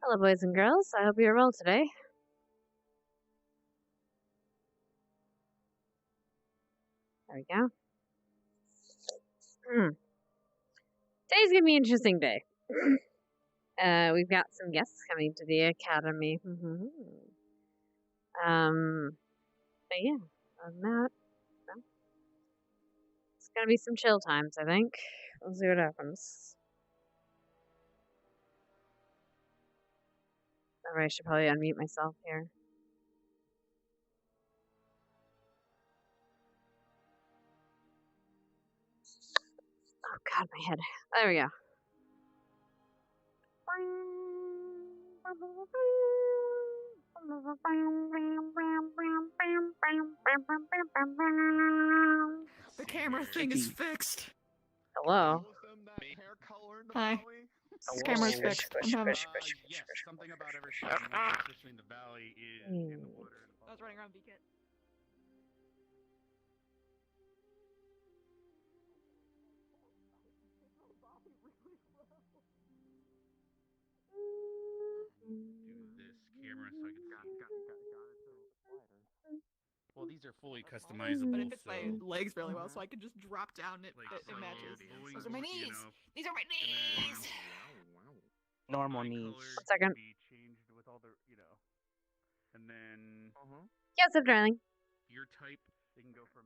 Hello, boys and girls. I hope you're well today. There we go. Today's gonna be an interesting day. We've got some guests coming to the academy. But yeah, other than that, it's gonna be some chill times, I think. We'll see what happens. I should probably unmute myself here. Oh god, my head. There we go. The camera thing is fixed. Hello. Hi. The camera's fixed. Yes, something about every between the valley is in the water. I was running around Beacon. Do this camera so I can see. Well, these are fully customizable. But it fits my legs really well, so I can just drop down. It matches. Those are my knees. These are my knees. Normal knees. 1 second. Be changed with all the, and then Yes, I'm darling. your type. They can go from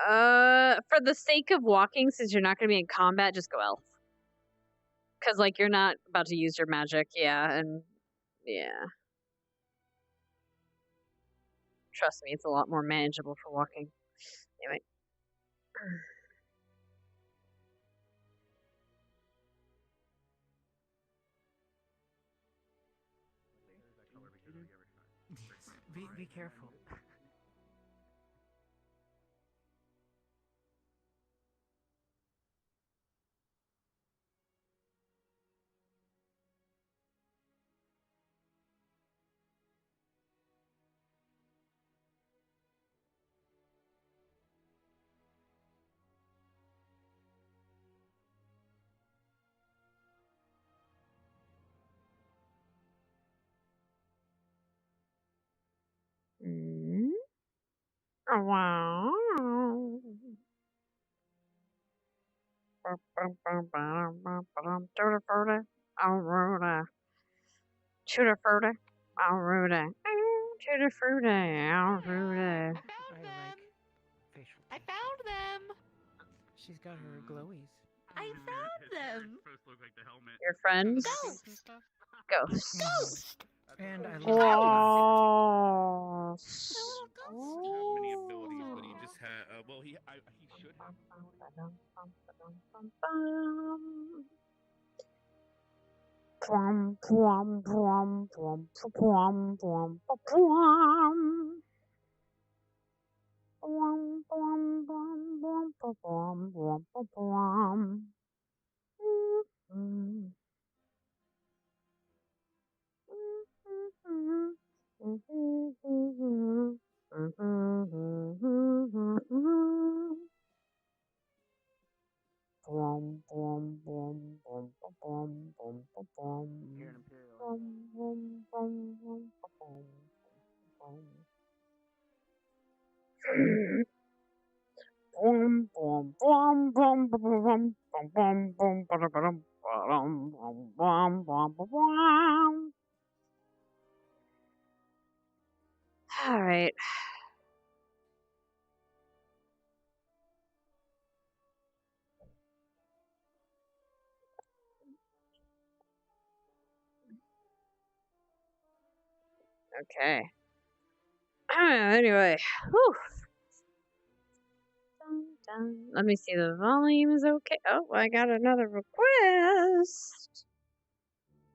elf. For the sake of walking, since you're not going to be in combat, just go elf. Because, like, you're not about to use your magic, yeah. Trust me, it's a lot more manageable for walking. Anyway. Be careful. Wow. Tutti frutti, Rudy. Tutti frutti, Rudy. I found them. She's got her glowies. I found them. Supposed to look like the helmet. Your friends? Ghost. Ghost. Ghost. And I love Ghost. A little Doesn't have many ghost. abilities, but he just had. Well, he should have. Plum, plum, plum, plum, plum, plum, plum. Plum, plum, plum, plum, plum, plum, plum. Plum, plum, plum, plum, plum, plum, plum. You're an imperial. Plum, plum, plum, plum, plum, plum. Boom, boom, boom, boom, boom, boom, boom, boom, boom, ba-da-ba-dum, ba-dum, boom, boom, boom, boom, boom. All right. Okay. Anyway, whew. Let me see, the volume is okay. Oh, I got another request.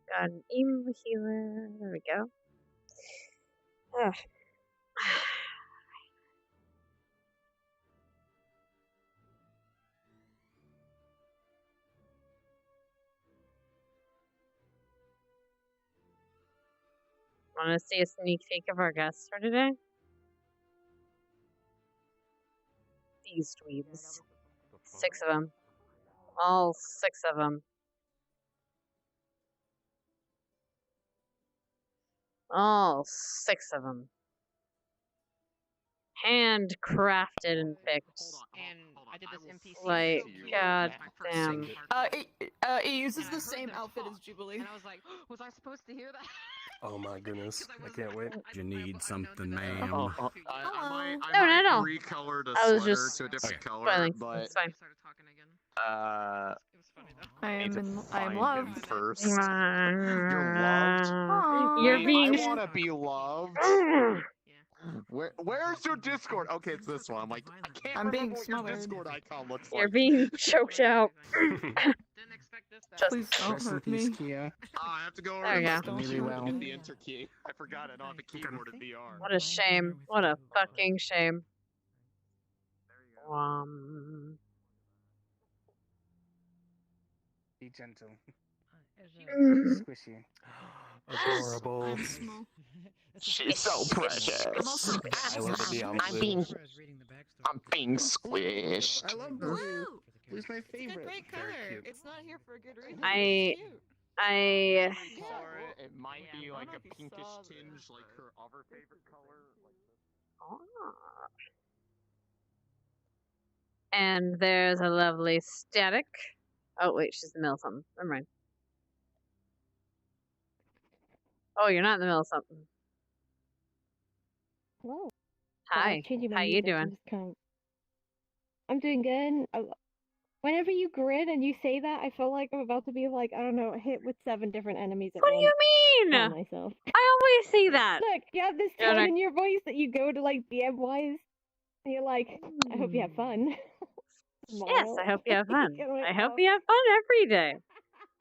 Got an emo healer. There we go. Want to see a sneak peek of our guests for today? These dweebs. 6 of them. All 6 of them. All 6 of them. Handcrafted and picked. And I did this NPC. Like, god damn. It uses the same outfit as Jubilee. And I was like, was I supposed to hear that? Oh my goodness, I can't wait. You need something, ma'am. No. Recolored a I was sweater just to a different color, spoiling. but It's fine. Started talking again. It was funny though. I need to am find loved. him first. You're Aw. You're being. I want to be loved. Where's your Discord? Okay, it's this one. I'm like, I can't I'm being remember what your smothered. Discord icon looks You're like. being choked out. Didn't expect this. Just- Please don't hurt me. I have to go over There you to go. the Really keyboard well. and get the enter key. I forgot it on the keyboard in VR. What a shame. What a fucking shame. Be gentle. Mm. Adorable. I'm small. She's so precious. I'm also I love the neon I'm blue. being squished. I love Blue. blue. Blue's my It's a favorite. great color. cute. It's not here for a good reason. I- It's cute. I. For it, it might be I like don't know a if you pinkish saw this, tinge, like her other favorite color. And there's a lovely static. Oh, wait, she's in the middle of something. Never mind. Oh, you're not in the middle of something. Hello. Hi. Changing my How you music, doing? I'm doing good. Whenever you grin and you say that, I feel like I'm about to be like, I don't know, hit with 7 different enemies at What do once. you By mean? myself. I always see that. Look, you have this Yeah, tone like- in your voice that you go to like DM wise, and you're like, I hope you have fun. Yes, I hope you have fun. You're like, I hope "Oh." you have fun every day.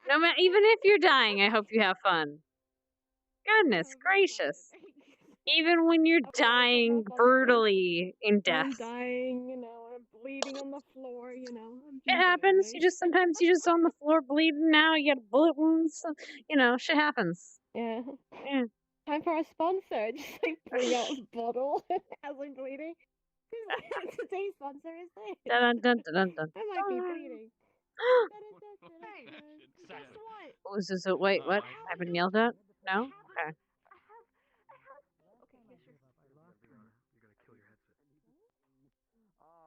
No matter, even if you're dying, I hope you have fun. Goodness gracious. Even when you're dying brutally in death. I'm dying, you know, I'm bleeding on the floor, you know. I'm It happens. You just sometimes you just on the floor bleeding now. You got bullet wounds. So, you know, shit happens. Yeah. Yeah. Time for a sponsor. Just like bring out a bottle as I'm bleeding. Today's sponsor is this. Dun dun dun dun dun. I might be bleeding. Hey, guess what? What was this? Wait, what? I've been yelled at? No? Okay.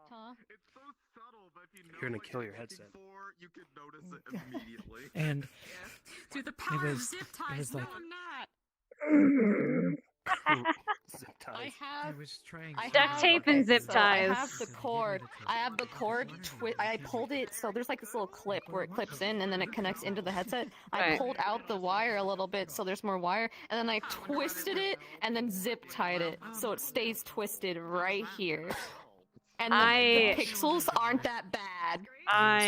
Huh? It's so subtle, but if you know You're gonna what kill you're your headset. looking for, you can notice it immediately. And Dude, the power of was- zip it ties. was No, like- I'm not. Zip I ties. have I was trying. I Duct have- tape and zip so ties. I have the cord. I have the cord. I pulled it, so there's like this little clip where it clips in and then it connects into the headset. I Right. pulled out the wire a little bit, so there's more wire, and then I twisted it and then zip tied it, so it stays twisted right here. And the pixels aren't that bad.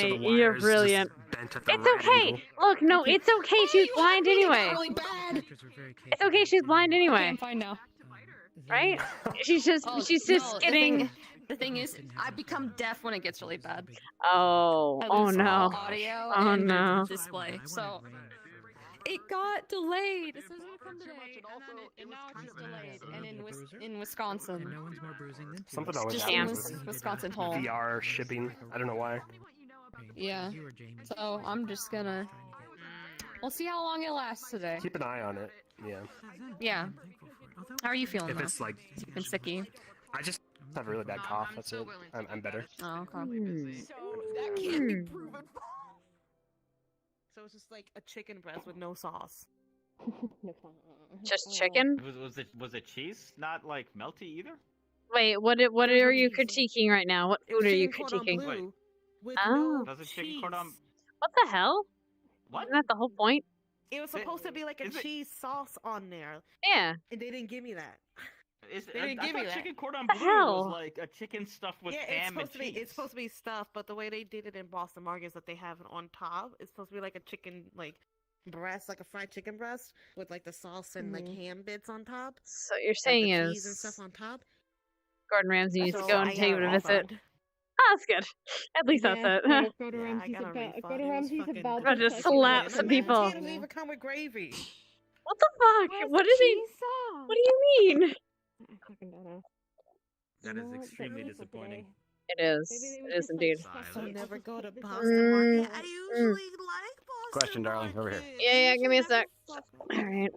So the You're wire's just brilliant. bent at the It's right okay. angle. Look, no, it's okay. She's blind anyway. Really bad. It's okay. She's blind Okay, anyway, I'm fine now. right? She's just Oh, she's just no, getting. The thing is, I become deaf when it gets really bad. Oh, I oh lose no. all audio Oh, and no. display. So it got delayed. It says it'll come today, and now it's just delayed. And in Wisconsin, No one's more bruising than Something always just Damn. in happens with Wisconsin hole. VR shipping. I don't know why. Yeah. You or Jamie. So I'm just gonna. We'll see how long it lasts today. Keep an eye on it. Yeah. Yeah. How are you feeling? If though? it's like, You've been sicky. I just have a really bad cough. That's it. I'm better. Oh, okay. Hmm. That can't be proven. So it's just like a chicken breast with no sauce. Just chicken? Was it cheese? Not like melty either? Wait, what are you critiquing right now? What food are you critiquing? Oh. Does it chicken cordon? What the hell? What? Isn't that the whole point? It was supposed to be like a Is it- cheese sauce on there, Yeah. and they didn't give me that. Is, They didn't I give me thought that. chicken cordon The bleu hell? was like a chicken stuffed with Yeah, it's ham and supposed to be. cheese. It's supposed to be stuffed, but the way they did it in Boston Markets that they have it on top, it's supposed to be like a chicken breast, like a fried chicken breast with like the sauce and like ham bits on top. So what you're like saying the cheese and is stuff on top. Gordon Ramsay needs to go and I take got you a to visit. refund. Oh, that's good. At least that's it. Gordon Yeah, I Ramsay's got a about. refund. Gordon It was Ramsay's fucking about About to touch slap you. some It people. didn't even come with gravy. What the fuck? What do they? What do you mean? I fucking don't know. That You is know what? extremely Maybe it's disappointing. It is. Maybe they were It is just, like, indeed. So never go to Mm, Boston Market. I mm. usually like Boston Question, darling, over here. Market. Yeah, yeah, give me a Usually sec. never fuck- Alright.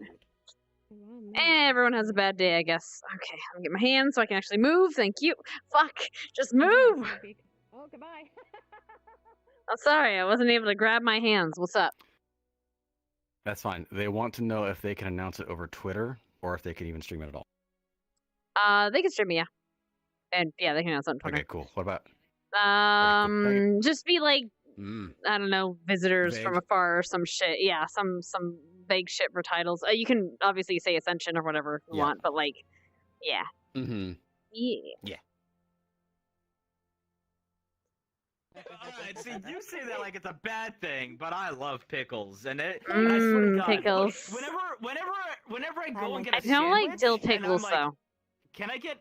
Everyone has a bad day, I guess. Okay, I'll get my hands so I can actually move. Thank you. Fuck, just move. Oh, goodbye. I'm sorry, I wasn't able to grab my hands. What's up? That's fine. They want to know if they can announce it over Twitter or if they can even stream it at all. They can stream me, yeah. And yeah, they can announce it on Twitter. Okay, cool. What about? Just be like, I don't know, visitors Vague. from afar or some shit. Yeah, some vague shit for titles. You can obviously say Ascension or whatever you want, but like, yeah. Mm-hmm. Yeah. Alright, see, you say that like it's a bad thing, but I love pickles, and I swear to God, pickles. Whenever I go and get a I don't like sandwich, dill and I'm pickles like, though. Can I get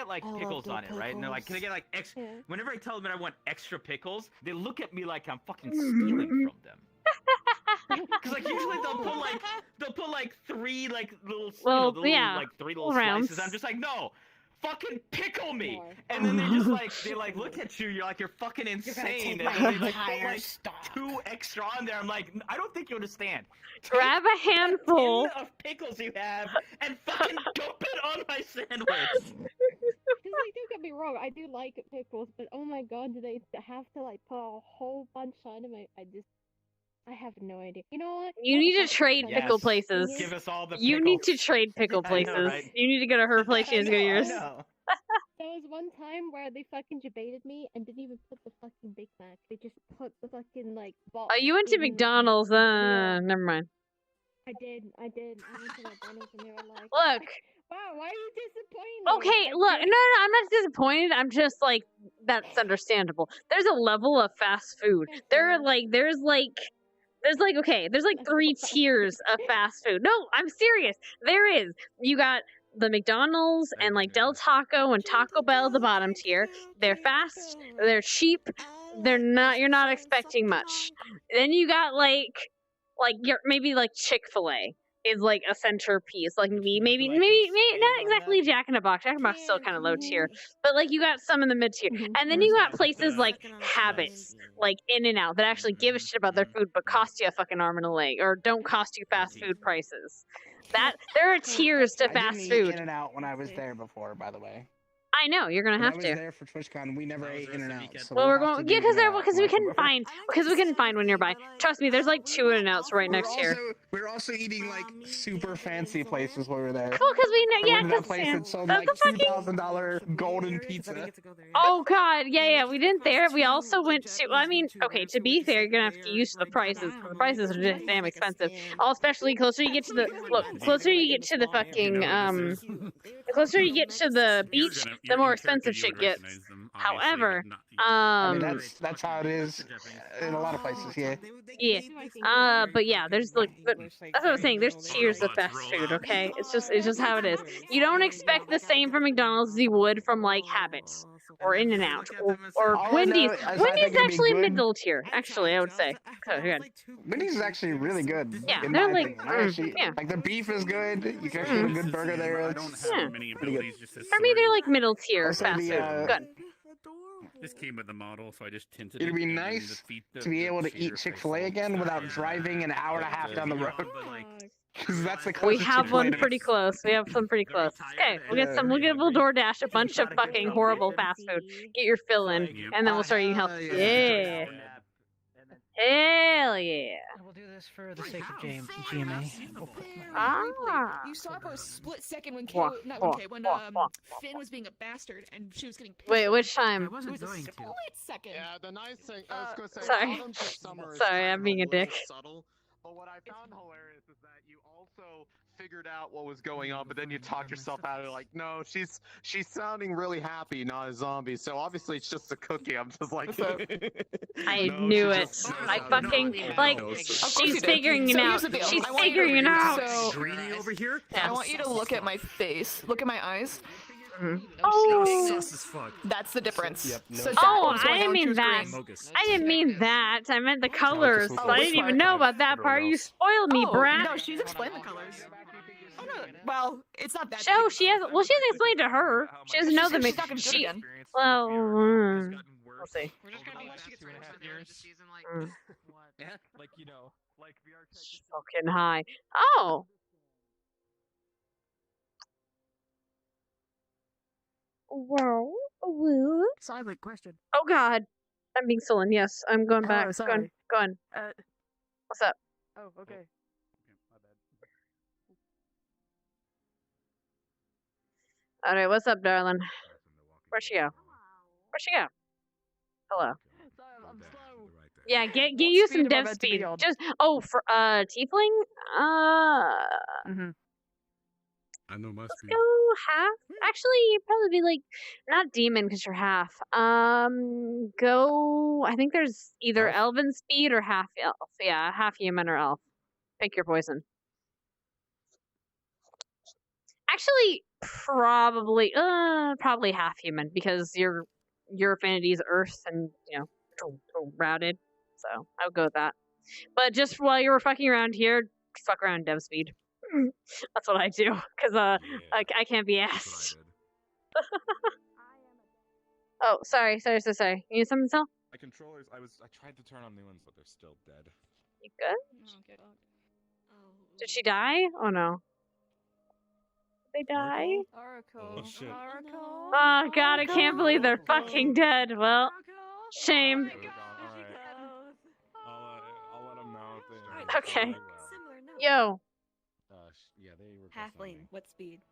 like pickles on it, right? And they're like, can I get like extra? Yeah. Whenever I tell them that I want extra pickles, they look at me like I'm fucking stealing from them. Because like usually they'll put like three like little, like three little rounds. slices. I'm just like, no, fucking pickle me. And then they look at you. You're like, you're fucking insane. And then they put like 2 extra on there. I'm like, I don't think you understand. Grab a handful of pickles you have and fucking dump it on my sandwich. Because like, don't get me wrong, I do like pickles, but oh my god, do they have to like put a whole bunch on them? I have no idea. You know what? You need to trade Yes. pickle places. Give us all the You need to trade pickle I know, places. right? You need to go to her place. She has to go to yours. There was one time where they fucking debated me and didn't even put the fucking Big Mac. They just put the fucking like box. Oh, you went to in- McDonald's. Yeah. Never mind. I did. I went to McDonald's and they were like, Look. Wow, why are you disappointed? Okay, look. No, I'm not disappointed. I'm just like, that's understandable. There's a level of fast food. There's like 3 tiers of fast food. No, I'm serious. There is. You got the McDonald's and like Del Taco and Taco Bell, the bottom tier. They're fast. They're cheap. You're not expecting much. Then you got maybe like Chick-fil-A is like a centerpiece. Like maybe not exactly Jack in the Box. Jack in the Box is still kind of low tier, but like you got some in the mid tier, and then you got places like Habits, like In-N-Out, that actually give a shit about their food but cost you a fucking arm and a leg, or don't cost you fast food prices. That there are tiers to fast food. In-N-Out when I was there before, by the way. I know you're gonna When have I was to. there for TwitchCon, we never ate In-N-Out. So Well, we're we'll have going to do because we couldn't when find one nearby. Trust me, there's like 2 In-N-Outs right next here. We're also eating like super fancy places while we were there. Cool, because we know, yeah, that because place that sold the like fucking $2,000 golden pizza. Oh god, yeah, we didn't there. We also went to. I mean, okay, to be fair, you're gonna have to get used to the prices. The prices are just damn expensive. Especially closer you get to the closer you get to the fucking the closer you get to the beach, the more expensive shit gets. However, I mean, that's how it is in a lot of places. Yeah. Yeah. But yeah, there's like, but that's what I was saying. There's tiers of fast food. Okay, it's just how it is. You don't expect the same from McDonald's as you would from like Habits or In-N-Out or Wendy's. Wendy's is actually middle tier. Actually, I would say. So good. Wendy's is actually really good. Yeah, in they're my like, opinion. Like the beef is good. You can actually get a good burger there. It's pretty good. For me, they're like middle tier Also, fast the, food. Good. This came with the model, so I just tinted It'd it. be and nice the to be able to eat cheater Chick-fil-A face. again without driving an hour and a half down the road. Because that's the We closest have Chick-fil-A one to- pretty close. We have some pretty close. Okay, we'll DoorDash a bunch of fucking horrible fast food. Get your fill in, and then we'll start eating healthy. Yeah. Hell yeah. We'll do this for the sake of GMA. We'll put Ah. You saw for a split second when Wah, Kay, not wah, when Kay, when wah, wah. Finn was being a bastard and she was getting pissed. Wait, which time? It was a split second. Yeah, the nice thing, I was gonna say, Sorry. Autumn to Summer is Sorry, kind I'm of being a little dick. Subtle, but what I found hilarious is that you also figured out what was going on, but then you talked yourself out of it, like, no, she's sounding really happy, not a zombie. So obviously it's just a cookie. I'm just like, I No, knew she it. just knows I how to fucking do it. like. Of course She's you did. figuring it So out. here's the deal. She's I want you to figuring it out. So, Greeny over here? I want you to look at my face. Look at my eyes. Oh. Sus as fuck. That's the difference. Yep, no. So that Oh, was going I didn't on mean your that. screen. Mogus. I didn't mean that. I meant the colors. Oh, I which didn't even part? know about that part. You spoiled me, Oh, brat. no, she's explained the colors. Oh, no. Well, it's not that. Show she has. Well, she hasn't explained to her. She doesn't know the She's not gonna do it she. again. Well, we'll see. We're just gonna be Unless she gets 2.5 worse for the years. rest of the season, like, Mm. Yeah, like VRChat. Fucking high. Oh. Wow. Woo. Silent question. Oh God. I'm being stolen. Yes, I'm going back. sorry. Go on. What's up? Oh, okay. All right, what's up, darling? Where'd she go? Where'd she go? Hello. Sorry, I'm slow. Yeah, get What you speed some am I dev meant to be speed. on? Just for tiefling. I know my Let's speed. go half. Actually, you'd probably be like not demon because you're half. Go. I think there's either elven speed or half elf. Yeah, half human or elf. Pick your poison. Actually, probably half human because your affinity is earth and routed. So I would go with that. But just while you were fucking around here, fuck around dev speed. That's what I do because I can't be asked. Oh, sorry. You need something, Sal? My controllers. I tried to turn on new ones, but they're still dead. You good? Did she die? Oh no. Did they die? Oracle. Oh shit. Oracle. Oh God, I can't believe they're fucking dead. Well, shame. I'll let them know if they. Okay. Yo. Yeah, they were. Halfling. What speed?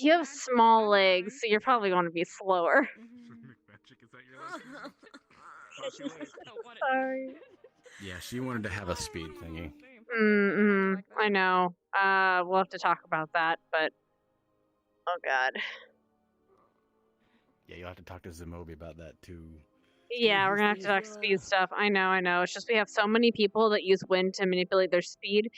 You have small legs, so you're probably going to be slower. Magic, is that your last Sorry. Yeah, she wanted to have a speed thingy. I know. We'll have to talk about that, but oh God. Yeah, you'll have to talk to Zemobi about that too. Yeah, we're gonna have to talk speed stuff. I know. It's just we have so many people that use wind to manipulate their speed.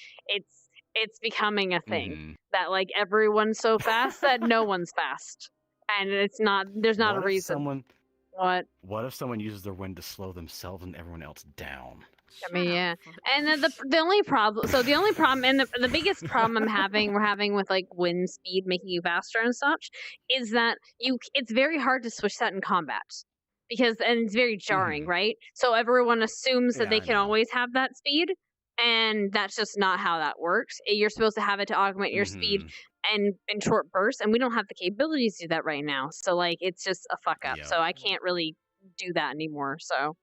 It's becoming a thing that like everyone's so fast that no one's fast, and it's not. There's not a reason. What if someone uses their wind to slow themselves and everyone else down? I mean, yeah. And then the only problem, and the biggest problem we're having with like wind speed making you faster and such, is that it's very hard to switch that in combat. And it's very jarring, right? So everyone assumes that they can always have that speed, and that's just not how that works. You're supposed to have it to augment your speed and in short bursts, and we don't have the capabilities to do that right now. So like it's just a fuck up. So I can't really do that anymore. So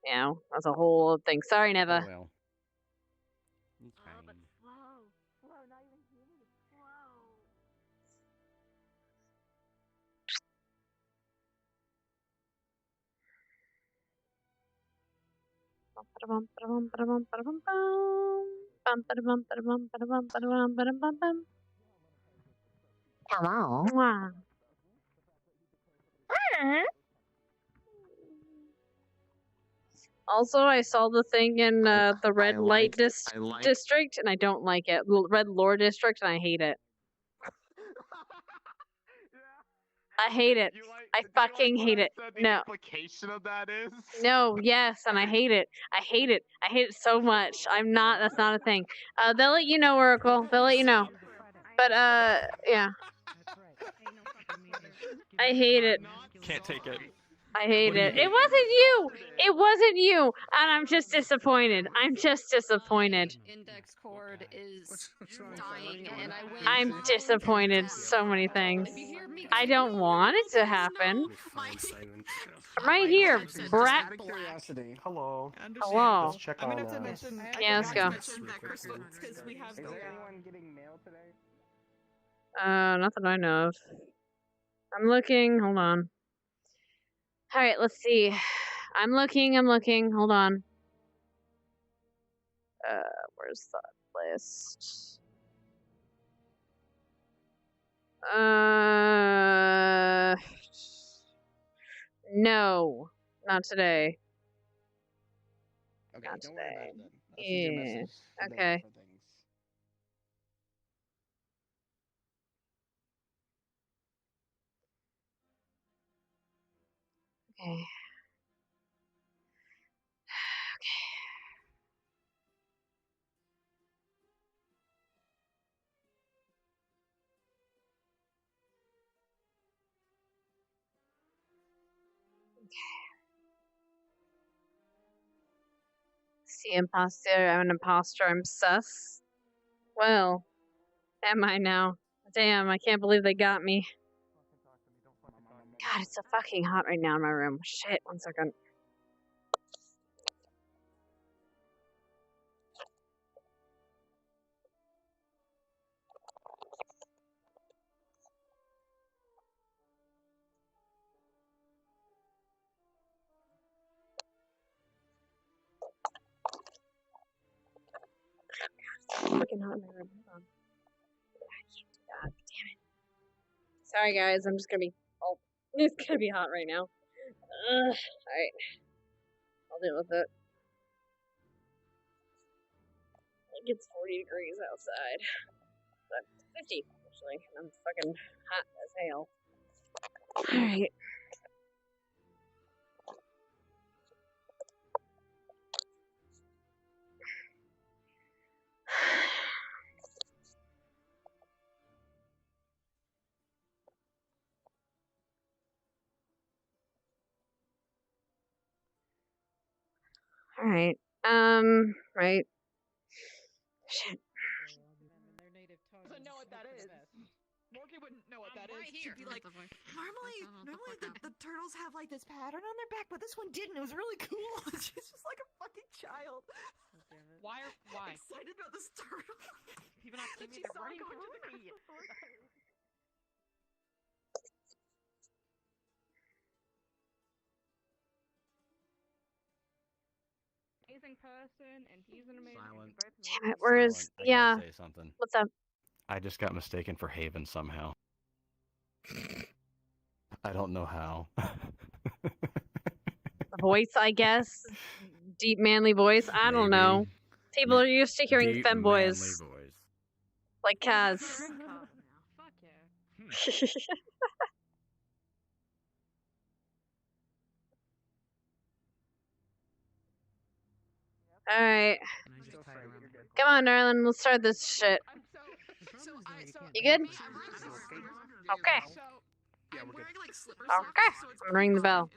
that's a whole thing. Sorry, Neva. Oh, well. Hello. Also, I saw the thing in the red light district, and I don't like it. Red lore district, and I hate it. I hate it. I fucking hate it. No. Implication of that is? No, yes, and I hate it. I hate it so much. That's not a thing. They'll let you know, Oracle. They'll let you know. But, yeah. I hate it. Can't take it. I hate it. It wasn't you! And I'm just disappointed. Index cord is dying, and I'm disappointed. So many things. I don't want it to happen. I'm right here, brat. Curiosity. Hello. Hello. Let's check on. Yeah, let's go. Is anyone getting mail today? Not that I know of. I'm looking. Hold on. All right, let's see. I'm looking. Hold on. Where's that list? No, not today. Okay, Not don't worry about today. it then. I'll send you a Yeah. message today Okay. for things. Okay. See, imposter. I'm an imposter. I'm sus. Well, am I now? Damn, I can't believe they got me. God, it's so fucking hot right now in my room. Shit, 1 second. Fucking hot in my room. Hold on. I can't do that. Damn it. Sorry, guys. I'm just gonna be. Oh, it's gonna be hot right now. Alright. I'll deal with it. It gets 40 degrees outside. But 50, actually. I'm fucking hot as hell. Alright. Alright. Right. Shit. Doesn't know what that is. Morgan wouldn't know what that is. She'd be like, normally the turtles have like this pattern on their back, but this one didn't. It was really cool. She's just like a fucking child. Why? Excited about this turtle. People not seeing me, they're running through me. Amazing person, and he's an amazing. Silent. Damn it, where is. I Yeah. gotta say something. What's up? I just got mistaken for Haven somehow. I don't know how. The voice, I guess. Deep, manly voice. I don't know. People are used to hearing Deep, femboys. manly voice. Like Kaz. Fuck yeah. Alright. Come on, darling. Let's start this shit. You good? Okay. I'm wearing like slippers. Okay. I'm gonna ring the bell.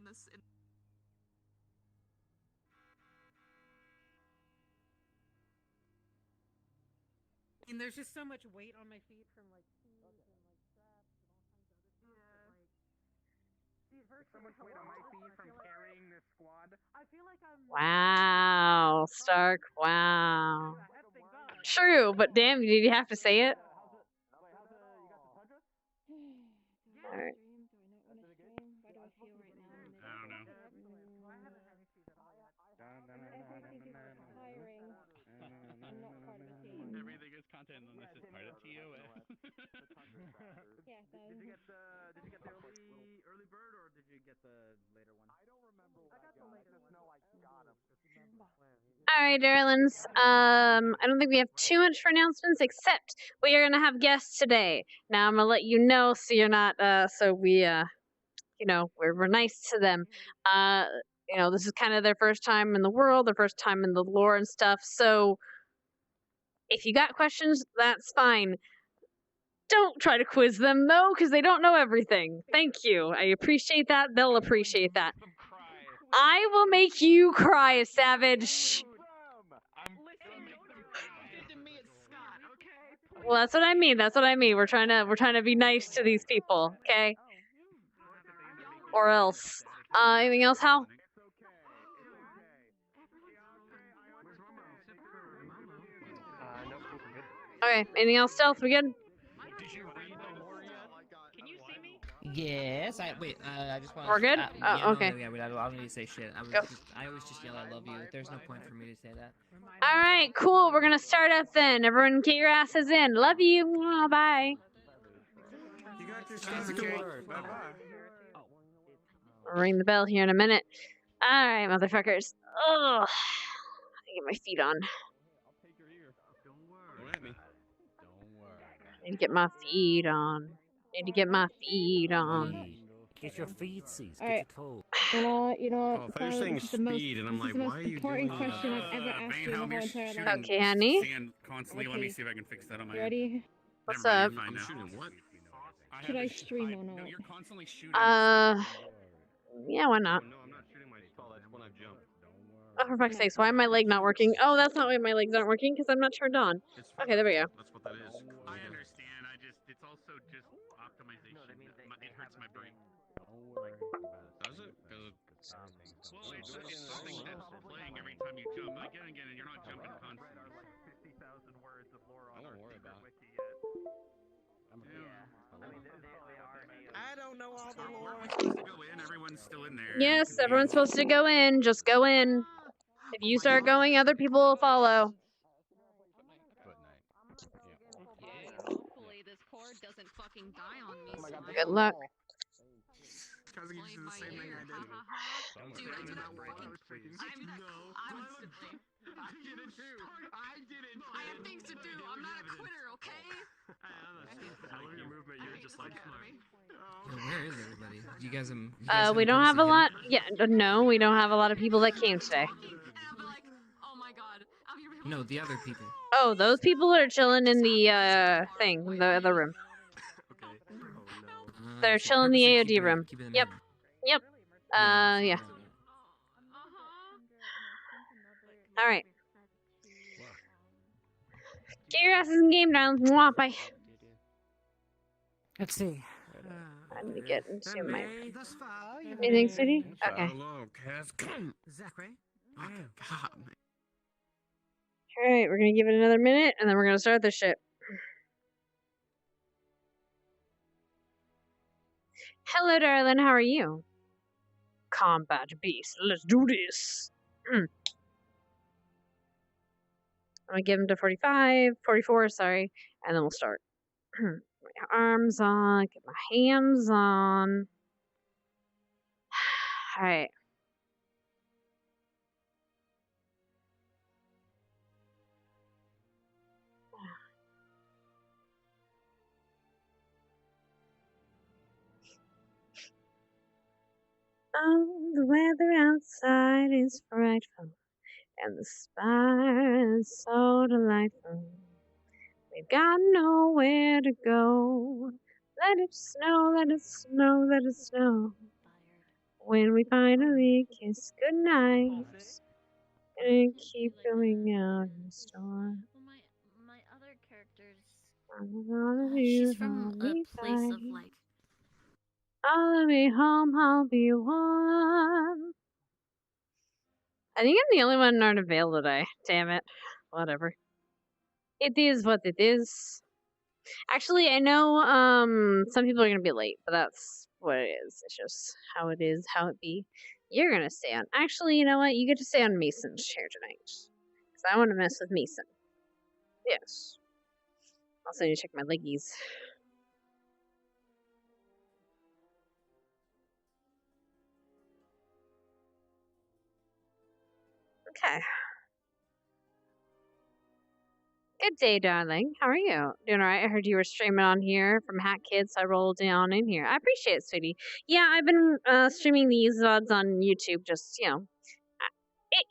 And there's just so much weight on my feet from like keys and like straps and all kinds of other stuff. So much weight on my feet from carrying this squad. I feel like I'm. Wow, Stark. Wow. True, but damn, did you have to say it? Alright. I don't know. Everything is content unless it's part of TOS. Yeah, Did you get the early bird or did you get the later one? I don't remember. I got the later one. No, I got him. Alright, darlings. I don't think we have too much for announcements, except we are gonna have guests today. Now I'm gonna let you know so you're not so we you know, we're nice to them. You know, this is kind of their first time in the world, their first time in the lore and stuff, so if you got questions, that's fine. Don't try to quiz them, though, because they don't know everything. Thank you. I appreciate that. They'll appreciate that. I will make you cry, Savage. Well, that's what I mean. That's what I mean. We're trying to be nice to these people, okay? Or else. Anything else, Hal? Okay. Anything else, Stealth? We good? Yes, I just want. We're good? Yeah, Oh, okay. No, yeah, I don't need to say shit. I always just yell, "I love you." There's no point for me to say that. All right, cool. We're gonna start up then. Everyone, get your asses in. Love you. Mwah, bye. You got your stuff, okay? Bye-bye. I'll ring the bell here in a minute. All right, motherfuckers. Ugh. I get my feet on. I need to get my feet on. Need to get my feet on. Get your feetsies. All right. Get your toes. You know. Oh, I thought you were saying speed, and I'm like, why are you doing important question I've ever asked you in my whole entire life. Okay, honey. Sand constantly. Let me see if I can fix that on my You ready? What's Never up? mind, I'm now. shooting what? Should I stream or No, not? you're constantly shooting. Yeah, why not? No, I'm not shooting my skull. That's when I jump. Oh, for fuck's sakes, why am my leg not working? Oh, that's not why my legs aren't working, because I'm not turned on. Okay, there we go. That's what that is. I understand. It's also just optimization. It hurts my brain. Does it? Well, it's something that's playing every time you jump. Again, and you're not jumping constantly. Like 50,000 words of lore on I our don't worry secret about it. wiki yet. I don't know all the lore. We're supposed to go in. Everyone's still in there. Yes, everyone's supposed to go in. Just go in. If you start going, other people will follow. Hopefully this cord doesn't fucking die on me. Good luck. Kaz gets to do the same thing I did. Dude, I did that fucking... I did it too. I did it too. I have things to do. I'm not a quitter, okay? I love your movement. You're just like, Yo, where is everybody? You guys, We don't have a lot. Yeah, no, we don't have a lot of people that came today. No, the other people. Oh, those people are chilling in the thing, the other room. They're chilling in the AOD room. Yep. Yep. Yeah. All right. Get your asses in game, darling. Mwah, bye. Let's see. I need to get into my... Anything, City? Okay. hello, Kaz. Zachary? Oh, God. Alright, we're gonna give it another minute, and then we're gonna start this shit. Hello, darling. How are you? Combat beast. Let's do this. I'm gonna give him to 44, sorry, and then we'll start. Put my arms on, get my hands on. Alright. Oh, the weather outside is frightful, and the spire is so delightful. We've got nowhere to go. Let it snow, let it snow, let it snow. When we finally kiss goodnight, and keep going out in the storm. My other characters. She's from a place of like. I'll be home, I'll be warm. I think I'm the only one not available today. Damn it. Whatever. It is what it is. Actually, I know some people are gonna be late, but that's what it is. It's just how it is, how it be. You're gonna stay on. Actually, you know what? You get to stay on Mason's chair tonight. Because I want to mess with Mason. Yes. Also need to check my leggies. Okay. Good day, darling. How are you? Doing alright? I heard you were streaming on here from Hat Kids, so I rolled down in here. I appreciate it, sweetie. Yeah, I've been streaming these VODs on YouTube, just, you know.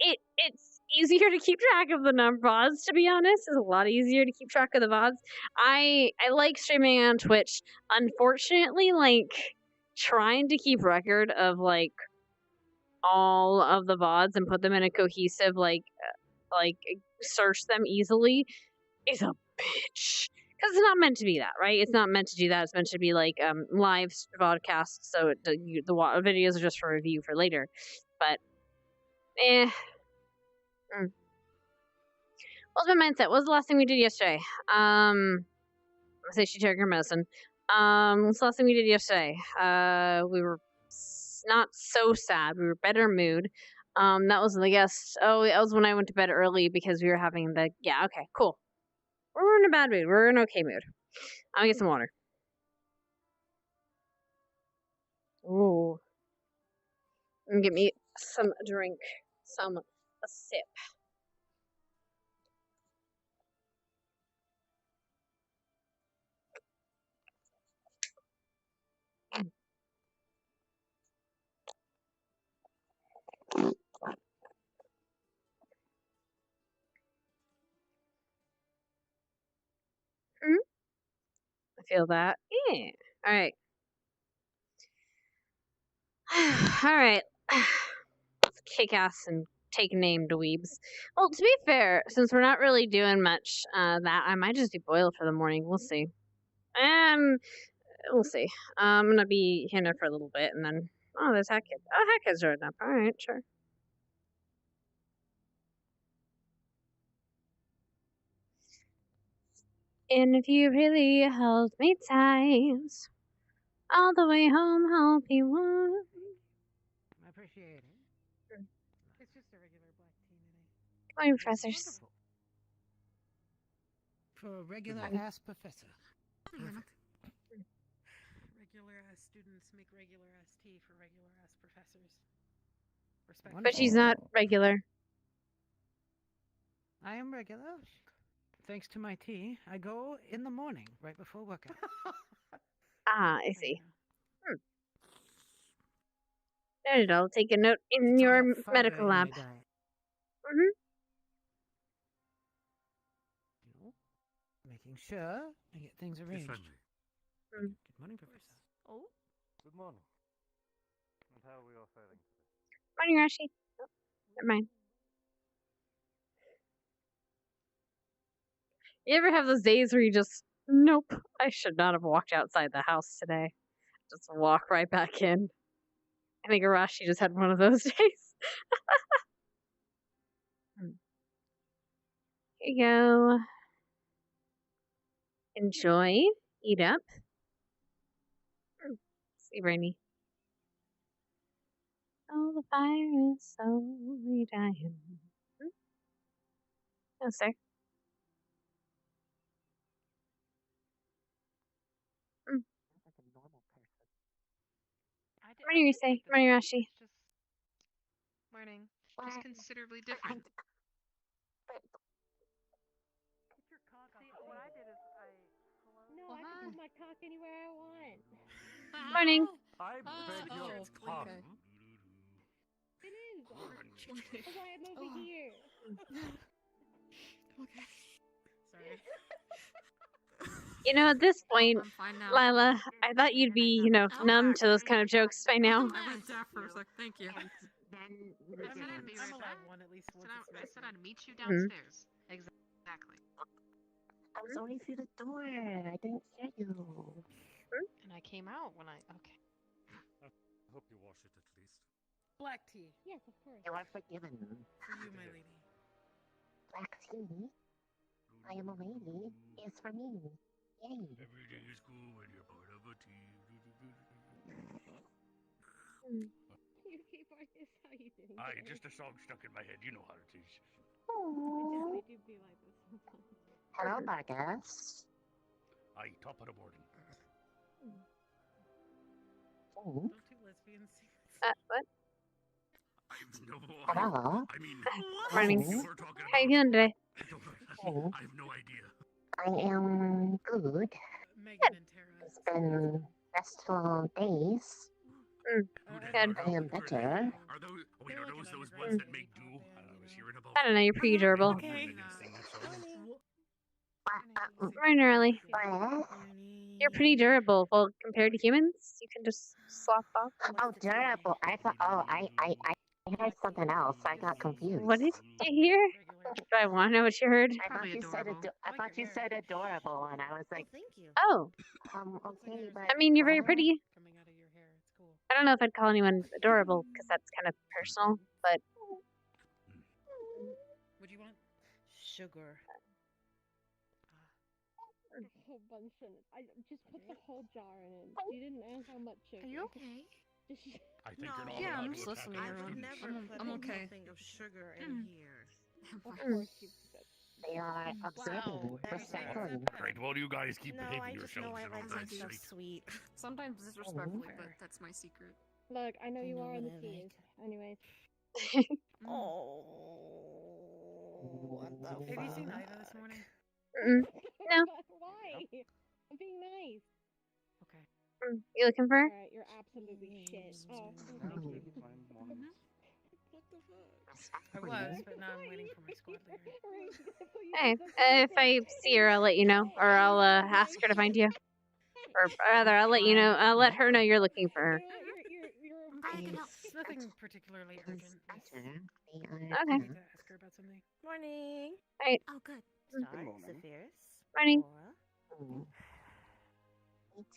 It's easier to keep track of the VODs, to be honest. It's a lot easier to keep track of the VODs. I like streaming on Twitch. Unfortunately, like, trying to keep record of, like, all of the VODs and put them in a cohesive, like search them easily is a bitch. Because it's not meant to be that, right? It's not meant to do that. It's meant to be like live vodcast, so the videos are just for review for later. But, What's my mindset? What was the last thing we did yesterday? I say she took her medicine. What's the last thing we did yesterday? We were not so sad. We were better mood. That was, I guess, that was when I went to bed early because we were having the, yeah, okay, cool. We're in a bad mood. We're in an okay mood. I'm gonna get some water. Ooh. And get me some drink. A sip. I feel that. Yeah. All right. All right. Let's kick ass and take name, dweebs. Well, to be fair, since we're not really doing much, that I might just do boil for the morning. We'll see. we'll see. I'm gonna be here for a little bit, and then there's Hackett. Oh, Hackett's showing up. All right, sure. And if you really held me tight, all the way home, hope you won't. I appreciate it. It's just a regular black tea today. Come on, professors. For a regular ass professor. Regular ass students make regular ass tea for regular ass professors. Respect. But she's not regular. I am regular. Thanks to my tea, I go in the morning, right before workout. I see. Noted. I'll take a note in your medical lab. Making sure I get things arranged. Good morning, Professor. Oh. Good morning. And how are we all faring? Morning, Rashi. Oh, never mind. You ever have those days where you just, nope, I should not have walked outside the house today. Just walk right back in. I think Arashi just had one of those days. Here you go. Enjoy. Eat up. See, Rainy. Oh, the fire is slowly dying. No, sir. Morning, Risei. Morning, Rashi. Morning. Just considerably different. What I did is No, I can put my cock anywhere I want. Morning. I beg your pardon. It is. That's why I'm over here. Okay. Sorry. You know, at this point, I'm fine now. Lila, I thought you'd be, numb to those kind of jokes by now. I went deaf for a sec. Thank you. I said I'd meet you downstairs. Exactly. I was only through the door. I didn't hear you. And I came out when I. Okay. I hope you wash it at least. Black tea. Yes, of course. You are forgiven. For you, my lady. Black tea? I am a lady. Is for me. Yay. Everything is cool when you're part of a team. Okay, Marcus, how you doing? Just a song stuck in my head. You know how it is. I do be like this sometimes. Hello, Marcus. Top of the morning. Oh. Don't two lesbians sing. What? Hello. I mean, Morning. we're talking How you feeling today? I have no idea. I am good. Megan and Tara. It's been restful days. Good. I am better. Are those ones that make do? I was hearing about. I don't know, you're pretty durable. Okay. Morning, early. What? You're pretty durable. Well, compared to humans, you can just slop off. Oh, durable. I thought. Oh, I heard something else. I got confused. What did you hear? Do I want to know what you heard? I thought you said adorable, and I was like, thank you. Oh. Okay, but. I mean, you're very pretty. I don't know if I'd call anyone adorable, because that's kind of personal, but... What do you want? Sugar. A whole bunch in it. I just put the whole jar in it. You didn't ask how much sugar. Are you okay? I think you're not Yeah, allowed I'm to just attack listening us. around. I'm okay. Nothing of sugar in here. Of course you They are observing, respectfully. Great. Well, you guys keep No, I behaving just yourselves. know I and all like that my stuff shit. sweet. Sometimes disrespectfully, but that's my secret. Look, I know you know are on the what I teas. Anyways. Oh, what the Have you seen fuck? Ida this morning? No. Why? I'm being nice. Okay. You looking for her? Alright, you're absolutely shit. Oh, thank you. I was, but now I'm waiting for my squad leader. Hey, if I see her, I'll let you know. Or I'll ask her to find you. Or rather, I'll let you know. I'll let her know you're looking for her. It's nothing particularly urgent. Okay. I need to ask her about something. Morning. Right. Oh, good. Star, Zephyrus, Morning. Laura.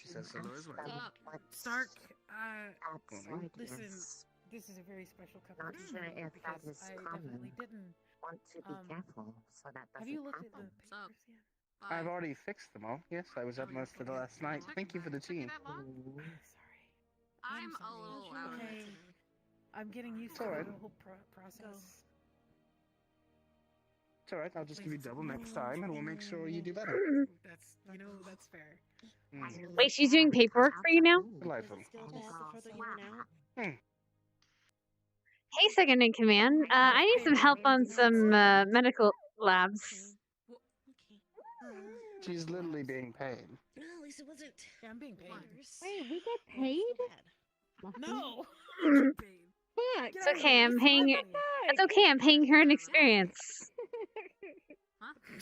She says hello as well. Stark, Morning. listen, this is a very special cup Not of tea sure for me if that because is I common. definitely didn't. Want to be careful so that Have doesn't you looked happen. at the papers yet? I've already fixed them all. Yes, I was up most of the last night. Thank you for the tea. I'm sorry. a little out of it Okay. today. I'm getting used It's to alright. the whole process. It's alright, I'll just give you double next time and we'll make sure you do better. That's fair. Wait, she's doing paperwork for you now? Delightful. Hey, second in command. I need some help on some medical labs. She's literally being paid. No, at least it wasn't. Yeah, I'm being paid. Wait, we get paid? No. Fuck. It's okay. I'm paying. It's okay. I'm paying her an experience.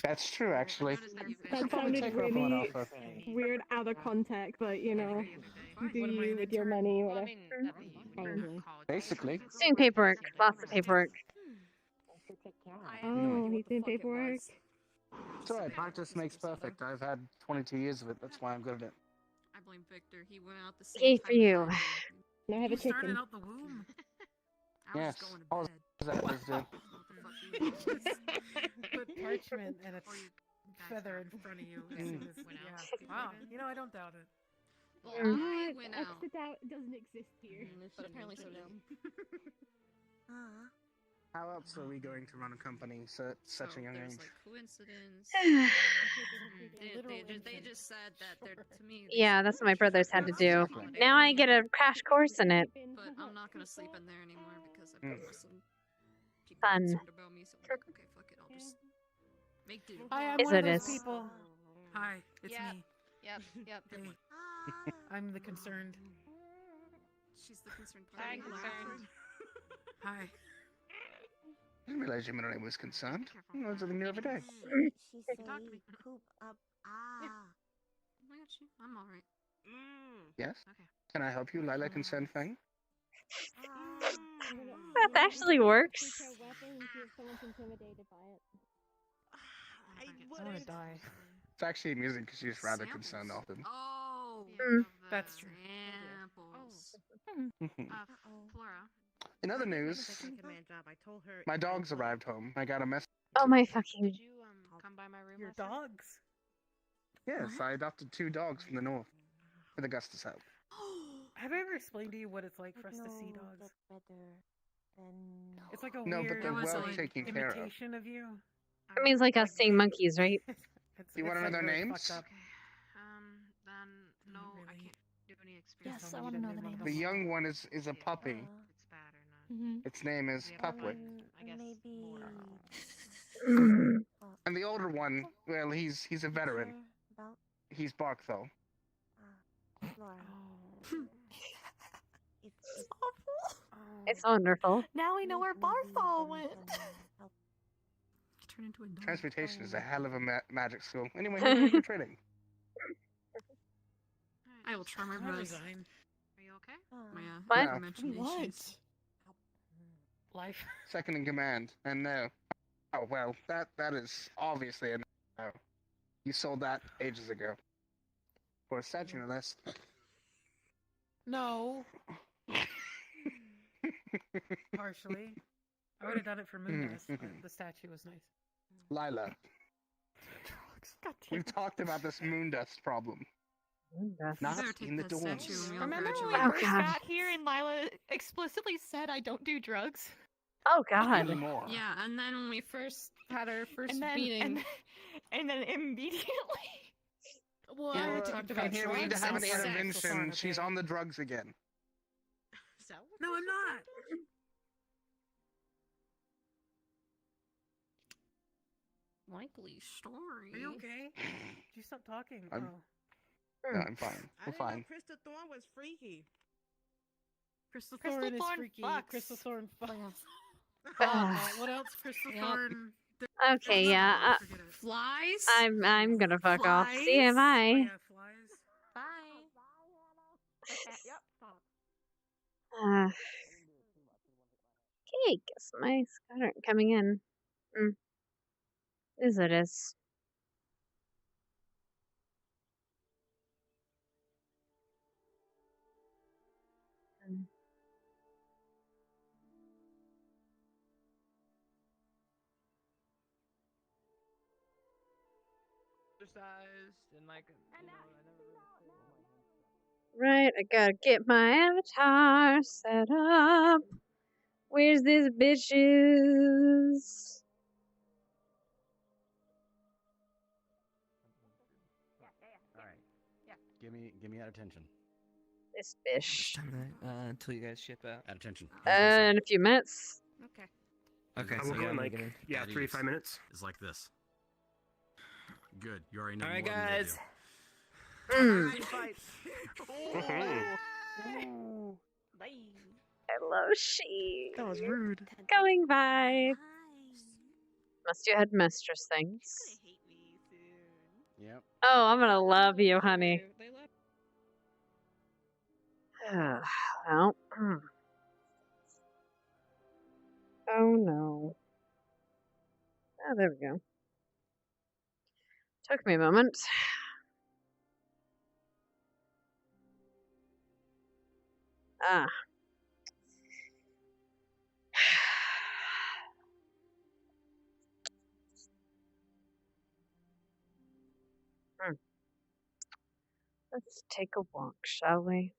That's true, actually. That sounded really weird out of context, but you know, do you with your money, whatever. Probably. Basically. He's doing paperwork. Lots of paperwork. Oh, he's doing paperwork. It's alright, practice makes perfect. I've had 22 years of it. That's why I'm good at it. I blame Victor. He went out the same Yay time for you. Now I have a chicken. out the womb. Yes. All that is do. Put parchment and a feather in front of you. As soon as, yeah. Wow. You know, I don't doubt it. Well, I went out. Extra doubt doesn't exist here. But apparently so dumb. How else are we going to run a company at such a young there's age? like coincidence. they just said that they're to me. Yeah, that's what my brothers had to do. Now I get a crash course in it. But I'm not gonna sleep in there anymore because I put some people Fun. concerned about me. So I'm like, okay, fuck it, I'll just make do. Hi, I'm Is one of it those is. people. Hi, it's Yep. me. Yep. Hey. I'm the concerned. She's the concerned party. I'm concerned. Hi. I didn't realize your middle name was concerned. I learn something new every day. She Talk to me. poop up. I got you. I'm alright. Yes? Okay. Can I help you, Lila Concern Thing? That actually works. Teach a weapon and see if someone's intimidated by it. I want to die. It's actually amusing because she's rather concerned often. Oh, That's true. samples. Flora. In other news, Second command job. I told her. my dogs arrived home. I got a message. Oh my fucking. Did you come by my room? Your last night? dogs. Yes, I adopted 2 dogs from the north with Augustus' help. Have I ever explained to you what it's like for us to see dogs? It's like a No, but weird they're well like, taken care of. imitation of you. It means like us seeing monkeys, right? You want to know their names? Then no, I can't do any experience. Yes, I want to know the name. The young one is a puppy. It's bad or not. Its name is Pupwick. I guess. And the older one, well, he's a veteran. He's Bark, though. It's wonderful. Now we know where Barthol went. Turn into a dog. Transportation is a hell of a magic school. Anyway, who's ready for trading? I will try my I'll best. resign. Are you okay? What? No. Imaginations. Life. Second in command. And no. Oh, well, that is obviously a no. You sold that ages ago. For a statue, no less. No. Partially. I would have done it for Moondust, but the statue was nice. Lila. We've talked about this Moondust problem. Not in the dorms. Remember when we Oh, first God. got here and Lila explicitly said I don't do drugs? Oh God. Anymore. Yeah, and then when we first had our first And then, meeting, and then immediately. well, Yeah, I talked about and here we need to drugs have and an sex. intervention. She's on the drugs again. No, I'm not. Likely story. Are you okay? Did you stop talking? I'm- Oh. No, I'm fine. I We're didn't fine. know Krista Thorne was freaky. Crystal Crystal Thorne is Thorne freaky. fucks. Crystal Thorne fucks. Ah. What else? Crystal Yep. Thorne. Okay, yeah. Forget it. Flies. I'm gonna fuck off. Flies? Oh, CMI. yeah, flies. Bye. Yep, stop. Okay, guess my Scott aren't coming in. Is it is. Exercised and like, you know, I never really. Right, I gotta get my avatar set up. Where's this bitches? Alright. Give me at attention. This bish. Until you guys ship out. At attention. In a few minutes. Okay. Okay, I so will yeah, go in I'm like, gonna- yeah, 3 to 5 minutes. It's like this. Good. You already know All right, more than they guys. do. Alright, fight. Hello, she. That was rude. Going by. Must you headmistress things? Yep. Oh, I'm gonna love you, honey. Well. Oh no. Oh, there we go. Took me a moment. Ah. Let's take a walk, shall we?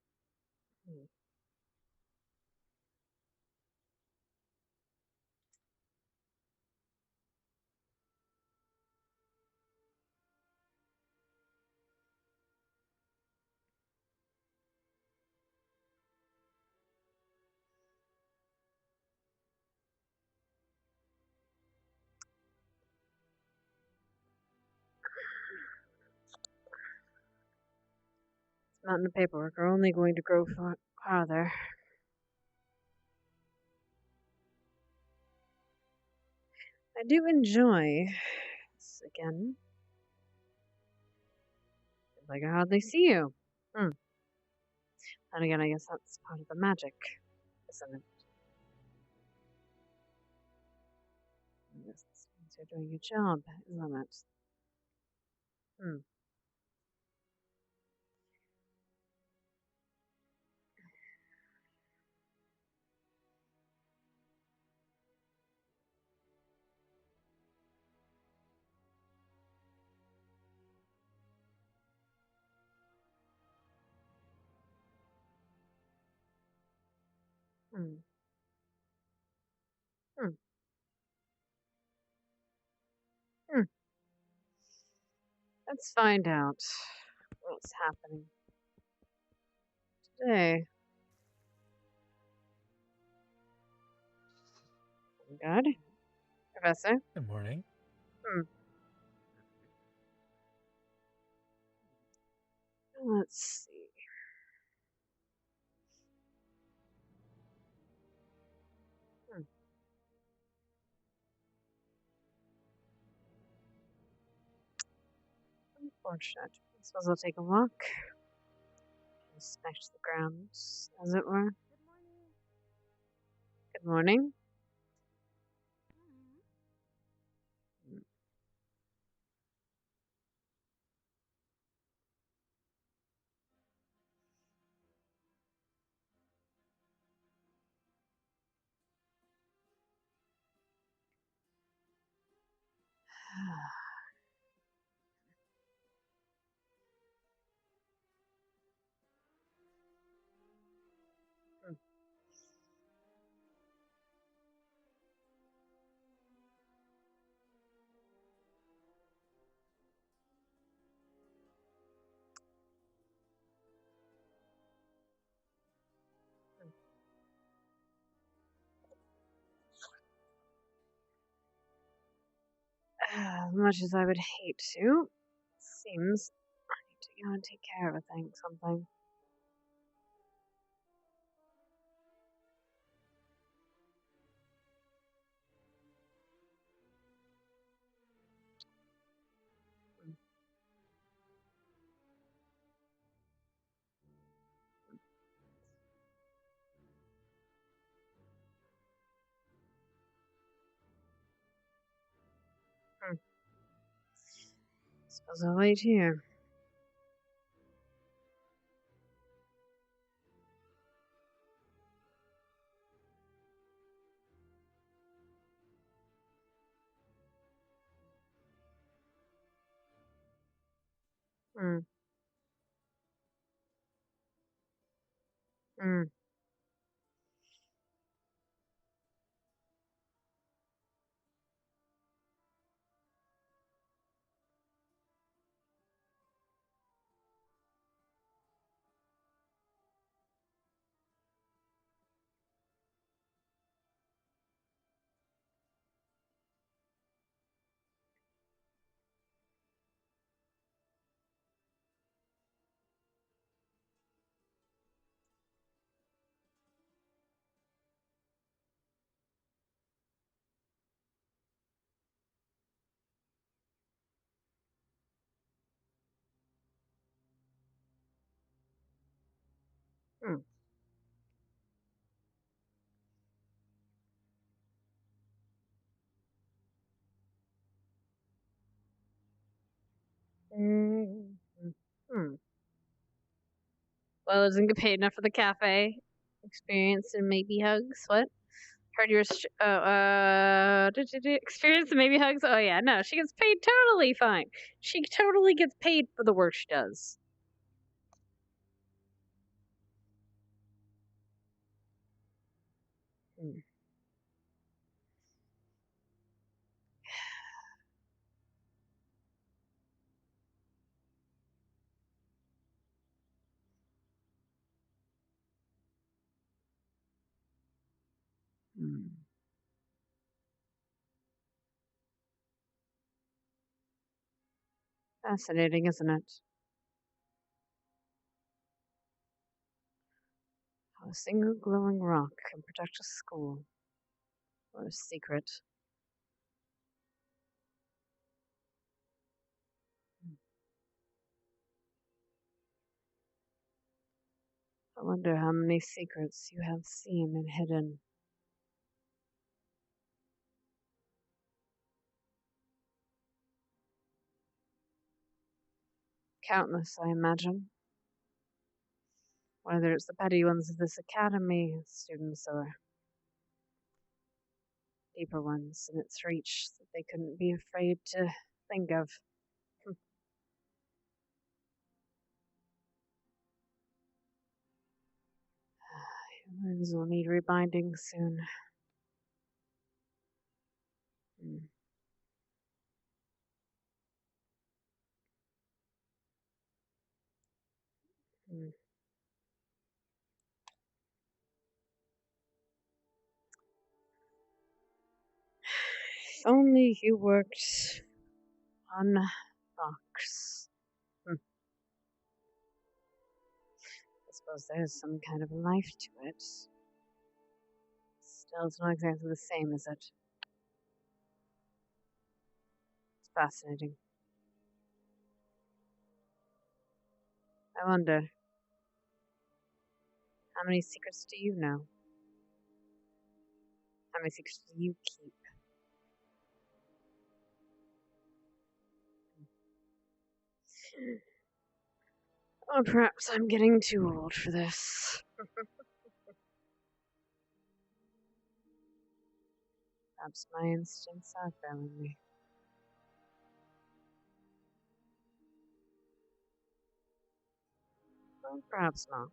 Mountain of paperwork are only going to grow farther. I do enjoy this again. Like I hardly see you. And again, I guess that's part of the magic, isn't it? I guess this means you're doing your job, isn't it? Let's find out what's happening today. Good. Professor? Good morning. Let's see. Unfortunate. I suppose I'll take a walk. Inspect the grounds, as it were. Good morning. As much as I would hate to, seems I need to go and take care of something. Suppose I'll wait here. Mm. Mm. Mm. Mm. Hmm. Well, doesn't get paid enough for the cafe experience and maybe hugs. What? Heard you were experience and maybe hugs. Oh yeah, no, she gets paid totally fine. She totally gets paid for the work she does. Hmm. Hmm. Fascinating, isn't it? How a single glowing rock can protect a school or a secret. I wonder how many secrets you have seen and hidden. Countless, I imagine. Whether it's the petty ones of this academy students or deeper ones in its reach that they couldn't be afraid to think of. Humans will need rebinding soon. Hmm. Hmm. If only you worked on rocks. I suppose there's some kind of life to it. Still, it's not exactly the same, is it? It's fascinating. I wonder, how many secrets do you know? How many secrets do you keep? Or perhaps I'm getting too old for this. Perhaps my instincts are failing me. Well, perhaps not.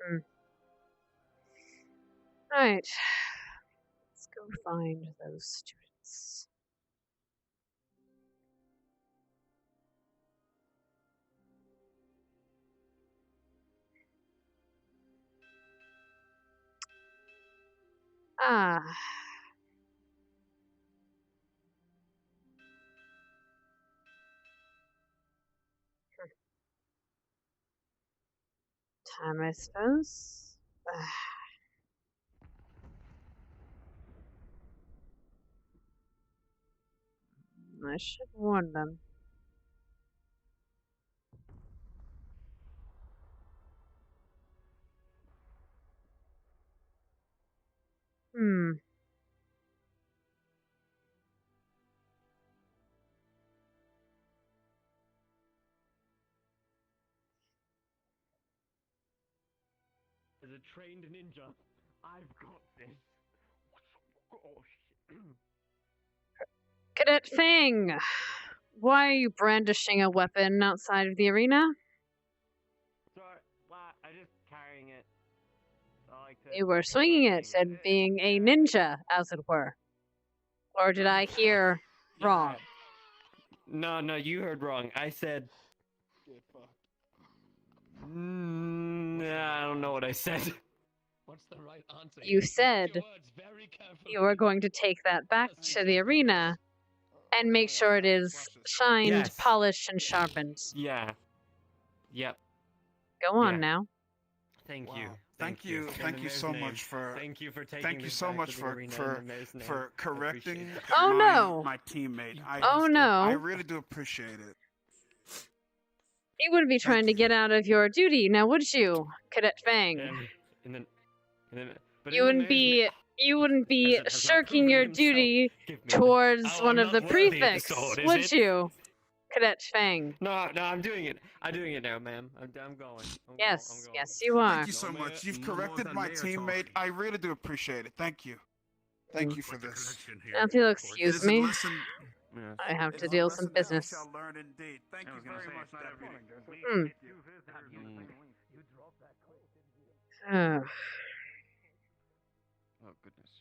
Hmm. Right. Let's go find those students. Ah. Time, I suppose. I should warn them. Hmm. As a trained ninja, I've got this. Oh, shit. Cadet Fang, why are you brandishing a weapon outside of the arena? Sorry, I'm just carrying it. You were swinging it and being a ninja, as it were. Or did I hear wrong? No, you heard wrong. I said. I don't know what I said. What's the right answer? You said you were going to take that back to the arena and make sure it is shined, Yes. polished, and sharpened. Yeah. Yep. Go on now. Thank you. Thank you so much for. Thank you for taking. Thank you so much for correcting Oh, no. my teammate. No. I really do appreciate it. You wouldn't be trying to get out of your duty, now would you, Cadet Fang? You wouldn't be shirking your duty towards one of the prefects, would you, Cadet Fang? No, I'm doing it. I'm doing it now, ma'am. I'm going. Yes, you are. Thank you so much. You've corrected my teammate. I really do appreciate it. Thank you. Thank you for this. Now, if you'll excuse me, Yes. I have to deal with some business. Thank you very much, Deputy. Oh goodness.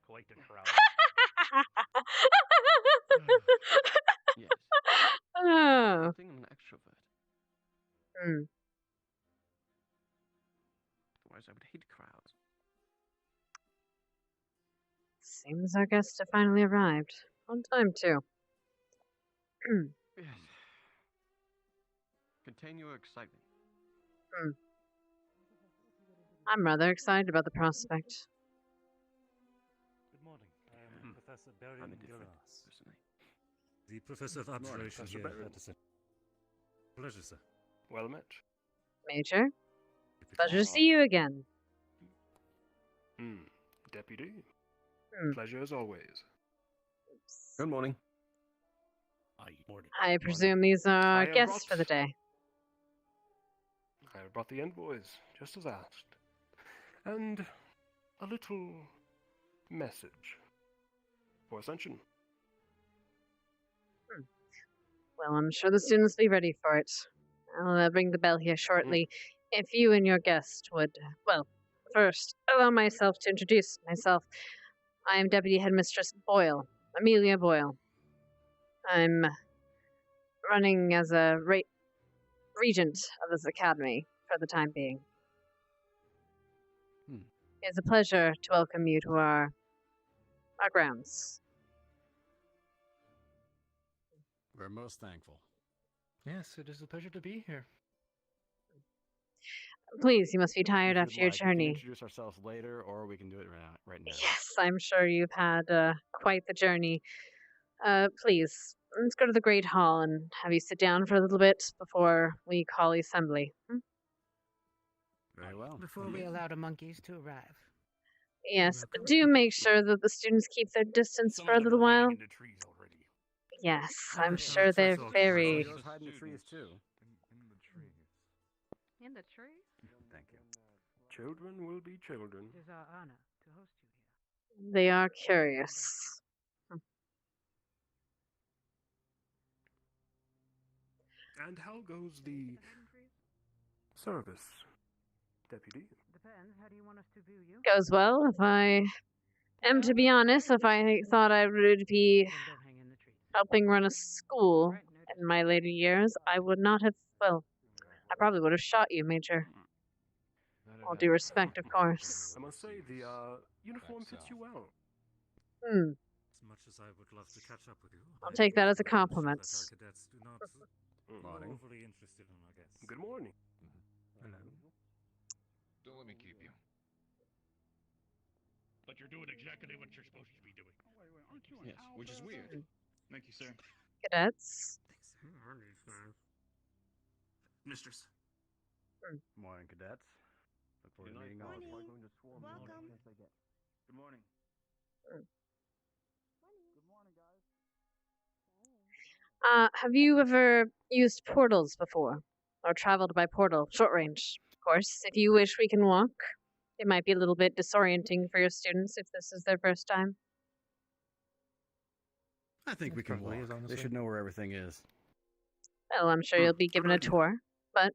Quite the crowd. Yes. Oh. I think I'm an extrovert. Otherwise, I would hate crowds. Seems our guests have finally arrived. On time, too. Yes. Contain your excitement. I'm rather excited about the prospect. Good morning. I am Professor Barry I'm indifferent, Glass. personally. The Professor of Observation Professor here Barry. at Ascension. Pleasure, sir. Well met. Major, pleasure to see you again. Deputy. Pleasure as always. Good morning. I presume these are guests for the day. I have brought the envoys, just as asked. And a little message for Ascension. Well, I'm sure the students will be ready for it. I'll ring the bell here shortly. If you and your guest would, well, first, allow myself to introduce myself. I am Deputy Headmistress Boyle, Amelia Boyle. I'm running as a regent of this academy for the time being. It's a pleasure to welcome you to our grounds. We're most thankful. Yes, it is a pleasure to be here. Please, you must be tired If after you'd your like, we can journey. introduce ourselves later, or we can do it right now. Yes, I'm sure you've had quite the journey. Please, let's go to the Great Hall and have you sit down for a little bit before we call the assembly. Very well. Before we allow the monkeys to arrive. Yes, do make sure that the students keep their distance for a little while. Yes, I'm sure they're very... Those hide in the trees, too. In the tree? Thank you. Children will be children. It is our honor to host you here. They are curious. And how goes the service, Deputy? Depends. How do you want us to view you? Goes well. If I am to be honest, if I thought I would be helping run a school in my later years, I would not have, well, I probably would have shot you, Major. All due respect, of course. I must say, the uniform fits you well. As much as I would love to catch up with you, I'll take that as a compliment. our cadets do not Morning. overly interested in our guests. Good morning. Hello. Don't let me keep you. But you're doing exactly what you're supposed to be doing. Aren't you Yes, which is weird. Thank you, sir. Cadets. Mistress. Morning, cadets. Look forward to meeting all of you. Welcome. Good morning. Have you ever used portals before? Or traveled by portal? Short range, of course. If you wish, we can walk. It might be a little bit disorienting for your students if this is their first time. I think we can Probably walk. is, They honestly. should know where everything is. Well, I'm sure you'll be given a tour, but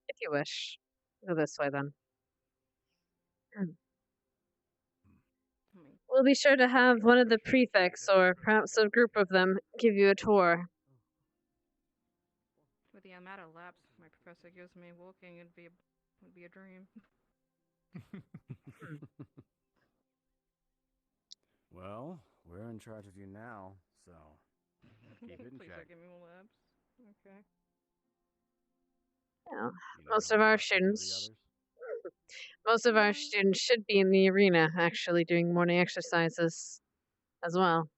if you wish, go this way then. We'll be sure to have one of the prefects, or perhaps a group of them, give you a tour. With the amount of laps my professor gives me, walking would be a dream. Well, we're in charge of you now, so keep it in Please check. don't give me more laps. Okay. Yeah, most of our students should be in the arena, actually, doing morning exercises as well.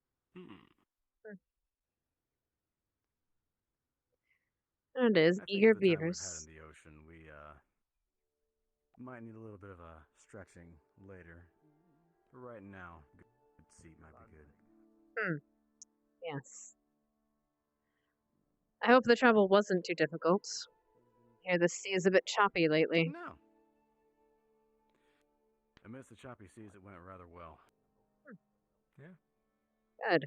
There it is, I think eager with the time we've had beavers. in the ocean, we might need a little bit of stretching later. But right now, good seat might be good. Yes. I hope the travel wasn't too difficult. I hear the sea is a bit choppy lately. No. Amidst the choppy seas, it went rather well. Yeah. Good.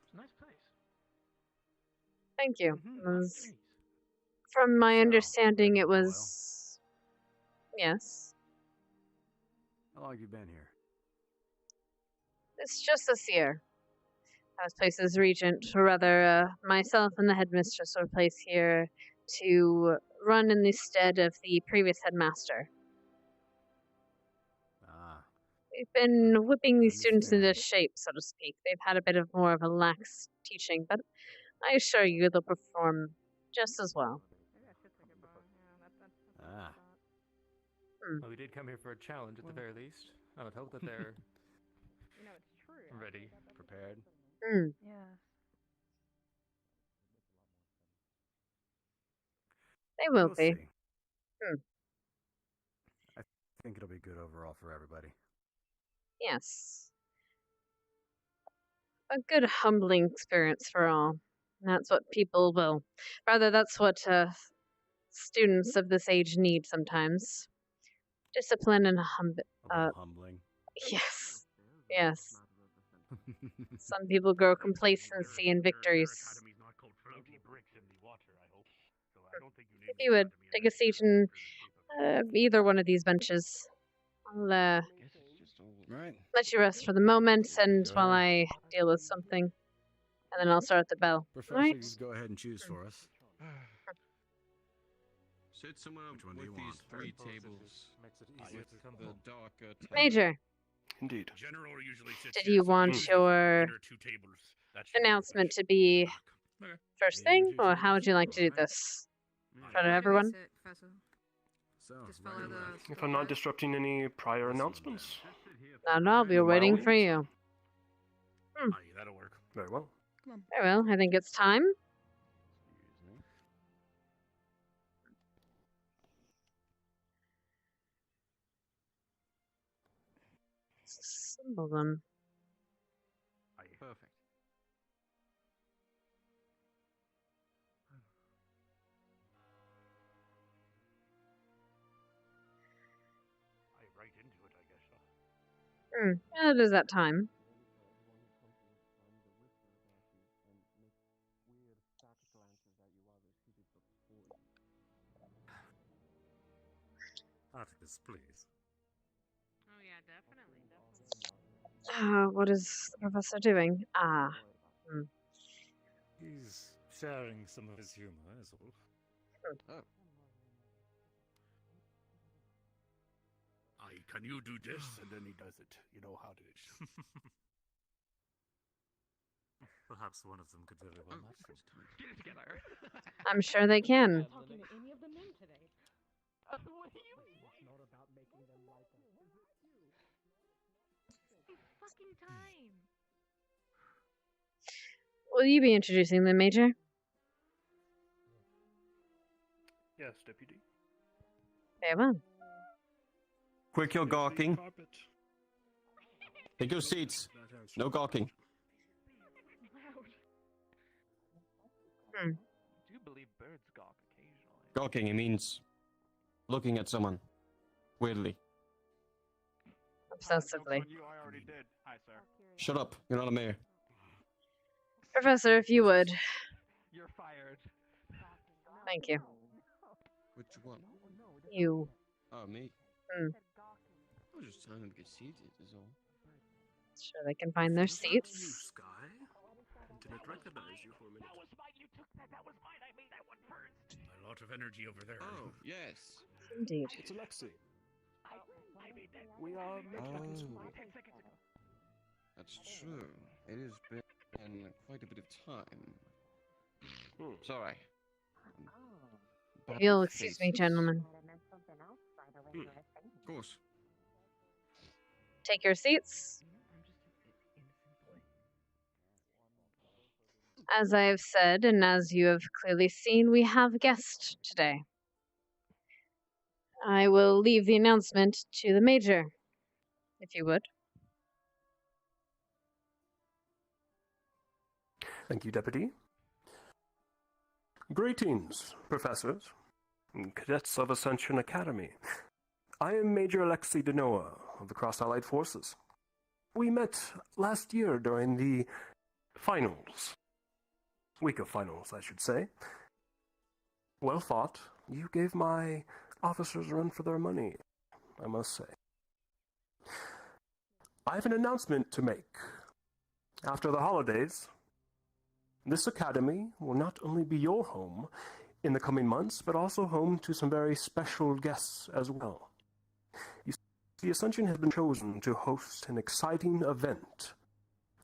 It's a nice place. Thank you. Trees. From my So, understanding, ready it to boil? was... Yes. How long have you been here? It's just this year. I was placed as regent, or rather, myself and the headmistress were placed here to run in the stead of the previous headmaster. Ah. We've been whipping these students into shape, so to speak. They've had a bit of more of a lax teaching, but I assure you they'll perform just as well. Ah. Well, we did come here for a challenge at the very least. I would hope that they're it's true. ready, prepared. Yeah. They will We'll be. see. I think it'll be good overall for everybody. Yes. A good humbling experience for all. And that's what people will. Rather, that's what students of this age need sometimes. Discipline and Humbling. Yes. Yes. Some people grow complacency in victories. If you would, take a seat in either one of these benches. I'll Right. let you rest for the moment, and while I deal with something, and then I'll start the bell. Professor, Right? you go ahead and choose for us. Sit somewhere Which one do with you these want? three tables. Makes it With easier to come the darker Major, Indeed. General usually sits did here, you so the want usually your inner two tables. That should be announcement to be Okay. first thing, or how would you like to do this? In front of everyone? So, Just follow the. If I'm not disrupting any prior announcements. Not at all. We're waiting for you. Aye, that'll work. Very well. Very well. I think it's time. Assemble them. Perfect. Right into it, I guess. Yeah, it is that time. Articus, please. Oh yeah, definitely. What is the professor doing? He's sharing some of his humor, is all. Oh. Aye, can you do this? And then he does it. You know how it is. Perhaps one of them could very well match him. Get it together. I'm sure they can. Talking to any of the men today. What do you mean? Not about making them like us. Fucking time. Will you be introducing them, Major? Yes, Deputy. Very well. Quick, you're gawking. Take your seats. No gawking. I do believe birds gawk occasionally. Gawking, it means looking at someone weirdly. Obsessively. I already did. Hi, sir. Shut up. You're not a mayor. Professor, if you would. You're fired. Thank you. Which one? You. Oh, me? Hmm. I was just telling them to get seated, is all. Sure, they can find their seats. Sky? Didn't recognize you for a minute. That was mine. You took that. That was mine. I made that one first. A lot of energy over there. Oh, yes. Indeed. It's Alexei. I made that. We are making Oh. 10 seconds ago. That's true. It has been quite a bit of time. Sorry. If you'll excuse me, gentlemen. Of course. Take your seats. As I have said, and as you have clearly seen, we have a guest today. I will leave the announcement to the Major, if you would. Thank you, Deputy. Greetings, professors and cadets of Ascension Academy. I am Major Alexei Denoa of the Cross-Allied Forces. We met last year during the finals. Week of finals, I should say. Well fought. You gave my officers a run for their money, I must say. I have an announcement to make. After the holidays, this academy will not only be your home in the coming months, but also home to some very special guests as well. You see, Ascension has been chosen to host an exciting event,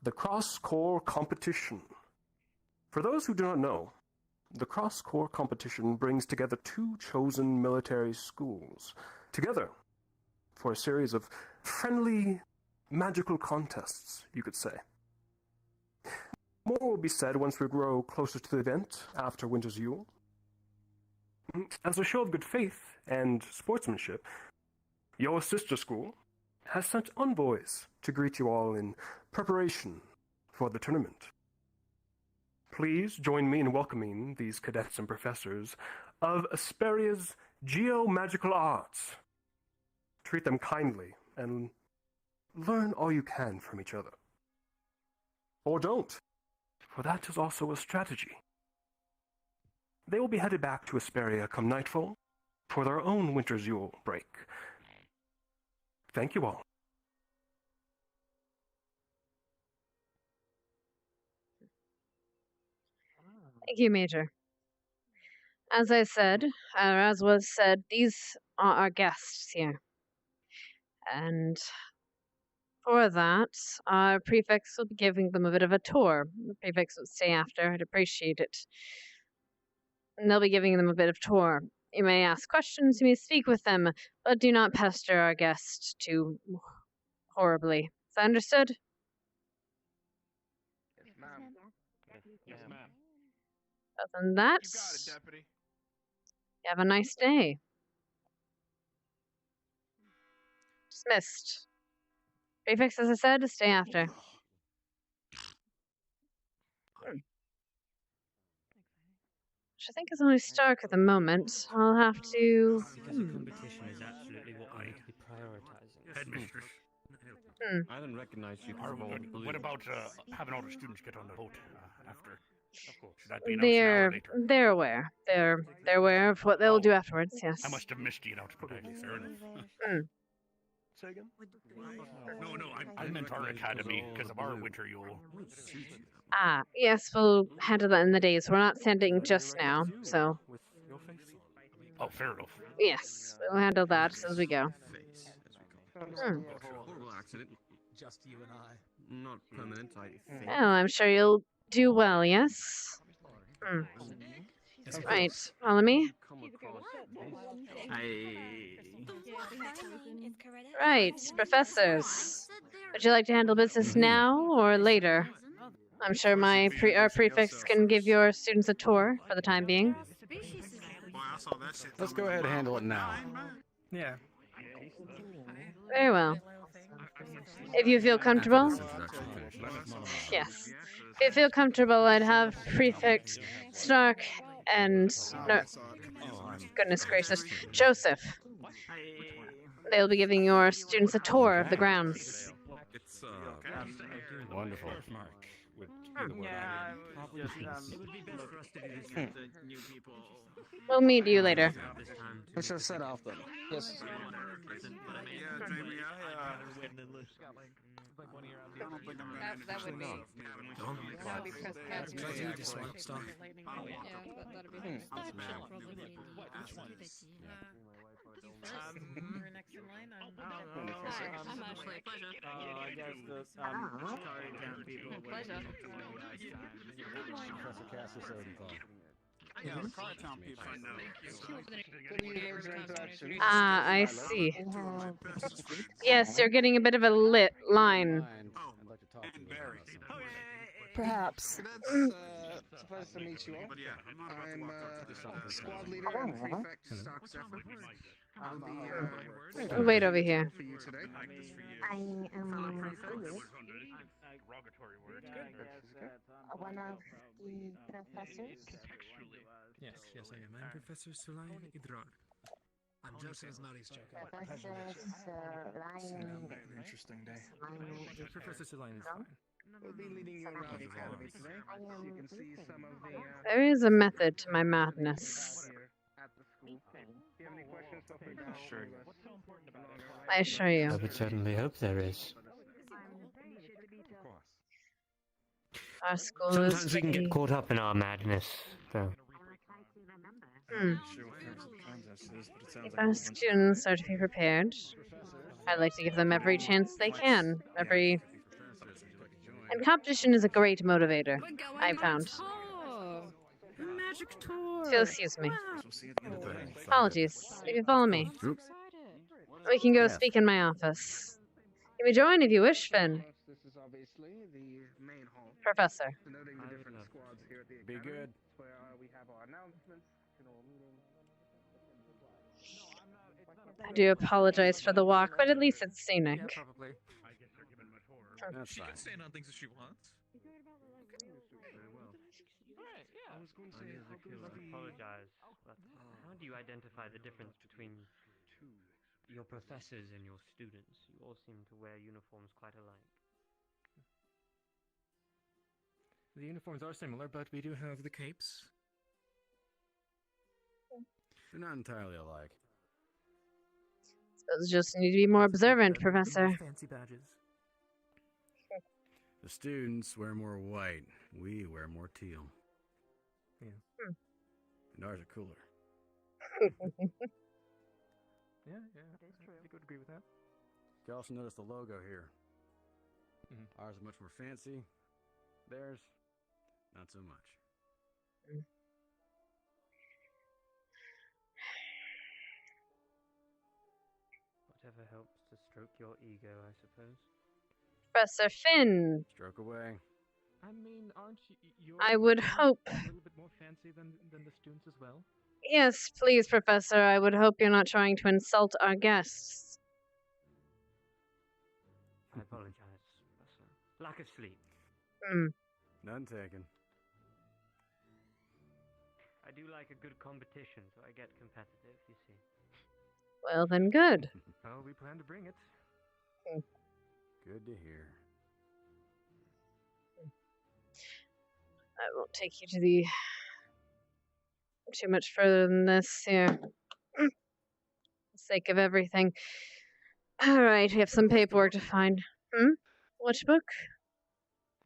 the Cross Corps Competition. For those who do not know, the Cross Corps Competition brings together two chosen military schools together for a series of friendly, magical contests, you could say. More will be said once we grow closer to the event after Winter's Yule. As a show of good faith and sportsmanship, your sister school has sent envoys to greet you all in preparation for the tournament. Please join me in welcoming these cadets and professors of Asperia's Geo-Magical Arts. Treat them kindly and learn all you can from each other. Or don't, for that is also a strategy. They will be headed back to Asperia come nightfall for their own Winter's Yule break. Thank you all. Thank you, Major. As I said, or as was said, these are our guests here. And for that, our prefects will be giving them a bit of a tour. The prefects will stay after. I'd appreciate it. And they'll be giving them a bit of tour. You may ask questions, you may speak with them, but do not pester our guest too horribly. Is that understood? Yes, ma'am. Yes, ma'am. Other than that, You got it, Deputy. you have a nice day. Dismissed. Prefix, as I said, stay after. Which I think is only Stark at the moment. I'll have to... Because the competition is absolutely what I need to be prioritizing. Headmistress. I didn't recognize you. What about having all the students get on the boat after? Of course. Should that be announced an hour later? They're aware. They're aware of what they'll do afterwards, yes. I must have missed the announcement. Fair enough. Say again? No, I meant our academy because of our winter Yule. Ah, yes, we'll handle that in the days. We're not sending just now, so... Oh, fair enough. Yes, we'll handle that as we go. Horrible accident. Just you and I. Not permanent, I think. Well, I'm sure you'll do well, yes? Right, follow me? Right, professors. Would you like to handle business now or later? I'm sure our prefects can give your students a tour for the time being. Let's go ahead and handle it now. Yeah. Very well. If you feel comfortable, yes. If you feel comfortable, I'd have Prefect Stark and no, goodness gracious, Joseph. They'll be giving your students a tour of the grounds. It's wonderful. It would be best for us to do this with the new people. We'll meet you later. We should set off then. Yes. Yeah, Jamie, That would be. That would be press pass. Try to do this one. Stop. That'd be. You're next in line. I'm Ashley. Pleasure. I guess the Tarrytown people would Pleasure. Professor Cassius Odenthal. Yeah, the Tarrytown people. Ah, I see. Yes, you're getting a bit of a lit line. I'd like to talk to you about something. Perhaps. Supposed to meet you all. I'm squad leader and prefect Stark Zephyr. I'll be Wait over here. for you today. I am one of the professors. Yes, I am. I'm Professor Sulay Idrar. I'm Joseph's Mary's check. Professors Lion. Interesting day. Professor Sulay is fine. We'll be leading you around the academy today, so you can see some of the There is a method to my madness. here at the school. If you have any questions, feel free to ask. Sure. I assure you. I would certainly hope there is. Our school Sometimes is we can pretty... get caught up in our madness, though. If our students are to be prepared, I'd like to give them every chance they can. And competition is a great motivator, I've found. Magic tour. So excuse me. Apologies. If you follow me. We can go speak in my office. You may join if you wish, Finn. This is obviously the main hall. Professor. Denoting the different squads here at the Be academy. good. Where we have our announcements, general meetings. I do apologize for the walk, but at least it's scenic. Yeah, probably. That's She fine. can stand on things if she wants. I was going to say, I apologize, but how do you identify the difference between your professors and your students? You all seem to wear uniforms quite alike. The uniforms are similar, but we do have the capes. They're not entirely alike. Suppose you just need to be more observant, Professor. Fancy badges. The students wear more white. We wear more teal. Yeah. And ours are cooler. Yeah, I could agree with that. You also notice the logo here. Ours is much more fancy. Theirs, not so much. Whatever helps to stroke your ego, I suppose. Professor Finn. Stroke away. I mean, aren't you? I would hope. A little bit more fancy than the students as well. Yes, please, Professor. I would hope you're not trying to insult our guests. I apologize, Professor. Lack of sleep. None taken. I do like a good competition, so I get competitive, you see. Well, then good. Oh, we plan to bring it. Good to hear. I won't take you to the... too much further than this here. For the sake of everything. Alright, we have some paperwork to find. Which book?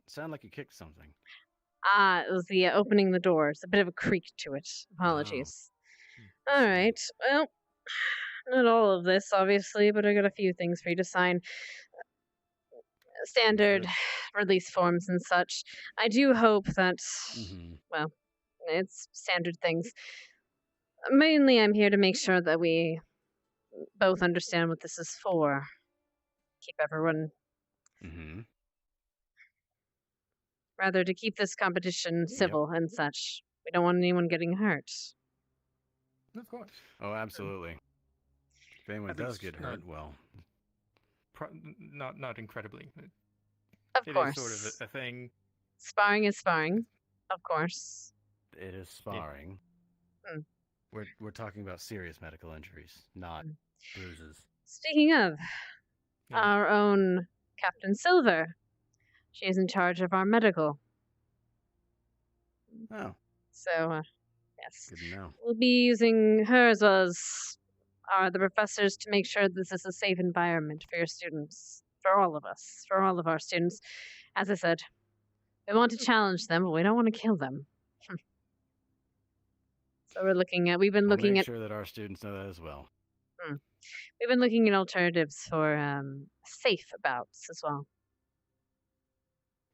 Sound like you kicked something. Ah, it was the opening the doors. A bit of a creak to it. Apologies. Alright, well, not all of this, obviously, but I got a few things for you to sign. Standard release forms and such. I do hope that, well, it's standard things. Mainly, I'm here to make sure that we both understand what this is for. Keep everyone... Rather, to keep this competition civil and such. We don't want anyone getting hurt. Of course. Oh, absolutely. If anyone At does least get hurt, well, not incredibly. Of It course. is sort of a thing. Sparring is sparring, of course. it is sparring. Mm. We're talking about serious medical injuries, not bruises. Speaking of, Yeah. our own Captain Silver. She is in charge of our medical. Oh, So, yes. good to know. We'll be using her as well as the professors to make sure this is a safe environment for your students, for all of us, for all of our students. As I said, we want to challenge them, but we don't want to kill them. So we've been We'll looking make at, sure that our students know that as well. we've been looking at alternatives for safe bouts as well.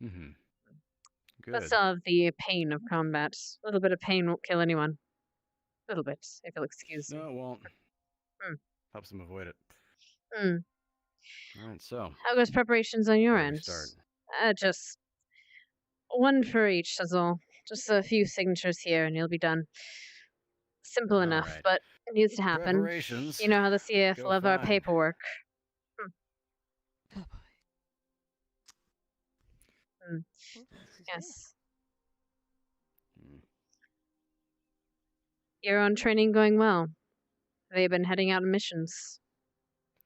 Mm-hmm. Good. But still have the pain of combat. A little bit of pain won't kill anyone. A little bit, if you'll excuse me. No, it won't. Hmm. Helps them avoid it. Hmm. All right, so How goes preparations on your where do we end? start? Just one for each, that's all. Just a few signatures here, and you'll be done. Simple enough, right. but it needs to happen. Preparations. You know how the CF Go love our fine. paperwork. Yes. Your own training going well. They've been heading out on missions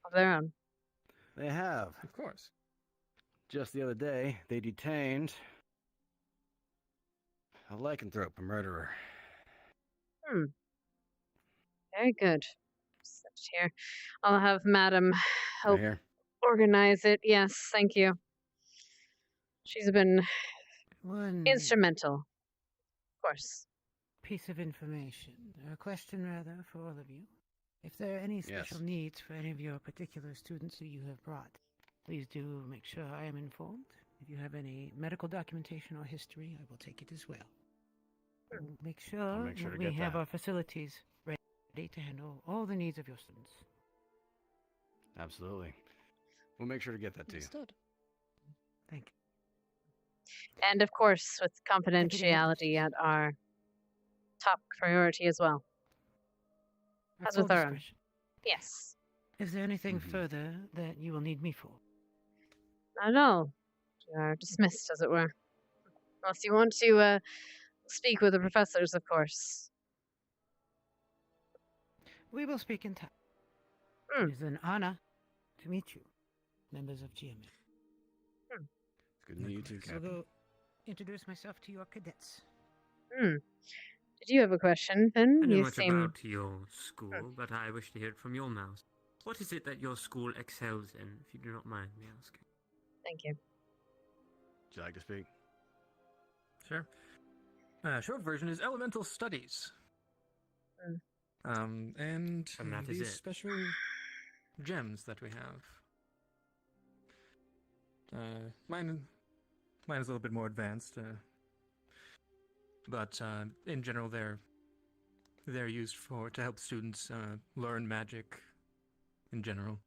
of their own. They have. Of course. Just the other day, they detained a lycanthrope, a murderer. Very good. Sit here. I'll have Madam help here. organize it. Yes, thank you. She's been instrumental. Of course. Piece of information, a question rather, for all of you. If there are any special needs for any of your particular students who you have brought, please do make sure I am informed. If you have any medical documentation or history, I will take it as well. We'll make sure, make sure that to we get have that. our facilities ready to handle all the needs of your students. Absolutely. We'll make sure to get that to you. Understood. Thank you. And of course, with confidentiality at our top priority as well. At As with full our own. discretion. Yes. Is there anything further that you will need me for? Not at all. You are dismissed, as it were. Unless you want to speak with the professors, of course. We will speak in time. It is an honor to meet you, members of GMA. It's good to meet you too, I'll Captain. go introduce myself to your cadets. Did you have a question, Finn? I know You much seem... about your school, but I wish to hear it from your mouth. What is it that your school excels in, if you do not mind me asking? Thank you. Would you like to speak? Sure. Short version is elemental studies. And that is these it. special gems that we have. Mine is a little bit more advanced, but in general, they're used to help students learn magic in general.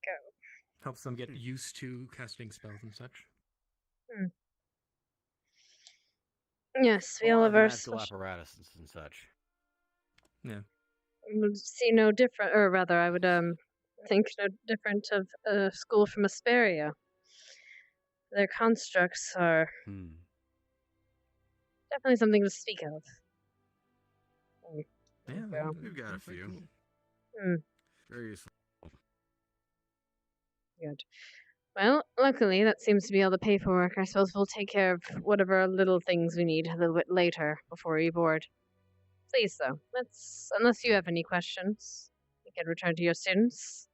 Go. Helps them get used to casting spells and such. Yes, we A all lot have of our magical special... apparatuses and such. Yeah. would see no different, or rather, I would think no different of a school from Asperia. Their constructs are definitely something to speak of. Yeah, we've got a few. Very useful. Good. Well, luckily, that seems to be all the paperwork. I suppose we'll take care of whatever little things we need a little bit later before we board. Please, though, unless you have any questions, you can return to your students.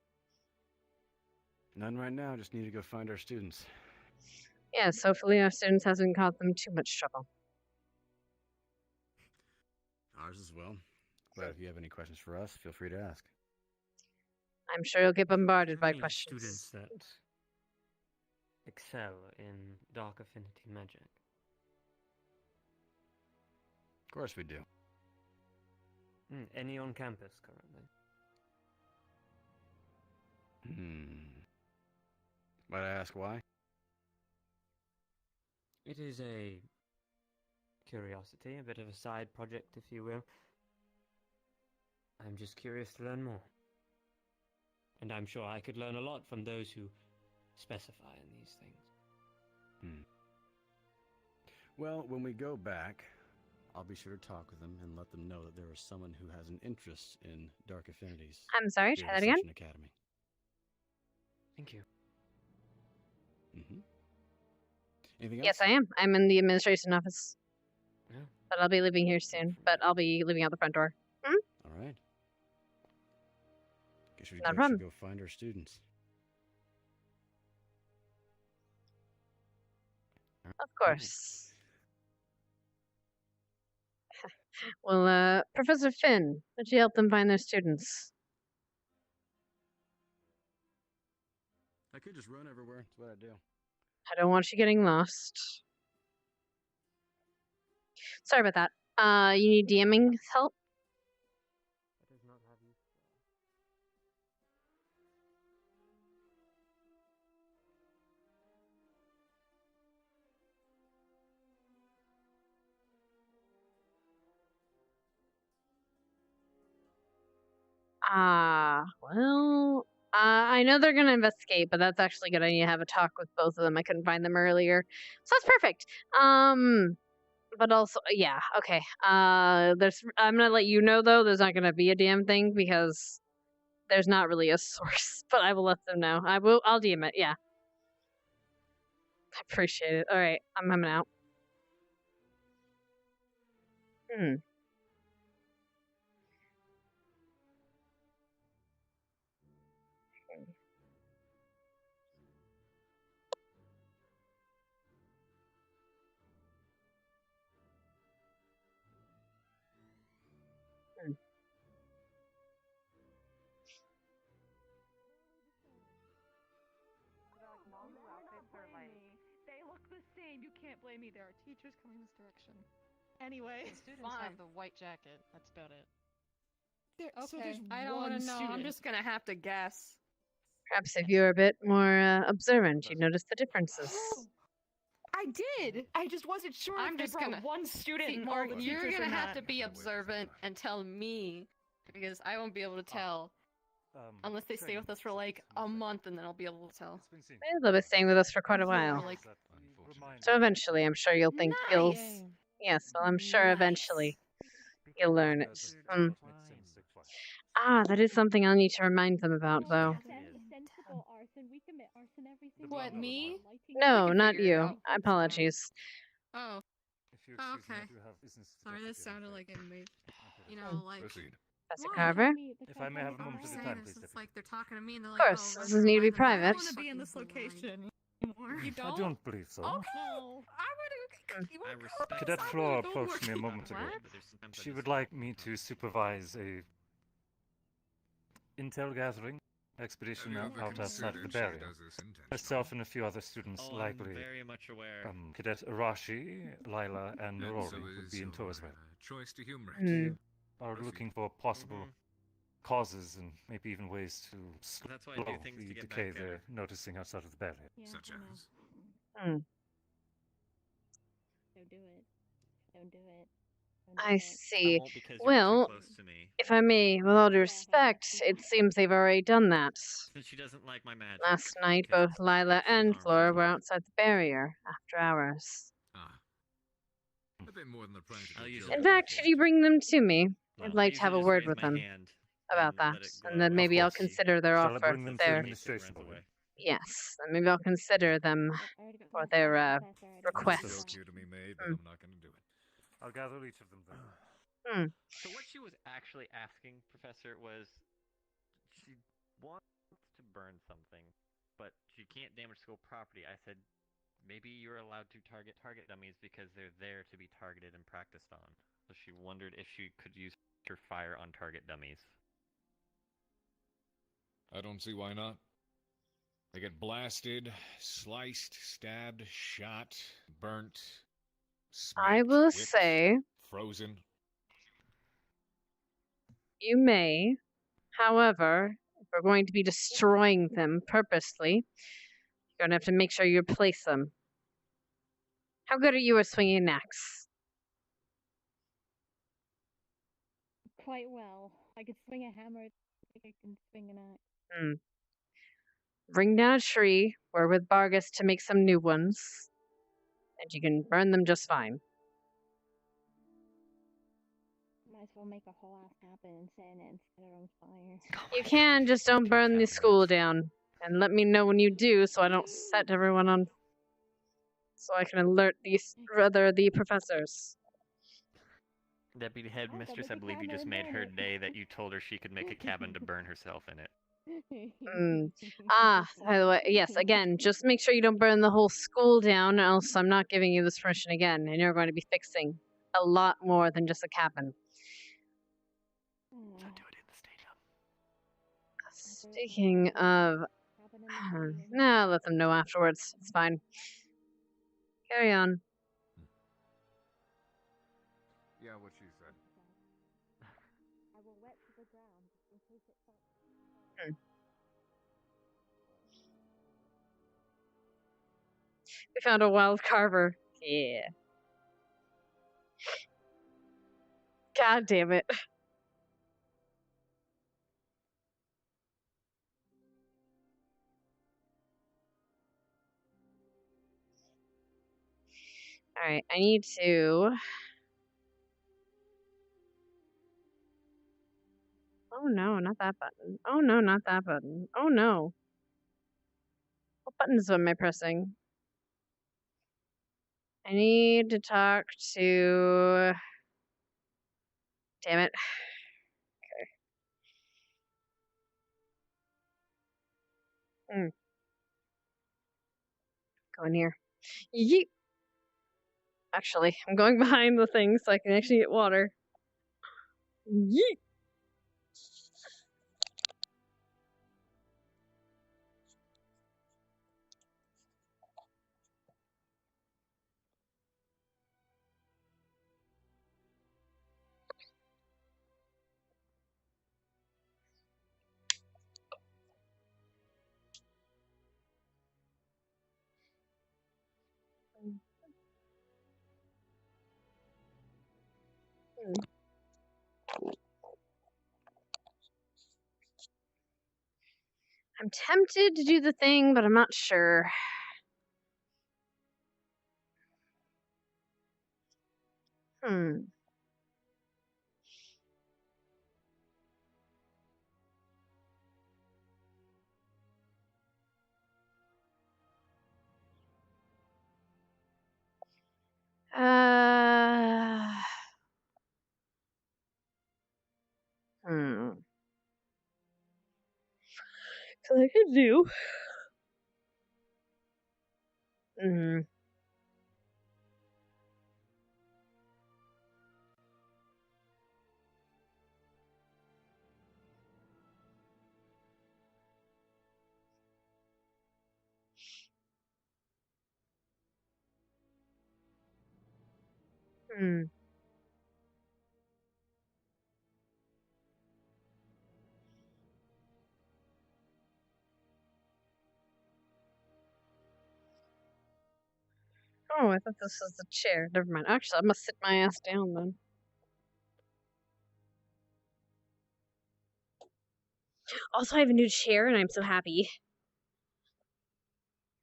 None right now, just need to go find our students. Yes, hopefully our students hasn't caused them too much trouble. Ours as well. But if you have any questions for us, feel free to ask. I'm sure you'll get bombarded by Many questions. students that excel in dark affinity magic. Of course we do. Any on campus currently? Might I ask why? It is a curiosity, a bit of a side project, if you will. I'm just curious to learn more. And I'm sure I could learn a lot from those who specify in these things. Well, when we go back, I'll be sure to talk with them and let them know that there is someone who has an interest in dark affinities. I'm sorry, here try at that again? Ascension Academy. Thank you. Anything else? Yes, I am. I'm in the administration office. Yeah. But I'll be leaving here soon. But I'll be leaving out the front door. All right. Guess we Not a should problem. go find our students. Of course. Well, Professor Finn, would you help them find their students? I could just run everywhere. That's what I do. I don't want you getting lost. Sorry about that. You need DMing help? Well, I know they're gonna investigate, but that's actually good. I need to have a talk with both of them. I couldn't find them earlier, so that's perfect. But also, yeah, okay. I'm gonna let you know though. There's not gonna be a damn thing because there's not really a source. But I will let them know. I'll DM it. Yeah, I appreciate it. All right, I'm coming out. They look the same. You can't blame me. There are teachers coming this direction. Anyway, The students have the white jacket. That's about it. So there's I don't one want to know. I'm student. just gonna have to guess. Perhaps if you were a bit more observant, you'd notice the differences. I did. I just wasn't sure. I'm if they just brought gonna. one student See, and all the you're teachers gonna or have not. to be observant and tell me because I won't be able to tell unless they stay with us for like a month, and then I'll be able to tell. They'll be staying with us for quite a while. Like, So eventually, I'm sure you'll think you'll. Yes, well, I'm sure eventually you'll learn it. That is something I'll need to remind them about, though. Sensible arson. We commit arson every single What, day. me? No, not figure it you. out. Apologies. Oh. Oh, okay. Sorry, this sounded like it made, you know, like. Professor What? Carver? If I may have a moment of Saying time, this, please. it's like they're talking to me and they're Of like, course, oh, this doesn't need to be I private. don't want to be in this location anymore. You I don't? don't believe so. Okay. No. I would. Cadet Flora approached me a moment ago. She would like me to supervise a intel gathering expedition out outside of the barrier. Herself and a few other students, likely very much aware. Cadet Arashi, Lila, and Rory would be in tow as well. Choice to humor We are looking for possible causes and maybe even ways to That's why I do slow things to the get decay back they're noticing outside of the barrier. Such as. Don't do it. Don't do it. I see. won't because you're too Well, close to me. if I may, with all due respect, it seems they've already done that. Since she doesn't like my magic. Last night, both Lila and Flora were outside the barrier after hours. A bit more than the practical. In fact, should you bring them to me? I'd Well, I like to have a usually just word raise with my them hand about that, let it and glow. then maybe I'll Of course. consider their Shall I offer bring them for to their. administration for you? Yes, then maybe I'll consider them for their request. Joke here to me, maid, but I'm not going to do it. I'll gather each of them then. So what she was actually asking, Professor, was she wants to burn something, but she can't damage school property. I said, maybe you're allowed to target dummies because they're there to be targeted and practiced on. So she wondered if she could use her fire on target dummies. I don't see why not. They get blasted, sliced, stabbed, shot, burnt, I smacked, will whipped, say frozen. you may, however, if we're going to be destroying them purposely, you're going to have to make sure you replace them. How good are you at swinging an axe? Quite well. I could swing a hammer. I think I can swing an axe. Hmm. Bring down a tree, work with Bargus to make some new ones, and you can burn them just fine. Might as well make a whole ass cabin and set it on fire. You can, just don't burn the school down. And let me know when you do, so I don't set everyone on. So I can alert the professors. Deputy Headmistress, I believe you just made her day that you told her she could make a cabin to burn herself in it. By the way, yes, again, just make sure you don't burn the whole school down, else I'm not giving you this permission again, and you're going to be fixing a lot more than just a cabin. So do it in the stadium. Speaking of... No, let them know afterwards. It's fine. Carry on. Yeah, what she said. I will wet to the ground in case it starts. We found a wild carver. Yeah. God damn it. Alright, I need to... Oh no, not that button. Oh no, not that button. Oh no. What buttons am I pressing? I need to talk to... Damn it. Okay. Go in here. Yeet! Actually, I'm going behind the thing so I can actually get water. Yeet! I'm tempted to do the thing, but I'm not sure. Hmm. So I could do. Hmm. Hmm. Oh, I thought this was the chair. Never mind. Actually, I must sit my ass down then. Also, I have a new chair, and I'm so happy.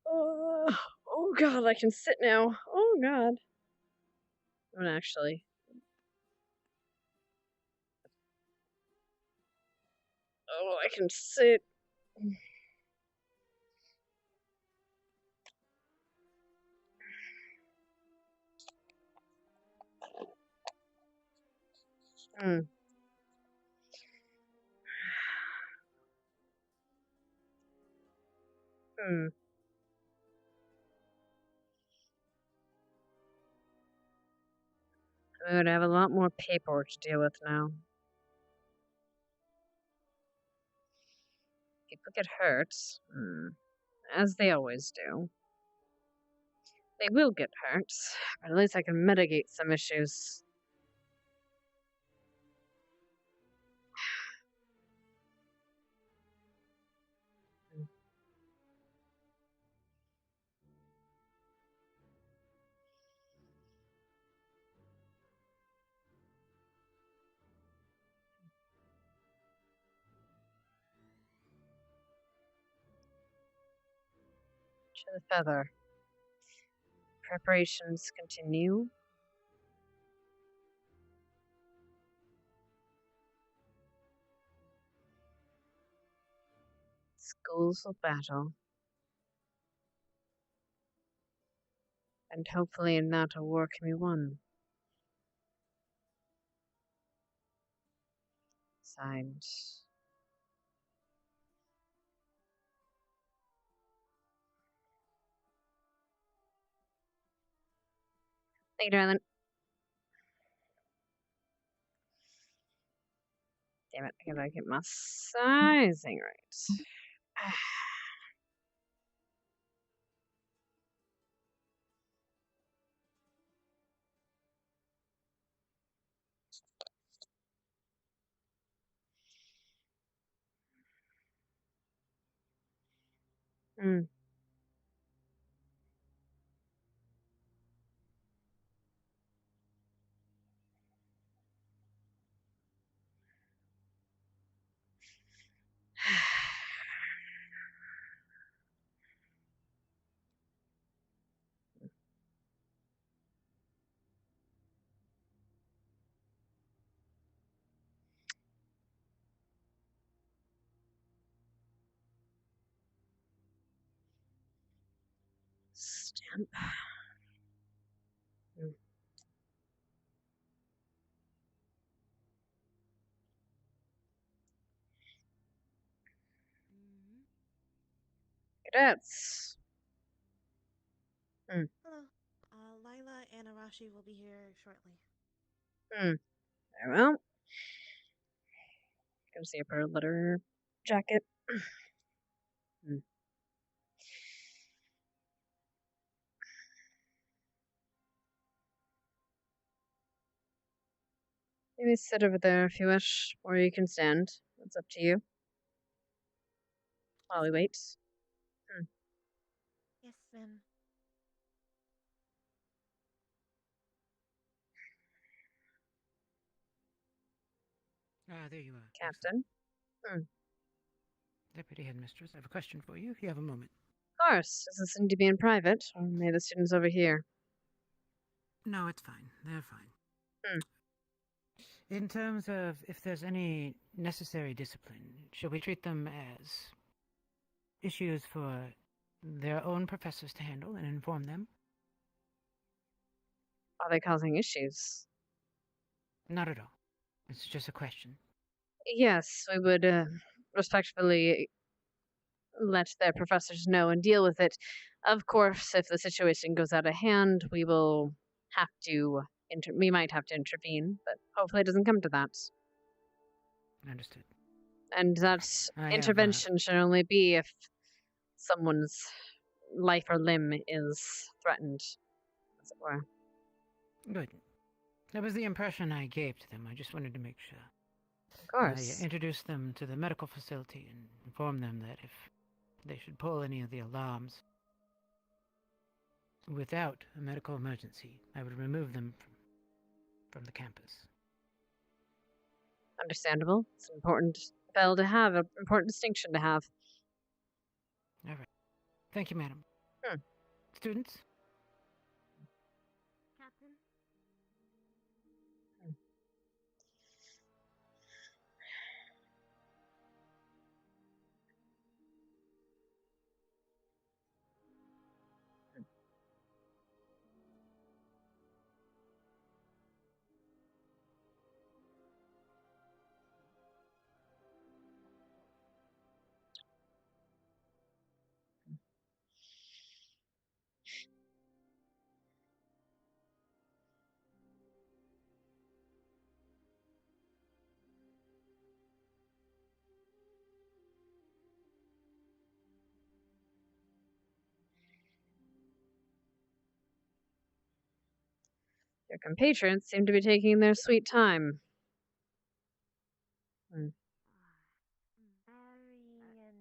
Oh god, I can sit now. Oh god. I'm gonna actually. Oh, I can sit. Hmm. Hmm. I'm gonna have a lot more paperwork to deal with now. People get hurt. As they always do. They will get hurt, but at least I can mitigate some issues. To the feather. Preparations continue. Schools will battle. And hopefully not a war can be won. Signed. Thank you, darling. Damn it, I gotta get my sizing right. Hmm. Stamp. Hmm. Cadets. Hmm. Hello. Lila and Arashi will be here shortly. Hmm. Very well. Go see her letter jacket. Hmm. Maybe sit over there if you wish, or you can stand. It's up to you. While we wait. Hmm. Yes, ma'am. Ah, there you are. Captain. Hmm. Deputy Headmistress, I have a question for you if you have a moment. Of course. Does this need to be in private, or may the students over here? No, it's fine. They're fine. Hmm. In terms of if there's any necessary discipline, should we treat them as issues for their own professors to handle and inform them? Are they causing issues? Not at all. It's just a question. Yes, we would respectfully let their professors know and deal with it. Of course, if the situation goes out of hand, we will have to we might have to intervene, but hopefully it doesn't come to that. Understood. And that intervention should only be if someone's life or limb is threatened, as it were. Good. That was the impression I gave to them. I just wanted to make sure. Of course. I introduced them to the medical facility and informed them that if they should pull any of the alarms without a medical emergency, I would remove them from the campus. Understandable. It's an important bell to have, an important distinction to have. All right. Thank you, madam. Hmm. Students? Captain? Your compatriots seem to be taking their sweet time. Hmm. Marion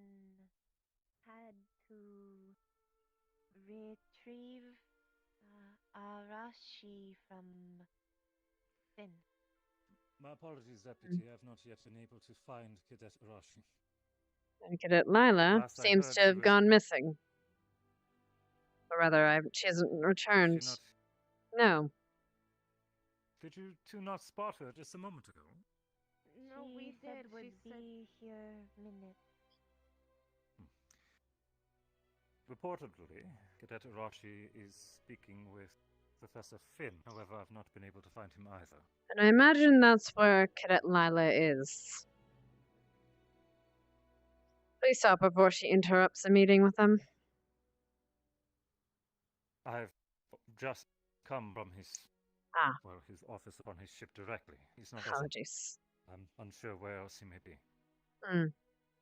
had to retrieve Arashi from Finn. My apologies, Deputy. I have not yet been able to find Cadet Arashi. And Cadet Lila Last I seems heard, to she have was- gone missing. Or rather, she hasn't returned. No. Did you two not spot her just a moment ago? No, we said would be here minute. Reportedly, Cadet Arashi is speaking with Professor Finn. However, I've not been able to find him either. And I imagine that's where Cadet Lila is. Please stop before she interrupts the meeting with them. I've just come from his his office on his ship directly. He's not Apologies. present. I'm unsure where else he may be.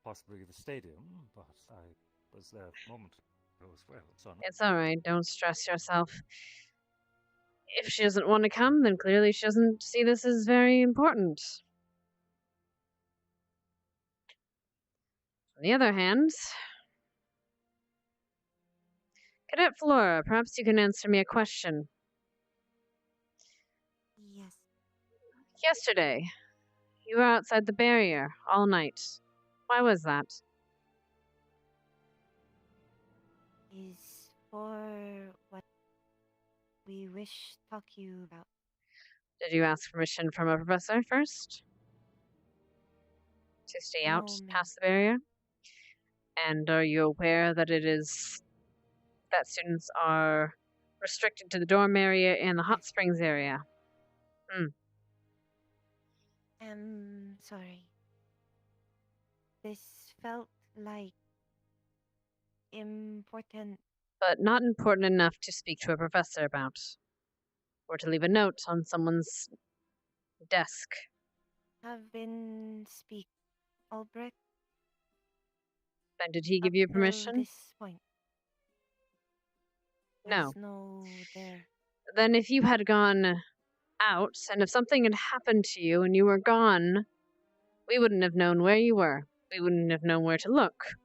Possibly the stadium, but I was there a moment ago as well. So It's alright, don't stress yourself. If she doesn't want to come, then clearly she doesn't see this as very important. On the other hand, Cadet Flora, perhaps you can answer me a question. Yes. Yesterday, you were outside the barrier all night. Why was that? Is for what we wish to talk to you about. Did you ask permission from a professor first? To stay out past the barrier? And are you aware that that students are restricted to the dorm area and the hot springs area? Sorry. This felt like important. But not important enough to speak to a professor about. Or to leave a note on someone's desk. Have been speak, Albrecht. And did he give you permission? This point. No. No there. Then if you had gone out, and if something had happened to you and you were gone, we wouldn't have known where you were. We wouldn't have known where to look.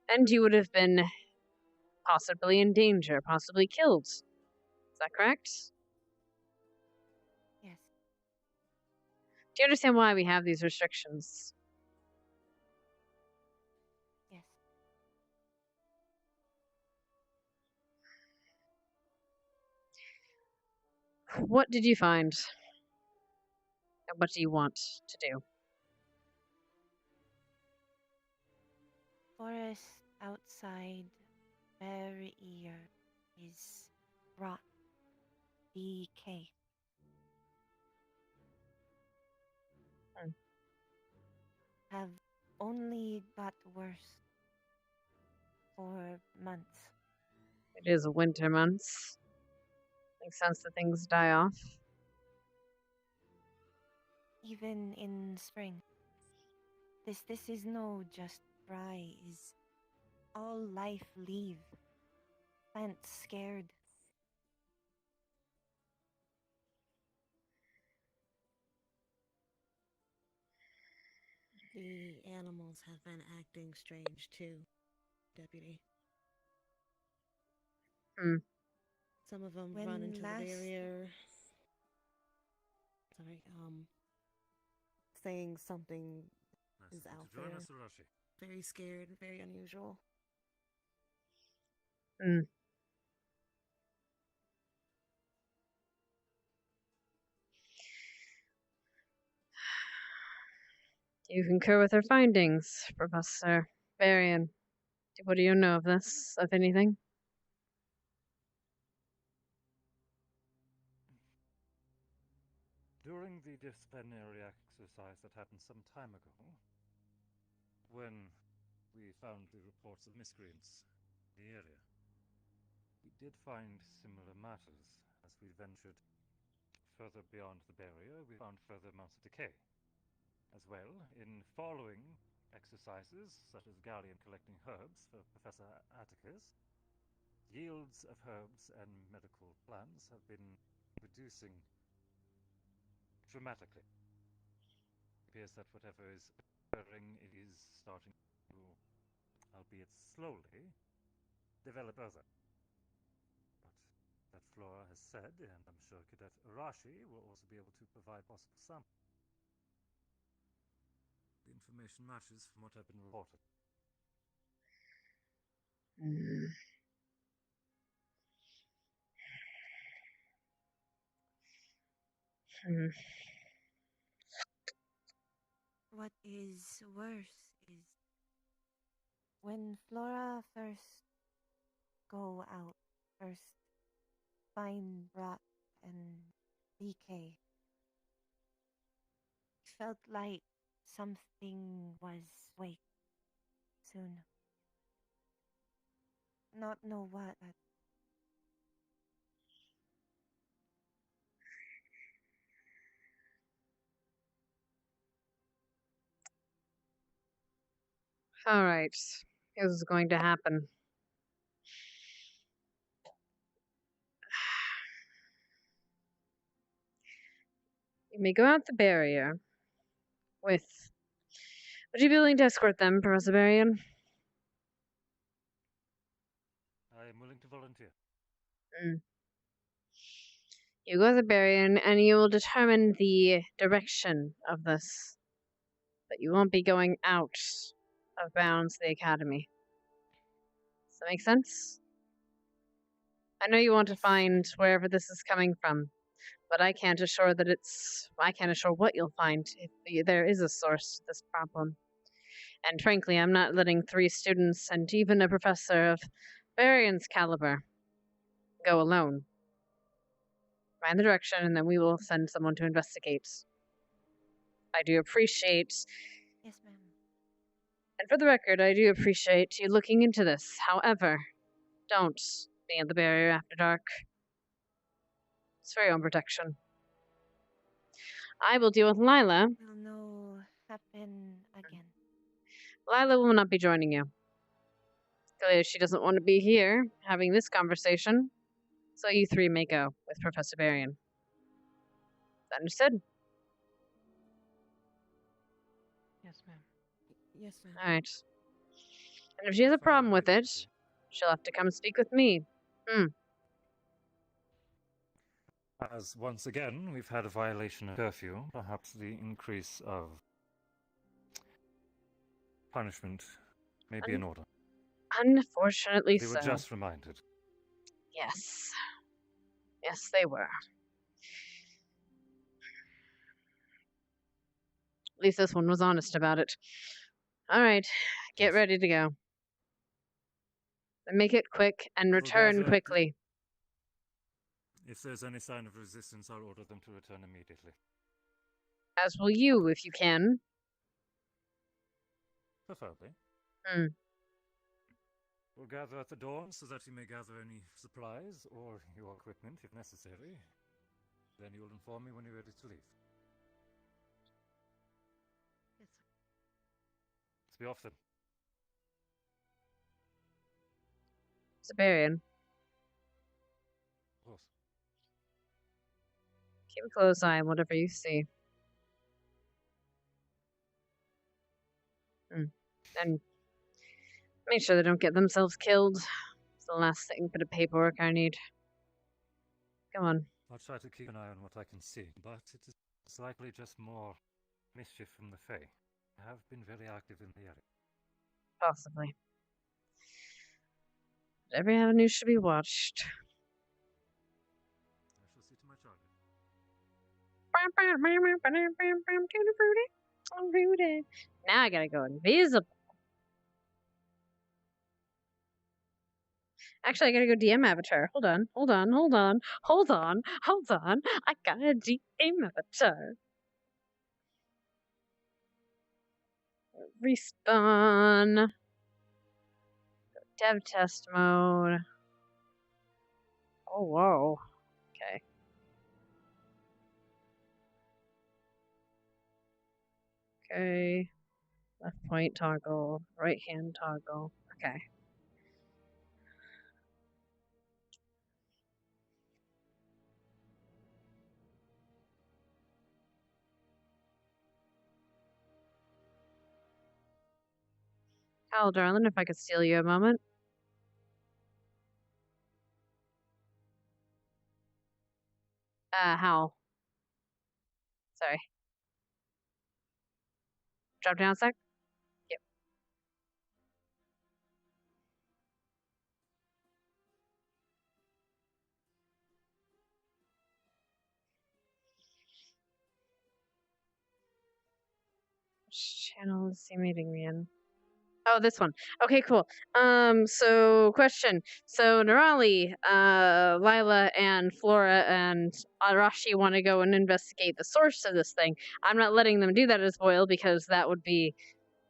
And you would have been possibly in danger, possibly killed. Is that correct? Yes. Do you understand why we have these restrictions? Yes. What did you find? And what do you want to do? Forest outside barrier is rot. decay. Have only got worse for months. It is winter months. Makes sense that things die off. Even in spring. This is no just dry, is all life leave. Plants scared. The animals have been acting strange too, Deputy. Some of them run into the barrier. Sorry, saying something is out there. Very scared, very unusual. You concur with her findings, Professor Varian. What do you know of this, if anything? During the disciplinary exercise that happened some time ago, when we found the reports of miscreants in the area, we did find similar matters. As we ventured further beyond the barrier, we found further amounts of decay. As well, in following exercises, such as Galleon collecting herbs for Professor Atticus, yields of herbs and medical plants have been reducing dramatically. It appears that whatever is occurring is starting to, albeit slowly, develop further. But that Flora has said, and I'm sure Cadet Arashi will also be able to provide possible samples. The information matches from what I've been reported. What is worse is when Flora first go out, first find rot and decay. Felt like something was wake soon. Not know what. All right. This is going to happen. You may go out the barrier with... Would you be willing to escort them, Professor Varian? I am willing to volunteer. You go to the barrier and you will determine the direction of this. But you won't be going out of bounds of the academy. Does that make sense? I know you want to find wherever this is coming from, but I can't assure that I can't assure what you'll find if there is a source to this problem. And frankly, I'm not letting 3 students and even a professor of Varian's caliber go alone. Find the direction, and then we will send someone to investigate. I do appreciate... Yes, ma'am. And for the record, I do appreciate you looking into this. However, don't be at the barrier after dark. It's for your own protection. I will deal with Lila. Will no happen again. Lila will not be joining you. Clearly, she doesn't want to be here having this conversation. So you 3 may go with Professor Varian. Understood? Yes, ma'am. Yes, ma'am. Alright. And if she has a problem with it, she'll have to come speak with me. As once again, we've had a violation of curfew, perhaps the increase of punishment may be in order. Unfortunately They so. were just reminded. Yes. Yes, they were. At least this one was honest about it. Alright, get ready to go. And make it quick and return quickly. If there's any sign of resistance, I'll order them to return immediately. As will you, if you can. Preferably. We'll gather at the dawn so that you may gather any supplies or your equipment if necessary. Then you'll inform me when you're ready to leave. Yes, sir. Let's be off then. Siberian. Of course. Keep a close eye on whatever you see. And make sure they don't get themselves killed. It's the last bit of paperwork I need. Come on. I'll try to keep an eye on what I can see, but it is likely just more mischief from the Fae. I have been very active in the area. Possibly. But every avenue should be watched. I shall see to my target. Now I gotta go invisible. Actually, I gotta go DM avatar. Hold on. I got a DM avatar. Respawn. Dev test mode. Oh, whoa. Okay. Okay. Left point toggle. Right hand toggle. Okay. Hal, darling, if I could steal you a moment. Hal. Sorry. Drop down a sec? Yep. channel is the meeting in? Oh, this one. Okay, cool. So question. So Nerali, Lila, and Flora and Arashi want to go and investigate the source of this thing. I'm not letting them do that as Boyle because that would be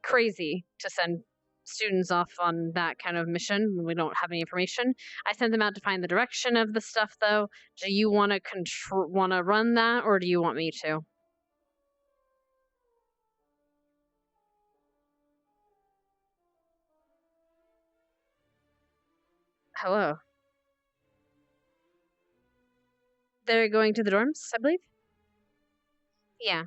crazy to send students off on that kind of mission when we don't have any information. I sent them out to find the direction of the stuff, though. Do you want to run that, or do you want me to? Hello. They're going to the dorms, I believe. Yeah.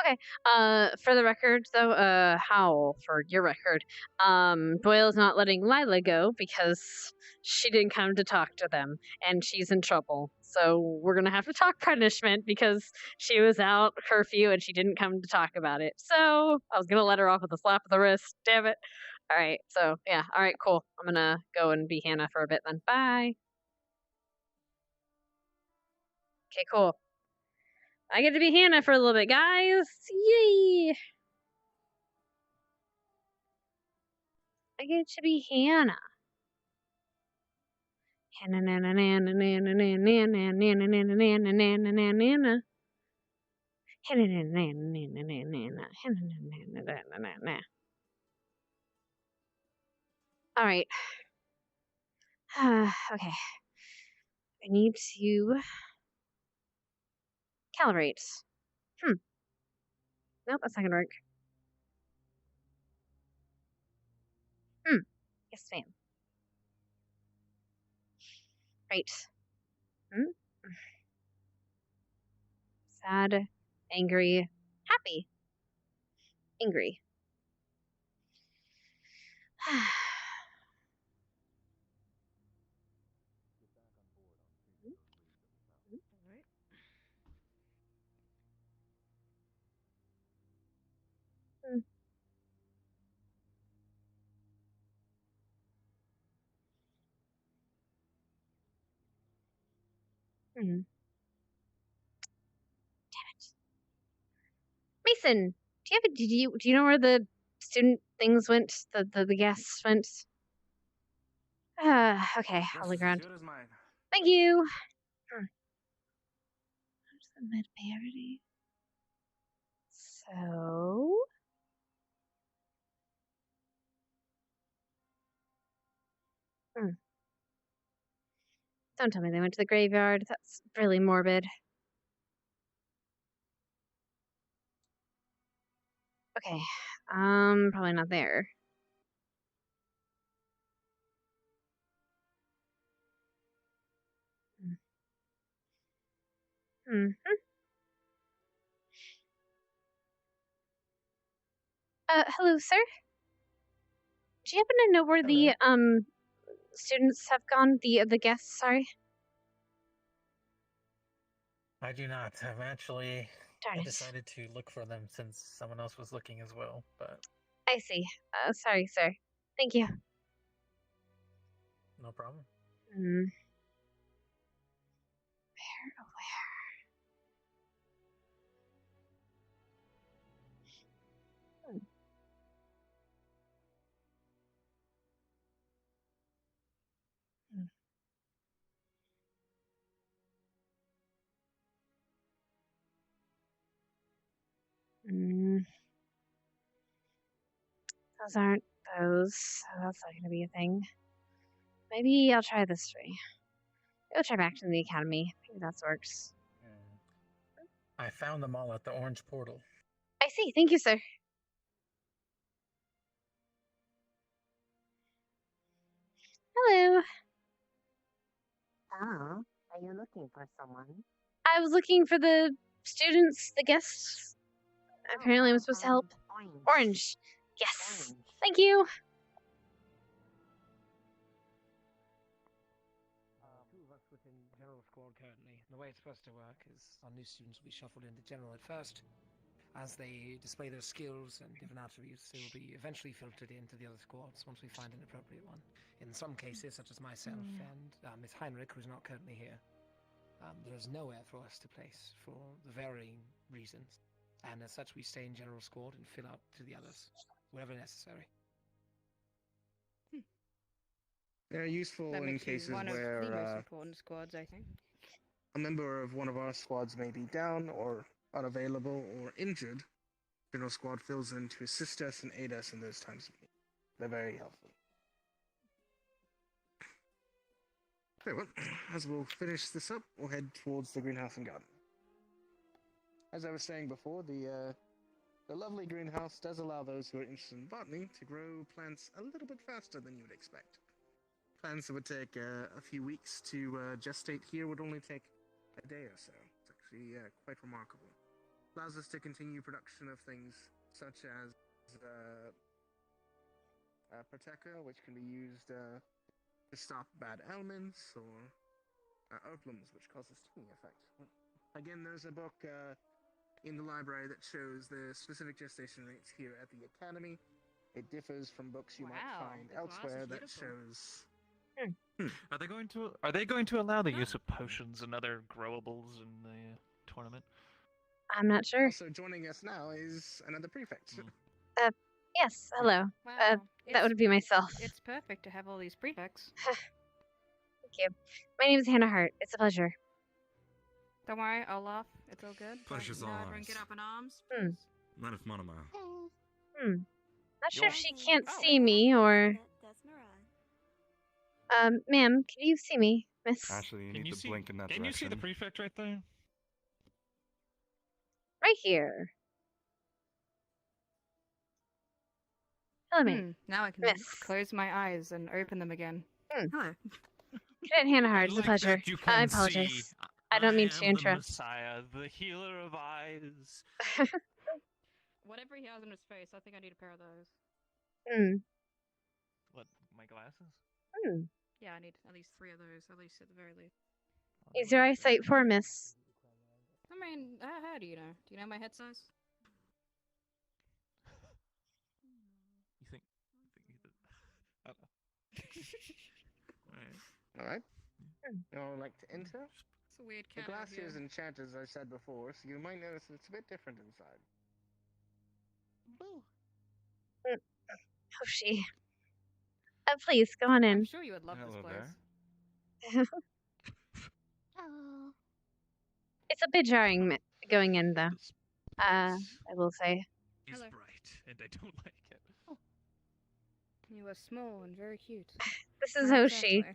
Okay. For the record, though, Howl, for your record, Doyle's not letting Lila go because she didn't come to talk to them, and she's in trouble. So we're gonna have to talk punishment because she was out curfew and she didn't come to talk about it. So I was gonna let her off with a slap of the wrist. Damn it. All right. So yeah. All right. Cool. I'm gonna go and be Hannah for a bit then. Bye. Okay. Cool. I get to be Hannah for a little bit, guys. Yay! I get to be Hannah. Hannah, nana, nana, nana, nana, nana, nana, nana, nana, nana, nana, nana. Hannah, nana, nana, nana, nana, nana, Hannah, nana, nana, nana, nana. All right. Okay. I need to calibrate. Nope, that's not gonna work. Yes, ma'am. Right. Sad, angry, happy, angry. Damn it. Mason, do you know where the student things went? The guests went? Okay, I'll look around. Thank you. Where's the mid parody? So don't tell me they went to the graveyard. That's really morbid. Okay. Probably not there. Hello, sir. Do you happen to know where the students have gone? The guests, sorry. I do not. I've actually Darn it. decided to look for them since someone else was looking as well, but I see. Sorry, sir. Thank you. no problem. Where? Those aren't those. So that's not gonna be a thing. Maybe I'll try this way. I'll try back to the academy. Maybe that works. I found them all at the orange portal. I see. Thank you, sir. Hello. Ah, are you looking for someone? I was looking for the students, the guests. Apparently, I'm supposed to help. Orange. Yes. Thank you. Two of us within General Squad currently. The way it's supposed to work is our new students will be shuffled into General at first. as they display their skills and different attributes, they will be eventually filtered into the other squads once we find an appropriate one. In some cases, such as myself and Miss Heinrich, who's not currently here, there's nowhere for us to place for the varying reasons. And as such, we stay in general squad and fill out to the others, wherever necessary. They're useful That in makes you cases one of the where most important squads, I think. a member of one of our squads may be down or unavailable or injured. General squad fills in to assist us and aid us in those times of need. They're very helpful. Okay, well, as we'll finish this up, we'll head towards the greenhouse and garden. As I was saying before, the lovely greenhouse does allow those who are interested in botany to grow plants a little bit faster than you would expect. Plants that would take a few weeks to gestate here would only take a day or so. It's actually quite remarkable. Allows us to continue production of things such as Proteca, which can be used to stop bad elements, or opiums, which causes stinging effect. Again, there's a book in the library that shows the specific gestation rates here at the Academy. It differs from books you might find elsewhere that shows. Are they going to allow the use of potions and other growables in the tournament? I'm not sure. Also joining us now is another prefect. Yes, hello. Wow, That would be myself. It's perfect to have all these prefects. Thank you. My name is Hannah Hart. It's a pleasure. Don't worry, I'll laugh. It's all good. Pleasure's all ours. Get up in arms. Not if Monomo. Not sure if she can't see me or. Ma'am, can you see me, miss? Actually, you need to blink in that direction. Can you see the prefect right there? Right here. Hello, ma'am. Now I can close my eyes and open them again. Hello. Cadet Hannah Hart, it's a pleasure. I apologize. I don't mean to interrupt. The Messiah, the healer of eyes. Whatever he has on his face, I think I need a pair of those. What, my glasses? Yeah, I need at least 3 of those, at least at the very least. Is your eyesight poor, miss? I mean, how do you know? Do you know my head size? You think I don't know. Alright. You all like to enter? It's a weird The cat. glass here is enchanted, as I said before, so you might notice it's a bit different inside. Oh, she. Please, go on in. I'm sure you would love this place. Oh. It's a bit jarring going in, though. I will say. He's bright, and I don't like it. You are small and very cute. This is Hoshi.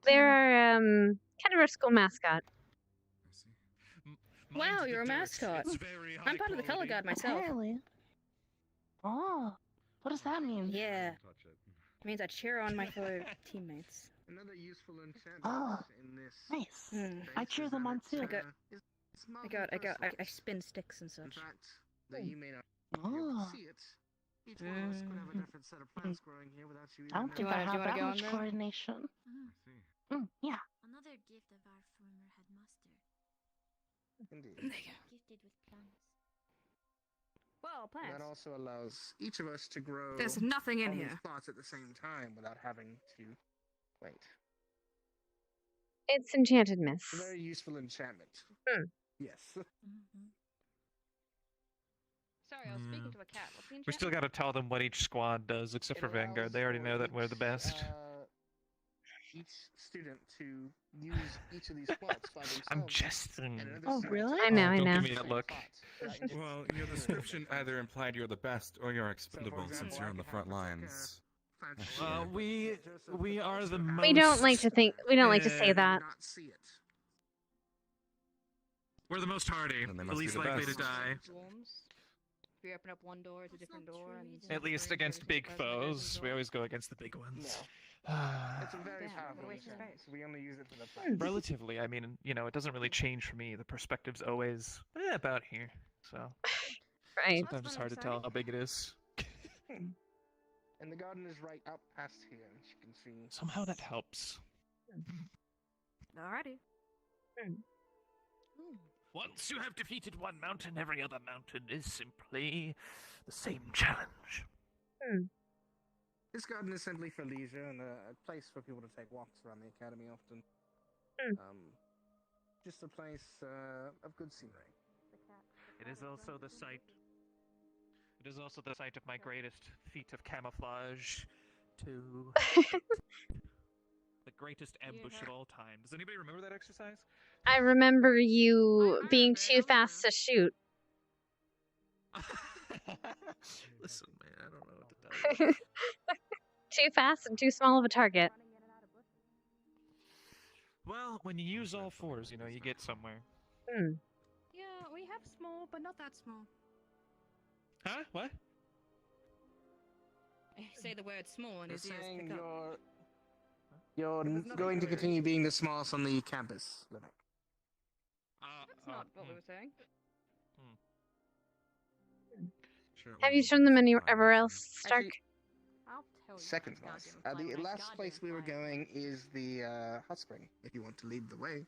They're kind of our school mascot. Wow, you're a mascot. I'm part of the color guard myself. Apparently. Oh, what does that mean? Yeah. It means I cheer on my fellow teammates. Another useful enchantment in this. Nice. I cheer them on too. I spin sticks and such. In fact, that you may not be able to see it. Each one of us could have a different set of plants growing here without you even I don't think I have that much coordination. Yeah. Another gift of our former headmaster. Indeed. Gifted with plants. Well, plants. That also allows each of us to grow. There's nothing in all these here. plots at the same time without having to wait. It's enchanted, miss. It's a very useful enchantment. Yes. Sorry, I was speaking to a cat. What's the We still got to tell them what each squad does, except for Vanguard. They already know that we're the best. Each student to use each of these plots by themselves. I'm jesting. Oh, really? I know. Don't give me that look. Well, your description either implied you're the best or you're expendable since you're on the front lines. We are the most. We don't like to think. We don't like to say that. We're the most hardy, the least likely to die. If you open up one door, it's a different door. And At least against big foes, we always go against the big ones. It's a very powerful enchantment, so we only use it for the plants. Relatively, I mean, you know, it doesn't really change for me. The perspective's always about here, so. Right. Sometimes it's hard to tell how big it is. And the garden is right up past here, as you can see. Somehow that helps. Alrighty. Once you have defeated one mountain, every other mountain is simply the same challenge. This garden is simply for leisure and a place for people to take walks around the academy often. Just a place of good scenery. It is also the site. It is also the site of my greatest feat of camouflage to the greatest ambush of all time. Does anybody remember that exercise? I remember you being too fast to shoot. Listen, man, I don't know what to tell you. Too fast and too small of a target. Well, when you use all fours, you know, you get somewhere. Yeah, we have small, but not that small. Huh? What? Say the word small and his ears saying pick up. you're going to continue being the smallest on the campus, Linux. That's not what we were saying. Have you shown them anywhere else, Stark? I'll tell you. Second class. The last place we were going is the hot spring, if you want to lead the way.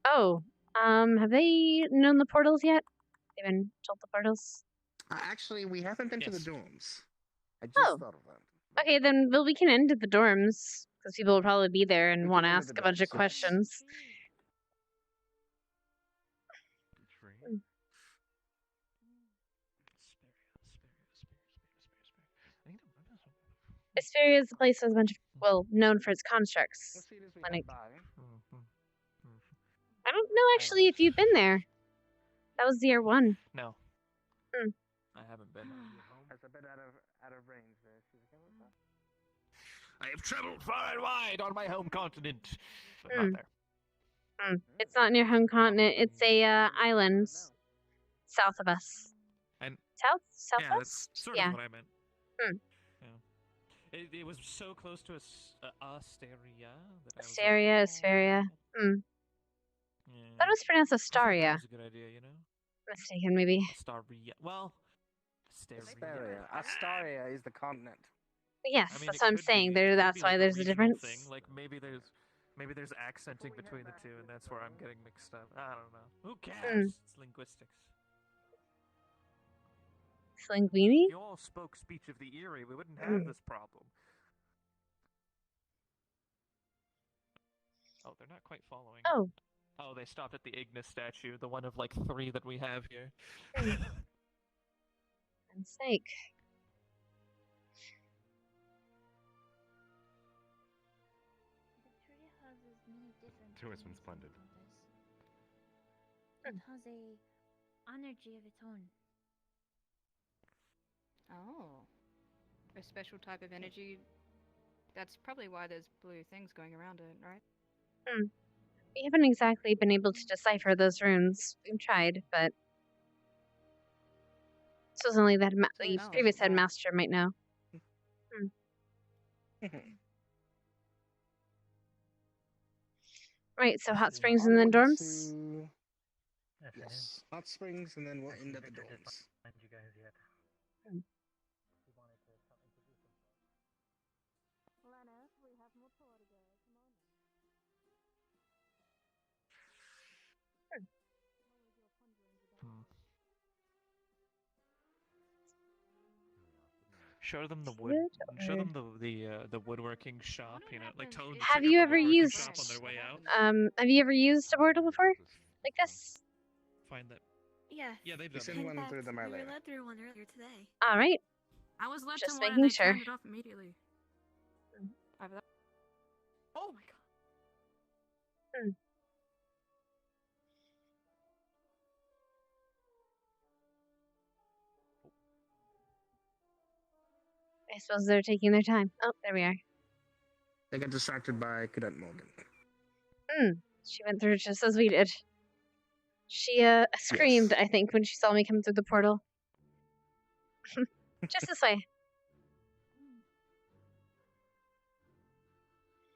Oh, have they known the portals yet? They've been told the portals? Actually, we haven't been to the dorms. I just thought of that. Okay, then we can enter the dorms, because people will probably be there and want to ask a bunch of questions. Asperia is the place with a bunch of, known for its constructs. Clinic. I don't know actually if you've been there. That was year 1. No. I haven't been. That's a bit out of range there. I have traveled far and wide on my home continent, but not there. It's not in your home continent. It's a island south of us. And southwest. Yeah, that's sort of what I meant. Yeah. It was so close to Asteria that Asperia. That was pronounced Astaria. That was a good idea, you know. Mistaken, maybe. Astaria. Well, Astaria is the continent. Yes, I mean, that's what I'm saying. That's why there's a difference. Thing. Like maybe there's accenting between the two, and that's where I'm getting mixed up. I don't know. Who cares? It's linguistics. Linguini? If you all spoke speech of the Eerie, we wouldn't have this problem. Oh, they're not quite following. Oh, they stopped at the Ignis statue, the one of like 3 that we have here. For sake. True, it's been splendid. It has a energy of its own. Oh. A special type of energy. That's probably why there's blue things going around it, right? We haven't exactly been able to decipher those runes. We've tried, but this was only that the previous headmaster might know. Right, so hot springs and then dorms? Yes, hot springs and then we'll end at the dorms. You guys yet. Show them the wood. Show them the woodworking shop. You know, like tell them. Have you ever used? Shop on their way out. Have you ever used a portal before, like this? Find that. Yeah. Yeah, they've done sent one through them We earlier. were led through one earlier today. All right. I was left Just in one making and they sure. turned it off immediately. Oh my god. I suppose they're taking their time. Oh, there we are. They got distracted by Cadet Morgan. She went through just as we did. She screamed, I think, when she saw me come through the portal. Just this way.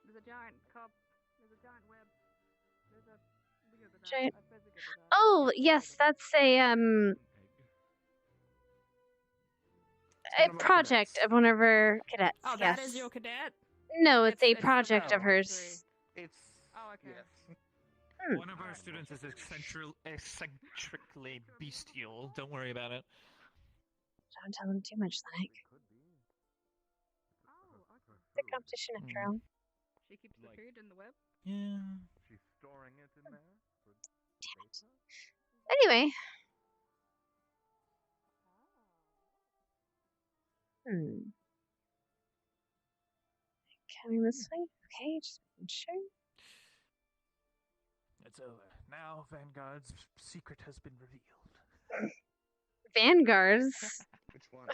There's a giant cup. There's a giant web. There's a bigger than Giant. that. Bigger than that. Oh, yes, that's a project of one of her cadets. Oh, yes. that is your cadet? No, it's a project of hers. It's. Oh, okay. Yes. One of our students is eccentrically bestial. Don't worry about it. Don't tell them too much, Lennox. It's a competition after all. She keeps the food in the web? Yeah. She's storing it in there? Damn it. Anyway. Coming this way? Okay, just making sure. It's over. Now Vanguard's secret has been revealed. Vanguards? Which one?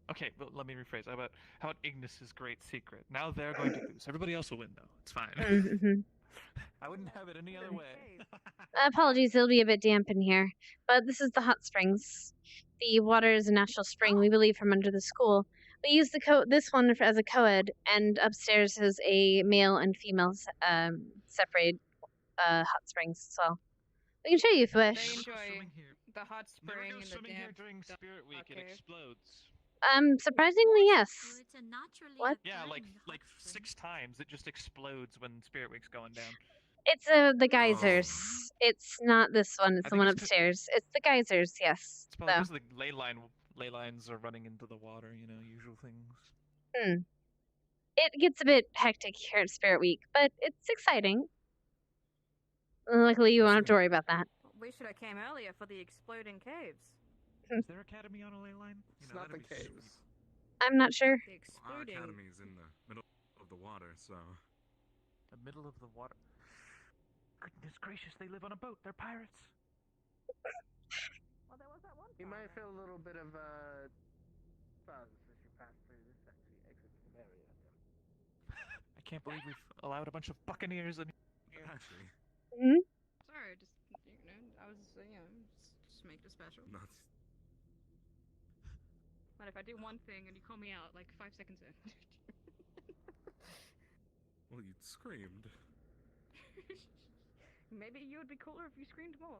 Okay, but let me rephrase. How about Ignis's great secret? Now they're going to lose. Everybody else will win, though. It's fine. I wouldn't have it any other way. Apologies, it'll be a bit damp in here. But this is the hot springs. The water is a natural spring, we believe, from under the school. We use this one as a co-ed, and upstairs is a male and female separated hot springs as well. We can show you if you wish. They enjoy the hot spring and the swimming here damp. during Spirit Week. It explodes. Surprisingly, yes. It's a naturally What? Yeah, like 6 times. It just explodes when Spirit Week's going down. It's the geysers. It's not this one. It's the one upstairs. It's the geysers. Yes. It's probably because the ley lines are running into the water. You know, usual things. It gets a bit hectic here at Spirit Week, but it's exciting. Luckily, you won't have to worry about that. We should have came earlier for the exploding caves. Is there academy on a ley line? It's not the caves. I'm not sure. The exploding. Our academy is in the middle of the water, so. The middle of the water. Goodness gracious, they live on a boat. They're pirates. Well, there was that one. You might feel a little bit of buzz as you pass through this exit area. I can't believe we've allowed a bunch of buccaneers in here. Actually. Sorry, just I was just make it special. Not. But if I do one thing and you call me out like 5 seconds in. Well, you screamed. Maybe you would be cooler if you screamed more.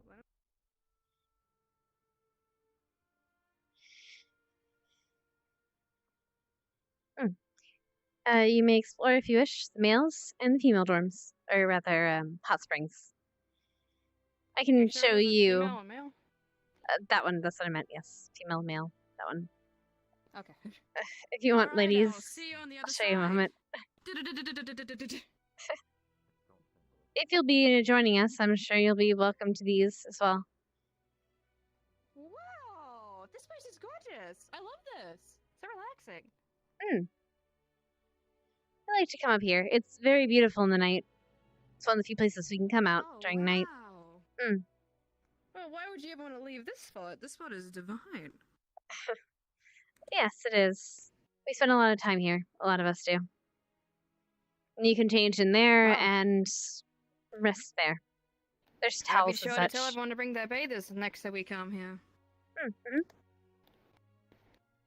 You may explore if you wish the males and the female dorms, or rather, hot springs. I can show you female and male? that one. That's what I meant. Yes, female, male. That one. Okay. If you want, ladies, I'll see you on the other I'll show you in a moment. side. If you'll be joining us, I'm sure you'll be welcome to these as well. Wow, this place is gorgeous. I love this. So relaxing. I like to come up here. It's very beautiful in the night. It's one of the few places we can come out during night. Well, why would you ever want to leave this spot? This spot is divine. Yes, it is. We spend a lot of time here. A lot of us do. And you can change in there and rest there. There's I'll be towels sure and to such. tell everyone to bring their bathers next time we come here.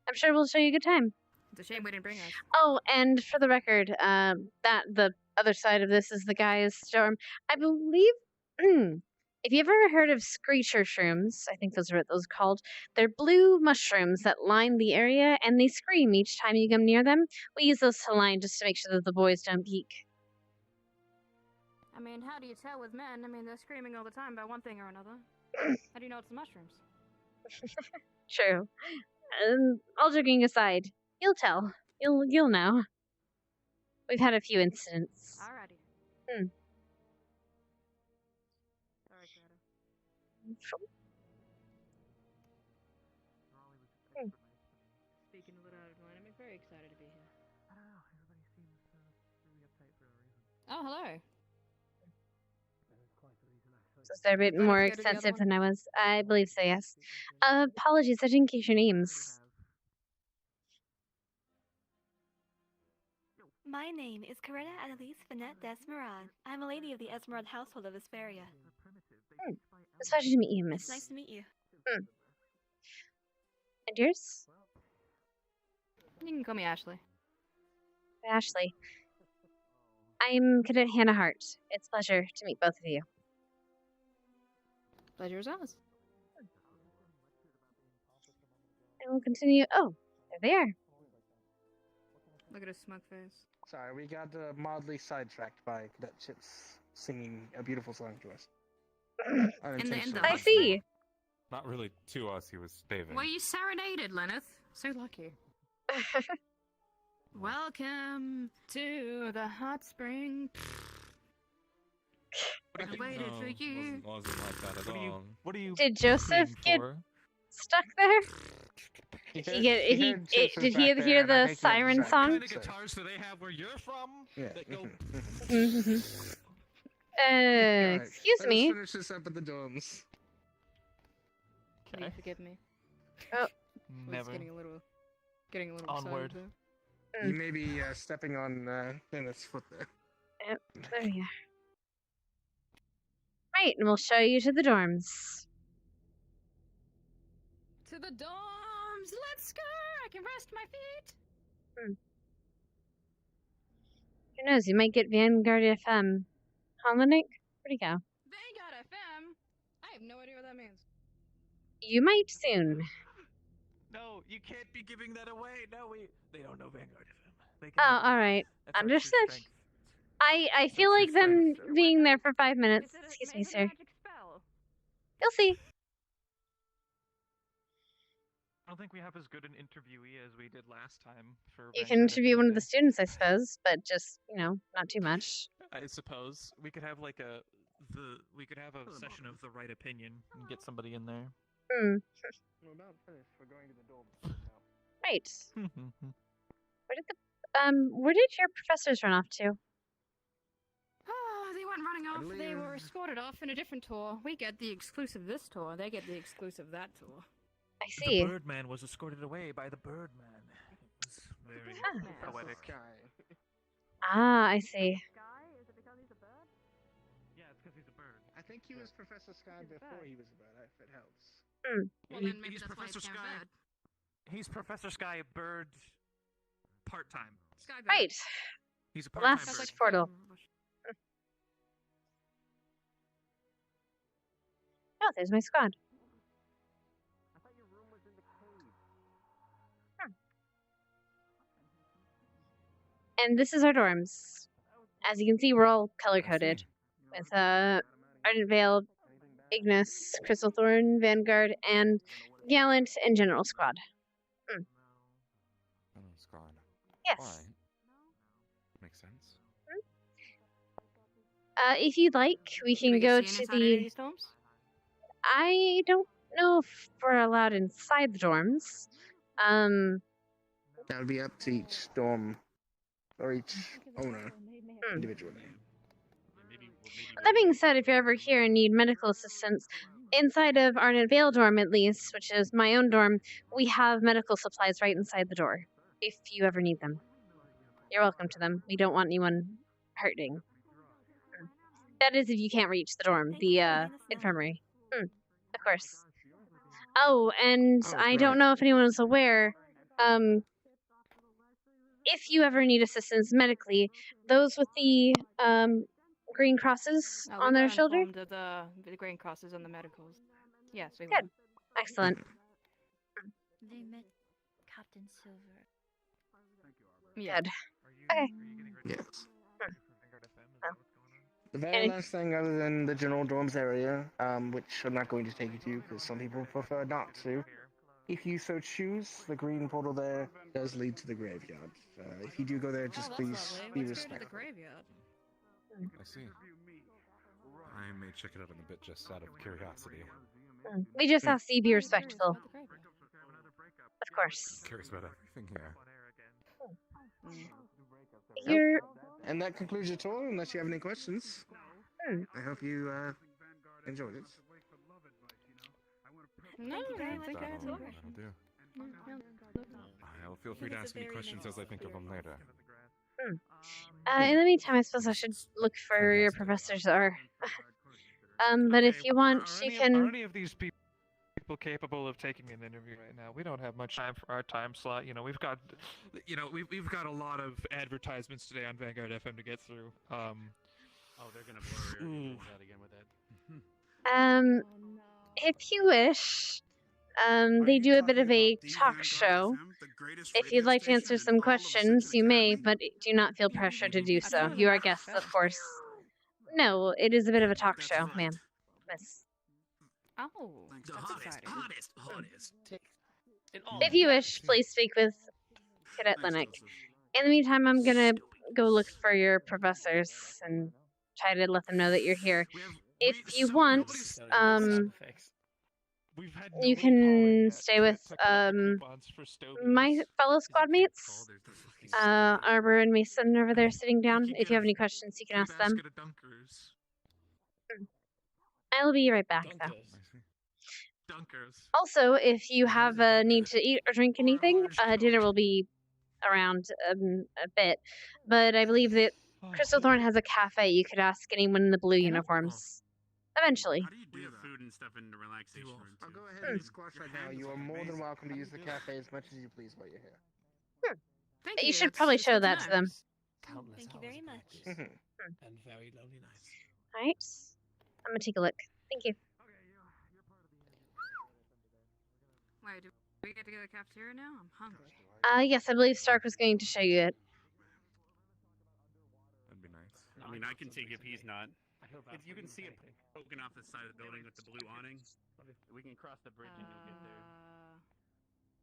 I'm sure we'll show you a good time. It's a shame we didn't bring us. Oh, and for the record, that the other side of this is the guy's storm. I believe. If you've ever heard of screecher shrooms, I think those are what those are called. They're blue mushrooms that line the area, and they scream each time you come near them. We use those to line just to make sure that the boys don't peek. I mean, how do you tell with men? I mean, they're screaming all the time about one thing or another. How do you know it's the mushrooms? True. All joking aside, you'll tell. You'll know. We've had a few incidents. Alrighty. Sorry, Shadow. Speaking a little out of line, I'm very excited to be here. I don't know. Everybody seems really uptight for no reason. Oh, hello. So they're a bit more extensive than I was. I believe so, yes. Apologies, I didn't catch your names. My name is Coretta Annalise Finette Desmerad. I'm a lady of the Esmeralda household of Vesperia. It's pleasure to meet you, miss. It's nice to meet you. And yours? You can call me Ashley. Ashley. I'm Cadet Hannah Hart. It's a pleasure to meet both of you. Pleasure is ours. And we'll continue. Oh, There they are. Look at his smug face. Sorry, we got mildly sidetracked by Cadet Chips singing a beautiful song to us. I see. Not really to us, he was staving. Well, you serenaded, Lenneth. So lucky. Welcome to the hot spring. I waited for you. Wasn't like that at all. What do you? Did Joseph get stuck there? Did he hear the siren song? What kind of guitars do they have where you're from? Yeah. That go... Excuse me. Let's finish this up at the dorms. Can you forgive me? Oh. Never. Getting a little Onward. excited there. You may be stepping on Dennis' foot there. Yep, there you are. Right, and we'll show you to the dorms. To the dorms! Let's go! I can rest my feet! Who knows, you might get Vanguard FM. Huh, Nick? Where'd he go? Vanguard FM? I have no idea what that means. You might soon. No, you can't be giving that away. No, they don't know Vanguard FM. Oh, alright. Understood. I feel like them being there for 5 minutes. Excuse me, sir. You'll see. I don't think we have as good an interviewee as we did last time. You can interview one of the students, I suppose, but just, not too much. I suppose we could have like a session of the right opinion and get somebody in there. We're about finished. We're going to the dorms now. Right. Where did your professors run off to? Oh, they weren't running off. They were escorted off in a different tour. We get the exclusive this tour. They get the exclusive that tour. I see. The Birdman was escorted away by the Birdman. It was very poetic. Ah, I see. Yeah, it's because he's a bird. I think he was Professor Sky before he was a bird, if it helps. Well, then maybe that's why it's Sky. He's Professor Sky, a bird, part-time. Sky bird. Right. He's a part-time Last bird. portal. Oh, there's my squad. And this is our dorms. As you can see, we're all color-coded. With Ardent Veil, Ignis, Crystal Thorn, Vanguard, and Gallant and General Squad. Squad. Yes. Why? Makes sense. If you'd like, we can go to the... I don't know if we're allowed inside the dorms. That would be up to each dorm or each owner individually. That being said, if you're ever here and need medical assistance, inside of Ardent Vale dorm at least, which is my own dorm, we have medical supplies right inside the door, if you ever need them. You're welcome to them. We don't want anyone hurting. That is if you can't reach the dorm, the infirmary. Of course. Oh, and I don't know if anyone is aware, if you ever need assistance medically, those with the green crosses on their shoulder. The green crosses on the medicals. Yes, we Good. Excellent. They met Captain Silver. Good. Okay. Yes. The very last thing, other than the general dorms area, which I'm not going to take you to because some people prefer not to. If you so choose, the green portal there does lead to the graveyard. If you do go there, just please be respectful. I see. I may check it out in a bit just out of curiosity. We just ask that you be respectful. Of course. Curious about everything here. And that concludes your tour, unless you have any questions. I hope you enjoyed it. No, That'll do. I'll feel free to ask any questions as I think of them later. In the meantime, I suppose I should look for your professors or... but if you want, you can... Are any of these people capable of taking an interview right now? We don't have much time for our time slot. We've got, we've got a lot of advertisements today on Vanguard FM to get through. Oh, they're gonna blur your out again with that. If you wish, They do a bit of a talk show. If you'd like to answer some questions, you may, but do not feel pressure to do so. You are guests, of course. No, it is a bit of a talk show, ma'am. Miss. Oh, that's exciting. If you wish, please speak with Cadet Linux. In the meantime, I'm gonna go look for your professors and try to let them know that you're here. If you want, you can stay with my fellow squad mates, Arbor and Mason over there sitting down. If you have any questions, you can ask them. I'll be right back, though. Also, if you have a need to eat or drink anything, dinner will be around a bit. But I believe that Crystal Thorn has a cafe. You could ask anyone in the blue uniforms. Eventually. We have food and stuff in the relaxation room. I'll go ahead and squash right now. You are more than welcome to use the cafe as much as you please while you're here. Thank you should probably show that to them. Thank you very much. And very lovely nights. Alright. I'm gonna take a look. Thank you. Wait, do we get to go to the cafeteria now? I'm hungry. Yes, I believe Stark was going to show you it. That'd be nice. I mean, I can take it if he's not. If you can see it poking off the side of the building with the blue awning, we can cross the bridge and you'll get there.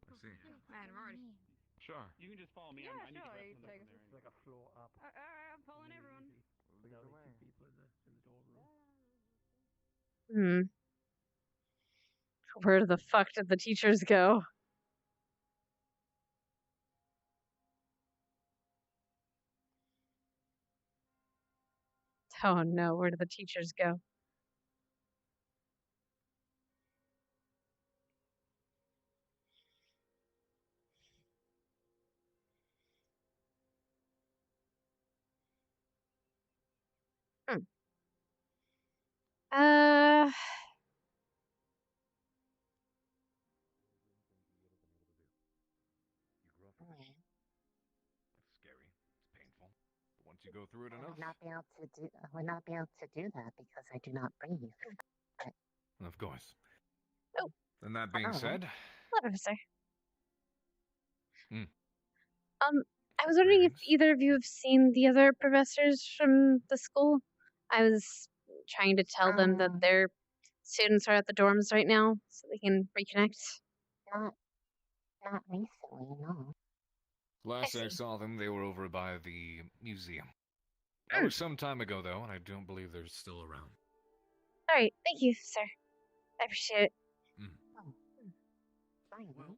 I see. Man, I'm already. Sure. You can just follow me. Yeah, I need sure. to You grab take something us. from there. Like a floor up. Alright, I'm pulling everyone. Where the fuck did the teachers go? Oh no, where did the teachers go? Uh... It's scary. It's painful. But once you go through it I enough. would not be able to do. I would not be able to do that because I do not breathe. But Of course. Oh. And that being said. Hello, Officer. Hmm. I was wondering if either of you have seen the other professors from the school. I was trying to tell them that their students are at the dorms right now, so they can reconnect. not recently, no. Last I saw them, they were over by the museum. That was some time ago, though, and I don't believe they're still around. Alright, thank you, sir. I appreciate it. Fine. Well,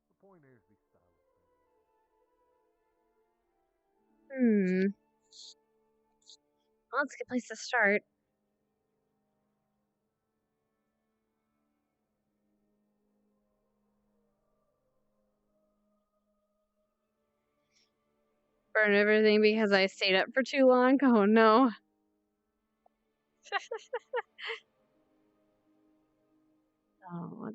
the point is the style Well, that's a good place to start. Burn everything because I stayed up for too long? Oh no. Oh.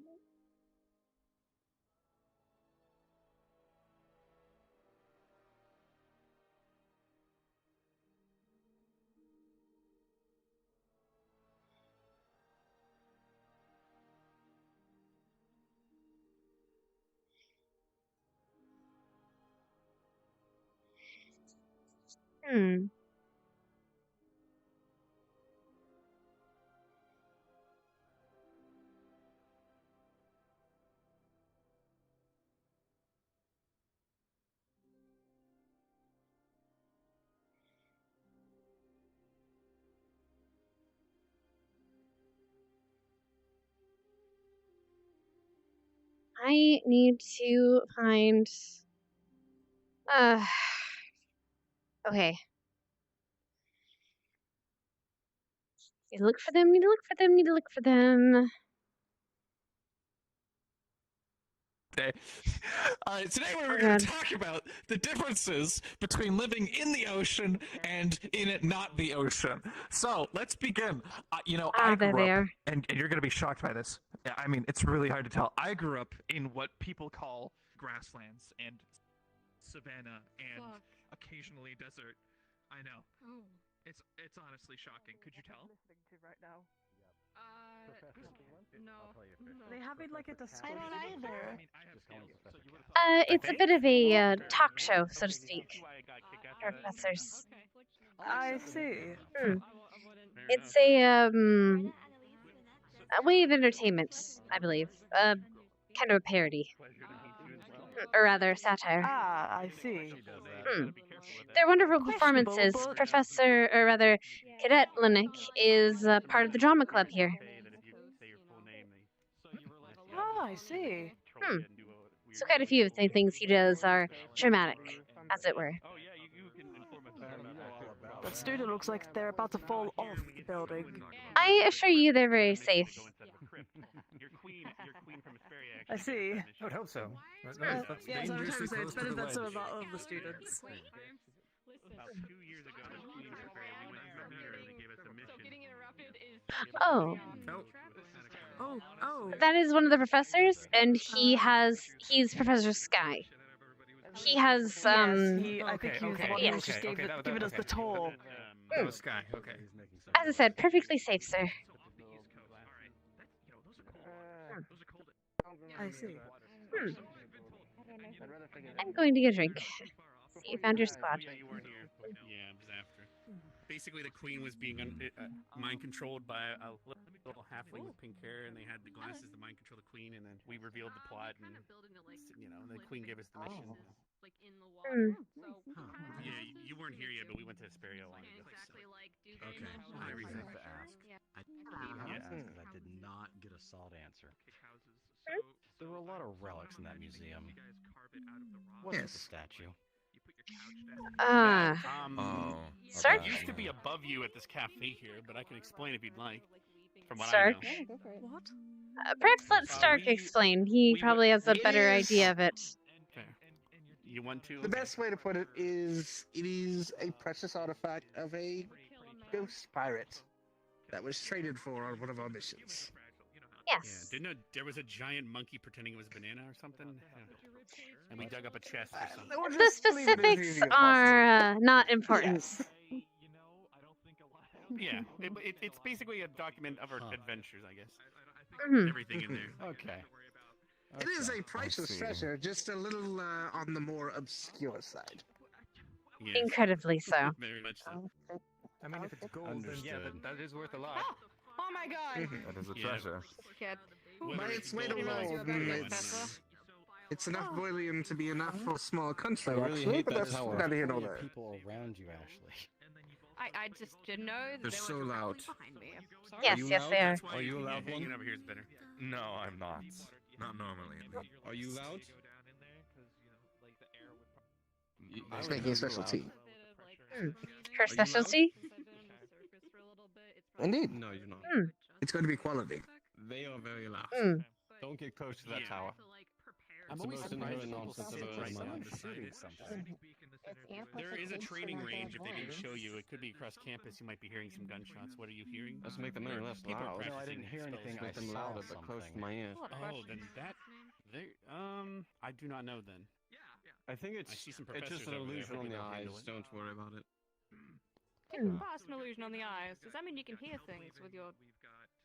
I need to find... Okay. Need to look for them, need to look for them, need to look for them. Today we're going to talk about the differences between living in the ocean and in it not the ocean. So let's begin. I grew up, and you're going to be shocked by this. I mean, it's really hard to tell. I grew up in what people call grasslands and savanna and occasionally desert. I know. Oh. It's honestly shocking. Could you tell? Listening to right now. They have it like at the school. I don't either. It's a bit of a talk show, so to speak. Professors. I see. It's a way of entertainment, I believe. Kind of a parody, or rather, satire. Ah, I see. They're wonderful Questionable, performances. but- Professor, or rather, Cadet Linnick is part of the drama club here. Oh, I see. So quite a few of the things he does are dramatic, as it were. That student looks like they're about to fall off the building. I assure you they're very safe. I see. I would hope so. Yes, I would hope so. It's better than some of the other students. About 2 years ago, the Queen of Australia, we went from here and they gave us a mission. Oh. Oh. That is one of the professors, and he's Professor Sky. He has I think he was the one who just gave us the tour. That was Sky. Okay. As I said, perfectly safe, sir. I see. I'm going to get a drink. See, you found your squad. Yeah, it was after. Basically, the queen was being mind controlled by a little halfling with pink hair, and they had the glasses to mind control the queen, and then we revealed the plot, and the queen gave us the mission. Yeah, you weren't here yet, but we went to Hesperia long ago. Okay, I have to ask. I because I did not get a solid answer. There were a lot of relics in that museum. What's with the statue? Sir? It used to be above you at this cafe here, but I can explain if you'd like. From what Stark? I know. What? Perhaps let Stark explain. He probably has a better idea of it. You want to? The best way to put it is a precious artifact of a ghost pirate that was traded for on one of our missions. Yes. Yeah, there was a giant monkey pretending it was a banana or something? Yeah. And we dug up a chest or something. The specifics are not important. Yeah, it's basically a document of our adventures, I guess. Mhm. Everything in there. Okay. It is a priceless treasure, just a little on the more obscure side. Yes. Incredibly so. Very much so. I mean, if it's gold, then yeah, that is worth a lot. Oh my god! That is a treasure. By its weight alone, it's enough bullion to be enough for a small country, I really actually, hate but that that's tower. neither here nor there. People around you, Ashley. I just didn't know that They're they so were loud. behind me. I'm sorry. Yes, yes, they are. Are you loud one? Hanging over here is better. No, I'm not. Not normally. Are you loud? It's making a special tea. Her specialty? Indeed. No, you're not. It's going to be quality. They are very loud. Don't get close to that tower. I'm always surprised people nonsense sit of right a on beside shooting it. something. There is a training range if they didn't show you. It could be across campus. You might be hearing some gunshots. What are you hearing? Doesn't make them any less People are loud. No, I didn't hear practicing anything. spells. I Them saw louder, but close to something. my ear. Oh, then that. I do not know then. I think I see some it's just professors an over there, illusion on hoping the they'll handle eyes. it. Don't worry about it. If you pass an illusion on the eyes, does that mean you can hear things with your...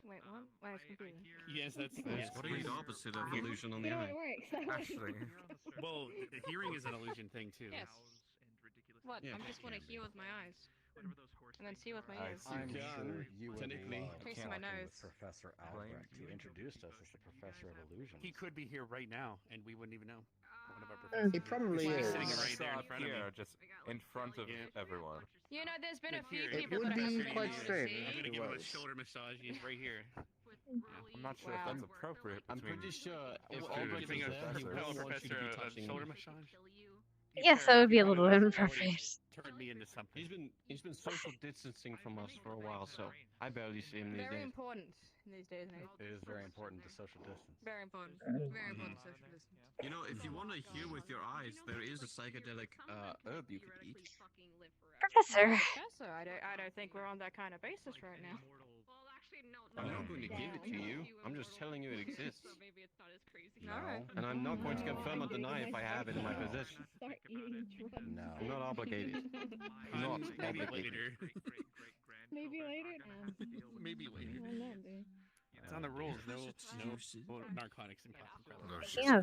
Wait, what? Wait, it's confusing. Yes, that's What is the opposite of illusion on the You know eye? it works. Actually. Well, hearing is an illusion thing too. Yes. What? Yeah. I just want to hear with my eyes. And then see with my ears. I'm sure you would Technically. love Tracing my talking nose. with Professor Albrecht, who introduced us as the Professor of Illusions. He could be here right now, and we wouldn't even know. One of our He professors. probably He's is. sitting right there in front of me. Here, just in front of everyone. You know, there's been a few Here, people would that be have quite been strange. I'm gonna It give him a was. shoulder massage. He's right here. I'm not sure if Wow. that's appropriate. I'm between- pretty sure if Well, Albrecht Giving was a there, he fellow wouldn't want you to professor be a touching shoulder massage. Yes, that would be a little inappropriate. Turned me into something. He's been social distancing from us for a while, so I barely see him these very days. important in these days and age. It is very important to social distance. Very important. Very important social distance. You know, if you want to hear with your eyes, there is a psychedelic herb you could eat. Professor. Professor, I don't think we're on that kind of basis right now. I'm not going to give it to you. I'm just telling you it exists. Alright. And I'm not going to confirm or deny if I have it in my possession. Start eating drugs. No. I'm not obligated. Not Maybe obligated. later. Maybe later? No. Maybe later. I don't know, dude. It's on the rules. No narcotics in Pop. Yeah.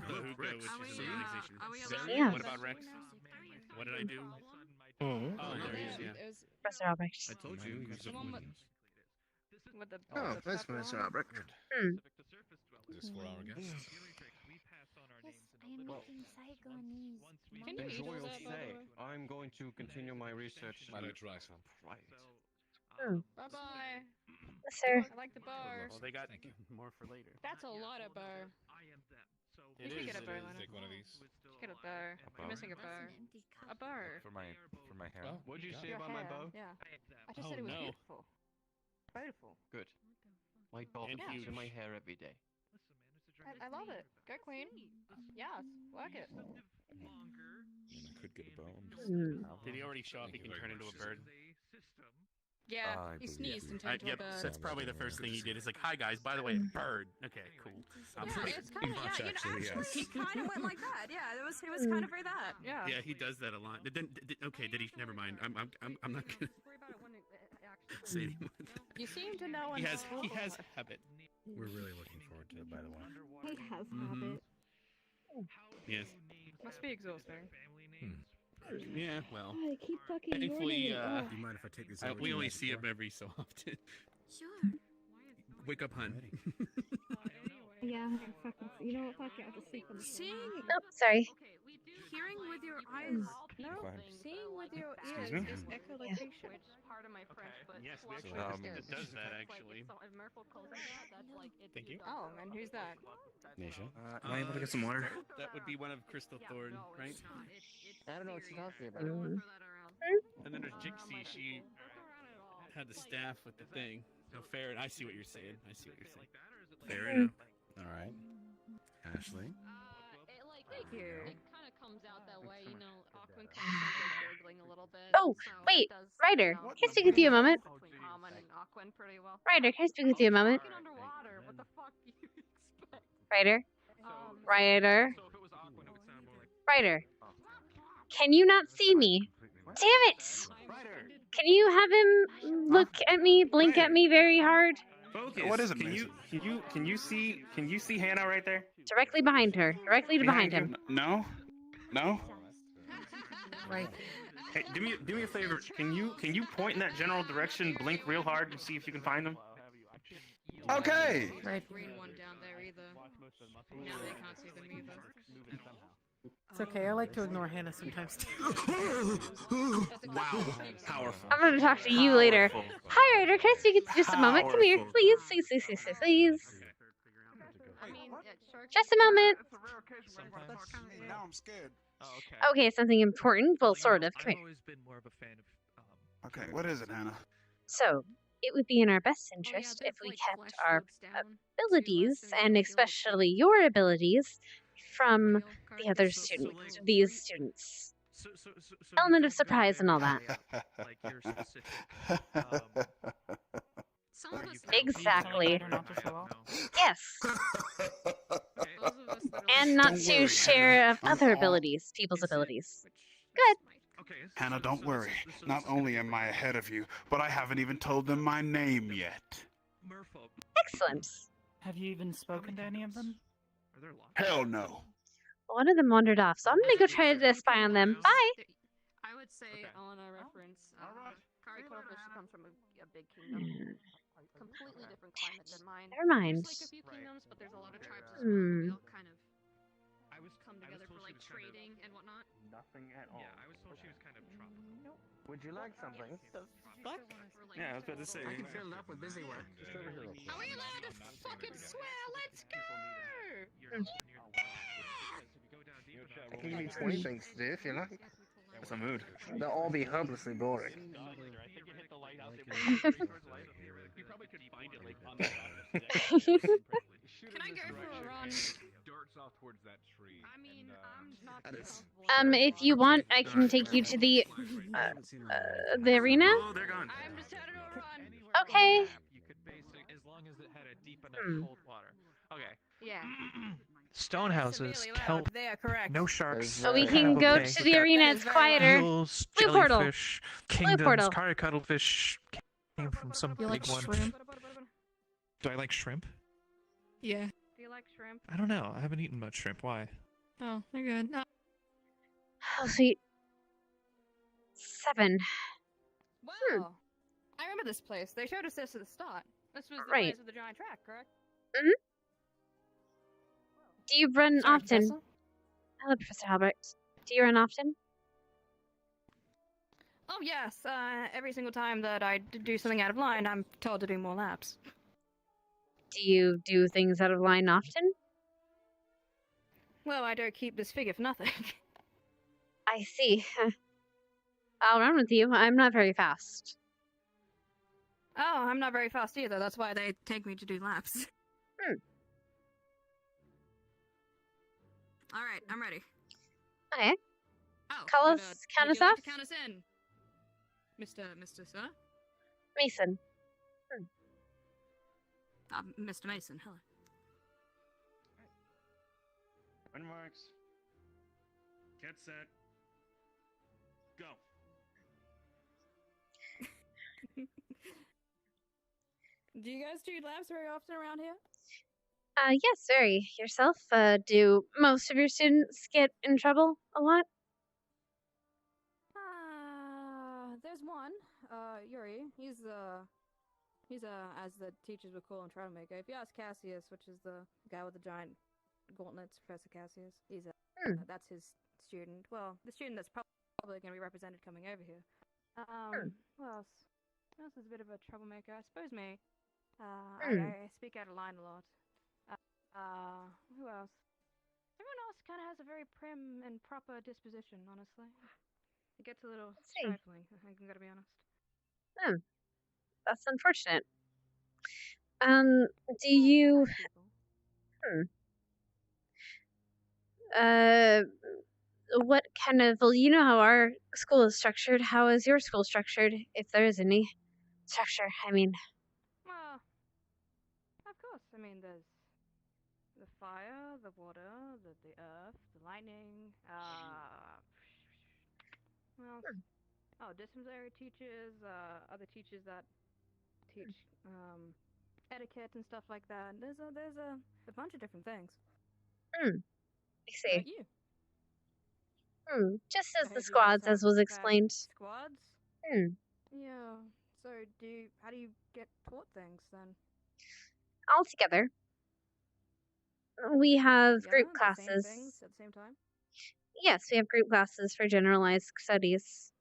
Yeah. What about Rex? What did I do? Mm. Oh, there he is. Yeah. Professor Albrecht. I told you. With the Oh, that's Professor Albrecht. Is this 4 hour guest? Can you eat all Enjoy your that, by the stay. way? I'm going to continue my research. Might I try some? Right. Bye bye. Sir. I like the bar. Well, they got more for later. That's a lot of bar. It You should is. get a bar, Lena. Take one of these. Get a bar. You're missing a bar. A bar. For my hair. Well, What'd you say Your about my hair, bow? Yeah. I just Oh, said it was no. beautiful. Beautiful. Good. My dolphin And is in huge. my hair every day. I love it. Go queen. Yes. Work it. I could get a bone. Did he already show up? He can turn into a bird. Yeah. I He believe sneezed you. and turned into a Yep, bird. that's probably the first thing he did. Is like, hi guys, by the way, bird. Okay, cool. I'm Yeah, pretty it's kind of much actually, yes. He kind of went like that. Yeah, it was kind of for that. Yeah. Yeah, he does that a lot. Okay, did he? Never mind. I'm not gonna Worry about it when it actually. say anymore. You seem to know. He has a habit. We're really looking forward to it, by the way. He has Mhm. habit. Yes. Must be exhausting. Yeah. Well, I keep fucking thankfully, urinating. Do you mind if I take this? we only see him every so often. Sure. Wake up, hun. Yeah, fucking. You know what? Fuck it. I'll just sleep on the Seeing, Oh, sorry. hearing with your eyes. No, seeing with your ears me? is echolocation. Which part of my French, but Yes, we actually actually understand. does that actually. If Merkel calls it that, that's like it's Thank you. Oh, and who's that? Nisha? Am I able to get some water? That would be one of Crystal Thorn, right? I don't know what you're talking about. And then there's Jixie. She had the staff with the thing. No, fair. I see what you're saying. I see what you're saying. Fair enough. All right. Ashley? Thank you. It kind of comes out that way, you know. Aquan kind of sounds like gurgling a little bit. Oh, wait, Ryder, can I speak with you a moment? Between Almond and Aquan pretty well. Ryder, can I speak with you a moment? Walking underwater. What the fuck do you expect? Ryder? Ryder? Ryder? Can you not see me? Damn it! Can you have him look at me, blink at me very hard? Focus. What is it? Can you see Hannah right there? Directly behind her. Directly behind him. No. Right. Hey, do me a favor. Can you point in that general direction, blink real hard, and see if you can find them? Okay. Right. Green one down there either. No, they can't see them either. It's okay. I like to ignore Hannah sometimes too. Wow. Powerful. I'm gonna talk to you later. Hi, Ryder. Can I speak with you just a moment? Come here, please. Please. Just a moment. Now I'm scared. Okay, something important. Well, sort of. Come here. always been more of a fan of. Okay, what is it, Hannah? So, it would be in our best interest if we kept our abilities, and especially your abilities, from the other students, these students. Element of surprise and all that. Like your specific. Exactly. Yes. And not to share of other abilities, people's abilities. Good. Hannah, don't worry. Not only am I ahead of you, but I haven't even told them my name yet. Excellent. Have you even spoken to any of them? Hell no. One of them wandered off, so I'm gonna go try to spy on them. Bye. I would say on a reference, Kari Corvus comes from a big kingdom. Completely different climate than mine. Never mind. There's like a few kingdoms, but there's a lot of tribes as well. We all kind of come together for like trading and whatnot. Nothing at all. Yeah, I was told she was kind of tropical. Would you like something? Fuck? Yeah, I was about to say. I can fill it up with busy work. Just over here. Are we allowed to fucking swear? Let's go! I can give you 20 things to do if you like. It's a mood. They'll all be hopelessly boring. You probably could find it like on the Can I go for a run? Darts off towards that tree. I mean, I'm not If you want, I can take you to the arena. Oh, they're gone. I'm just headed to a run. Okay. You could basically, as long as it had a deep enough cold water. Okay. Yeah. Stone houses, kelp, There, correct. no sharks. So we kind can of go okay. to the arena. It's quieter. Eels, Blue portal. jellyfish, Blue kingdoms, portal. curry cuttlefish came from some You big like one. shrimp? Do I like shrimp? Yeah. Do you like shrimp? I don't know. I haven't eaten much shrimp. Why? Oh, they're good. No. Oh, sweet. 7. Wow. I remember this place. They showed us this at the start. This was the Right. place with the giant track, correct? Mm-hmm. Do you run Sorry, often? Professor? Hello, Professor Halbert. Do you run often? Oh, yes. Every single time that I do something out of line, I'm told to do more laps. Do you do things out of line often? Well, I don't keep this figure for nothing. I see. I'll run with you. I'm not very fast. Oh, I'm not very fast either. That's why they take me to do laps. All right, I'm ready. Okay. Oh, Count would us you like off? to count us in, Mr. Sir? Mason. Mr. Mason. Hello. When marks. Get set. Go. Do you guys do laps very often around here? Yes, very. Yourself, do most of your students get in trouble a lot? There's one, Yuri. He's as the teachers would call him, troublemaker. If you ask Cassius, which is the guy with the giant gauntlets, Professor Cassius, he's that's his student. Well, the student that's probably going to be represented coming over here. Who else? Who else is a bit of a troublemaker? I suppose me. I speak out of line a lot. Who else? Everyone else kind of has a very prim and proper disposition, honestly. It gets a little trifling, I'm gonna be honest. That's unfortunate. Do you... What kind of... Well, you know how our school is structured. How is your school structured, if there is any structure, I mean? Well, of course. I mean, there's the fire, the water, the earth, the lightning, well, disciplinary teachers, other teachers that teach, etiquette and stuff like that. There's a bunch of different things. I see. About you? Just as I the heard you guys squads, have as was bad explained. Squads? Yeah. So, how do you get taught things then? All together. We have Together? group The classes. same things at the same time? Yes, we have group classes for generalized studies.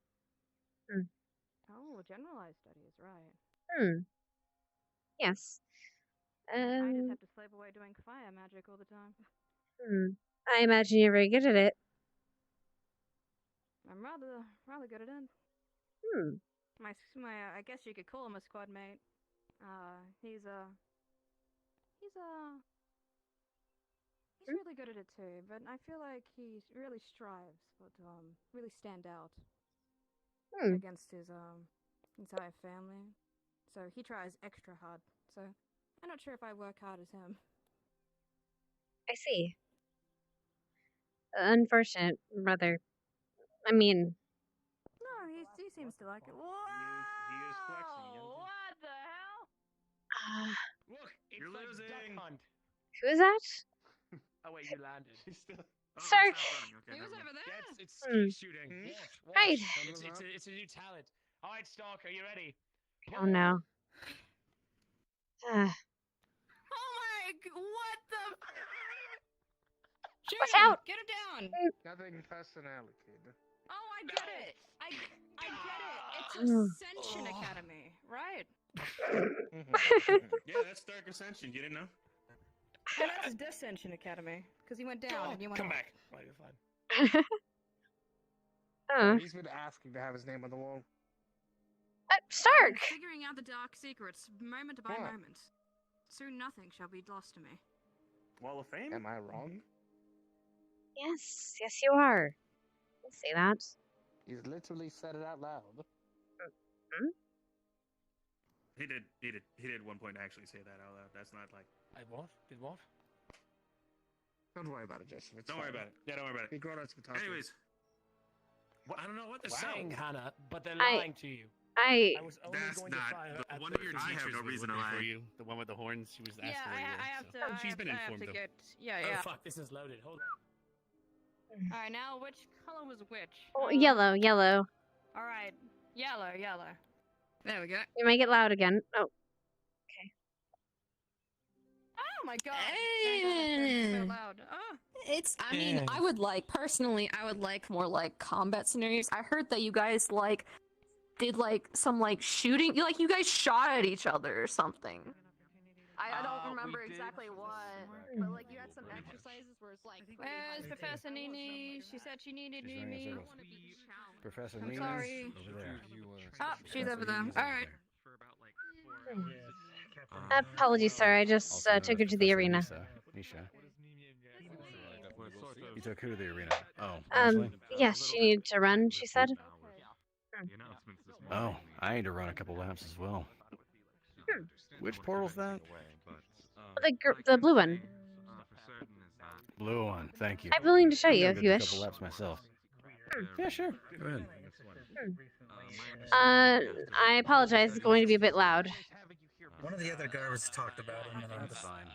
Oh, generalized studies, right. Yes. I just have to slave away doing fire magic all the time. I imagine you're very good at it. I'm rather good at it. My, I guess you could call him a squad mate. He's really good at it too, but I feel like he really strives to really stand out against his entire family. So he tries extra hard. So I'm not sure if I work hard as him. I see. Unfortunate, brother. I mean... No, he seems to like it. Whoa! He is flexing. What the hell? Look, you're losing. Who is that? Oh wait, you landed. Sark! Who's over there? It's skeet shooting. Yes, watch. Right. It's a new talent. All right, Stark, are you ready? Oh no. Oh my! What the? Watch out! Get it down! Nothing personality, kid. Oh, I get it. I get it. It's Ascension Academy, right? Yeah, that's Dark Ascension. You didn't know? And that's Descension Academy, because he went down and you went Come up. back. Well, you're fine. He's been asking to have his name on the wall. Stark! I'm figuring out the dark secrets, moment by moment. Soon nothing shall be lost to me. Wall of Fame? Am I wrong? Yes, you are. Don't say that. He's literally said it out loud. He did at one point actually say that out loud. That's not like... What? Did what? Don't worry about it, Joseph. Don't worry about it. Yeah, don't worry about it. He grown up to talk. Anyways. I don't know what they're saying, Hannah, but they're lying to you. was only That's going to not fire the at one the of your teachers. teachers. No reason to lie. For you, the one with the horns. She was asking where you were. I have so. to. She's been I have informed. to Though. get. Yeah, Oh yeah. fuck! This is loaded. Hold on. All right, now which color was which? Oh, yellow, yellow. All right, yellow. There we go. You might get loud again. Oh. Oh my god! Eh. So loud. Oh. It's, I mean, I would like, personally, I would like more, like, combat scenarios. I heard that you guys, like, did, like, some, like, shooting, like, you guys shot at each other or something. I don't remember exactly what, but, like, you had some exercises where it's, like... Where's Professor Nini? She said she needed me. Professor I'm Nina's sorry. over there. Oh, she's over there. Alright. Apologies, sir. I just took her to the arena. Nisha. You took who to the arena? Oh, Yes, she needed to run, she said. Oh, I need to run a couple laps as well. Which portal's that? The blue one. Blue one, thank you. I'm willing to show I'm you gonna if go you do a wish. couple laps myself. Yeah, sure. Go ahead. I apologize. It's going to be a bit loud. One of the other guards talked about him, and I'm That's fine.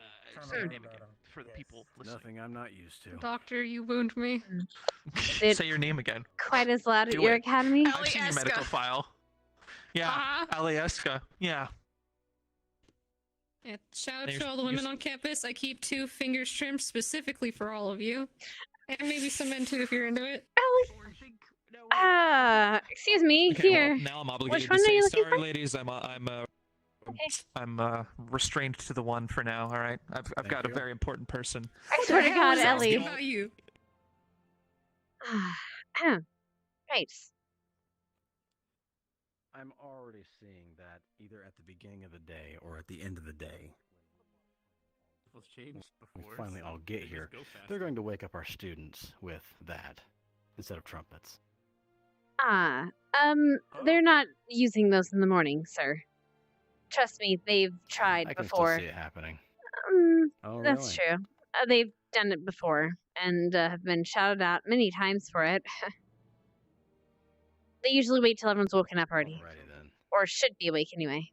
For the people listening. Nothing I'm not used to. Doctor, you wound me. Say your name again. Quite as loud at Do your it. academy? I've seen your medical file. Yeah, Alieska. Yeah. Yeah, shout out There's- to all the women on campus. I keep 2 fingers trimmed specifically for all of you. And maybe some men too if you're into it. Excuse me, Okay, here. well, now I'm obligated Which to one are say you looking sorry, for? ladies. I'm restrained to the one for now. All right, I've got a very important person. I swear to God, Who's asking Ellie. about you? Right. I'm already seeing that either at the beginning of the day or at the end of the day. We finally all get here. They're going to wake up our students with that instead of trumpets. They're not using those in the morning, sir. Trust me, they've tried I can before. still see it happening. Oh, That's really? true. They've done it before and have been shouted at many times for it. They usually wait till everyone's woken up already. Alrighty then. Or should be awake anyway.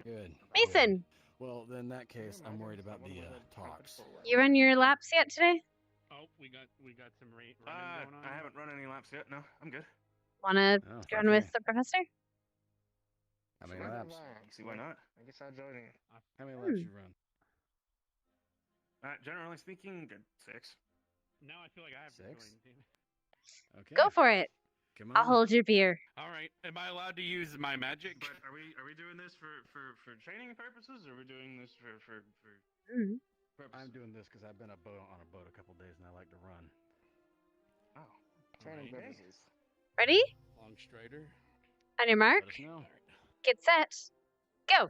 Good. Mason, Well, then in that case, I'm worried about the talks. you run your laps yet today? Oh, we got some running going on. I haven't run any laps yet. No, I'm good. Wanna Oh, run with the professor? How many laps? See why not? I guess I'll join you. How many laps you run? Generally speaking, good 6. Now I feel like I have to Six? join. Damn it. Okay. Go for it. Come I'll hold your beer. All right. Am I allowed to use my magic? But are we doing this for training purposes, or are we doing this for Mm. purposes? I'm doing this because I've been on a boat a couple days and I like to run. Oh, Training Alright. purposes. Ready? Long strider. On your mark. Let us know. Get set. Go.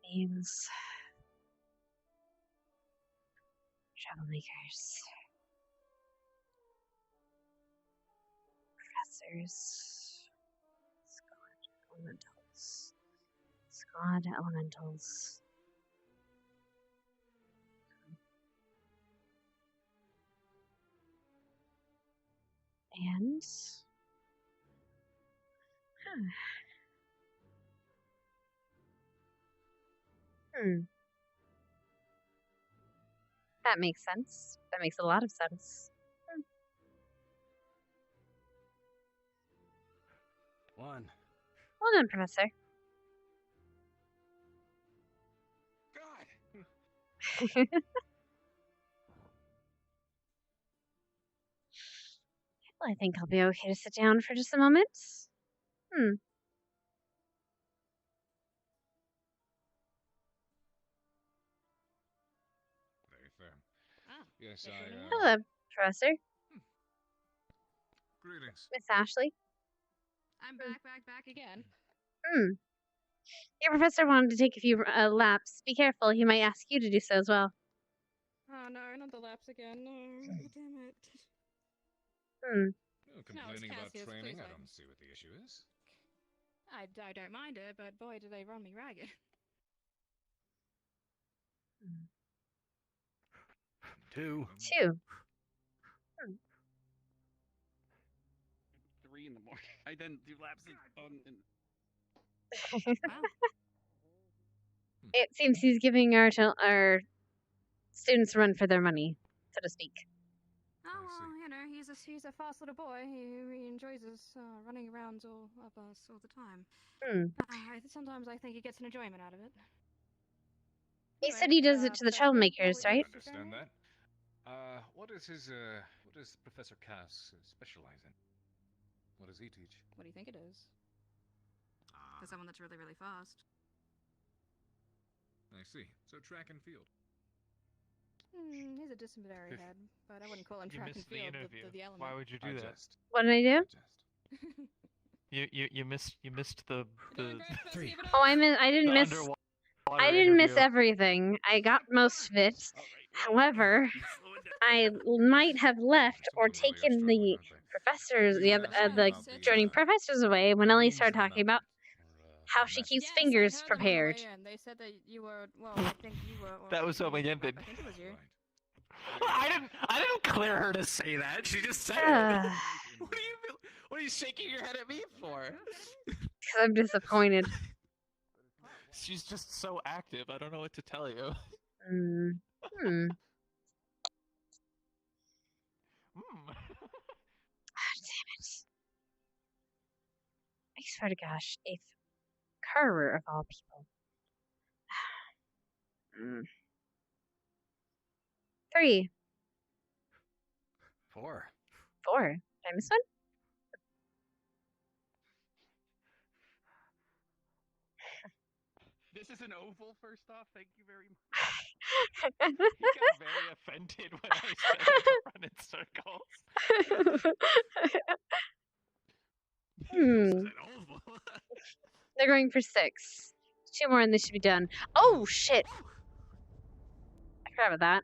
Names. Troublemakers. Professors. Squad elementals. Squad elementals. And that makes sense. That makes a lot of sense. One. Well done, Professor. God. Well, I think I'll be okay to sit down for just a moment. Very fair. Yes, I. Hello, Professor. Greetings. Miss Ashley. I'm back again. Your professor wanted to take a few laps. Be careful, he might ask you to do so as well. Oh no, not the laps again. No, damn it. Oh, complaining about Cassius, training? please I don't. don't see what the issue is. I don't mind it, but boy, do they run me ragged. 2. 2. 3 in the morning. I then do laps on. It seems he's giving our students a run for their money, so to speak. Oh, well, you know, he's a fast little boy. He enjoys us running around all up us all the time. Sometimes I think he gets an enjoyment out of it. He said he does it to the troublemakers, right? I understand that. What does Professor Cass specialize in? What does he teach? What do you think it is? For someone that's really, really fast. I see. So track and field. He's a disciplinary head, but I wouldn't call him You track and missed the field. interview. The element. Why would you do that? What did I do? You missed the 3. Oh, I didn't miss. I didn't miss everything. I got most of it. However, I might have left or taken the professors, the joining professors away when Ellie started talking about how she keeps fingers prepared. They said that you were. Well, I think you were. That was what we ended. I think it was you. Well, I didn't clear her to say that. She just said it. What are you shaking your head at me for? Because I'm disappointed. She's just so active. I don't know what to tell you. Damn it. I swear to gosh, a Carver of all people. 3. 4. 4. Did I miss one? This is an oval, first off. Thank you very much. He got very offended when I said to run in circles. This is an oval. They're going for 6. 2 more and they should be done. Oh, shit. I forgot about that.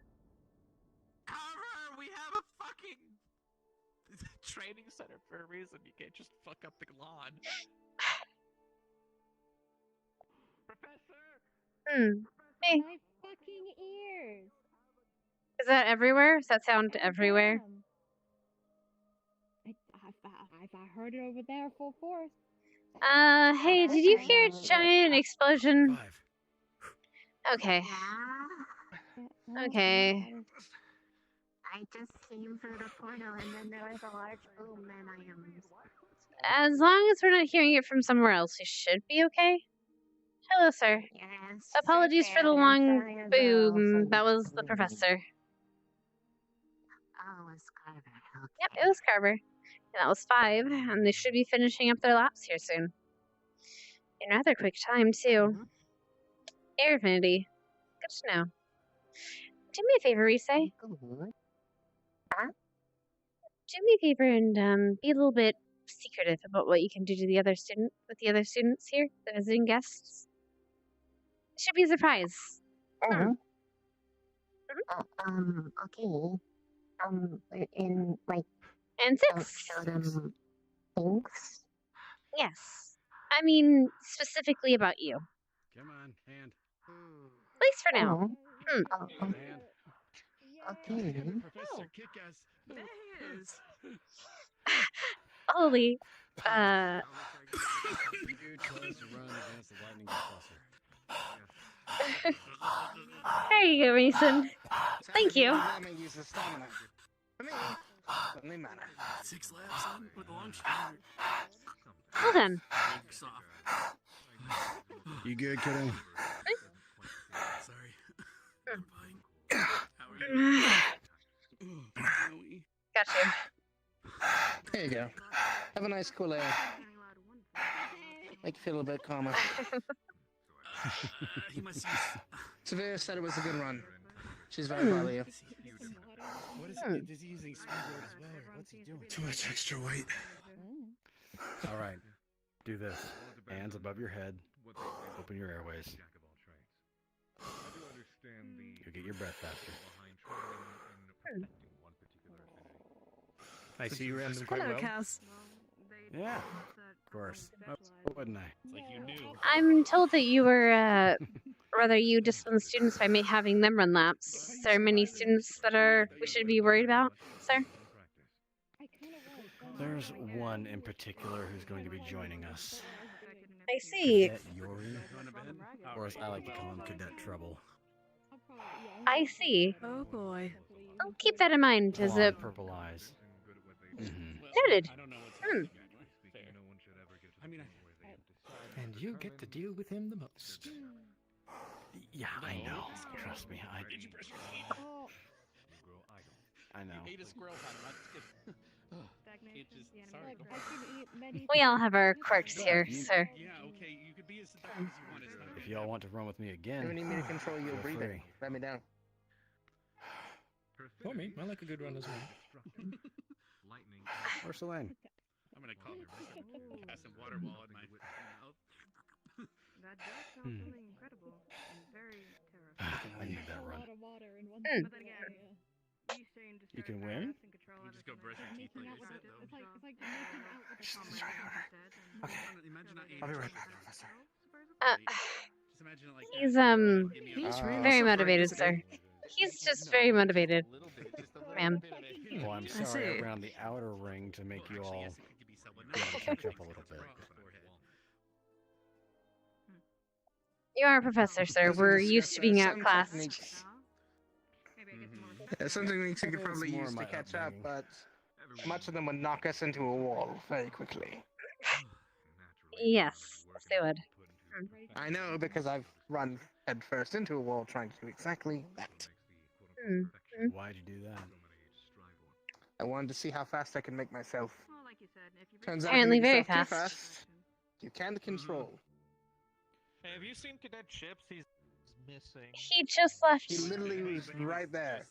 Carver, we have a fucking training center for a reason. You can't just fuck up the lawn. Professor! Hey. My fucking ears. Is that everywhere? Does that sound everywhere? I heard it over there full force. Hey, did you hear a giant explosion? 5. Okay. Okay. I just came through the portal and then there was a large boom and I am... As long as we're not hearing it from somewhere else, we should be okay. Hello, sir. Yes. Apologies for the long boom. That was the professor. Oh, it was Carver. Okay. Yep, it was Carver. And that was 5, and they should be finishing up their laps here soon. In rather quick time, too. Air Affinity. Good to know. Do me a favor, Rise. Huh? Do me a favor and be a little bit secretive about what you can do to the other students here, the visiting guests. It should be a surprise. Okay. In like. And 6. Show them things. Yes. I mean, specifically about you. Come on, hand. At least for now. Hand. Okay. Professor Kick-Ass. There he is. Holy. Dude tries to run against the lightning professor. There you go, Mason. Thank you. Let me use the stamina. For me, doesn't even matter. 6 laps on with a long start. Well done. You good, kiddo? Sorry. I'm fine. How are you? Got you. There you go. Have a nice cool air. Make you feel a bit calmer. He must use... Severe said it was a good run. She's very proud of you. What is he? Is he using speedboard as well? Or what's he doing? Too much extra weight. All right. Do this. Hands above your head. Open your airways. You'll get your breath faster. I see you ran them quite Hello, well. Cass. Yeah, of course. Oh, wouldn't I? It's like you knew. I'm told that you were whether you discipline the students by having them run laps. Is there many students that we should be worried about, sir? There's one in particular who's going to be joining us. I see. Cadet Yori, or as I like to call him, Cadet Trouble. I see. Oh boy. I'll keep that in mind. Is Blonde, it purple eyes. noted? And you get to deal with him the most. Yeah, I know. Trust me, I know. You ate a squirrel pattern. We all have our quirks here, sir. Yeah, okay, you could be as seductive as you want. If y'all want to run with me again, You need me to control your feel breathing. free. Let me down. For me, I like a good run as well. Or Selene. I'm gonna call her. Pass some water ball in my mouth. That does sound something incredible and very I need that run. But then again, you saying just You can win? You just go brush your teeth like I said, though. it's like making out with the comrades Okay. Imagine not I'll be right back, Professor. Just imagine like He's very motivated, sir. He's just very motivated, ma'am. Well, I'm sorry around the outer ring to make you all be able to catch up a little bit. You are a professor, sir. We're used to being outclassed. Some techniques you could It's probably more use to my catch up, upbringing. but much of them would knock us into a wall very quickly. Yes, they would. I know because I've run headfirst into a wall trying to do exactly that. Why'd you do that? I wanted to see how fast I can make myself. Turns out Apparently if you make very yourself too fast. fast, you can't control. Hey, have you seen Cadet Chips? He's missing. He just left. He literally was right there.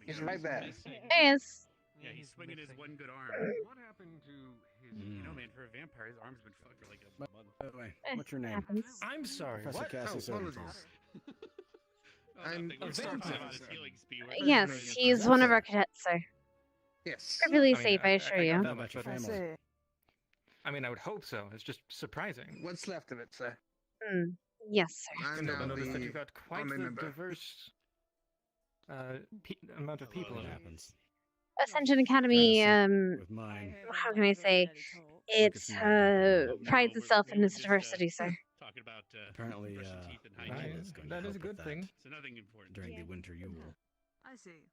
He's right there. There he is. Yeah, he's swinging his one good arm. What happened to his? You know, man, for a vampire, his arm's been fucked for like a month. By the way, what's your name? Happens. I'm sorry. Professor What? Cassius Odenthal. I'm We're talking vampire. about his healing speed. Yes, he's one of our cadets, sir. Yes. Perfectly I mean, safe, I assure got you. that much of it. I mean, I would hope so. It's just surprising. What's left of it, sir? Yes, sir. I'm And now I noticed that the you've got quite only the member. diverse amount of people. What in it. happens? Ascension Academy, With mine. how can I say? It prides itself in its diversity, sir. Talking about Apparently, brushing teeth and Right, hygiene. is going to that is a help good with thing. So nothing important. during the winter Yule. I see.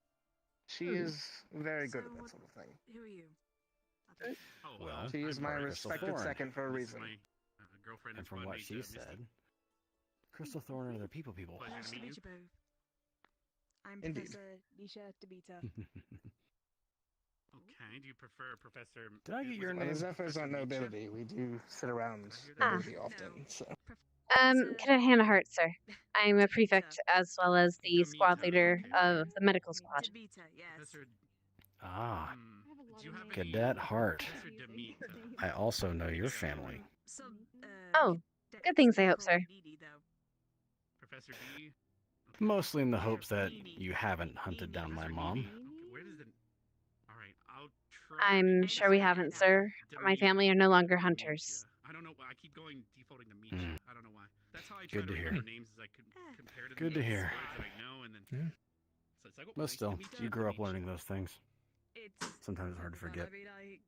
She is very good at that sort of thing. Who are you? Oh, Well, She is I'm my part of Crystal respected Thorn. second for a this is reason. my girlfriend. And that's from brought what me she to Misty. said, Crystal Thorn are their people. Pleasure Nice to to meet meet you. you both. I'm Indeed. Professor Nisha Debita. Okay. Do you prefer Professor? Did I get your Well, the name? Zephyrs aren't nobility. We do sit around Ah. nobility often, so. Cadet Hannah Hart, sir. I'm a prefect as well as the squad leader of the medical squad. Debita, yes. Professor. Ah, Do you have Cadet Hart. Professor Demeter. I also know your family. Some, Oh, good things, I hope, sir. needy, though. Professor D. Mostly in the hopes that you haven't hunted down my mom. Okay, where does the? All right, I'll try. I'm sure we haven't, sir. My family are no longer hunters. I don't know why I keep going defaulting to meat. Hmm. I don't know why. That's how I try Good to to remember hear. names as I could compare to Good to the hear. words that I know, and then. Yeah. So it's like, oh, But nice to still, meet you grew up learning those things. It's Sometimes it's hard to forget. I mean, I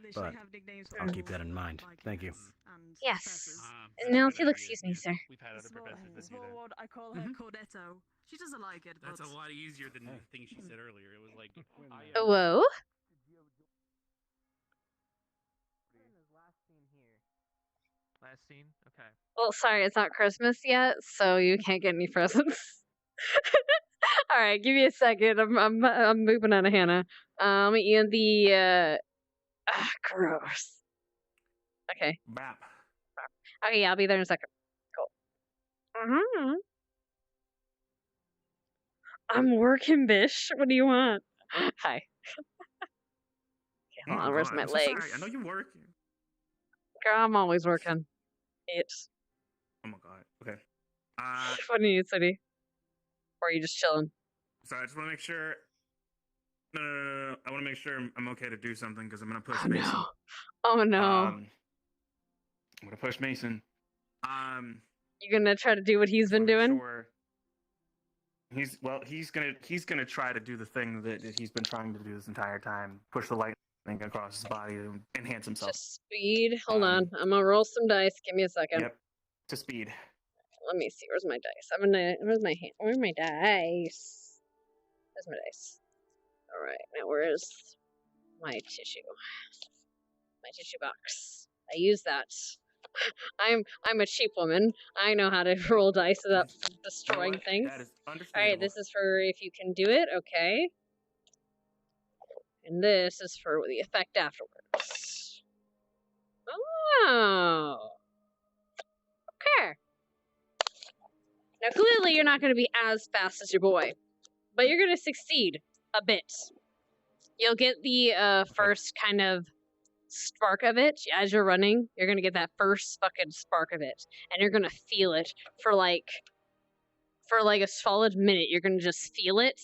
literally But have nicknames I'll for keep that in mind. Thank you. and Yes. professors. Now, if you'll excuse me, sir. We've had other Small, professors that do small that. one, I call her Cordetto. She doesn't like it, That's but a lot easier than the thing she said earlier. It was like, Whoa. Last scene? Okay. Well, sorry, it's not Christmas yet, so you can't get any presents. All right, give me a second. I'm moving on to Hannah. In the gross. Okay. Bap. Okay, yeah, I'll be there in a second. Cool. I'm working, bish. What do you want? Hi. Okay, hold on. Where's my I'm so legs? sorry. I know you work. Girl, I'm always working. It's Oh my god. Okay. what do you need, City? Or are you just chilling? So I just want to make sure. No. I want to make sure I'm okay to do something because I'm gonna push Oh, Mason. no. Oh no. I'm gonna push Mason. You're gonna try to do what he's been doing? Sure. He's gonna try to do the thing that he's been trying to do this entire time. Push the lightning across his body to enhance himself. Just speed. Hold on. I'm gonna roll some dice. Give me a second. Yep. To speed. Let me see. Where's my dice? Where's my hand? Where's my dice? Where's my dice? All right. Now where's my tissue? My tissue box. I use that. I'm a cheap woman. I know how to roll dice without destroying things. That is All understandable. right. This is for if you can do it. Okay. And this is for the effect afterwards. Oh. Okay. Now, clearly, you're not going to be as fast as your boy, but you're going to succeed a bit. You'll get the first kind of spark of it as you're running. You're going to get that first fucking spark of it, and you're going to feel it for like a solid minute. You're going to just feel it,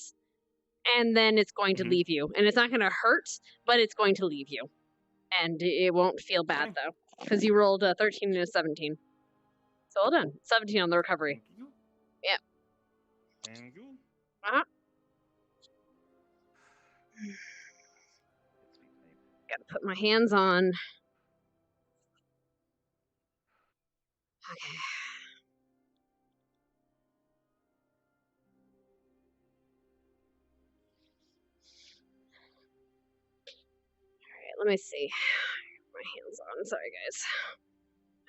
and then it's going to leave you. And it's not going to hurt, but it's going to leave you. And it won't feel bad, though, because you rolled a 13 and a 17. So well done. 17 on the recovery. Yep. Thank you. Uh-huh. Gotta put my hands on. Okay. Alright, let me see. My hands on. Sorry, guys.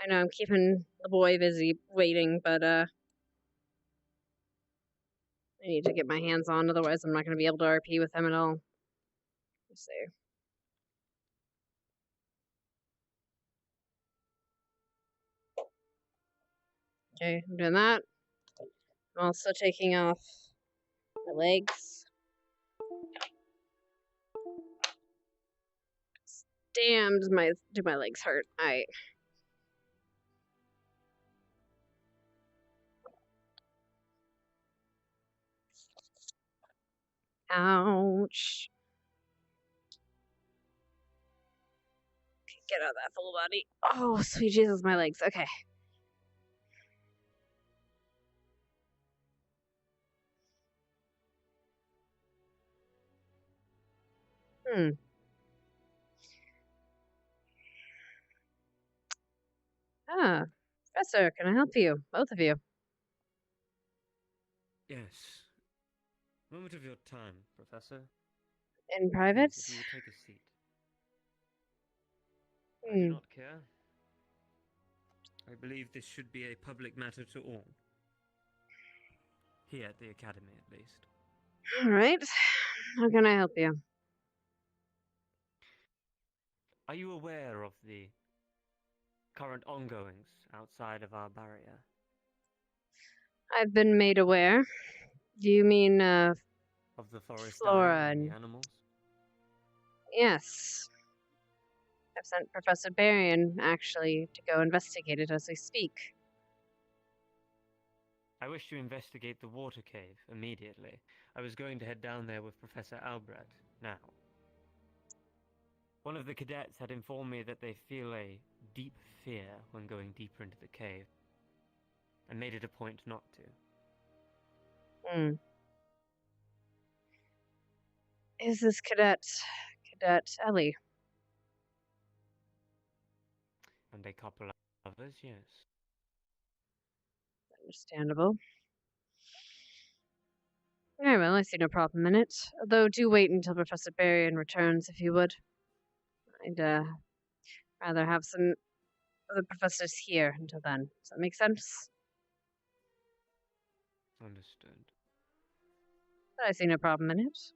I know I'm keeping the boy busy waiting, but, I need to get my hands on, otherwise I'm not going to be able to RP with him at all. Let's see. Okay, I'm doing that. I'm also taking off my legs. Damn, do my legs hurt? Alright. Ouch. Get out of that full body. Oh, sweet Jesus, my legs. Okay. Ah, Professor, can I help you? Both of you. Yes. Moment of your time, Professor. In private? Please, if you would take a seat. I do not care. I believe this should be a public matter to all. Here at the Academy, at least. Alright. How can I help you? Are you aware of the current ongoings outside of our barrier? I've been made aware. Do you mean, of the forest flora and and the animals? Yes. I've sent Professor Berrien, actually, to go investigate it as we speak. I wish to investigate the water cave immediately. I was going to head down there with Professor Albrecht now. One of the cadets had informed me that they feel a deep fear when going deeper into the cave, and made it a point not to. Is this Cadet Ellie? And a couple of others, yes. Understandable. Very well, I see no problem in it. Although, do wait until Professor Berrien returns, if you would. I'd, rather have some other professors here until then. Does that make sense? Understood. I see no problem in it.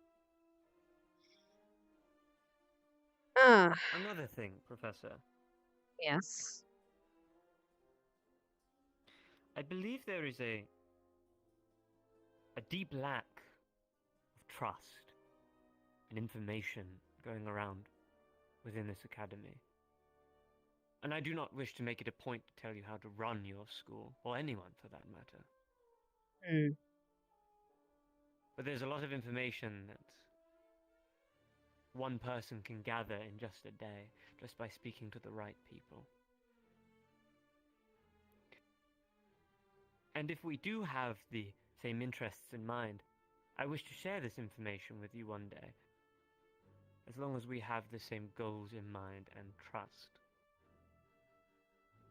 Another thing, Professor. Yes? I believe there is a deep lack of trust and information going around within this academy. And I do not wish to make it a point to tell you how to run your school, or anyone for that matter. But there's a lot of information that one person can gather in just a day, just by speaking to the right people. And if we do have the same interests in mind, I wish to share this information with you one day. As long as we have the same goals in mind and trust.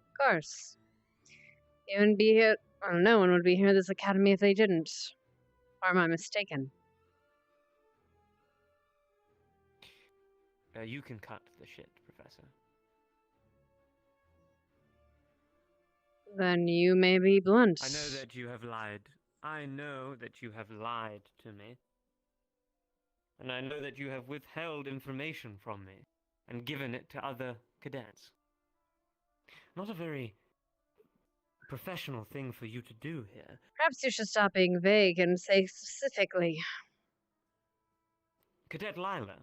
Of course. You wouldn't be here. Well, no one would be here at this academy if they didn't. Or am I mistaken? You can cut the shit, Professor. Then you may be blunt. I know that you have lied. I know that you have lied to me. And I know that you have withheld information from me and given it to other cadets. Not a very professional thing for you to do here. Perhaps you should stop being vague and say specifically. Cadet Lila.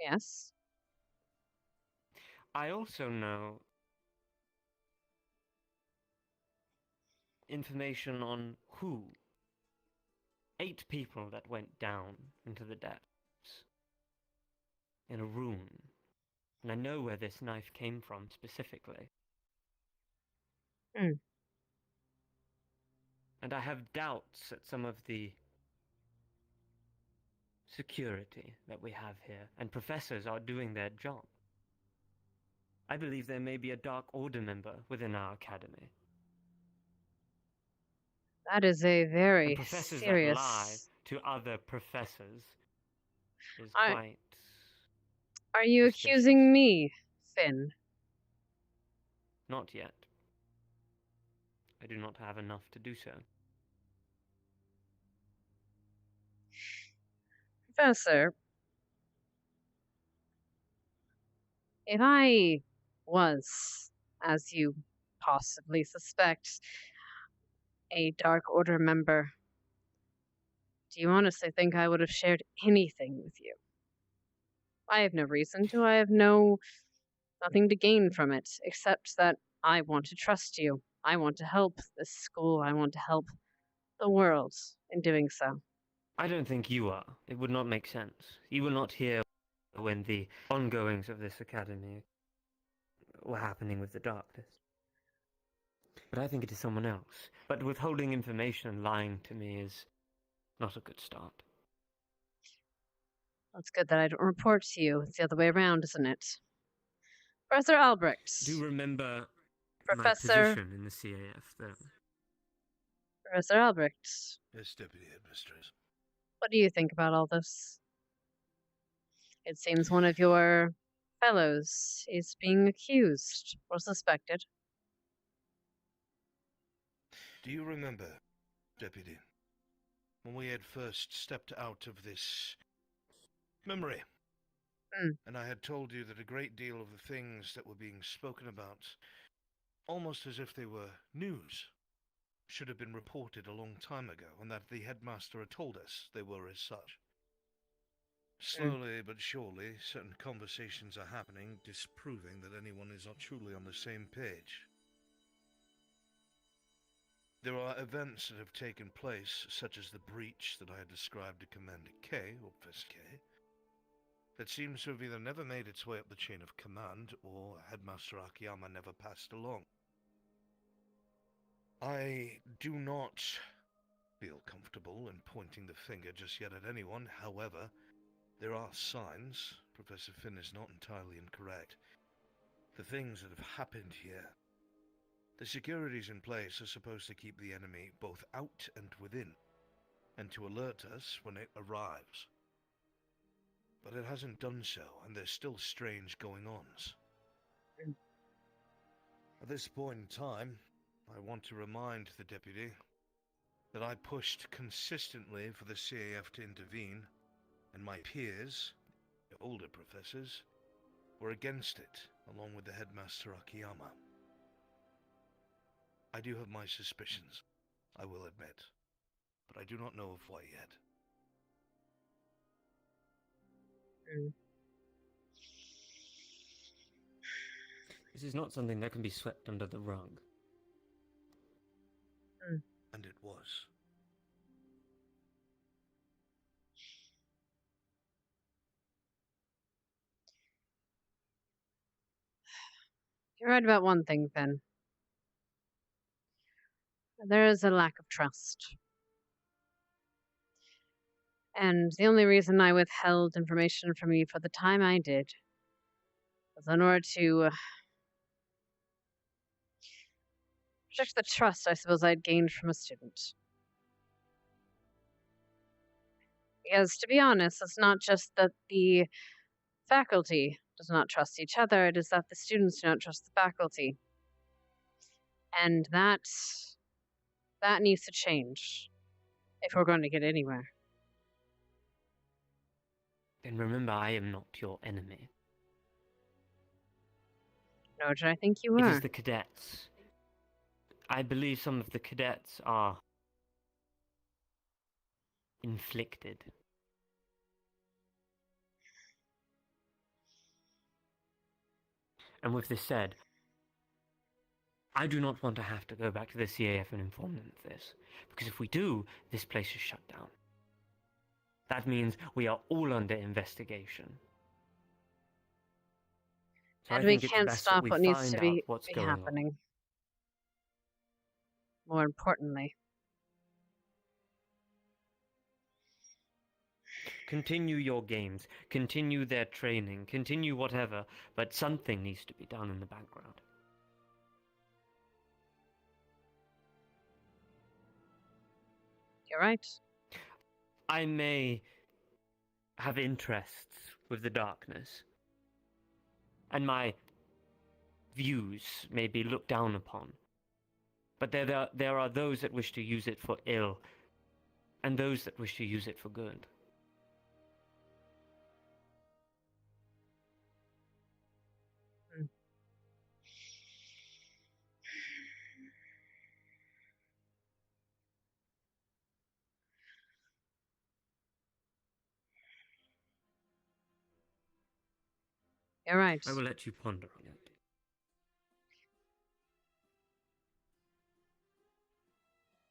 Yes. I also know information on who. 8 people that went down into the depths. In a room. And I know where this knife came from specifically. Hmm. And I have doubts at some of the security that we have here, and professors are doing their job. I believe there may be a Dark Order member within our academy. That is a very And professors serious... that lie to other professors is I- quite... Are you accusing me, Finn? Not yet. I do not have enough to do so. Professor, if I was, as you possibly suspect, a Dark Order member, do you honestly think I would have shared anything with you? I have no reason to. I have nothing to gain from it, except that I want to trust you. I want to help this school. I want to help the world in doing so. I don't think you are. It would not make sense. You were not here when the ongoings of this academy were happening with the darkness. But I think it is someone else. But withholding information and lying to me is not a good start. It's good that I don't report to you. It's the other way around, isn't it? Professor Albrecht. Do remember Professor... my position in the CAF, though. Professor Albrecht. Yes, Deputy Headmistress. What do you think about all this? It seems one of your fellows is being accused or suspected. Do you remember, Deputy, when we had first stepped out of this memory? And I had told you that a great deal of the things that were being spoken about, almost as if they were news, should have been reported a long time ago, and that the headmaster had told us they were as such. Slowly but surely, certain conversations are happening, disproving that anyone is not truly on the same page. There are events that have taken place, such as the breach that I had described to Commander K, or Professor K, that seems to have either never made its way up the chain of command, or Headmaster Akiyama never passed along. I do not feel comfortable in pointing the finger just yet at anyone. However, there are signs. Professor Finn is not entirely incorrect. The things that have happened here. The securities in place are supposed to keep the enemy both out and within, and to alert us when it arrives. But it hasn't done so, and there's still strange going-ons. At this point in time, I want to remind the Deputy that I pushed consistently for the CAF to intervene, and my peers, the older professors, were against it, along with the Headmaster Akiyama. I do have my suspicions, I will admit, but I do not know of why yet. This is not something that can be swept under the rug. And it was. You're right about one thing, Finn. There is a lack of trust. And the only reason I withheld information from you for the time I did was in order to protect the trust I suppose I'd gained from a student. Because, to be honest, it's not just that the faculty does not trust each other, it is that the students do not trust the faculty. And that needs to change if we're going to get anywhere. Then remember, I am not your enemy. Nor did I think you were. It is the cadets. I believe some of the cadets are inflicted. And with this said, I do not want to have to go back to the CAF and inform them of this, because if we do, this place is shut down. That means we are all under investigation. So And I we think it's can't best stop that we what needs find to out be what's going on. happening. More importantly. Continue your games, continue their training, continue whatever, but something needs to be done in the background. You're right. I may have interests with the darkness, and my views may be looked down upon, but there are those that wish to use it for ill, and those that wish to use it for good. You're right. I will let you ponder on it.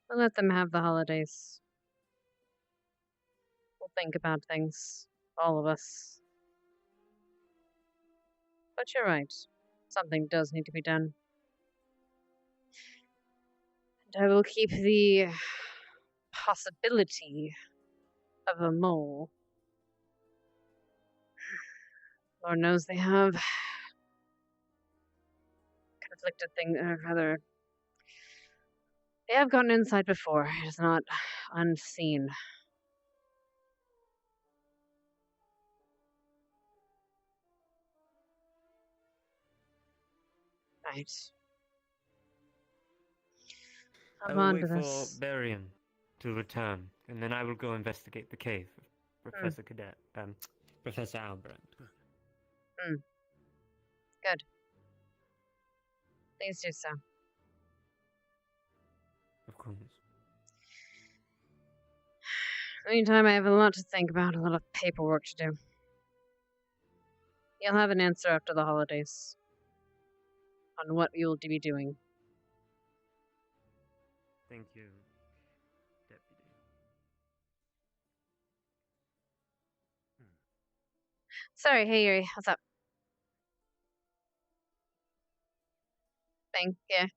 We'll let them have the holidays. We'll think about things. All of us. But you're right. Something does need to be done. And I will keep the possibility of a mole. Lord knows they have conflicted things, or rather, they have gotten inside before. It is not unseen. Right. I I'm will on wait to for this. Barian to return, and then I will go investigate the cave of Professor Cadet, Professor Albrecht. Good. Please do so. Of course. Meantime, I have a lot to think about, a lot of paperwork to do. You'll have an answer after the holidays on what you'll be doing. Thank you, Deputy. Sorry, hey Yuri, what's up? Thank you.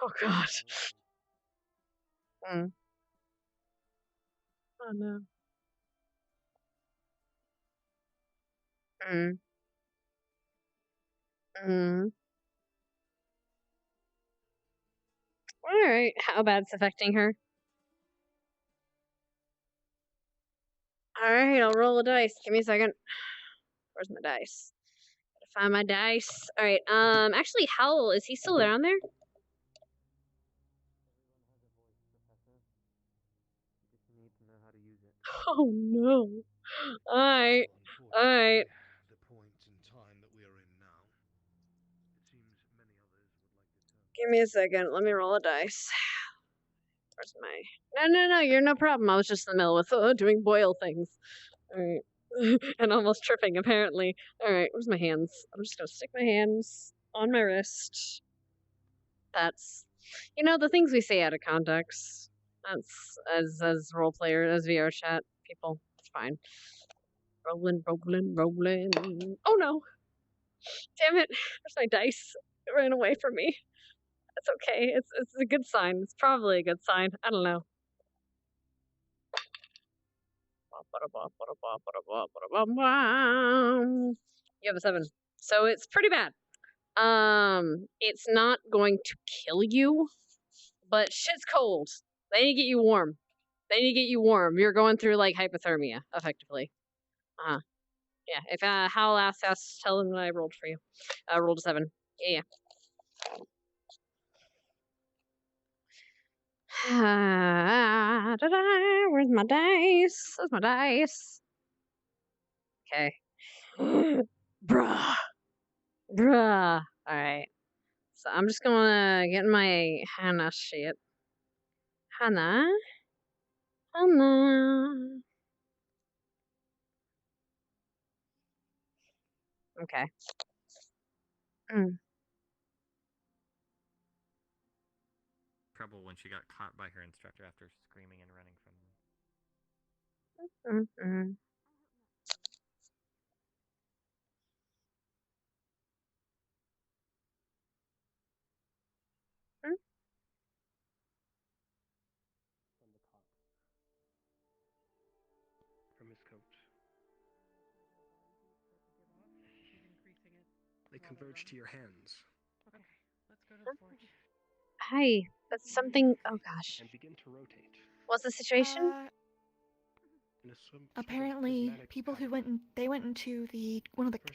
Oh god. Oh no. Alright, how bad it's affecting her? Alright, I'll roll a dice. Give me a second. Where's my dice? Gotta find my dice. Alright, actually, Howl, is he still down there? Oh no. Alright. Alright. The point in time that we are in now. It seems many others would like to turn. Give me a second. Let me roll a dice. Where's my... No, you're no problem. I was just in the middle with doing boil things. Alright. And almost tripping, apparently. Alright, where's my hands? I'm just gonna stick my hands on my wrist. That's... You know, the things we say out of context. That's, as role player, as VRChat people. It's fine. Rolling, rolling, rolling. Oh no! Damn it! There's my dice. It ran away from me. That's okay. It's a good sign. It's probably a good sign. I don't know. You have a 7. So it's pretty bad. It's not going to kill you, but shit's cold. They need to get you warm. They need to get you warm. You're going through like hypothermia, effectively. Yeah. If Hal asks, tell him that I rolled for you. I rolled a 7. Yeah. Where's my dice? Where's my dice? Okay. Bruh. Alright. So I'm just gonna get my Hannah shit. Hannah. Okay. Trouble when she got caught by her instructor after screaming and running from them. From his coat. They converge to your hands. Okay, let's go to the forge. Hi. That's something. Oh gosh. And begin to rotate. What's the situation? Apparently, people who went into the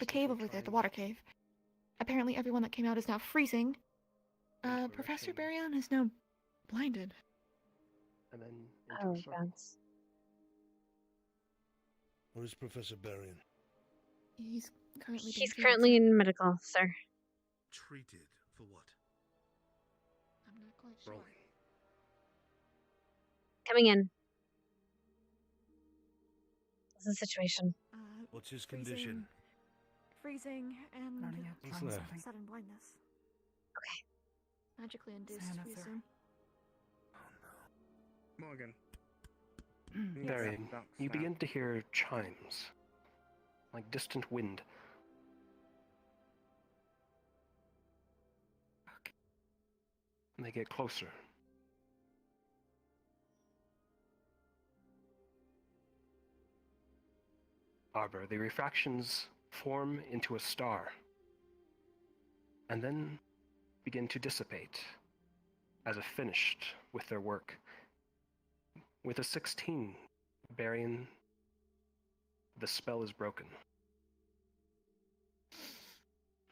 cave over there, the water cave. Apparently, everyone that came out is now freezing. Professor Baryon is now blinded. And then Oh god. Where's Professor Baryon? He's currently He's currently in medical, sir. Treated for what? I'm not quite sure. Coming in. What's the situation? What's his condition? Freezing and He's there. sudden blindness. Okay. Magically induced Sayonara, freezing. sir. Morgan. Barry, you begin to hear chimes, like distant wind. And they get closer. Arbor, the refractions form into a star, and then begin to dissipate as if finished with their work. With a 16, Baryon, the spell is broken.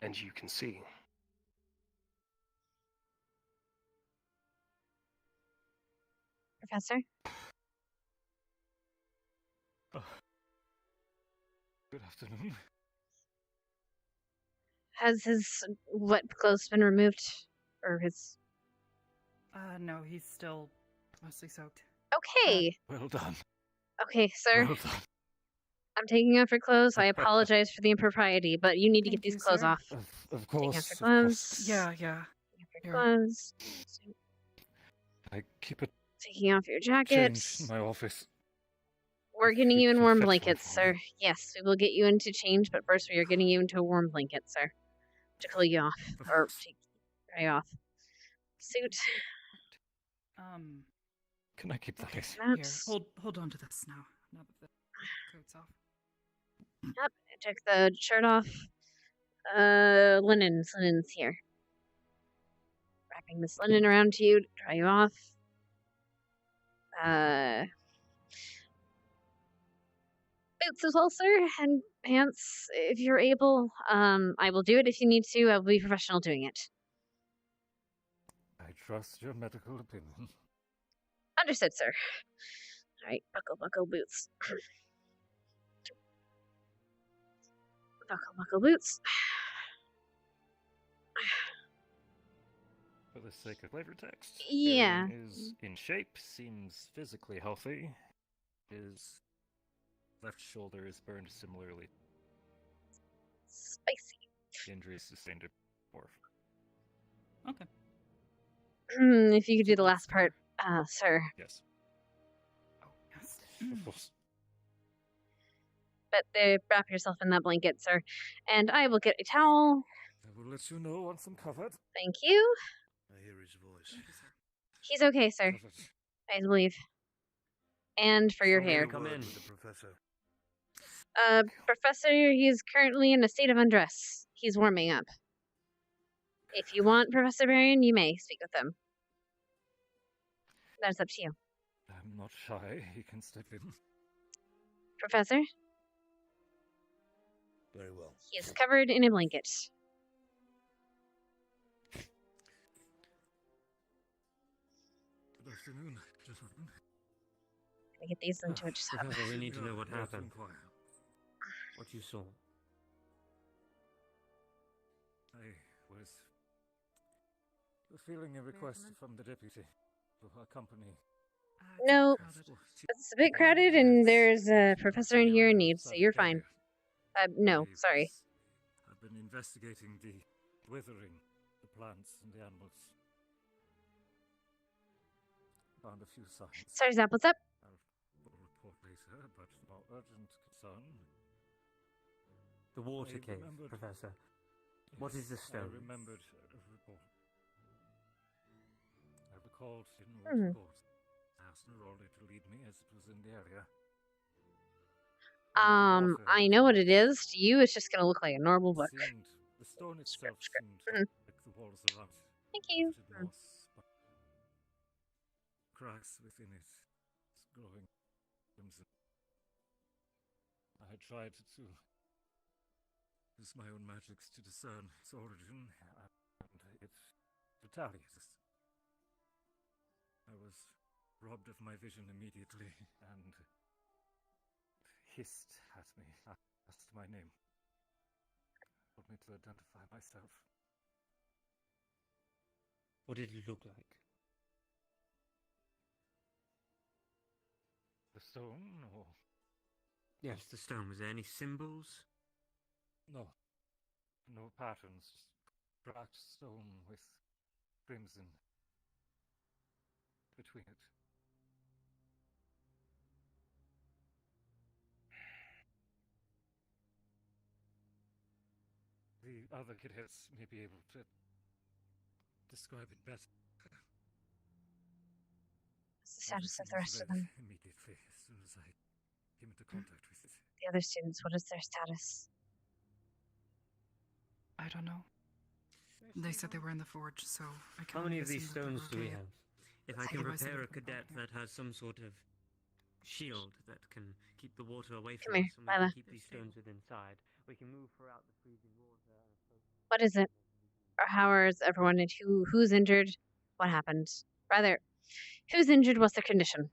And you can see. Professor? Good afternoon. Has his wet clothes been removed? Or his... No, he's still mostly soaked. Okay. Well done. Okay, sir. Well done. I'm taking off your clothes. I apologize for the impropriety, but you need to get these clothes off. Of course. Take off your gloves. Yeah. Take off your gloves. I keep it. Taking off your jacket. Change in my office. We're getting you in warm fetch one blankets, sir. Yes, we will get you into change, but first we are getting you into a warm blanket, sir. To cool you off. Or take you off. Suit. Can I keep that? Here, hold on to this now. Now that the coat's off. Yep, I took the shirt off. Linen's here. Wrapping this linen around to you to dry you off. Boots as well, sir, and pants if you're able. I will do it if you need to. I will be professional doing it. I trust your medical opinion. Understood, sir. Alright, buckle boots. Buckle boots. For the sake of flavor text, Yeah. Baryon is in shape, seems physically healthy. His left shoulder is burned similarly. Spicy. The injury sustained before. Okay. If you could do the last part, sir. Yes. Yes. Of course. but wrap yourself in that blanket, sir. And I will get a towel. I will let you know once I'm covered. Thank you. I hear his voice. He's okay, sir. I believe. And for your hair. Come in with the professor. Professor, he's currently in a state of undress. He's warming up. If you want Professor Varian, you may speak with him. That's up to you. I'm not shy. He can step in. Professor? Very well. He is covered in a blanket. Good afternoon, gentlemen. Can I get these into a tub? Professor, we need to know what happened. What you saw. I was feeling a request from the deputy to accompany. No, it's a bit crowded, and there's a professor in here in need, so you're fine. No, sorry. I've been investigating the withering, the plants and the animals. Found a few signs. Sorry, Zap, what's up? I'll report later, but no urgent concern. The water cave, Professor. What is the stone? I remembered a report. I recalled in the report. I asked Neroli to lead me as it was in the area. I know what it is. To you, it's just gonna look like a normal book. The stone itself seemed like the walls around it. Thank you. Cracks within it, it's glowing crimson. I had tried to use my own magics to discern its origin, and its retaliates. I was robbed of my vision immediately, and hissed at me, asked my name, told me to identify myself. What did it look like? The stone, or? Yes, the stone. Was there any symbols? No. No patterns. Just black stone with crimson between it. The other cadets may be able to describe it better. What's the status of the rest of them? Immediately, as soon as I came into contact with it. The other students, what is their status? I don't know. They said they were in the forge, so I can't. How many of these stones do we okay. have? If I can prepare a cadet that has some sort of shield that can keep the water away from Come us, here, and we can Lila. keep these stones within sight, we can move throughout the freezing water. What is it? Or how is everyone, and who's injured? What happened? Rather, who's injured? What's their condition?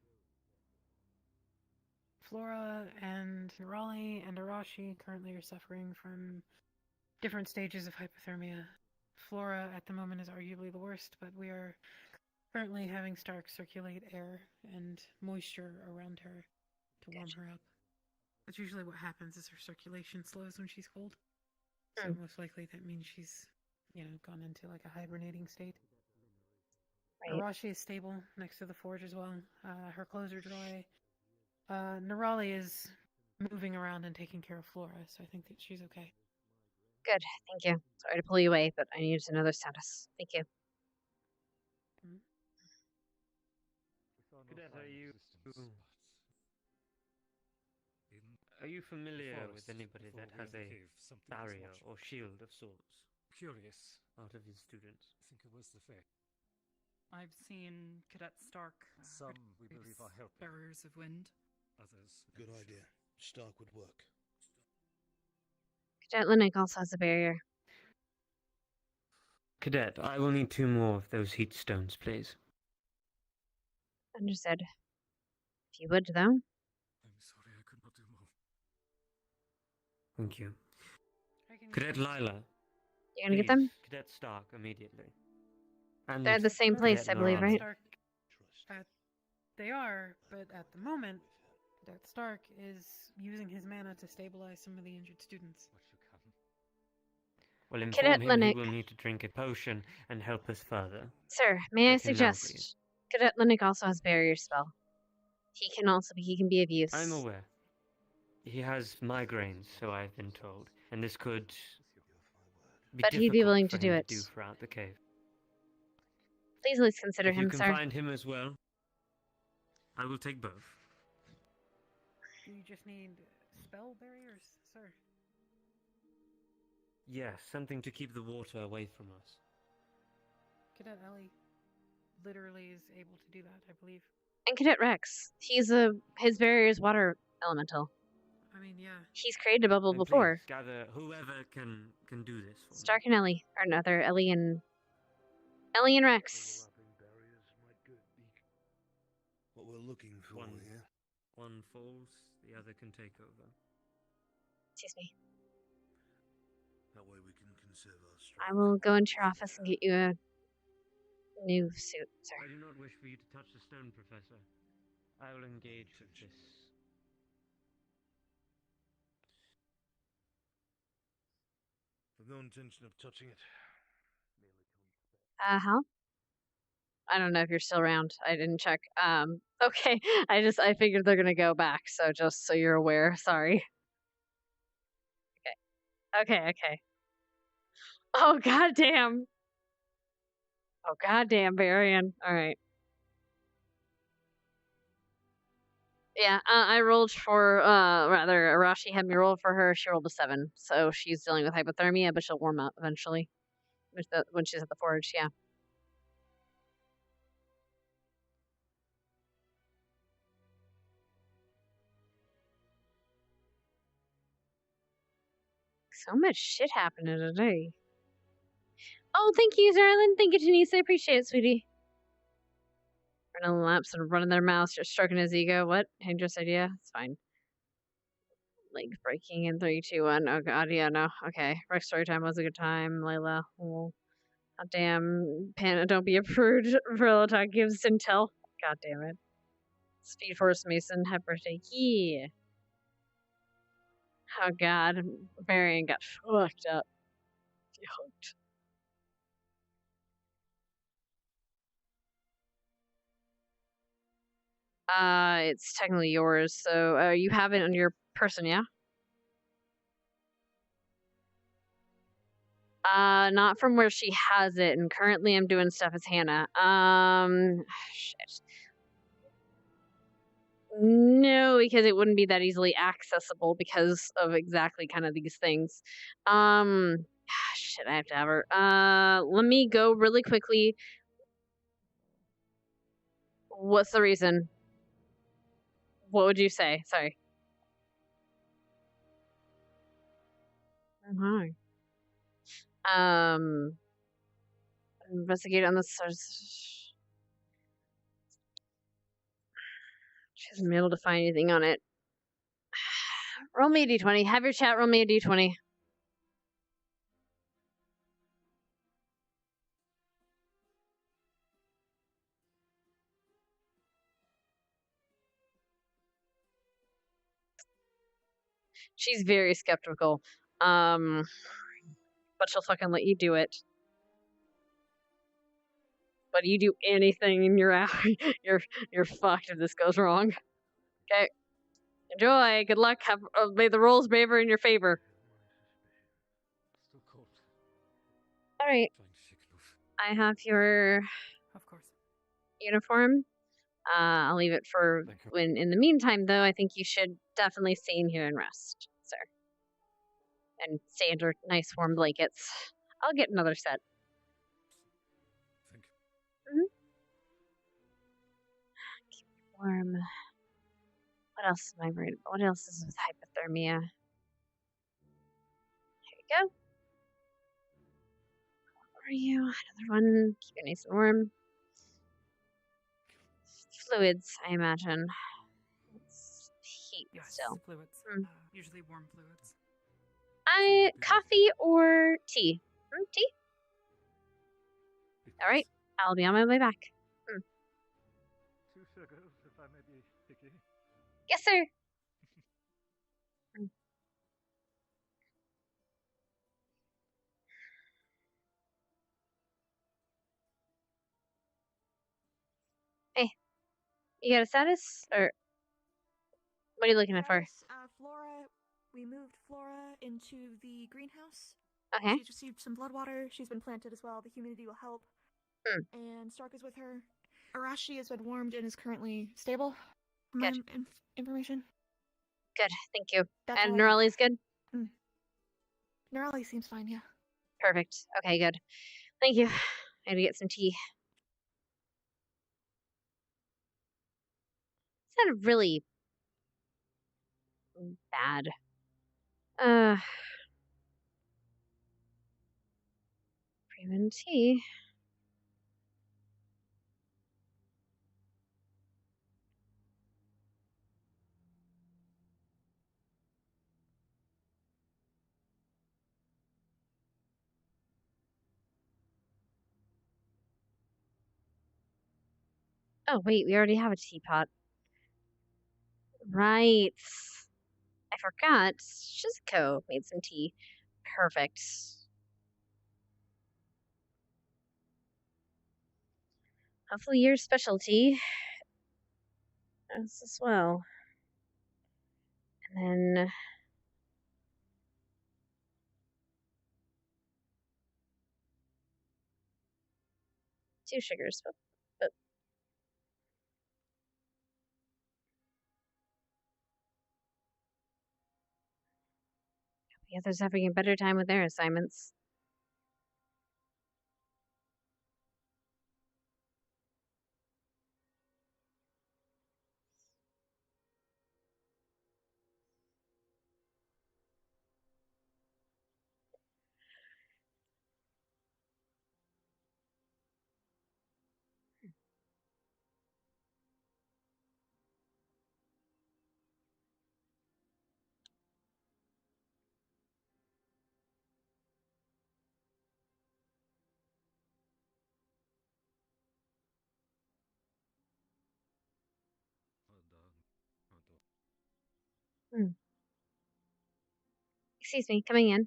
Flora and Raleigh and Arashi currently are suffering from different stages of hypothermia. Flora at the moment is arguably the worst, but we are currently having Stark circulate air and moisture around her to warm her up. That's usually what happens is her circulation slows when she's cold. So most likely that means she's, gone into like a hibernating state. Right. Arashi is stable next to the forge as well. Her clothes are dry. Nerali is moving around and taking care of Flora, so I think that she's okay. Good, thank you. Sorry to pull you away, but I needed to know their status. Thank you. Cadet, are you familiar with anybody that has a barrier or shield of sorts? Curious. Out of your students. I think it was the fair. I've seen Cadet Stark. Some, we believe, are helping. Barriers of wind. Others. Good idea. Stark would work. Cadet Linnick also has a barrier. Cadet, I will need 2 more of those heat stones, please. Understood. If you would, though. I'm sorry, I could not do more. Thank you. Cadet Lila. You gonna get them? Cadet Stark, immediately. And they're at the same place, I believe, right? Stark, they are, but at the moment, Cadet Stark is using his mana to stabilize some of the injured students. Well, Cadet inform him he Linnick. will need to drink a potion and help us further. Sir, may I Let him now, please. suggest Cadet Linnick also has barrier spell. He can be of use. I'm aware. He has migraines, so I've been told, and this could be But he'd be difficult willing for to him do to it. do throughout the cave. Please at least consider If you him, can sir. find him as well, I will take both. Do you just need spell barriers, sir? Yes, something to keep the water away from us. Cadet Ellie literally is able to do that, I believe. And Cadet Rex, his barrier is water elemental. I mean, yeah. He's created a bubble Then before. please, gather whoever can do this for me. Stark and Ellie, or another Ellie and Rex. What we're looking for here. One falls, the other can take over. Excuse me. That way we can conserve our strength. I will go into your office and get you a new suit, sir. I do not wish for you to touch the stone, Professor. I will engage with this. With no intention of touching it. Huh? I don't know if you're still around. I didn't check. Okay. I figured they're gonna go back, so just so you're aware. Sorry. Okay. Oh, goddamn. Oh, goddamn, Varian. Alright. Yeah, I rolled for, rather, Arashi had me roll for her. She rolled a 7. So she's dealing with hypothermia, but she'll warm up eventually. When she's at the forge, yeah. So much shit happening today. Oh, thank you, Zarlin. Thank you, Denise. I appreciate it, sweetie. Running laps and running their mouths, just stroking his ego. What? Dangerous idea? It's fine. Leg breaking in 3, 2, 1. Oh god, yeah, no. Okay. Rex story time was a good time. Layla. Oh, god damn. Panda, don't be a prude. Verlotok gives intel. God damn it. Speed Force Mason. Happy birthday. Yeah. Oh god. Varian got fucked up. Yoked. It's technically yours, so you have it on your person, yeah? Not from where she has it, and currently I'm doing stuff as Hannah. Shit. No, because it wouldn't be that easily accessible because of exactly kind of these things. Shit, I have to have her. Let me go really quickly. What's the reason? What would you say? Sorry. Hi. Investigate on the source. She hasn't been able to find anything on it. Roll me a d20. Have your chat roll me a d20. She's very skeptical. But she'll fucking let you do it. But you do anything and you're out. You're fucked if this goes wrong. Okay. Enjoy. Good luck. Have may the rolls favor in your favor. All right. I have your uniform. I'll leave it for when. In the meantime, though, I think you should definitely stay in here and rest, sir, and stay under nice warm blankets. I'll get another set. Keep it warm. What else am I worried about? What else is with hypothermia? Here we go. Where are you? Another one. Keep it nice and warm. Fluids, I imagine. It's heat still. Fluids. Usually warm fluids. Coffee or tea? Tea? Alright, I'll be on my way back. 2 sugars, if I may be picky. Yes, sir. Hey, you got a status? Or what are you looking at for? Flora we moved Flora into the greenhouse. Okay. She's received some blood water. She's been planted as well. The humidity will help. And Stark is with her. Arashi has been warmed and is currently stable. Good. Information. Good, thank you. That's And all I have. Nerali's good? Nerali seems fine, yeah. Perfect. Okay, good. Thank you. I had to get some tea. It's sounded really bad. Premium tea. Oh, wait, we already have a teapot. Right. I forgot. Shizuko made some tea. Perfect. Hopefully your specialty as well. And then 2 sugars. But the others having a better time with their assignments. Excuse me, coming in.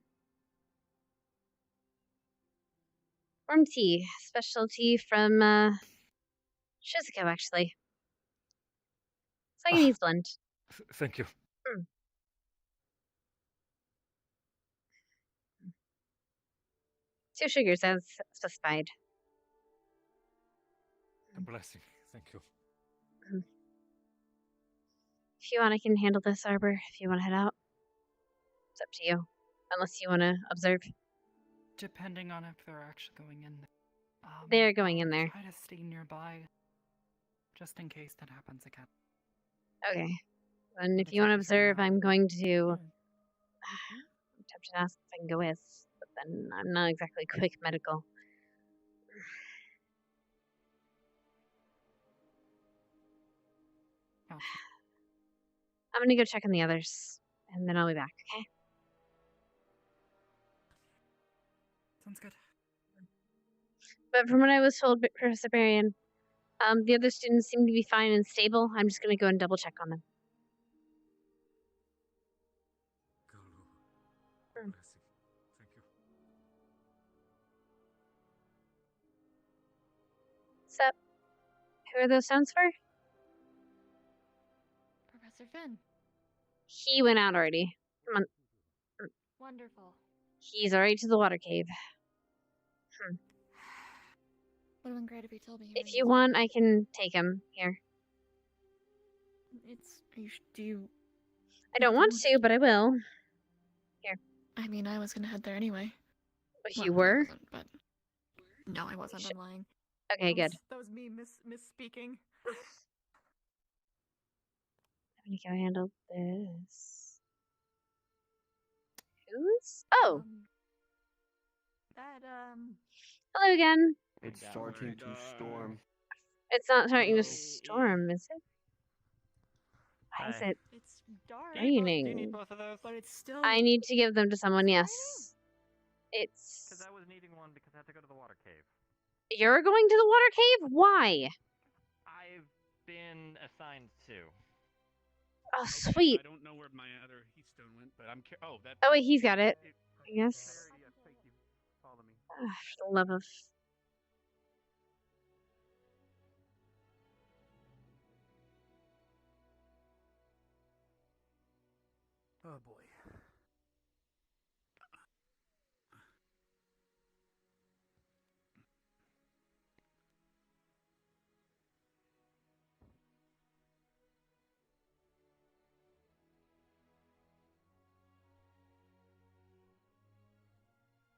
Warm tea. Specialty from Shizuko, actually. Siamese blend. Thank you. 2 sugars as specified. A blessing. Thank you. If you want, I can handle this, Arbor. If you want to head out, it's up to you. Unless you want to observe. Depending on if they're actually going in there. They're going in there. Try to stay nearby, just in case that happens again. Okay. And if you want to observe, I'm going to... I'm tempted to ask if I can go with, but then I'm not exactly quick medical. I'm going to go check on the others, and then I'll be back, okay? Sounds good. But from what I was told, Professor Barian, the other students seem to be fine and stable. I'm just going to go and double check on them. Thank you. Sup? Who are those sounds for? Professor Finn. He went out already. Come on. Wonderful. He's already to the water cave. Would have been great if you told me. If you want, I can take him here. Do you? I don't want to, but I will. Here. I mean, I was gonna head there anyway. But you were? I wasn't, but no, I wasn't. I'm lying. Okay, good. That was me misspeaking. I'm gonna go handle this. Who's? Oh! Hello again. It's starting to storm. It's not starting to storm, is it? Why is it It's dark. raining? Do you need both of those? But it's still. I need to give them to someone, yes. It's... Because I was needing one because I had to go to the water cave. You're going to the water cave? Why? I've been assigned to. Oh, sweet. I don't know where my other heatstone went, but I'm oh that. Oh, wait, he's got it. I guess. Yes, thank you. Follow me. For the love of... Oh boy.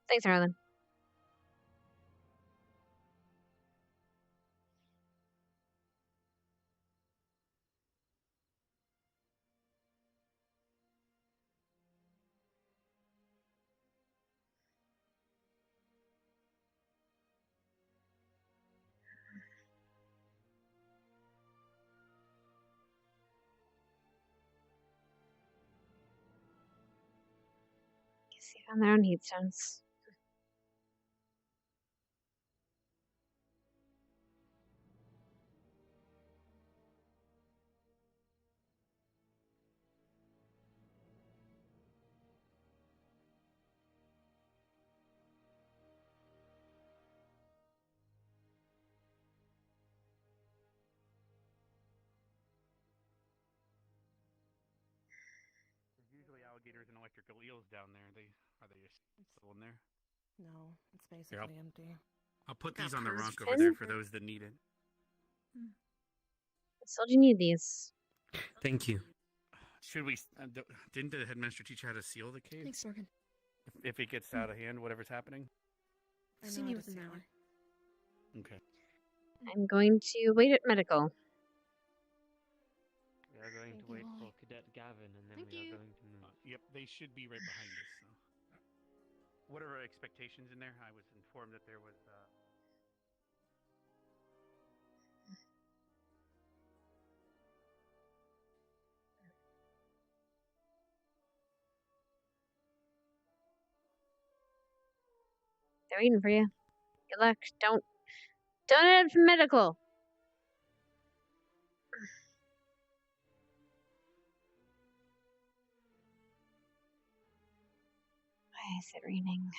Thanks, Harlan. Guess they found their own heat stones. There's usually alligators and electrical eels down there. Are they still in there? No, it's Here, basically empty. I'll put Got these on the purse rock over pin? there for those that need it. So do you need these? Thank you. Should we? Didn't the headmaster teach you how to seal the cave? Thanks, Morgan. If it gets out of hand, whatever's happening. I've seen you within an hour. Okay. I'm going to wait at medical. We are going to wait for Cadet Gavin, and then we are going to move. Yep, they should be right behind us. So. What are our expectations in there? I was informed that there was. They're waiting for you. Good luck. Don't end for medical. Why is it raining?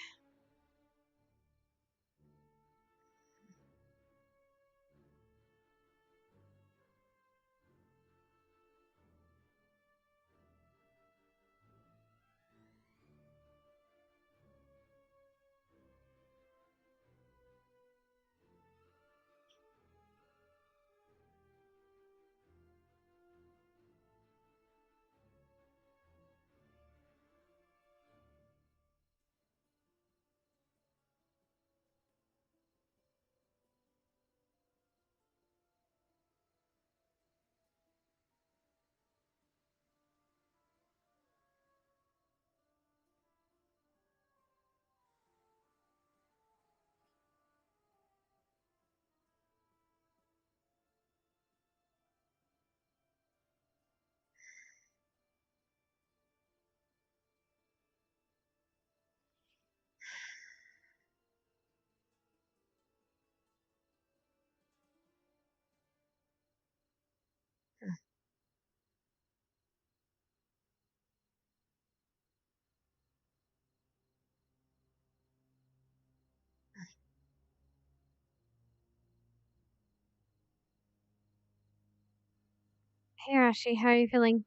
Hey, Rashi, how are you feeling?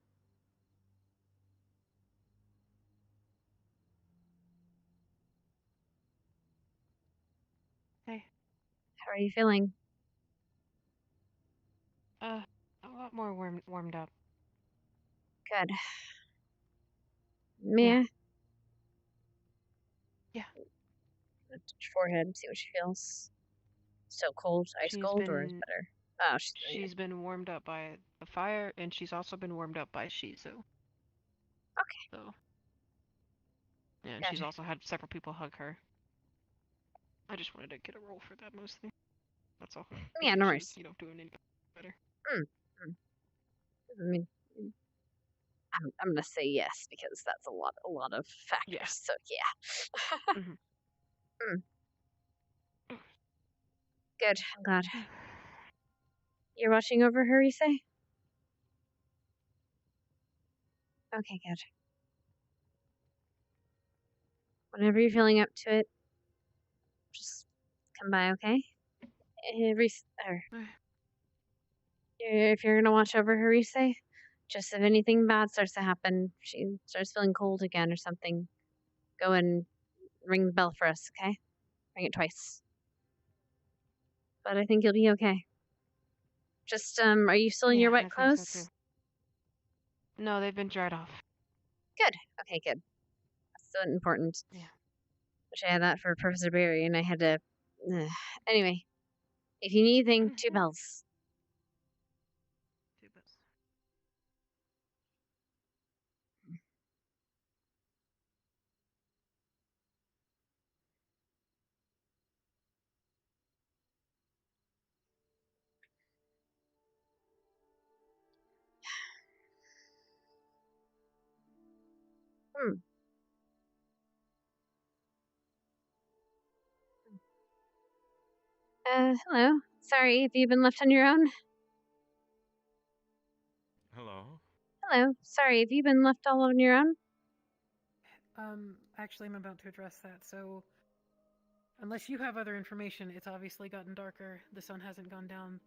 Hey. How are you feeling? A lot more warmed up. Good. Meh. Yeah. Touch your forehead, see what she feels. So cold, ice cold, or is it better? Oh, she's been warmed up by the fire, and she's also been warmed up by Shizu. Okay. So. Yeah, and she's also had several people hug her. I just wanted to get a roll for that mostly. That's all. Yeah, no worries. You know, doing any better. I mean, I'm gonna say yes because that's a lot of factors. Yeah. So yeah. Good. I'm glad. You're watching over her, you say? Okay, good. Whenever you're feeling up to it, just come by, okay? If you're gonna watch over her, you say, Just if anything bad starts to happen, she starts feeling cold again or something, go and ring the bell for us, okay? Ring it twice. But I think you'll be okay. Just, are you still in your wet clothes? No, they've been dried off. Good. Okay, good. That's so important. Yeah. Wish I had that for Professor Barry, and I had to. Anyway, if you need anything, 2 bells. 2 bells. Hello. Sorry, have you been left on your own? Hello. Hello. Sorry, have you been left all on your own? Actually, I'm about to address that. So, unless you have other information, it's obviously gotten darker. The sun hasn't gone down.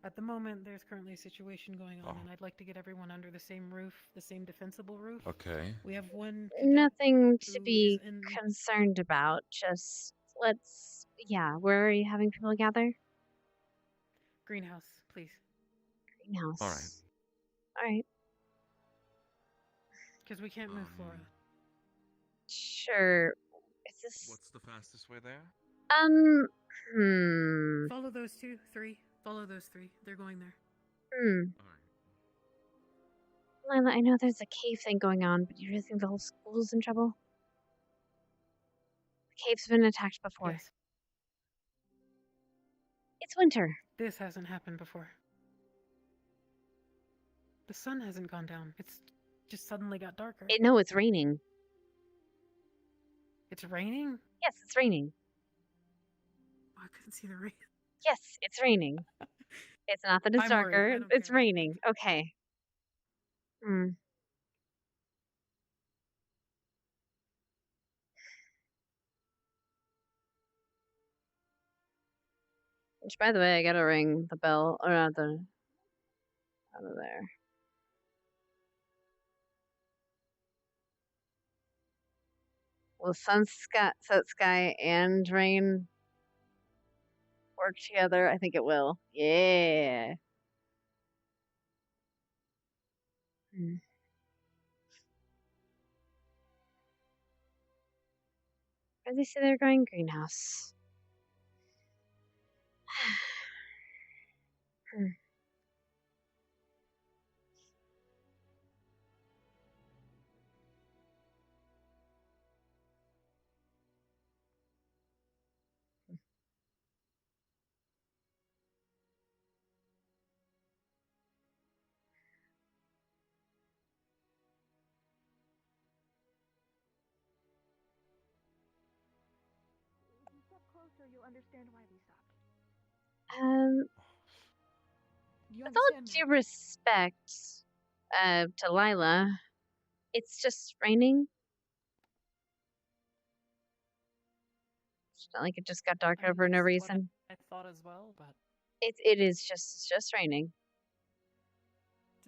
At the moment, there's currently a situation going on, and I'd like to get everyone under the same roof, the same defensible roof. Okay. We have one. Nothing to who be is in- concerned about. Just let's. Yeah, where are you having people gather? Greenhouse, please. Greenhouse. All right. All right. Because we can't move Flora. Sure. Is this? What's the fastest way there? Follow those 2, 3. Follow those 3. They're going there. Lila, I know there's a cave thing going on, but do you really think the whole school's in trouble? The cave's been attacked before. Yes. It's winter. This hasn't happened before. The sun hasn't gone down. It's just suddenly got darker. No, it's raining. It's raining? Yes, it's raining. Oh, I couldn't see the rain. Yes, it's raining. It's not that it's I'm darker. worried. I don't It's care. raining. Okay. Which, by the way, I gotta ring the bell or out of there. Will sunset sky and rain work together? I think it will. Yeah. Where they say they're going? Greenhouse. If you step closer, you'll understand why we stopped. With all due respect, to Lila, it's just raining. It's not like it just got dark over no reason. I thought as well, but It is just raining.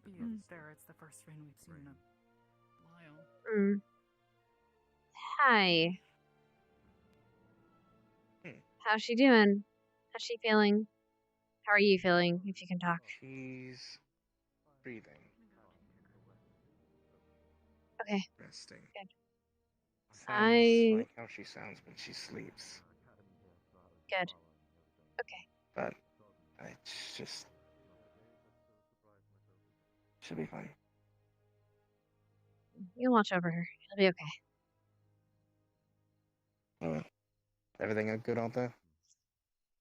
To be fair, it's the first rain we've seen in a while. Hi. How's she doing? How's she feeling? How are you feeling, if you can talk? She's breathing. Okay. Resting. Good. Sounds like how she sounds when she sleeps. Good. Okay. But it's just she'll be fine. You watch over her. It'll be okay. Oh, everything good out there?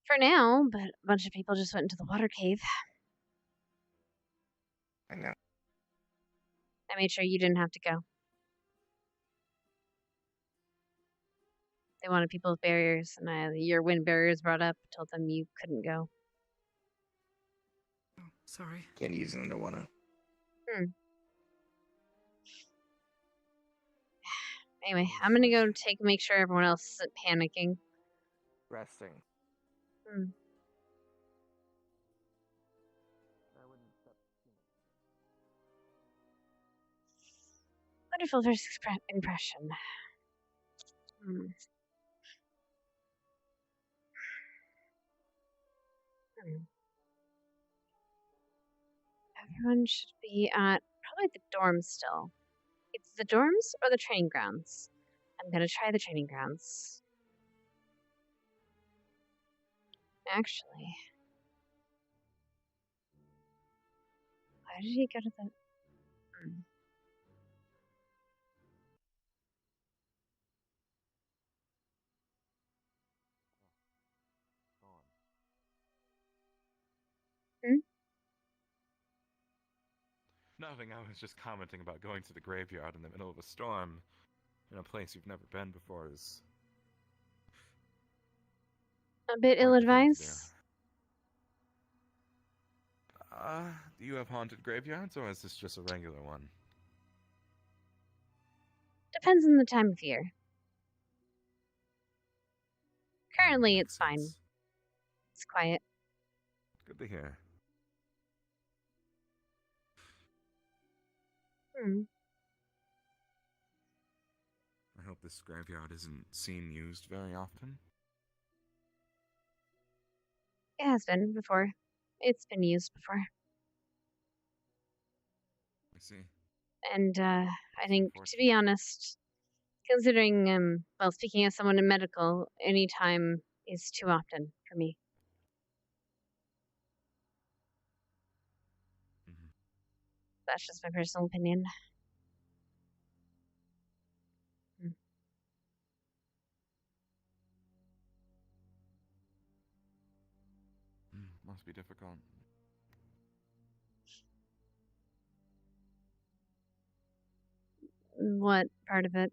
For now, but a bunch of people just went into the water cave. I know. I made sure you didn't have to go. They wanted people with barriers, and your wind barriers brought up, told them you couldn't go. Oh, sorry. Can't use it underwater. Anyway, I'm gonna go make sure everyone else isn't panicking. Resting. Wonderful first impression. Hmm. Everyone should be at probably the dorms still. It's the dorms or the training grounds. I'm gonna try the training grounds. Actually, why did he go to the... Nothing, I was just commenting about going to the graveyard in the middle of a storm in a place you've never been before is... A bit ill-advised? Do you have haunted graveyards, or is this just a regular one? Depends on the time of year. Currently, it's fine. It's quiet. Good to hear. I hope this graveyard isn't seen used very often. It has been before. It's been used before. I see. And, I think, to be honest, considering, well, speaking as someone in medical, any time is too often for me. That's just my personal opinion. Must be difficult. What part of it?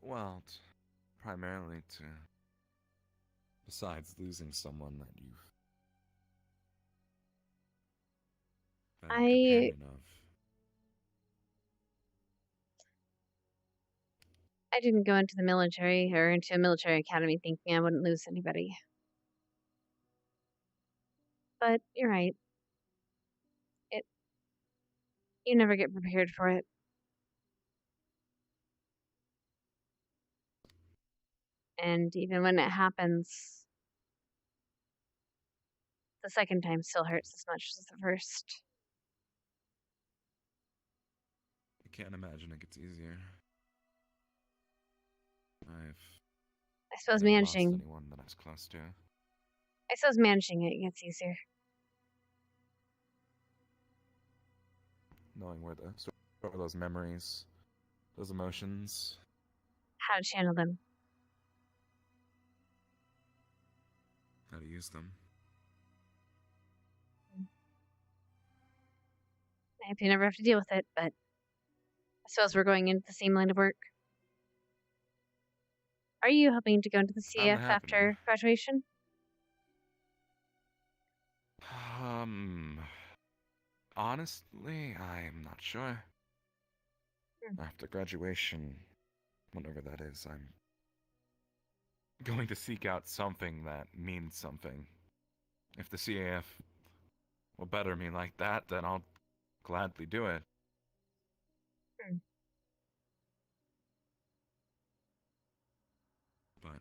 Well, primarily to... Besides losing someone that you've... been a companion of. I didn't go into the military or into a military academy thinking I wouldn't lose anybody. But you're right. You never get prepared for it. And even when it happens, the second time still hurts as much as the first. I can't imagine it gets easier. I suppose never managing... lost anyone that I was close to. I suppose managing it gets easier. Knowing where to store those memories, those emotions. How to channel them. How to use them. I hope you never have to deal with it, but I suppose we're going into the same line of work. Are you hoping to go into the CAF after graduation? Honestly, I'm not sure. After graduation, whenever that is, I'm going to seek out something that means something. If the CAF will better me like that, then I'll gladly do it. But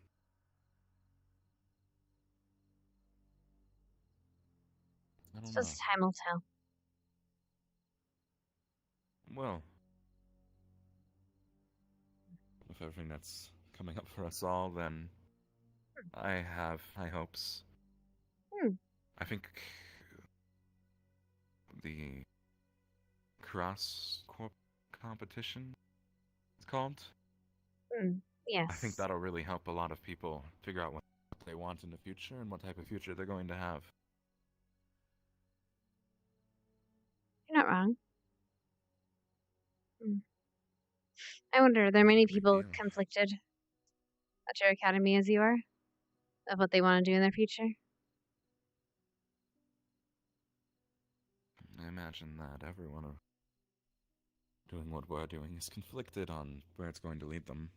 I don't know. Suppose time will tell. Well, with everything that's coming up for us all, then I have high hopes. I think the cross corp competition it's called. Yes. I think that'll really help a lot of people figure out what they want in the future and what type of future they're going to have. You're not wrong. I wonder, are there many people conflicted at your academy as you are? Of what they want to do in their future? I imagine that everyone doing what we're doing is conflicted on where it's going to lead them.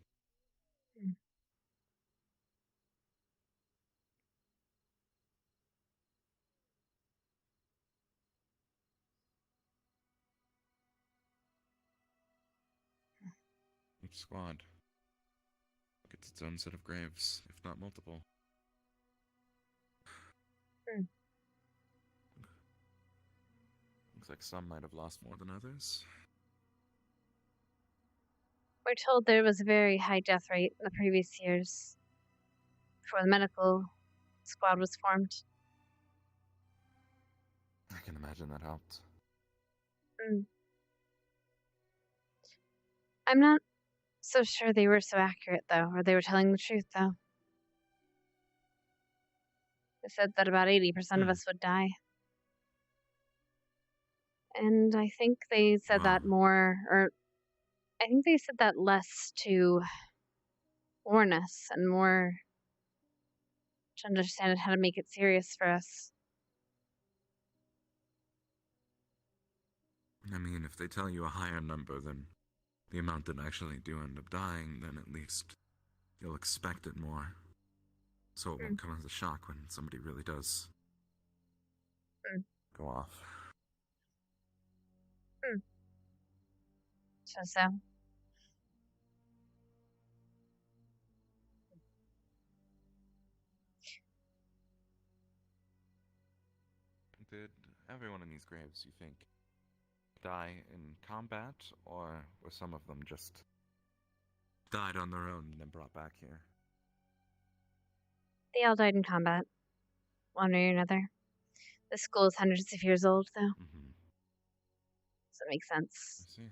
squad gets its own set of graves, if not multiple. Looks like some might have lost more than others. We're told there was a very high death rate in the previous years before the medical squad was formed. I can imagine that helped. I'm not so sure they were so accurate, though, or they were telling the truth, though. They said that about 80% of us would die. And I think they said that more, or I think they said that less to warn us and more to understand how to make it serious for us. I mean, if they tell you a higher number than the amount that actually do end up dying, then at least you'll expect it more. So it won't come as a shock when somebody really does go off. So. Did everyone in these graves, you think, die in combat, or were some of them just died on their own and then brought back here? They all died in combat, one way or another. The school is hundreds of years old, though. So it makes sense. I see.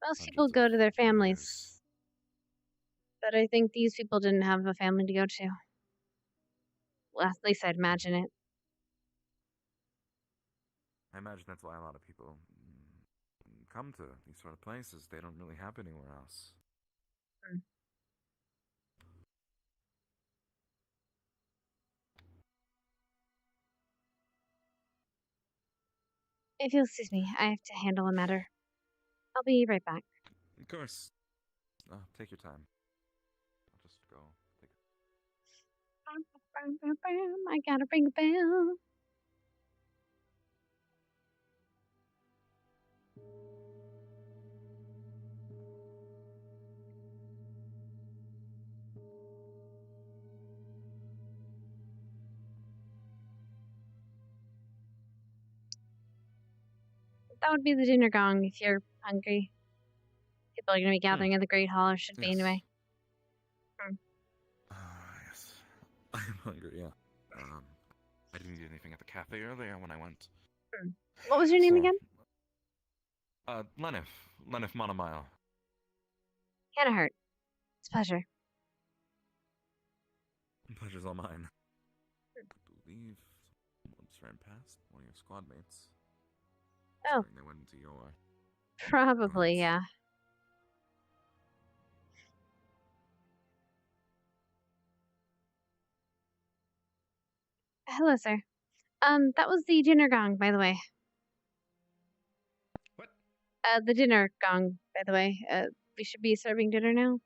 Most people go to their families. But I think these people didn't have a family to go to. Well, at least I'd imagine it. I imagine that's why a lot of people come to these sort of places. They don't really have anywhere else. If you'll excuse me, I have to handle a matter. I'll be right back. Of course. Take your time. I'll just go take I gotta ring a bell. That would be the dinner gong if you're hungry. People are going to be gathering in the Great Hall, or should be anyway. Yes. I am hungry, yeah. I didn't eat anything at the cafe earlier when I went. What was your name again? Lenif Monomile. Hannah Hurt. It's a pleasure. Pleasure's all mine. I believe someone's ran past one of your squad mates. Oh. They went into your... Probably, yeah. Hello, sir. That was the dinner gong, by the way. What? The dinner gong, by the way. We should be serving dinner now?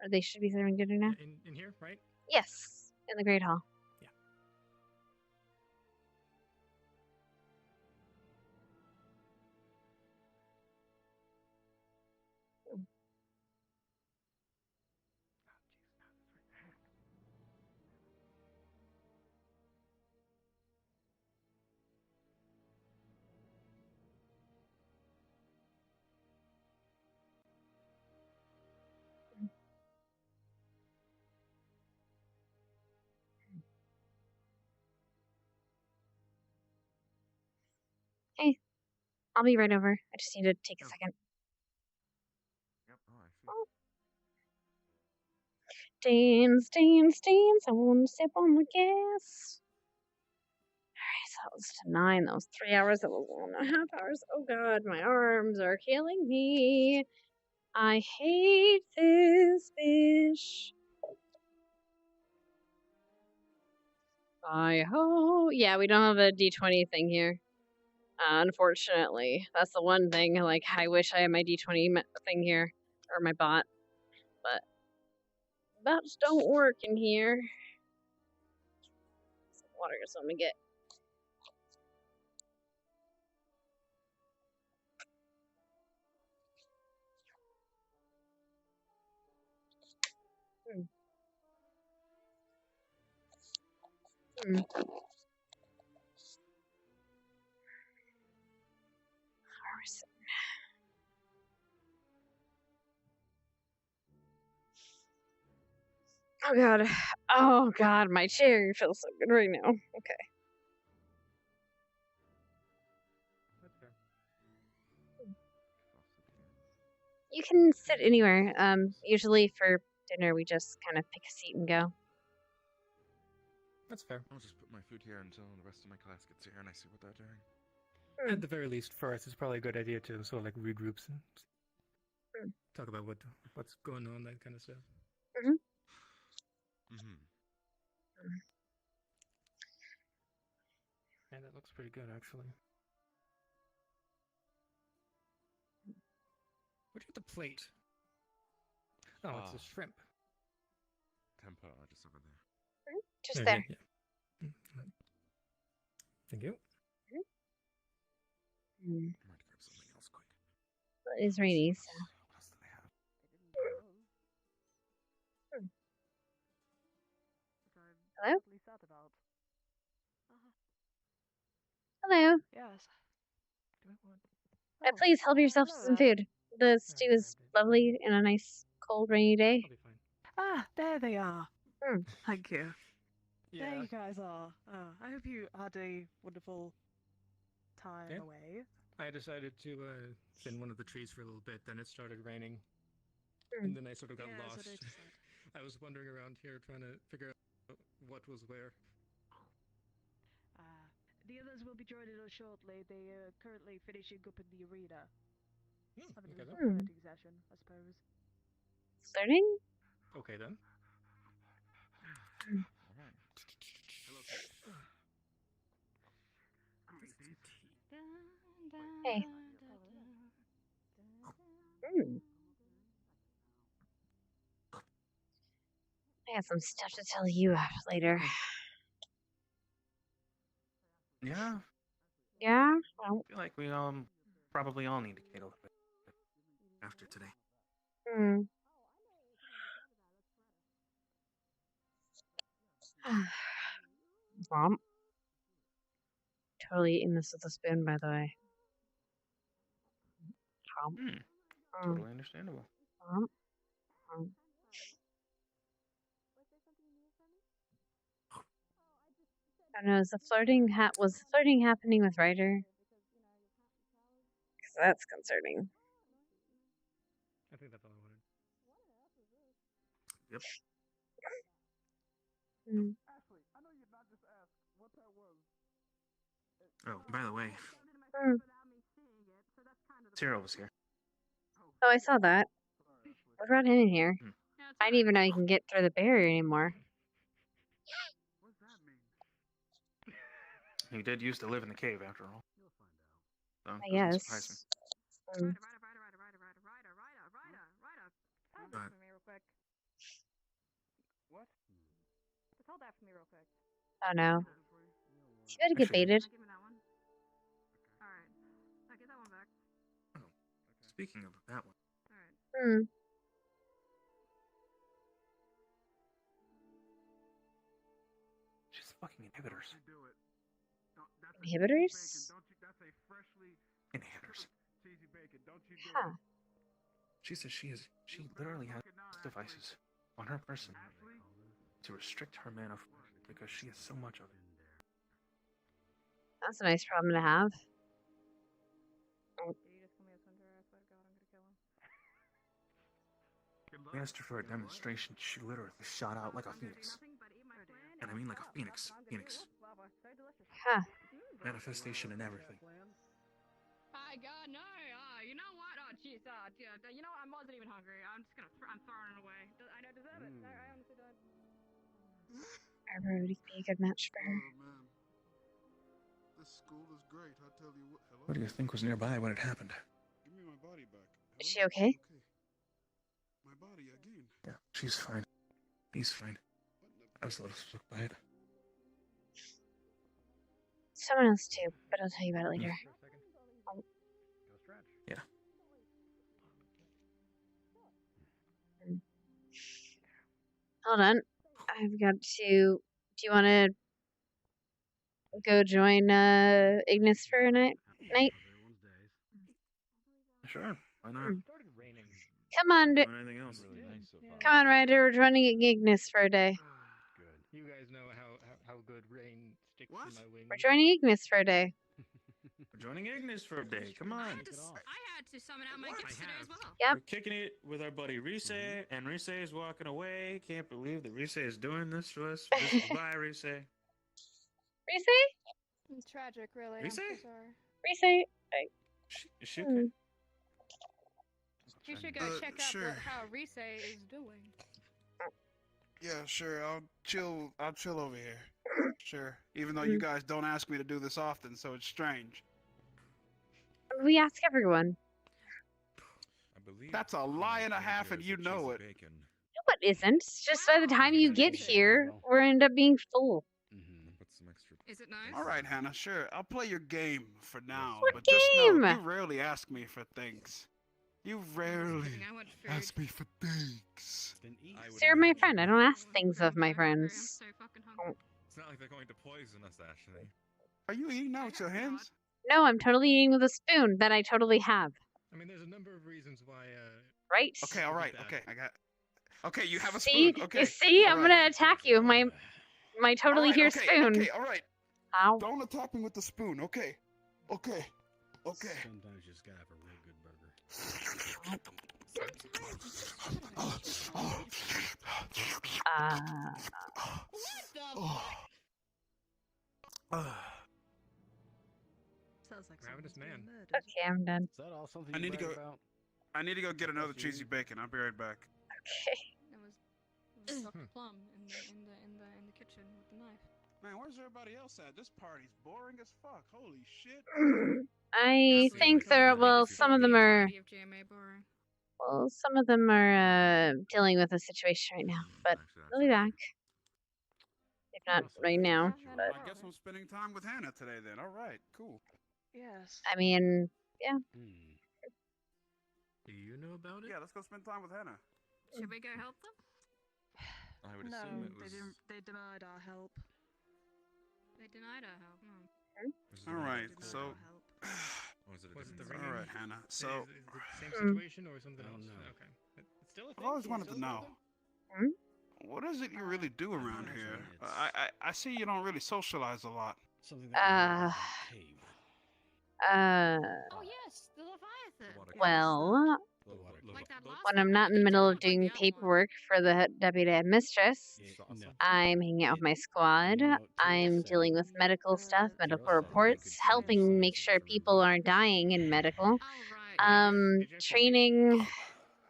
Or they should be serving dinner now? In here, right? Yes, in the Great Hall. Yeah. Hey, I'll be right over. I just need to take a second. Yep, I see. Dance, dance, dance. I want to sip on the gas. Alright, so that was to 9. That was 3 hours. That was 1.5 hours. Oh god, my arms are killing me. I hate this fish. Yeah, we don't have a D20 thing here. Unfortunately. That's the one thing, like, I wish I had my D20 thing here. Or my bot. But bots don't work in here. Some water or something to get. Hmm. Oh god. Oh god, my chair feels so good right now. Okay. You can sit anywhere. Usually for dinner we just kind of pick a seat and go. That's fair. I'll just put my food here until the rest of my class gets here and I see what they're doing. At the very least, for us, it's probably a good idea to sort of like regroup and talk about what's going on, that kind of stuff. Yeah, that looks pretty good, actually. Where'd you get the plate? Oh, it's a shrimp. Tempo, just over there. Just there. Yeah. Thank you. I might grab something else quick. Well, it is rainy, so. What else do they have? Hello? Hello. Yes. Please help yourself to some food. The stew is lovely in a nice, cold, rainy day. Ah, there they are. Thank you. Yeah. There you guys are. I hope you had a wonderful time Yeah. away. I decided to sit in one of the trees for a little bit, then it started raining. And then I sort of got Yeah, so lost. they just I was wandering around here trying to figure out what was where. The others will be joining us shortly. They are currently finishing up in the arena. Having a little flirting session, I suppose. Flirting? Okay then. Hey. I got some stuff to tell you about later. Yeah, Yeah? I feel like we probably all need to get a little bit after today. Mom. Totally eating this with a spoon, by the way. Totally understandable. I don't know, was the flirting happening with Ryder? Because that's concerning. I think that's all I wanted. Yep. Oh, by the way, Cyril was here. Oh, I saw that. What brought him in here? I didn't even know you can get through the barrier anymore. He did used to live in the cave, after all. So, I doesn't guess. surprise me. Hold that for me real quick. What? Just hold that for me real quick. Oh no. She better get baited. Give me that one. Alright. Now get that one back. Oh, speaking of that one. Alright. She's fucking inhibitors. Inhibitors? Inhibitors. Huh. She says she literally has devices on her person to restrict her mana force because she has so much of it. That's a nice problem to have. We asked her for a demonstration. She literally shot out like a phoenix. And I mean like a phoenix. Phoenix. Huh. Manifestation and everything. My God, no! You know what? Oh, jeez. You know what? I wasn't even hungry. I'm just gonna. I'm throwing it away. I don't deserve it. I honestly don't. Arbor would be a good match for her. Man. This school is great. I tell you what. Hello? What do you think was nearby when it happened? Give me my body back. Is she okay? My body again. Yeah, she's fine. He's fine. I was a little shook by it. Someone else too, but I'll tell you about it later. Yeah. Hold on. I've got to. Do you want to go join Ignis for a night? Sure, why not? Come on, Doing anything else? come on, Ryder. We're joining Ignis for a day. You guys know how good rain sticks in my wings. We're joining Ignis for a day. We're joining Ignis for a day. Come on. I had to summon out my gifts today as well. Yep. We're kicking it with our buddy Rise, and Rise is walking away. Can't believe that Rise is doing this to us. Bye, Rise. Rise? It's tragic, really. Rise? I'm so sorry. Rise? Is she okay? You should go check out how Rise is doing. Yeah, sure. I'll chill over here. Sure. Even though you guys don't ask me to do this often, so it's strange. We ask everyone. That's a lie and a half, and you know it. No, it isn't. Just by the time you get here, we're end up being full. Is it nice? All right, Hannah. Sure. I'll play your game for now. What but just game? know, you rarely ask me for things. You rarely ask me for things. So you're my friend. I don't ask things of my friends. It's not like they're going to poison us, Ashley. Are you eating now with your hands? No, I'm totally eating with a spoon that I totally have. I mean, there's a number of reasons why. Right? Okay, all right. Okay, I got. Okay, you have a See? spoon. Okay. You see? all I'm right. gonna attack you with my totally here spoon. Okay, all right. Ow. Don't attack me with the spoon. Okay. Okay. Okay. Sometimes you just gotta have a real good burger. Sounds like Ravenous man. Okay, I'm done. Is that all something I you need to brag go. about? I need to go get another cheesy bacon. I'll be right back. Okay. It was Dr. Plum in the kitchen with the knife. Man, where's everybody else at? This party's boring as fuck. Holy shit. I think some of them are. Well, some of them are dealing with a situation right now, but they'll be back. If not right now, but I guess I'm spending time with Hannah today then. All right, cool. Yes. I mean, yeah. Do you know about it? Yeah, let's go spend time with Hannah. Should we go help them? I would No, assume it was. they denied our help. They denied our help. All right, so. Was it Was it the All ringing? right, Hannah. So. Is it the same situation or something else? Okay. It's still a thing. I've always Can you wanted to still know. do them? What is it you really do around here? I see you don't really socialize a lot. Something Uh. Oh yes, the Leviathan. Well, Like that last when I'm not in the middle of doing paperwork for the deputy headmistress, I'm hanging out with my squad. I'm dealing with medical stuff, medical reports, helping make sure people aren't dying in medical. Training,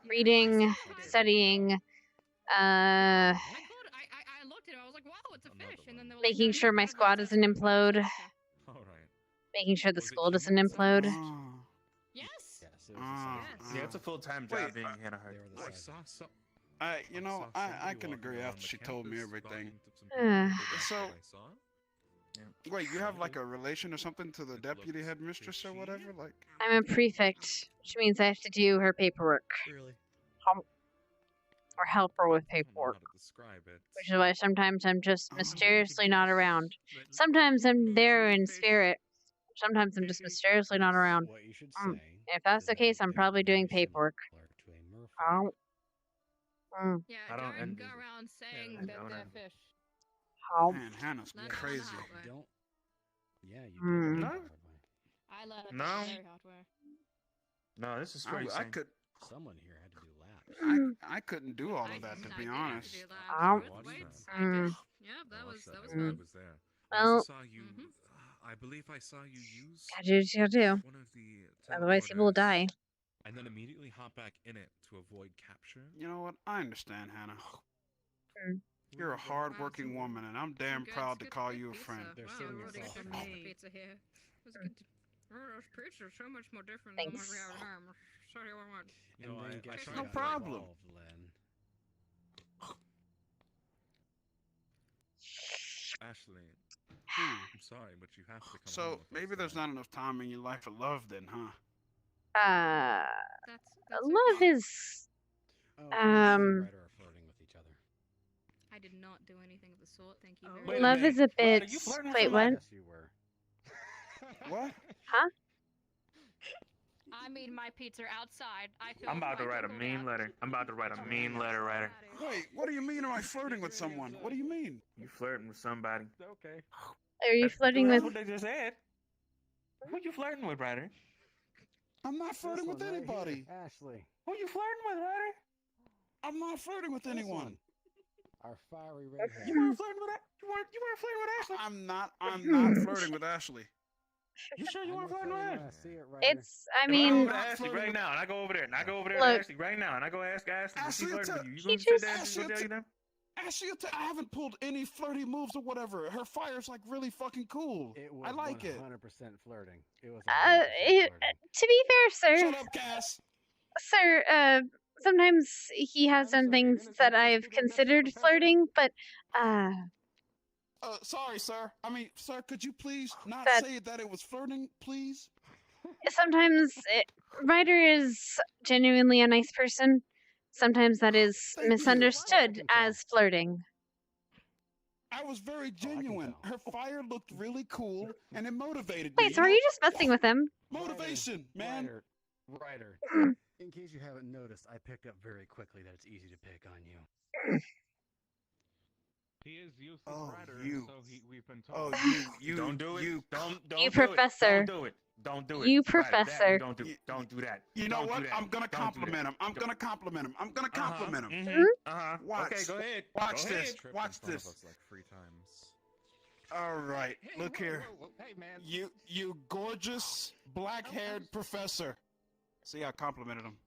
reading, studying, I looked at it. I was like, wow, it's a fish. And then they were like, making sure my squad doesn't implode, making sure the school doesn't implode. Yes. Yeah, it's a full-time job being Hannah Hart. I can agree after she told me everything. So, wait, you have like a relation or something to the deputy headmistress or whatever? Like, I'm a prefect, which means I have to do her paperwork. Really? Or help her with paperwork. Which is why sometimes I'm just mysteriously not around. Sometimes I'm there in spirit. Sometimes I'm just mysteriously not around. If that's the case, I'm probably doing paperwork. Oh. Yeah, I don't don't go around saying that they're fish. Oh. man, Hannah's Let it crazy. come out, right? Don't. Yeah, you Hmm. did. No. I let it No. very hard way. No, this is pretty I could. Someone here had to do laps. I couldn't do all of that to be honest. Oh. Yeah, that was Mm. fun. I Well, saw you. I believe I saw you use gotta do what you gotta do. one of the Otherwise, people will die. and then immediately hop back in it to avoid capture. You know what? I understand, Hannah. Mm. You're a hard-working woman, and I'm damn proud to call you a friend. They're Wow, sitting really across good from pasta me. pizza here. It was good. Those pizzas are so much more different than what we have at home. Sorry, I want. You know, I guess tried you to- got problem. involved, Len. Ashley, Hmm. I'm sorry, but you have to come. home So with us maybe there's tonight. not enough time in your life for love, then, huh? That's love is Oh, Um, Ryder are flirting with each other. I did not do anything of the sort. Thank you very Wait much. Love is a bit. Ryder, you flirting with Wait, what? somebody? Yes, you were. What? Huh? I made my pizza outside. I feel I'm about to fine write a hold mean out. letter. I'm about to write a mean letter, Ryder. Wait, what do you mean? Am I flirting with someone? What do you mean? You flirting with somebody. Okay. Are you flirting That's with? what they just said. Who you flirting with, Ryder? I'm not flirting with This one right anybody. here, Ashley. Who you flirting with, Ryder? I'm not flirting with This anyone. one. Our fiery redhead. You weren't flirting with that. You weren't flirting with Ashley. I'm not flirting with Ashley. You sure you weren't flirting with her? I see it right It's. I If I go mean, over to Ashley right now, and I go over there, and I go over there Look. to Ashley right now, and I go ask Ashley, is she Ashley, flirting with you? You he gonna sit just- there and just go tell you that? Ashley, I haven't pulled any flirty moves or whatever. Her fire's like really fucking cool. It was I like it. 100% flirting. It was 100% it, flirting. to be fair, sir. Shut up, Cass. Sir, sometimes he has done things that I've considered flirting, but Sorry, sir. I mean, sir, could you please not That- say that it was flirting, please? sometimes Ryder is genuinely a nice person. Sometimes that is Thank you. misunderstood as flirting. I was very genuine. Her fire looked really cool, and it motivated me. Wait, so are you just messing with him? Motivation, man. Ryder, in case you haven't noticed, I picked up very quickly that it's easy to pick on you. He is useless rider, so we've been told. You Don't do it. Don't You do it. professor. Don't do it. Don't do it. You Ryder, that professor. you don't do that. You know Don't do what? that. I'm gonna Don't do compliment that. him. I'm gonna compliment him. I'm gonna compliment him. Watch. Okay, go ahead. Watch Go this. ahead. Watch this. Like 3 times. All right, look here. Hey, man. You gorgeous black-haired professor. See, I complimented him.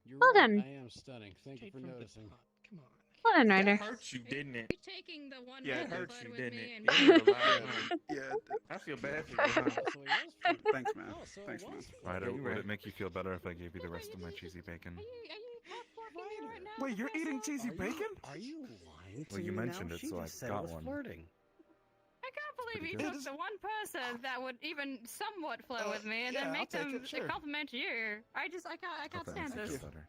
You're Well right, done. I am stunning. Thank you for noticing. Come on. Well done, Ryder. That hurt you, didn't it? You taking the one Yeah, it that hurt flirted you, with didn't me it? and You did a lot, huh? Yeah. I feel bad for you. Huh? So he was flirting. Thanks, man. Oh, so it Thanks, was man. flirting. Ryder, Okay, you would ready? it make you feel better if I gave you the rest of my cheesy bacon? Are you forking me right now? Wait, you're eating cheesy bacon? Are you lying to Well, you me mentioned now? it, She so I just said got it was one. flirting. I can't believe you pretty took good. the one person that would even somewhat flirt with me and yeah, then I'll make take them it, sure. compliment you. I can't Okay, stand thank you. this. Better.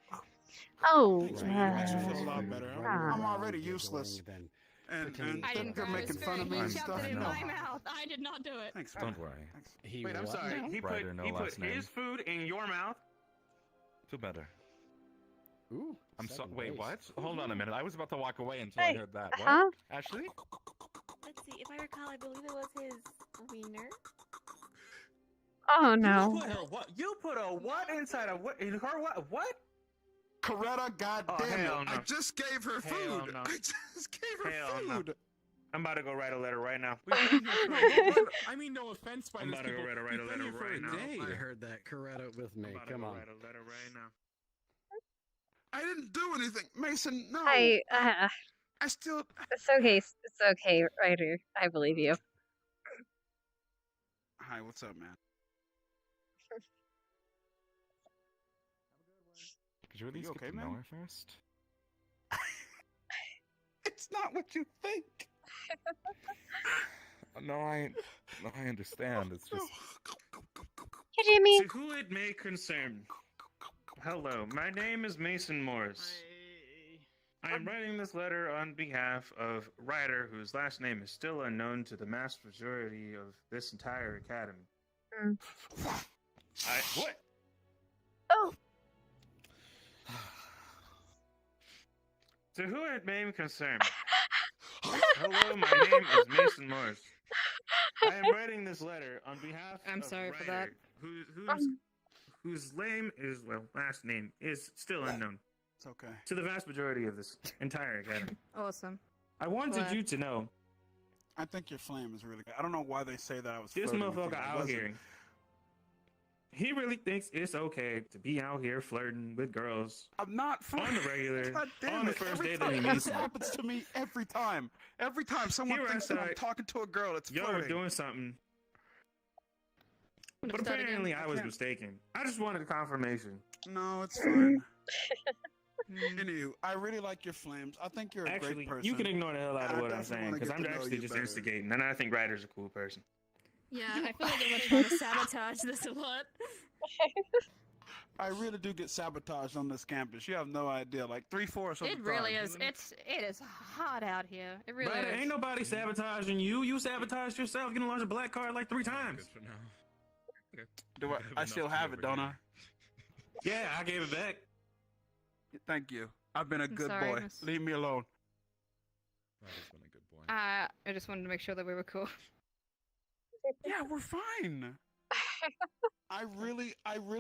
Oh, Thanks, man. You makes me feel a lot better. I'm already Giggling, useless. then And pretending I they're, didn't they're grab his making fun of me food. and He shoved stuff. it in No. my mouth. I did not do it. Thanks, Don't worry. he Wait, I'm what sorry. now? He Ryder, put no he put last name. his food in your mouth. Feel better. Ooh, I'm so. second Wait, base. what? Hold on a minute. I was about to walk away until Hey, I heard that. What? huh? Ashley? Let's see, if I recall, I believe it was his wiener. Oh no. You put her what? You put a what inside of what? In her what? What? Coretta, goddamn hell it! no. I just gave her Hell food. no. I just gave her Hell no. food. I'm about to go write a letter right now. I mean, no offense by I'm this about to go people. write a We've letter been here for right a now. day. I heard that. Coretta with me. I'm about to Come go on. write a letter right now. I didn't do anything, Mason. No. I still. It's okay. It's okay, Ryder. I believe you. Hi, what's up, man? Could you at least okay, get to man? know her first? It's not what you think. No, I understand. It's just. Hey, Jimmy. To who it may concern. Hello, my name is Mason Morris. I am writing this letter on behalf of Ryder, whose last name is still unknown to the vast majority of this entire academy. What? Oh. To who it may concern. Hello, my name is Mason Morris. I am writing this letter on behalf I'm of sorry for Ryder, that. whose last name is still unknown. It's okay. To the vast majority of this entire academy. Awesome. I wanted Glad. you to know. I think your flame is really good. I don't know why they say that I was. This flirting with you. motherfucker I out wasn't. here. He really thinks it's okay to be out here flirting with girls. I'm not on the regular. God damn On the it. first Every day that he time meets this them. happens to me every time. Every time someone Here thinks that I'm outside, talking to a girl, it's Y'all flirting. were doing something. But Start again. apparently I was can't- mistaken. I just wanted a confirmation. No, it's fine. Anywho, I really like your flames. I think you're a Actually, great person. you can ignore the hell out of I what I'm definitely saying, wanna because get I'm to know actually you just better. instigating, and I think Ryder's a cool person. Yeah, I feel like they were trying to sabotage this a lot. I really do get sabotaged on this campus. You have no idea. Like 3/4 of the It time. really is. It is hot out here. It really Ryder, is. ain't nobody sabotaging you. You sabotaged yourself getting launched a black card like 3 times. Good for now. Okay. Do I still have it, don't I? Yeah, I gave it back. Thank you. I've been a good sorry, boy. miss. Leave me alone. Ryder's been a good boy. I just wanted to make sure that we were cool. Yeah, we're fine. I really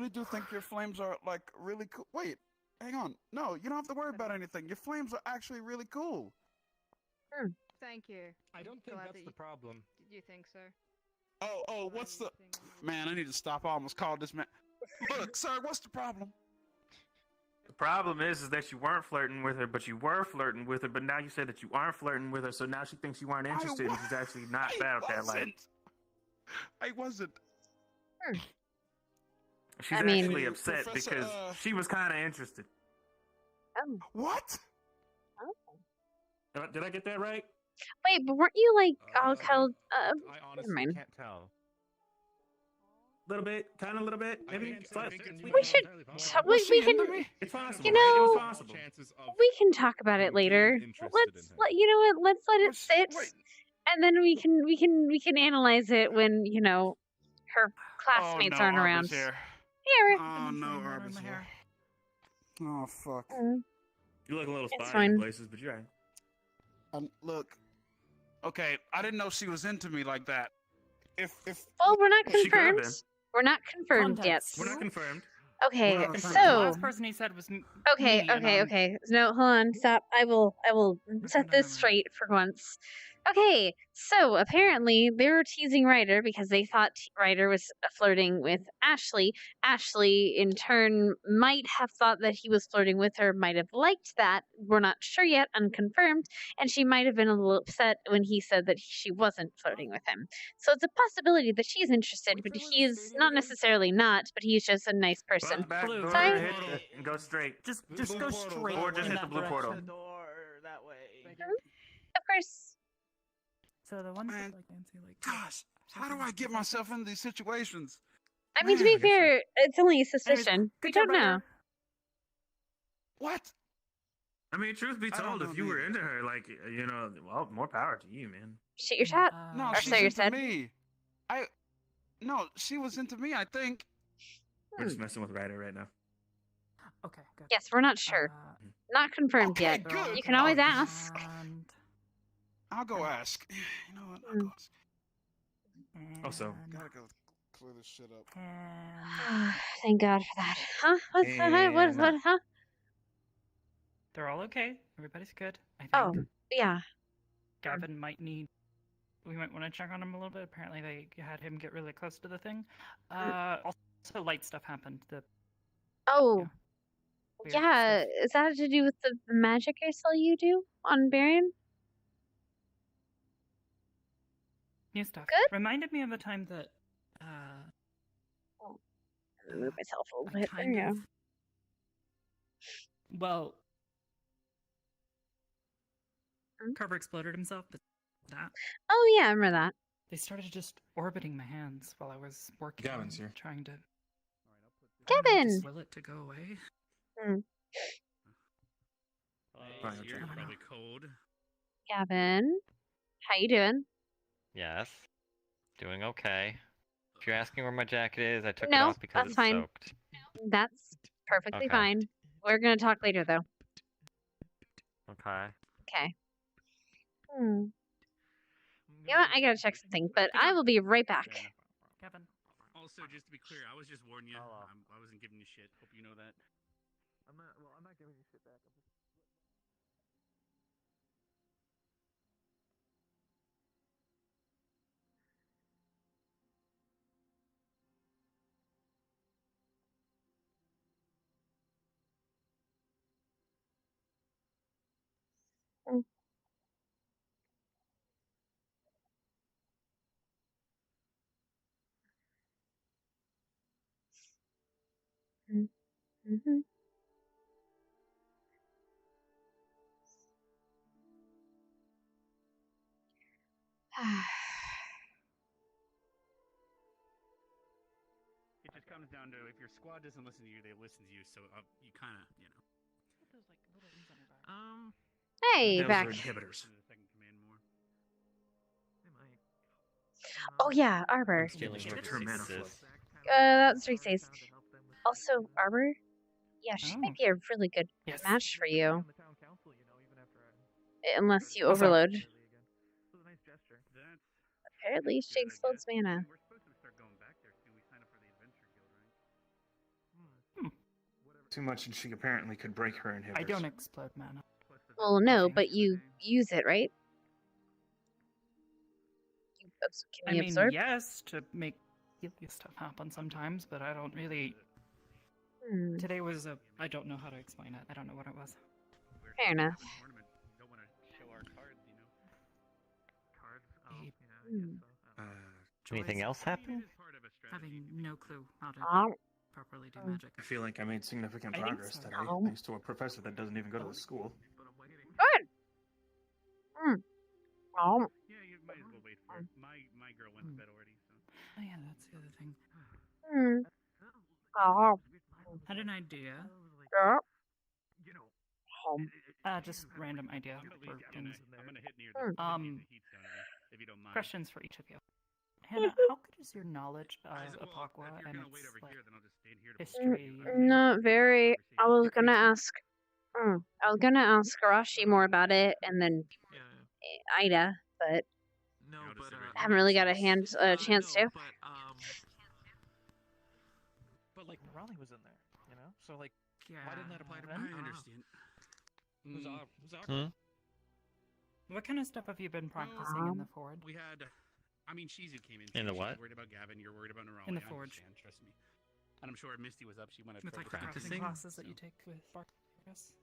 do think your flames are like really cool. Wait, hang on. No, you don't have to worry about anything. Your flames are actually really cool. Thank you. I don't think Glad that's that the problem. You think so? Oh, what's the... Man, I need to stop. I almost called this man. Look, sir, what's the problem? The problem is that you weren't flirting with her, but you were flirting with her. But now you said that you aren't flirting with her, so now she thinks you weren't interested, and she's actually not about that life. I wasn't. She's I mean- actually upset Professor, because she was kind of interested. Oh. What? Did I get that right? Wait, but weren't you like all cuddled? I Never honestly mind. can't tell. Little bit, kind of a little bit, maybe. We should. We can. It's possible. You right? It know, was possible. we can talk about it later. You know what? Let's let it sit, and then we can analyze it when her classmates aren't around. Here. Here. Oh no, Arby's here. Oh fuck. You look a little It's spotty fine. in places, but you're right. Look. Okay, I didn't know she was into me like that. If Well, we're not She could have confirmed. been. We're not confirmed Context. We're not confirmed. yet. Okay, The so last person he said was okay, me, and okay, I'm- okay. No, hold on, stop. I will set this straight for once. Okay, so apparently they were teasing Ryder because they thought Ryder was flirting with Ashley. Ashley, in turn, might have thought that he was flirting with her, might have liked that. We're not sure yet, unconfirmed. And she might have been a little upset when he said that she wasn't flirting with him. So it's a possibility that she's interested, but he's not necessarily not, but he's just a nice person. Back door, Sorry? hit it, and go straight. Just go straight. Or just in hit the that blue portal. direction. that way. Of course. So the ones Man, that like Nancy, like gosh, how do I get myself into these situations? I mean, to be Man. fair, it's only a suspicion. We don't know. What? I mean, truth be I don't told, know if you were neither. into her, like, well, more power to you, man. Shoot your shot. No, or she's so you into said. me. No, she was into me. I think. We're just messing with Ryder right now. Okay, good. Yes, we're not sure. Not confirmed Okay, yet. good. You can always Oh, ask. And I'll go ask. You know what? I'll go ask. Also, Gotta go clear this shit up. Thank God for that. Huh? What's that? What? Huh? they're all okay. Everybody's good. I think Oh, yeah. Gavin might need. We might want to check on him a little bit. Apparently, they had him get really close to the thing. Also, light stuff happened. Oh. weird Yeah. Is that to do with the magic I saw you do on Baron? New stuff. Good? Reminded me of the time that. Move myself a little I bit. There kind you of. go. Well, Carver exploded himself, but that. Oh, yeah, I remember that. they started just orbiting my hands while I was working. Gavin's on here. Trying to. Kevin! Just will it to go away. You're probably cold. Gavin, how you doing? Yes. Doing okay. If you're asking where my jacket is, I took it No, off because that's it's fine. soaked. That's perfectly Okay. fine. We're gonna talk later, though. Okay. Okay. You know what? I gotta check something, but I will be right back. Kevin. Also, just to be clear, I was just warning you. I wasn't giving you shit. Hope you know that. I'm not giving you shit back. Mm-hmm. comes down to if your squad doesn't listen to you, they listen to you. So you kind of, you know. Hey, those back. are inhibitors. Oh yeah, Arbor. Stealing That's 3 says. Also, Arbor. Yeah, she might be a really good match for you. Unless you overload. Apparently, she explodes mana. Too much, and she apparently could break her inhibitors. I don't explode mana. Well, no, but you use it, right? Can you absorb? Yes, to make stuff happen sometimes, but I don't really. Today was a. I don't know how to explain it. I don't know what it was. Fair enough. Anything else happen? Having no clue how to properly do magic. I feel like I made significant I think progress so. today, thanks to a professor that doesn't even go to the school. Good. Oh. Yeah, you might as well wait for it. My girl went to bed already, so. Oh yeah, that's the other thing. Oh. Had an idea. Yeah. Just random idea. For things. I'm gonna hit near the heat zone if you don't mind. Questions for each of you. Hannah, how good is your knowledge of Apocua and its history? Not very. I was gonna ask Arashi more about it, and then Ida, but I haven't really got a chance to. But like Raleigh was in there, you know. So like, why didn't that apply to I understand. Who's awkward? What kind of stuff have you been practicing in the Forge? We had, I mean, Shizu came in. In the She's what? worried about Gavin. You're worried about Nerali. In the I Forge. understand, trust me. And I'm sure if Misty was up, she went to With like crafting classes that you take with Bark, I guess.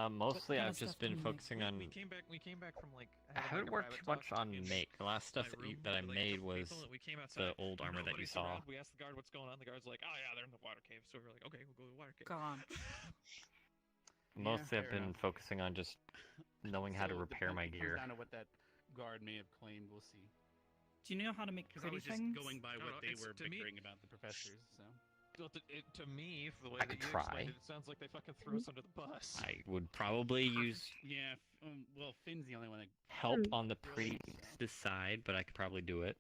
Mostly I've just been focusing on. We came back from like. I haven't worked too much on make. The last stuff that I made was the old armor that you saw. We asked the guard what's going on. The guard's like, "Oh yeah, they're in the water cave." So we're like, "Okay, we'll go to the water cave." Go on. Mostly I've been focusing on just knowing how to repair my gear. Down to what that guard may have claimed. We'll see. Do you know how to make Because I pretty was just things? going by what they were bickering about the professors. So. Well, to me, the way I that could you try. explained it, it sounds like they fucking threw us under the bus. I would probably use Yeah. Well, Finn's the only one that. help on the priest side, but I could probably do it.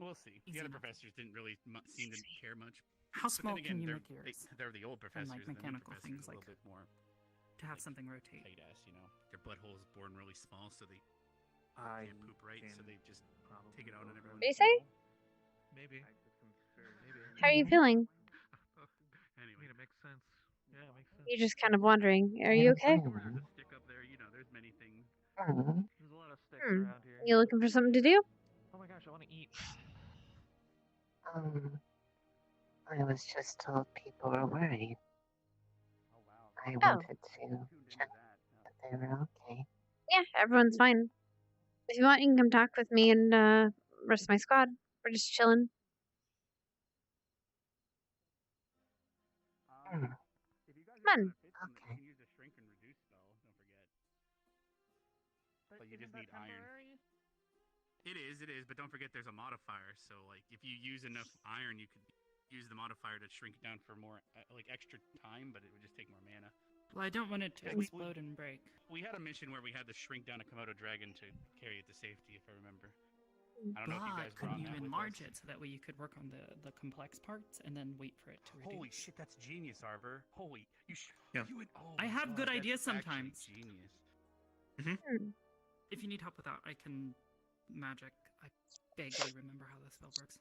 We'll see. The other professors didn't really seem to care much. How But small then again, can you they're, make yours? They're the old professors. And like and the new mechanical professors things, are a like little bit more to have something rotate. tight ass, you know. Their butthole is born really small, so they can't poop right, so they just take it out on everyone. What do you say? Maybe. How are you feeling? Anyway, it makes sense. Yeah, it makes sense. You're just kind of wondering. Are you okay? Stick up there, you know. There's many things. There's a lot of sticks around here. You looking for something to do? Oh my gosh, I want to eat. I was just told people were worried. I Oh. wanted to check that they were okay. Yeah, everyone's fine. If you want, you can come talk with me and rest of my squad. We're just chilling. Come on. Okay. Use a shrink and reduce spell. Don't forget. But you just need iron. It is, but don't forget there's a modifier. So like, if you use enough iron, you could use the modifier to shrink down for more, like extra time, but it would just take more mana. Well, I don't want it to explode and break. We had a mission where we had to shrink down a Komodo dragon to carry it to safety, if I remember. I don't know if you guys were couldn't on you that with enlarge us. it so that way you could work on the complex parts and then wait for it to reduce? Holy shit, that's genius, Arbor. Holy, you Yeah. you would. Oh I my have good God, ideas that's actually sometimes. Genius. If you need help with that, I can magic. I vaguely remember how this spell works.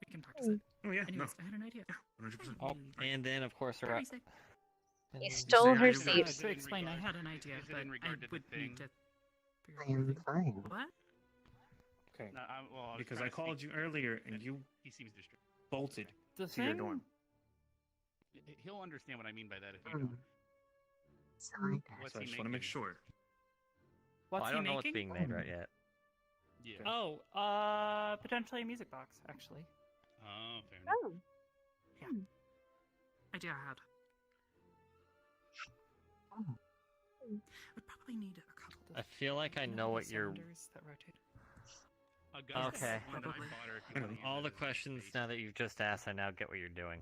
We can practice it. Oh yeah, Anyways, I had an idea. 100%. Oh, and then of course Very sick. You stole her seat. To explain, I had an idea, but I would need to. I am fine. What? Okay. No, well, was Because trying I to called speak- you earlier and you He seems distracted. bolted The to your thing? dorm. He'll understand what I mean by that if you don't. So I did. What's So I he just want to make making? sure. What's I he don't know what's making? being made right yet. Yeah. Oh, potentially a music box, actually. Oh, fair enough. Oh. Yeah. Idea I had. Would probably need a couple. I feel like I know what you're. Cylinders that rotate. Okay. One that I bought her if you wanna use All it the as a questions base. now that you've just asked, I now get what you're doing.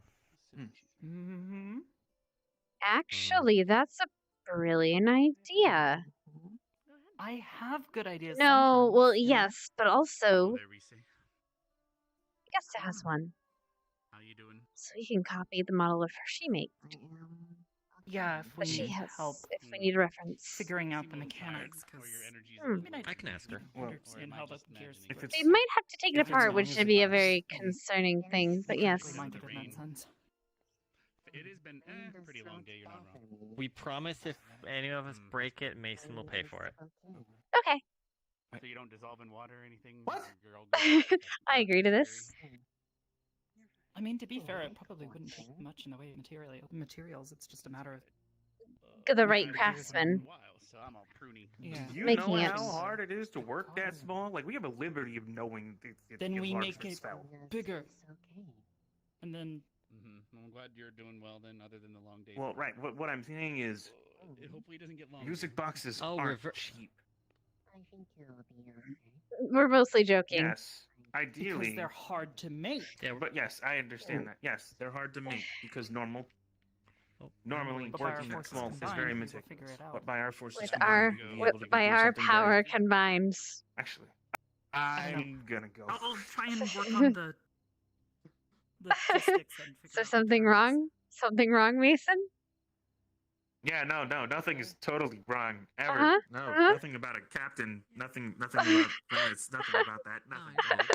Mm-hmm. Actually, that's a brilliant idea. I have good ideas. No, well, sometimes, you know? yes, but also, There we see. Augusta has one. How you doing? So we can copy the model of her she made. Yeah, if we But she need has, help if we need a reference. figuring out the mechanics, because I can ask her. understand how the gears They work. might have to take it If it's apart, long which as would it be a does. very concerning thing, but yes. Minded in that sense. It has been a pretty long day. You're not wrong. We promise if any of us break it, Mason will pay for it. Okay. So you don't dissolve in water or anything? What? You're all good? I agree to this. I mean, to be fair, it probably wouldn't take much in the way of materials. It's just a matter of The right craftsman. So I'm all pruny. Yeah. Do you Making know it. how hard it is to work that small? Like, we have a liberty of knowing Then we large make the it spell. bigger, and then I'm glad you're doing well then, other than the long day. Well, right. What I'm saying is, Hopefully it doesn't get long. music boxes Oh, aren't rever- cheap. I think it'll be okay. We're mostly joking. Yes, ideally. because they're hard to make. Yeah, But yes, I understand that. Yes, they're hard to make because normally But by our working that forces small is combined, very we will meticulous. figure it out. But by our forces With combined, our, we'll be able to by do our something power very- combined. Actually, I don't I'm gonna go. I'll try and work on the logistics and Is figure there out something the terms. wrong? Something wrong, Mason? Yeah, no, nothing is totally wrong ever. Uh-huh, No, uh-huh. nothing about a captain. Nothing about planets. Nothing about that. Nothing.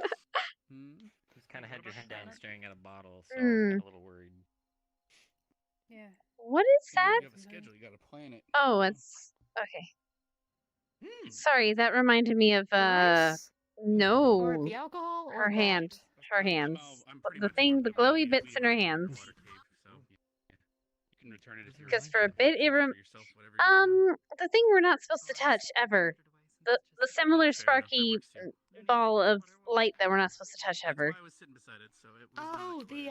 You just kind of had your head down staring at a bottle, so I Hmm. was a little worried. Yeah. What is that? You have a schedule. You got to plan it. Oh, it's okay. Sorry, that reminded me of Or no, the alcohol? Or her that? hand, her hands, I'm pretty the much thing, the marked out. glowy We bits in her have a hands. water cave, so you can return it if you're Because ready. for a bit it For yourself, whatever you're doing. the thing we're not supposed to touch ever, the similar Fair enough, that sparky works too. ball of light that we're not supposed to touch That's ever. why I was sitting beside it, so it was Oh, the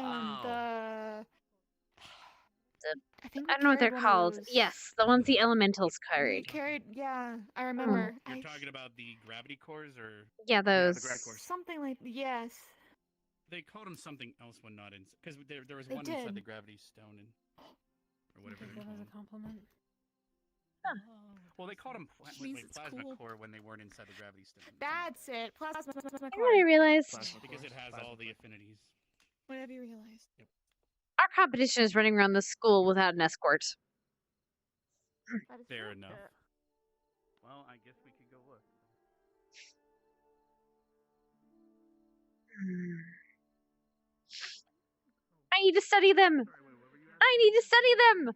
I think I don't know what they're carried one of called. those. Yes, the ones the elementals We carried. carried, yeah, I remember. You're talking about the gravity cores, or Yeah, those. the grad course. Something like yes. they called them something else when not in, because there was They one inside did. the gravity stone and or whatever Take they're that as a called. compliment. Well, they called them Means it's plasma cool. core when they weren't inside the gravity stone. That's it. Plasma You know what I core. realized? Because it has all the affinities. What have you realized? Our competition is running around the school without an escort. That is Fair true. enough. Well, I guess we could go look. I need to study them. I need to study them.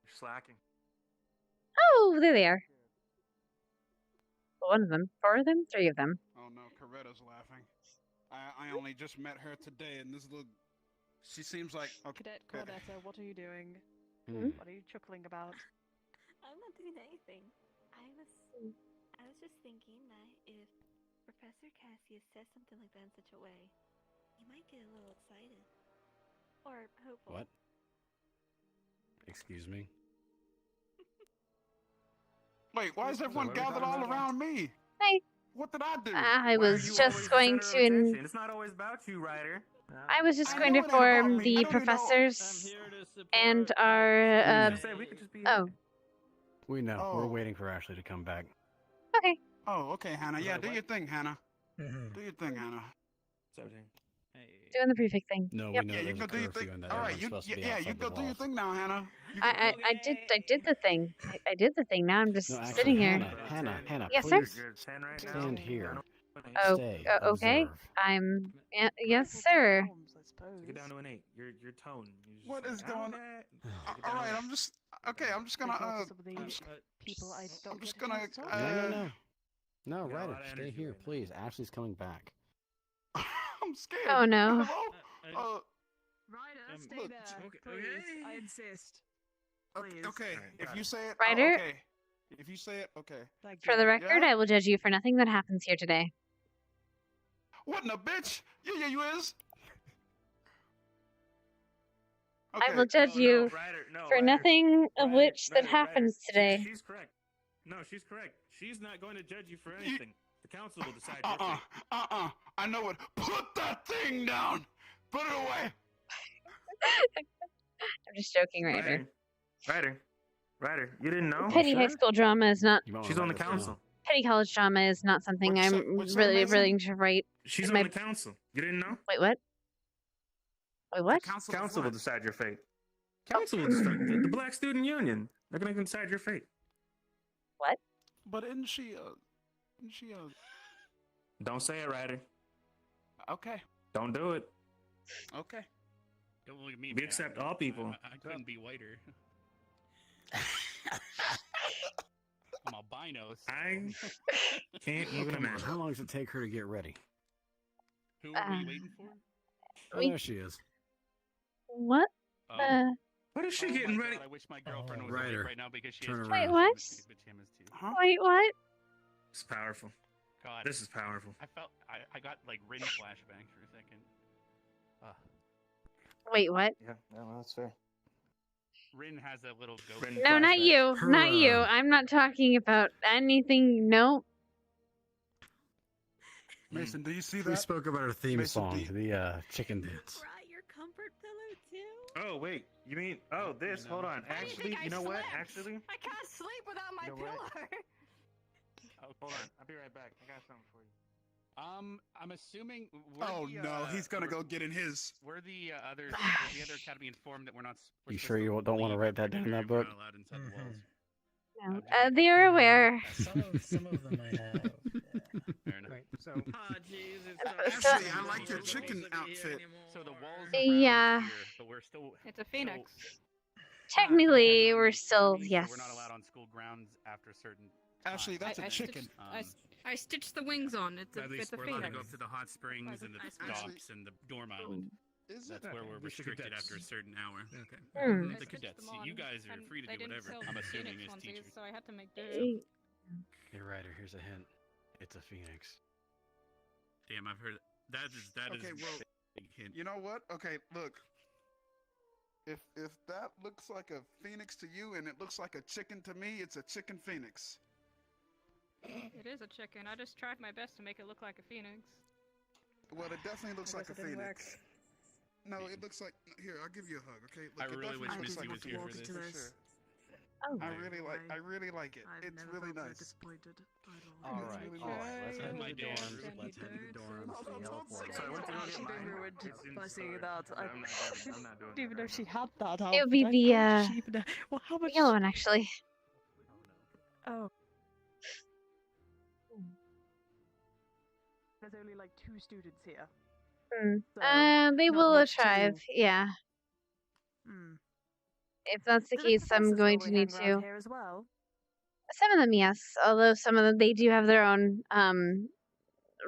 You're slacking. Oh, there they are. One of them, 4 of them, 3 of them. Oh no, Coretta's laughing. I only just met her today, and this little. She seems like. Okay. Cadet Cornetta, what are you doing? Hmm. What are you chuckling about? I'm not doing anything. I was just thinking that if Professor Cassius says something like that in such a way, he might get a little excited. Or hopeful. What? Excuse me? Wait, why is everyone what are we gathered talking all about? around me? Hey. What did I do? I Why are was you just always the going center to. of attention? It's not always about you, Ryder. I was just I going know to it ain't about inform me. I the don't even know- professors and our. We could just be. Oh, We know. Oh. We're waiting for Ashley to come back. okay. Oh, okay, Hannah. Yeah, do your thing, Hannah. Do your thing, Hannah. Doing the prefix thing. No, Yep. we know Yeah, you there's go a do your curfew thing. and that All right, everyone's you supposed to be yeah, you outside go the do your walls. thing now, Hannah. You I did the thing. I did the thing. Now I'm just No, actually, sitting here. Hannah, Yes, sir. please stand here. Oh, Stay. okay. Observe. I'm. Yes, sir. Get down to an 8. Your tone. What is going on? Get All down right, to I'm just okay. I'm just gonna. Because some of the I'm just, people I don't I'm just get a gonna. chance to talk No. No, got a Ryder, lot of stay energy here, right now. please. Ashley's coming back. I'm scared. Oh no. Hello? Ryder, stay look, there. okay, Please. okay. I insist. Okay, Please. okay. If you say it, Ryder? okay. If you say it, okay. Thank For you. the record, Yeah? I will judge you for nothing that happens here today. What in a bitch? Yeah, you is. I will judge you for nothing of which that happens today. She's correct. No, she's correct. She's not going to judge you for anything. The council will decide your fate. I know it. Put that thing down. Put it away. I'm just joking, Ryder. Ryder, you didn't know? Petty high school drama is not. She's on the council. Petty college drama is not something What's that, really Mason? willing to write. She's in on my... the council. You didn't know? Wait, what? Wait, what? Council will decide your fate. Council will decide. The Black Student Union. They're going to decide your fate. What? But isn't she Don't say it, Ryder. Okay. Don't do it. Okay. Don't look at me. We accept all people. I couldn't be whiter. I'm albino. So. I can't even Come on, imagine. how long does it take her to get ready? Who are we waiting for? Oh, there she is. What? What is she getting ready? God, I wish my girlfriend was Ryder, awake right now because she turn has around. Wait, what? pajamas too. Wait, what? It's powerful. God, this is powerful. I got like Rin flashbacks for a second. Wait, what? Yeah, no, that's fair. Rin has a little ghost. No, not you. Not you. I'm not talking about anything. No. Mason, do you see We that? spoke about her theme Mason, song, the chicken dance. Brought your comfort pillow too? Oh, wait. You mean, this? Hold on. Actually, you know what? Actually, I can't sleep without my You know what? pillow. oh, hold on. I'll be right back. I got something for you. I'm assuming. Oh no, he's gonna go get in his. Were the other academy informed that we're not? You sure you don't want to write that down in that book? Allowed inside the walls. No. They are aware. Some of them I have. Fair enough. Right, so. Oh, jeez. Actually, I like your chicken outfit. So the walls. Yeah. Here, but we're still. It's a phoenix. Technically, we're still yes. We're not allowed on school grounds after certain. Actually, that's a chicken. I stitched the wings on. It's a, At least it's a we're allowed to phoenix. go up to the hot springs and the docks and the dorm island. Is That's where we're restricted after a certain hour. Okay. Hmm. The cadets. You guys are free to do whatever. I'm assuming as teachers. So I had to make do. Hey, Ryder, here's a hint. It's a phoenix. Damn, I've heard that is Okay, well, big hint. you know what? Okay, look. If that looks like a phoenix to you and it looks like a chicken to me, it's a chicken phoenix. It is a chicken. I just tried my best to make it look like a phoenix. Well, it definitely looks like a it didn't phoenix. No, it looks like. Here, I'll give you a hug. Okay. Look, I really wish definitely looks Missy like a was here for phoenix, this. sure. Oh. I really like it. It's really nice. Disappointed. All right, really all right. nice. Let's head My to the dorms. dorms. Let's head to the dorms. The yellow portal. So I went to go get She mine. ruined It's by in saying store. that. I I'm not doing didn't even that know right she now. had that. It would be the Well, how much? yellow one actually. Oh. There's only like 2 students here. They not will much to- arrive. Yeah. Hmm. If that's the Do case, I'm professors going normally to need hang around to. here as well? Some of them, yes. Although some of them, they do have their own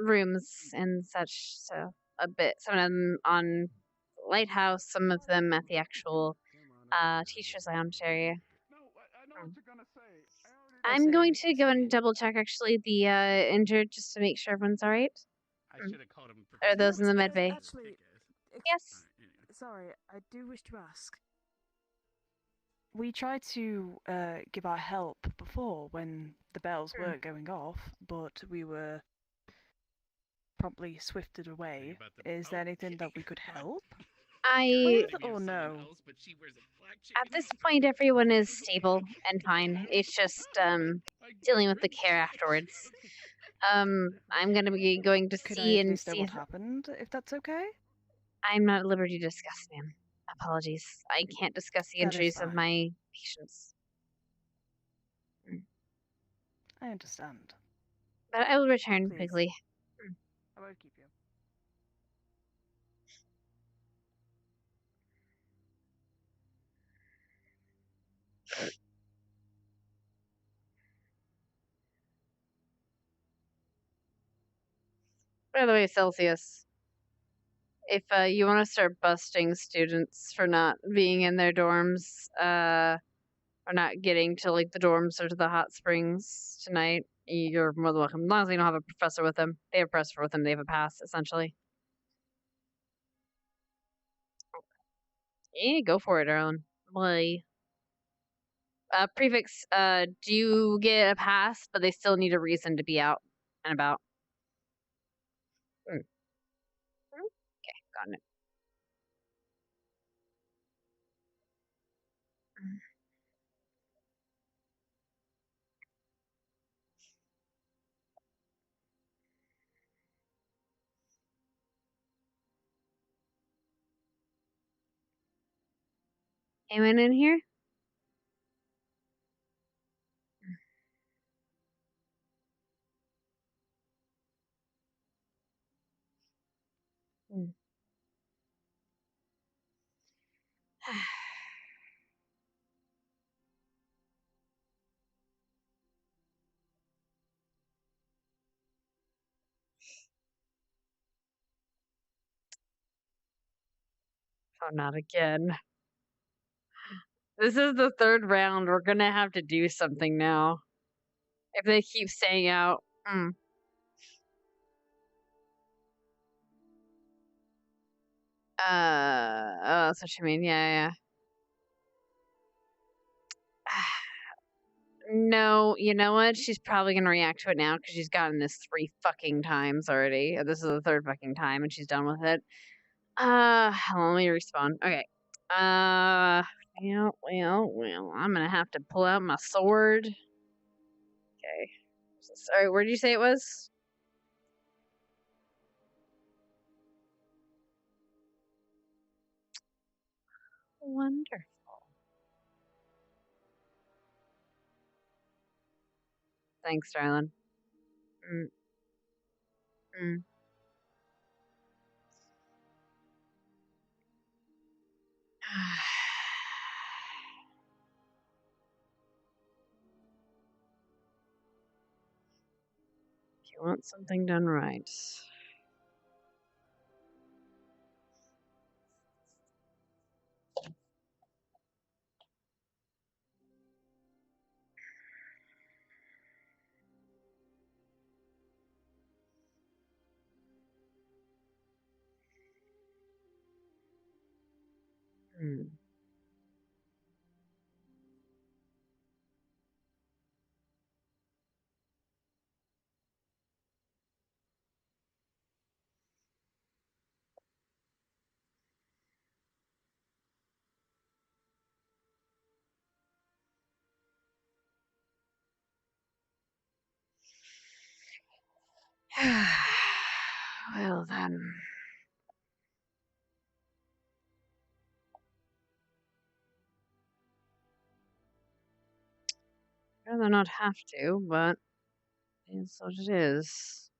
rooms and such. So a bit. Some of them on Lighthouse. Some of them at the actual teachers' lounge area. I know what you're gonna say. I'm going to go and double check actually the injured just to make sure everyone's all right. I should have called him. Are those in the med bay? Actually, Yes. sorry, I do wish to ask. We tried to give our help before when the bells were going off, but we were promptly swifted away. Is there anything that we could help I with, or no? At this point, everyone is stable and fine. It's just dealing with the care afterwards. I'm gonna be going to Could I see at and least know see. what happened, if that's okay? I'm not at liberty to discuss, ma'am. Apologies. I can't discuss the That is injuries of fine. my patients. I understand. But I will return Please. quickly. I won't keep you. By the way, Celsius, if you want to start busting students for not being in their dorms, or not getting to like the dorms or to the hot springs tonight, you're more than welcome. As long as you don't have a professor with them. They have a professor with them, they have a pass, essentially. Yeah, go for it, Arlen. Boy. Prefix, do you get a pass, but they still need a reason to be out and about? Okay, got it. Anyone in here? Hmm. Oh, not again. This is the third round. We're gonna have to do something now. If they keep staying out. Oh, that's what you mean. Yeah. No, you know what? She's probably gonna react to it now because she's gotten this 3 fucking times already. This is the third fucking time, and she's done with it. Let me respawn. Okay. Well, I'm gonna have to pull out my sword. Okay. Sorry, where did you say it was? Wonderful. Thanks, darling. If you want something done right. Well then. I'd rather not have to, but it's what it is.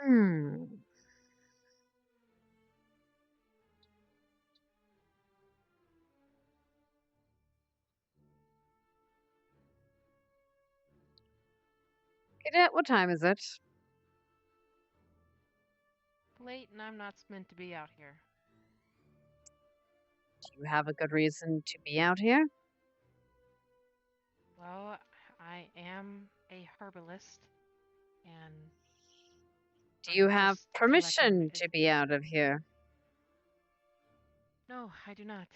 Hmm. Cadet, what time is it? Late, and I'm not meant to be out here. Do you have a good reason to be out here? Well, I am a herbalist, and Do you have this permission collective to be out of here? No, I do not.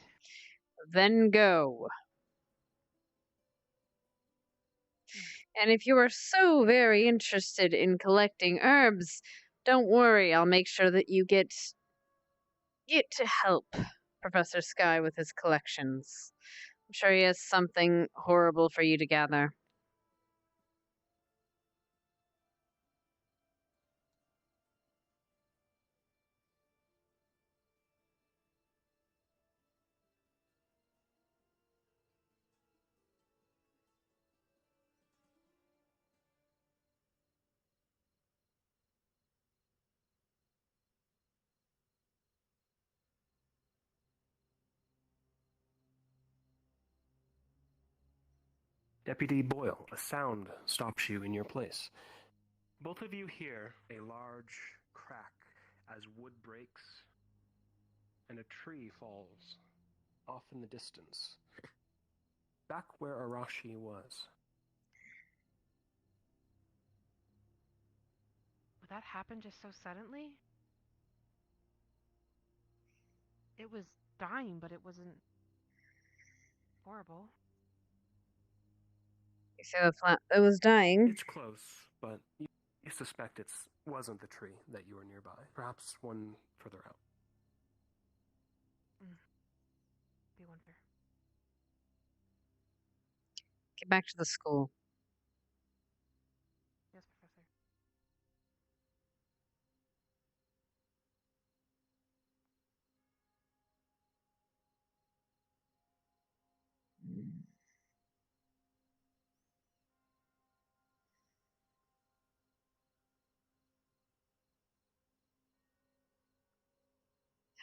Then go. And if you are so very interested in collecting herbs, don't worry, I'll make sure that you get to help Professor Sky with his collections. I'm sure he has something horrible for you to gather. Deputy Boyle, a sound stops you in your place. Both of you hear a large crack as wood breaks and a tree falls off in the distance, back where Arashi was. Would that happen just so suddenly? It was dying, but it wasn't horrible. You say it was dying? It's close, but you suspect it wasn't the tree that you were nearby. Perhaps one further out. Be wonder. Get back to the school. Yes, Professor.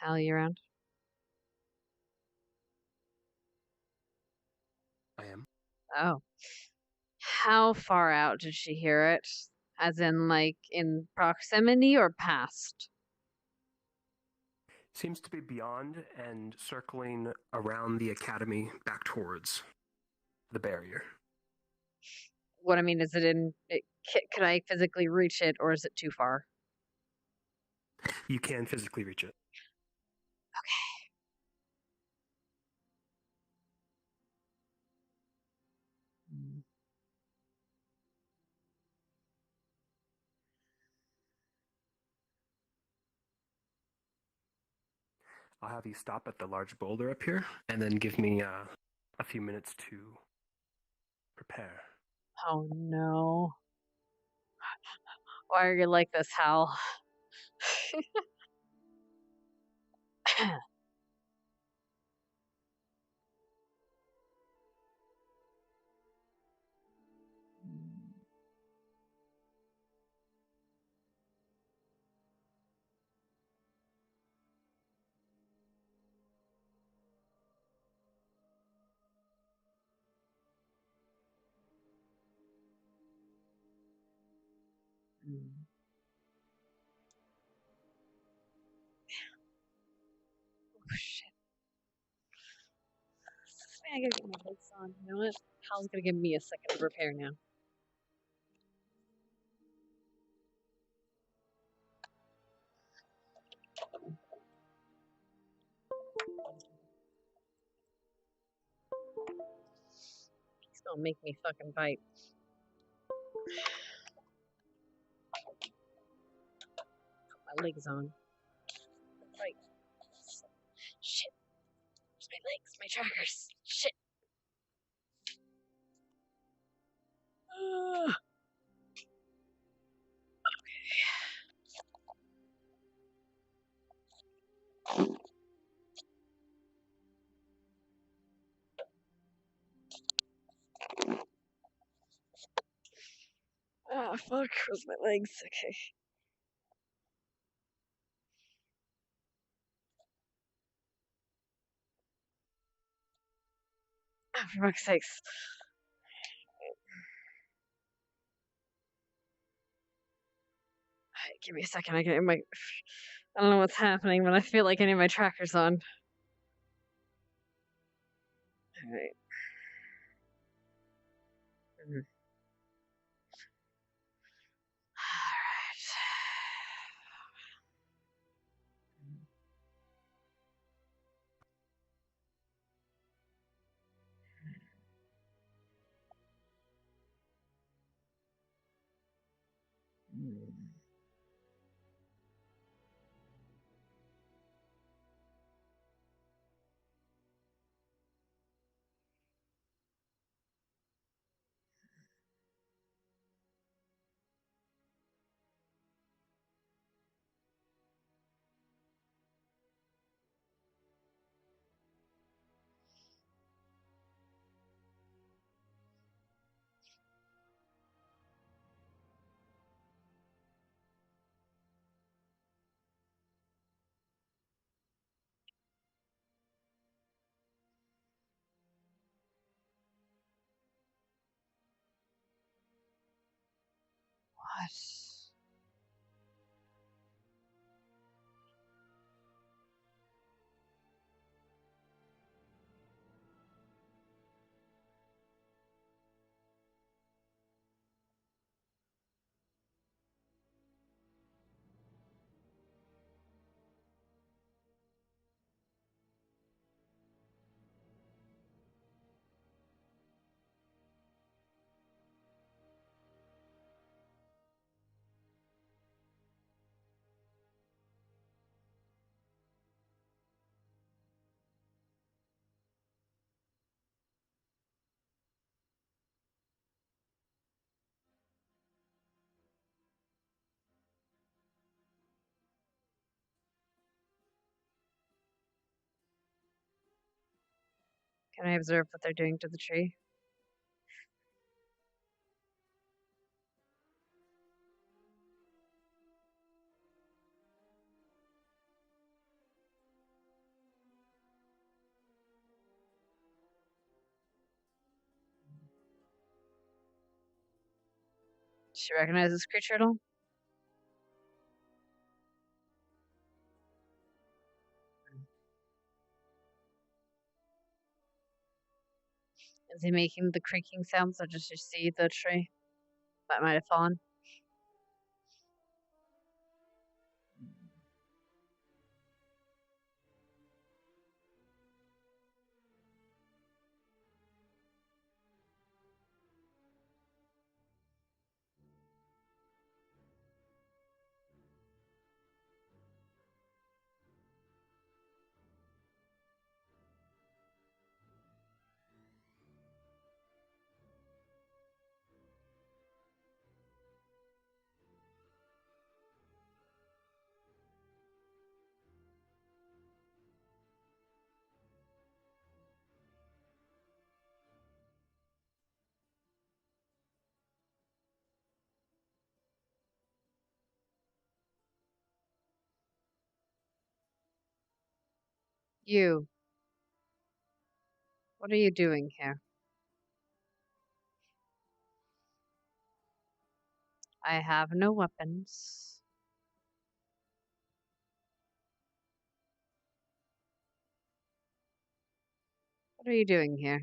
Hal, you around? I am. Oh. How far out did she hear it? As in, like, in proximity or past? Seems to be beyond and circling around the academy back towards the barrier. What I mean is could I physically reach it, or is it too far? You can physically reach it. I'll have you stop at the large boulder up here, and then give me a few minutes to prepare. Oh no. Why are you like this, Hal? Oh shit. I gotta get my lights on. You know what? Hal's gonna give me a second to repair now. He's gonna make me fucking bite. Put my legs on. Right. Shit. Where's my legs? My trackers. Shit. Ah, fuck. Where's my legs? Okay. for fuck's sakes. Alright, give me a second. I don't know what's happening, but I feel like I need my trackers on. Alright. Alright. What? Can I observe what they're doing to the tree? Does she recognize this creature at all? Is he making the creaking sounds, or does she see the tree that might have fallen? You. What are you doing here? I have no weapons. What are you doing here?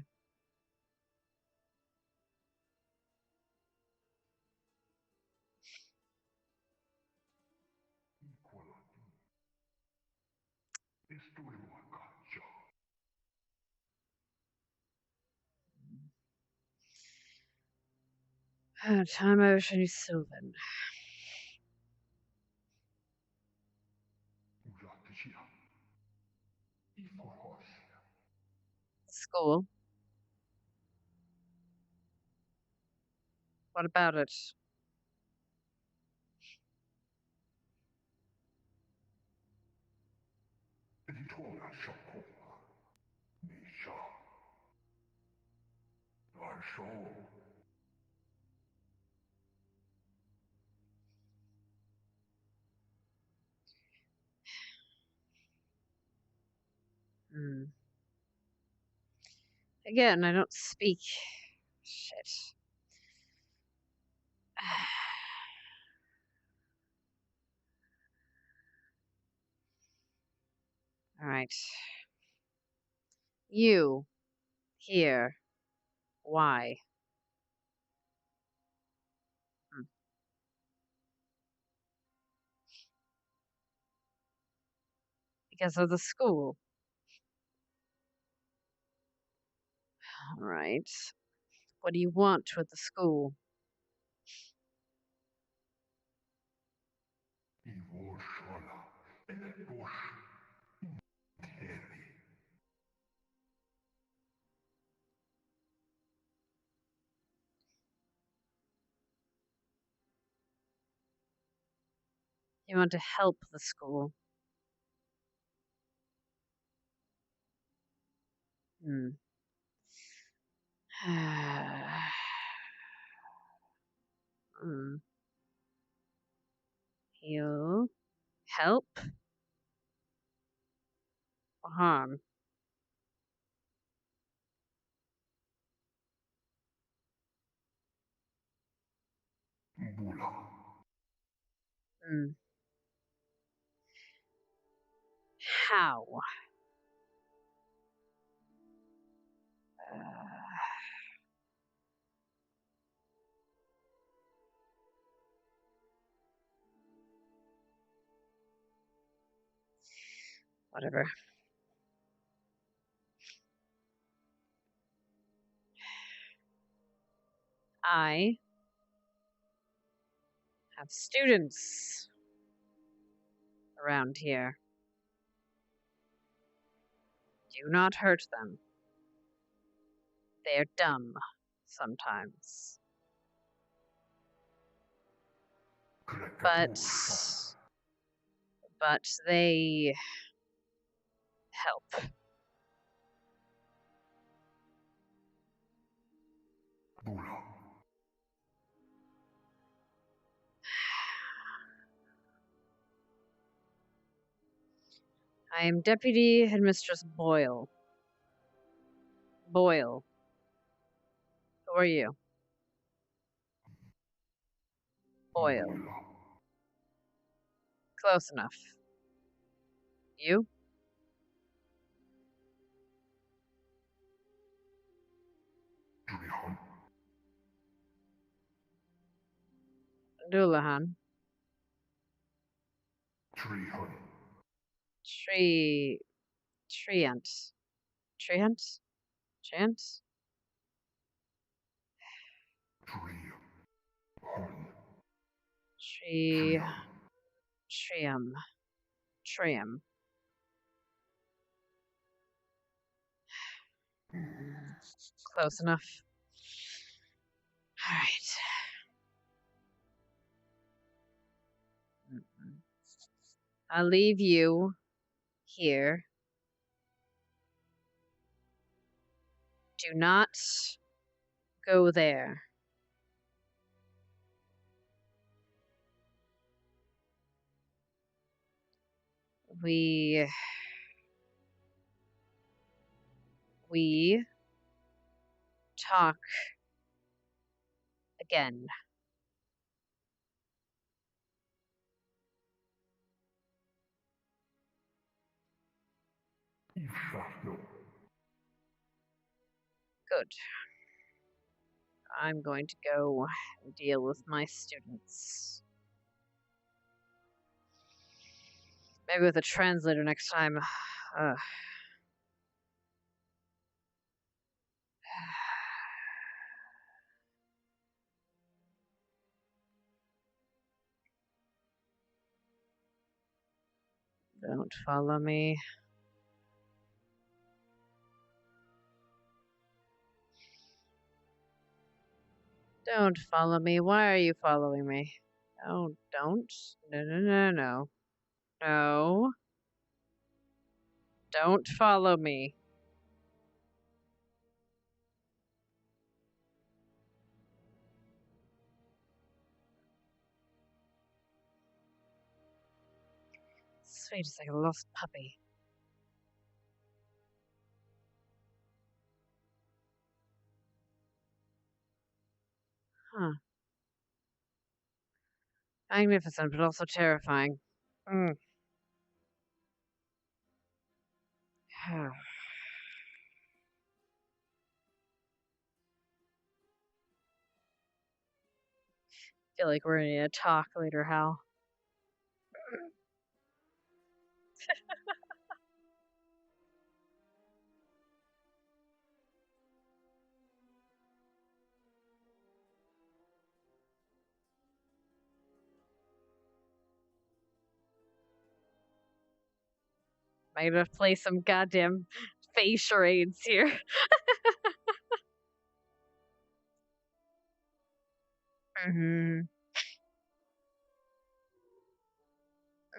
Time Ocean Sylvan. School. What about it? Again, I don't speak. Shit. All right. You here. Why? Because of the school. All right. What do you want with the school? You want to help the school. Hmm. Hmm. Heal. Help? Or harm? Hmm. How? Whatever. I have students around here. Do not hurt them. They're dumb sometimes. But they help. I am Deputy Headmistress Boyle. Boyle. Who are you? Boyle. Close enough. You? Dulahan. Treant. Treant? Chant? Trium. Trium. Close enough. Alright. I'll leave you here. Do not go there. We talk again. Good. I'm going to go and deal with my students. Maybe with a translator next time. Don't follow me. Don't follow me. Why are you following me? Oh, don't. No. No. Don't follow me. Sweet, it's like a lost puppy. Huh. Magnificent, but also terrifying. Mm. Feel like we're gonna need to talk later, Hal. I gotta play some goddamn face charades here. Mm-hmm.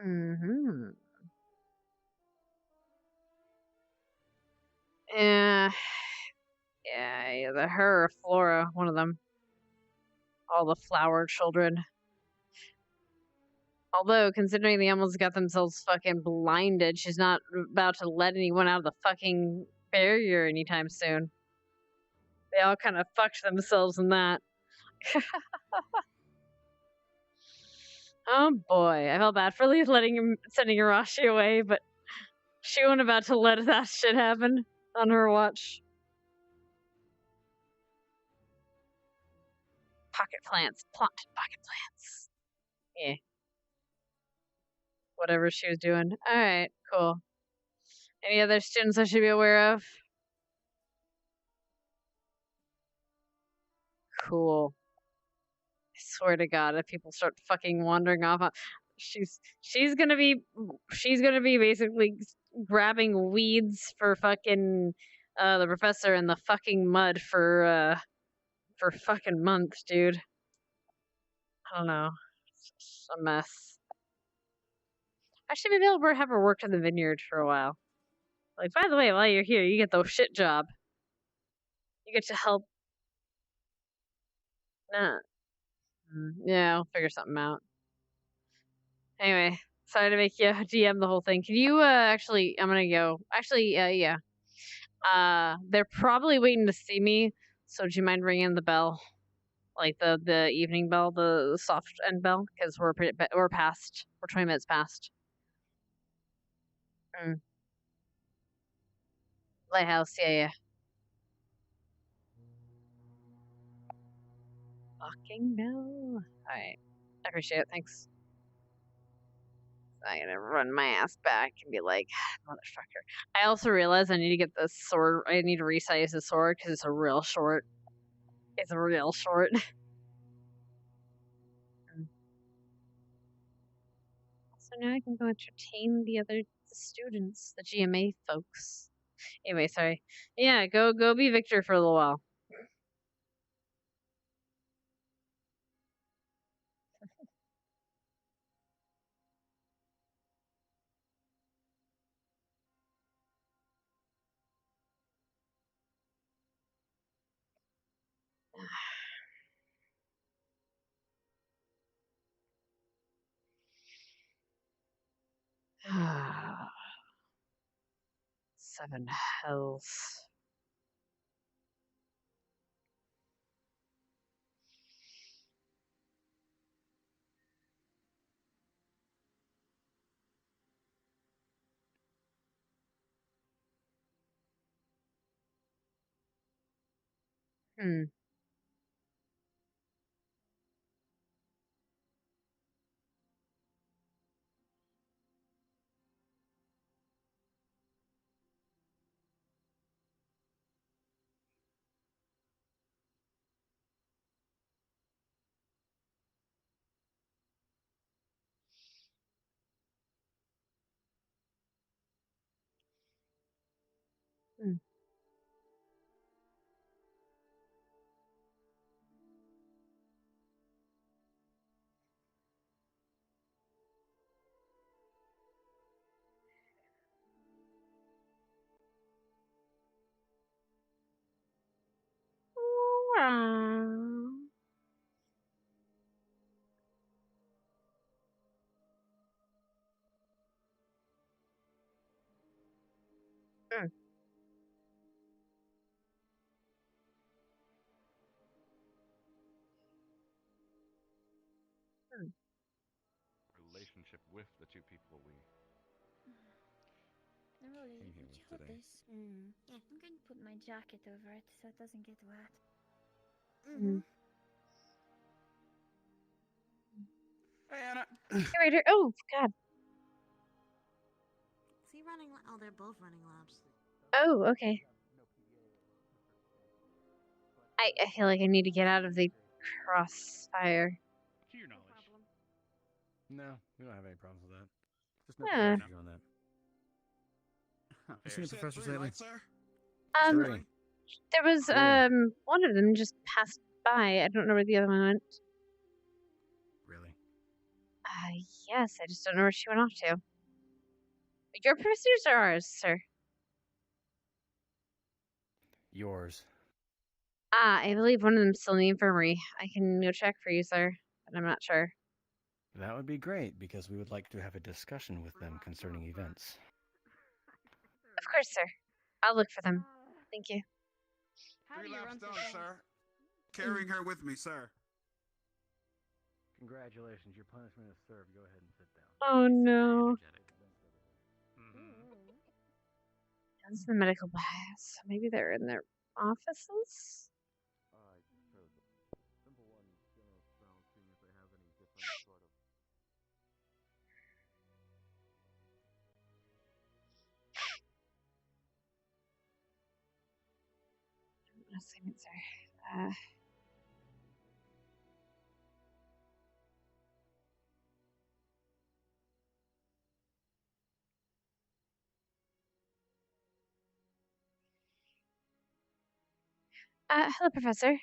Mm-hmm. Yeah. Yeah, either her or Flora, one of them. All the flower children. Although, considering they almost got themselves fucking blinded, she's not about to let anyone out of the fucking barrier anytime soon. They all kind of fucked themselves in that. Oh boy, I felt bad for sending Irashi away, but she wasn't about to let that shit happen on her watch. Pocket plants. Planted pocket plants. Yeah. Whatever she was doing. Alright, cool. Any other students I should be aware of? Cool. I swear to God, if people start fucking wandering off, she's gonna be basically grabbing weeds for fucking the professor in the fucking mud for fucking months, dude. I don't know. It's a mess. Actually, maybe I'll have her work in the vineyard for a while. Like, by the way, while you're here, you get the shit job. You get to help. Nah. Yeah, I'll figure something out. Anyway, sorry to make you DM the whole thing. Can you, actually, I'm gonna go. Actually, yeah. They're probably waiting to see me, so do you mind ringing the bell? Like the evening bell, the soft end bell? Because we're 20 minutes past. Lighthouse, yeah. Fucking bell. Alright. I appreciate it, thanks. I'm gonna run my ass back and be like, motherfucker. I also realized I need to get this sword. I need to resize the sword because it's a real short. It's real short. So now I can go entertain the other students, the GMA folks. Anyway, sorry. Yeah, go be Victor for a little while. Seven hells. Hmm. Hmm. Hmm. relationship with the two people we Neroli, came here would you with hold today. this? Yeah, I'm going to put my jacket over it so it doesn't get wet. Hey, Anna. Hey, Ryder. Oh, God. Is he running? Oh, they're both running labs. Oh, okay. I feel like I need to get out of the crossfire. To your knowledge. No, we don't have any problems with that. Just Yeah. no on that. You seen the professors lately? There was one of them just passed by. I don't know where the other one went. Really? Yes, I just don't know where she went off to. Your professors or ours, sir? Yours. I believe one of them's still in the infirmary. I can go check for you, sir, but I'm not sure. That would be great, because we would like to have a discussion with them concerning events. Of course, sir. I'll look for them. Thank you. 3 laps done, sir. Carrying her with me, sir. Congratulations, your punishment is served. Go ahead and sit down. Oh, no. That's the medical bias. Maybe they're in their offices? Simple one, seeing if they have any different sort of... Assignment, sir. Hello, Professor.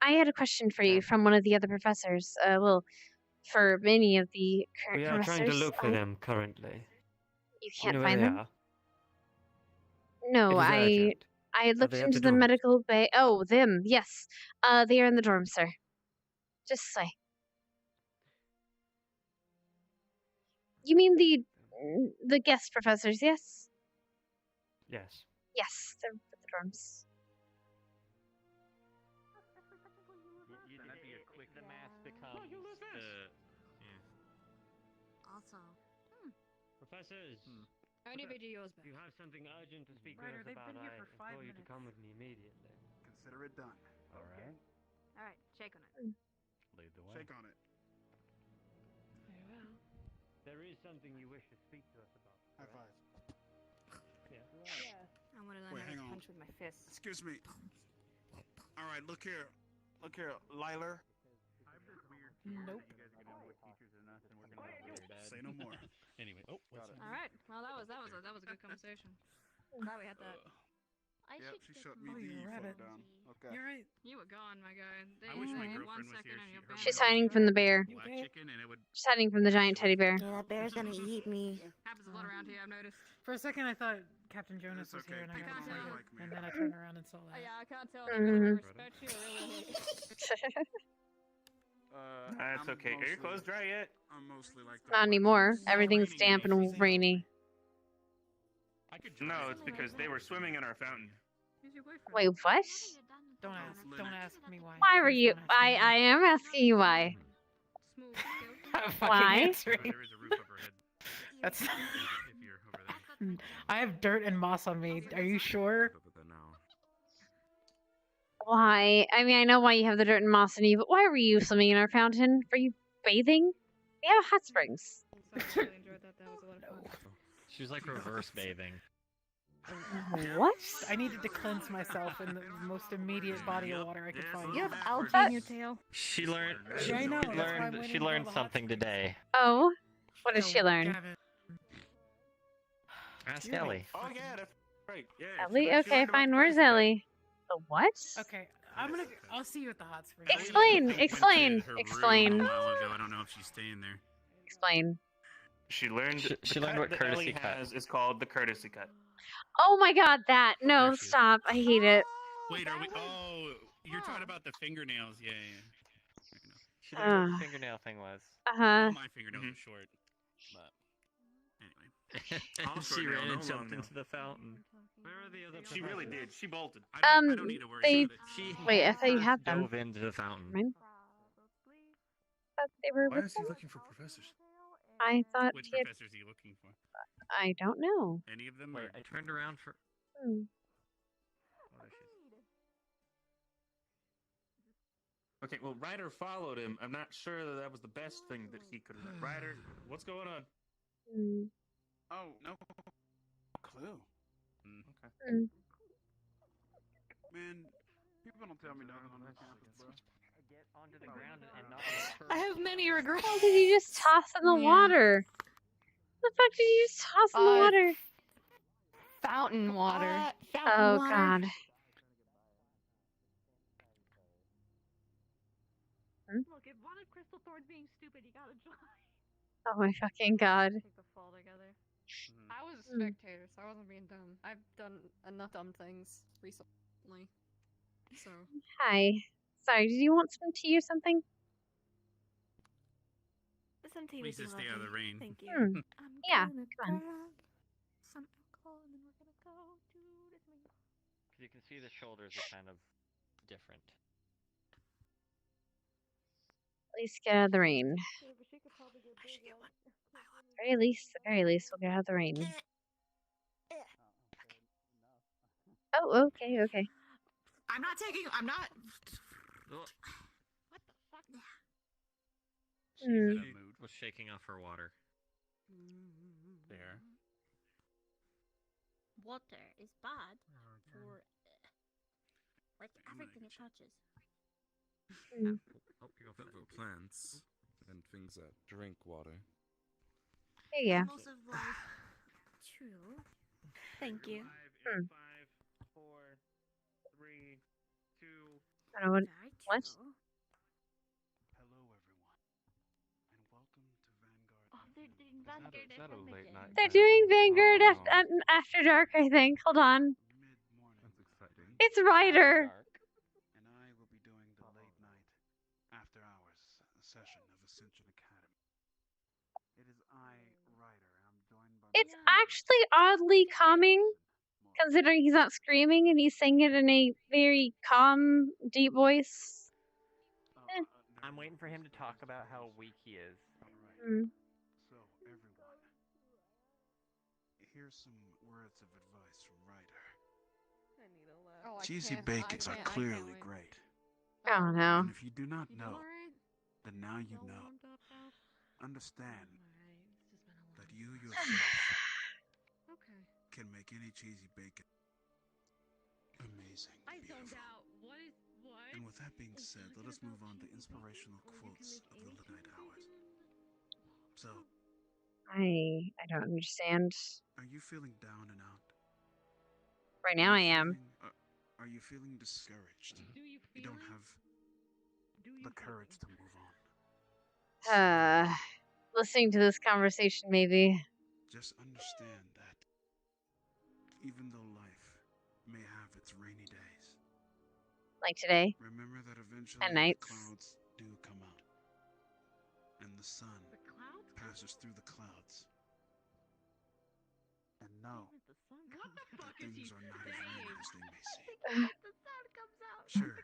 I had a question for you from one of the other professors. Well, for many of the current We are professors. trying to look for them currently. You Do can't know where find they them? are? No, It is urgent. I had Are looked they at into the the dorms? medical bay. Oh, them. Yes. They are in the dorm, sir. Just say. You mean the guest professors? Yes. Yes. Yes, they're at the dorms. The mask becomes the... Also. Professors, I need videos back. You have something urgent to speak Ryder, to us they've about. been here I for 5 implore you to minutes. come with me immediately. Consider it done. All right. Alright, shake on it. Lead the way. Shake on it. Very well. There is something you wish to speak to us about. High five. Yeah. I wanted to Wait, learn hang how to on. punch with my fists. Excuse me. All right, look here. Look here, Liler. Nope. Say no more. Anyway, oh, what's that? All right. Well, that was a good conversation. Glad we had that. Yep, she shut me Oh, the you're a fuck rabbit. down. Okay. You're right. You were gone, my guy. I wish my One girlfriend was second here. and you're Her back. She's mom hiding was from the bear. black chicken, and it would... She's hiding from the giant teddy bear. Yeah, that bear's gonna eat me. Happens a lot around here, I've noticed. For a second, I thought Captain Jonas was here, and I got excited. And then I turned around and saw that. Yeah, I can't tell if they really respect you or really hate you. That's okay. Are your clothes dry yet? I'm mostly like Not anymore. Everything's damp and rainy. No, it's because they were swimming in our fountain. Wait, what? Don't ask me why. Why were you? I am asking you why. Why? That's. I have dirt and moss on me. Are you sure? Why? I mean, I know why you have the dirt and moss on you, but why were you swimming in our fountain? Were you bathing? We have hot springs. She was like reverse bathing. What? I needed to cleanse myself in the most immediate body of water I could find. You have algae in your tail. She learned. Yeah, I know, that's why I'm waiting She for learned all the hot something today. Oh, what did she learn? Ask Ellie. Oh yeah, that's right. Yeah. Ellie? Okay, fine. Where's Ellie? The what? Okay, I'll see you at the hot spring. Explain. Explain. Her room Explain. a while ago. I don't know if she's staying there. Explain. She learned. She the learned cut what that courtesy Ellie cut. has is called the courtesy cut. Oh my god, that. No, There she is. stop. I hate it. Wait, are we? Oh, you're talking about the fingernails? Yeah. She learned what the fingernail thing was. Uh-huh. My fingernails are short, but anyway. I'll She short nail, ran no and long jumped nail. into the fountain. Where are the other? She really did. She bolted. I don't need to worry they. about it. Wait, I thought you had them. Dove into the fountain. Mine? thought they were Why with is he them. looking for professors? I thought Which he had... professors are you looking for? I don't know. Any of them? Wait, or... I turned around for. Hmm. Oh, there she is. Okay, well, Ryder followed him. I'm not sure that was the best thing that he could have done. Ryder, what's going on? Hmm. Oh, no clue. Okay. Hmm. Man, people don't tell me nothing on this campus, bro. Get onto the ground and not. I have many regrets. How did you just toss in the Man. water? The fuck did you just toss in the water? Fountain water. Oh god. Look, if one of Crystal Thorn's being stupid, you gotta join. Oh my fucking god. Take the fall together. I was a spectator, so I wasn't being dumb. I've done enough dumb things recently. So. Hi. Sorry, did you want some tea or something? Some tea Please would be just stay out of the lovely. rain. Thank you. Yeah, come on. Some alcohol, and then we're gonna go to this meeting. Because you can see the shoulders are kind of different. At least get out of the rain. Yeah, but she could probably get big, right? Very least, we'll get out of the rain. Oh, okay. I'm not. What the fuck? She was shaking off her water. There. Water is bad for like everything it touches. Except for plants and things that drink water. Yeah. Animals of life. True. Thank you. 5, 4, 3, 2. I don't know what? Hello, everyone, and welcome to Vanguard. Oh, they're doing Vanguard Is that a late night? They're doing Vanguard after dark, I think. Hold on. That's exciting. It's Ryder. And I will be doing the late night, after hours session of Ascension Academy. It is I, Ryder, and I'm joined by. It's actually oddly calming, considering he's not screaming and he's saying it in a very calm, deep voice. I'm waiting for him to talk about how weak he is. So, everyone, here's some words of advice from Ryder. I need a laugh. Cheesy bakers are clearly great. Oh no. And if you do not know, then now you know. Understand that you yourself can make any cheesy bacon amazing. I zoned out. What? And with that being said, let us move on to inspirational quotes of the night hours. So, I don't understand. are you feeling down and out? Right now I am. Are you feeling discouraged? You don't have the courage to move on. Listening to this conversation, maybe. Just understand that even though life may have its rainy days, Like today. remember that eventually And the nights. clouds do come out, and the sun passes through the clouds. And know that things are not as rainy as they may seem. The sun comes out. Sure,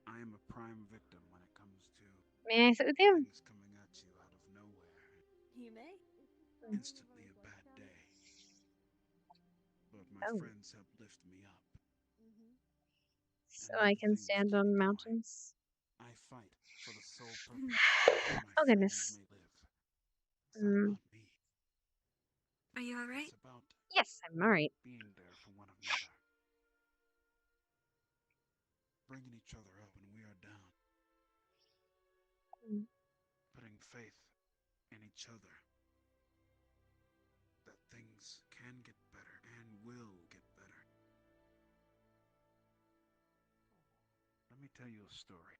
I am a prime victim when it comes to May I sit with you? things coming at you out of nowhere. You may. Instantly a bad day. But my friends help lift me up. So I can stand on mountains. I fight for the sole purpose that my Oh goodness. friends may live. It's not about me. Are you alright? It's about Yes, I'm alright. being there for one another. Bringing each other up when we are down. Putting faith in each other. That things can get better and will get better. Let me tell you a story.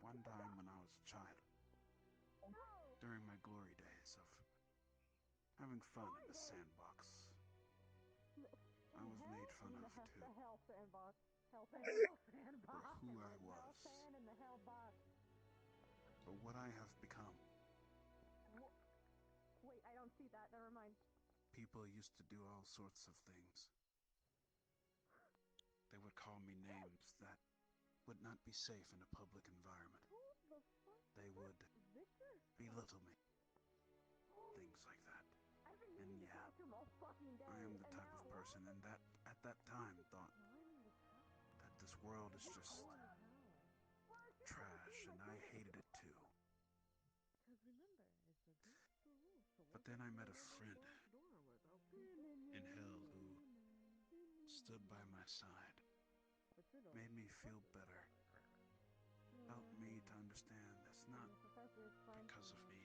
One time when I was a child, during my glory days of having fun in the sandbox, I was made fun of too. For who I was. But what I have become. Wait, I don't see that. Never mind. People used to do all sorts of things. They would call me names that would not be safe in a public environment. would belittle me. Things like that. And yeah, I am the type of person and that at that time thought that this world is just trash and I hated it too. But then I met a friend in hell who stood by my side, made me feel better, helped me to understand that's not because of me.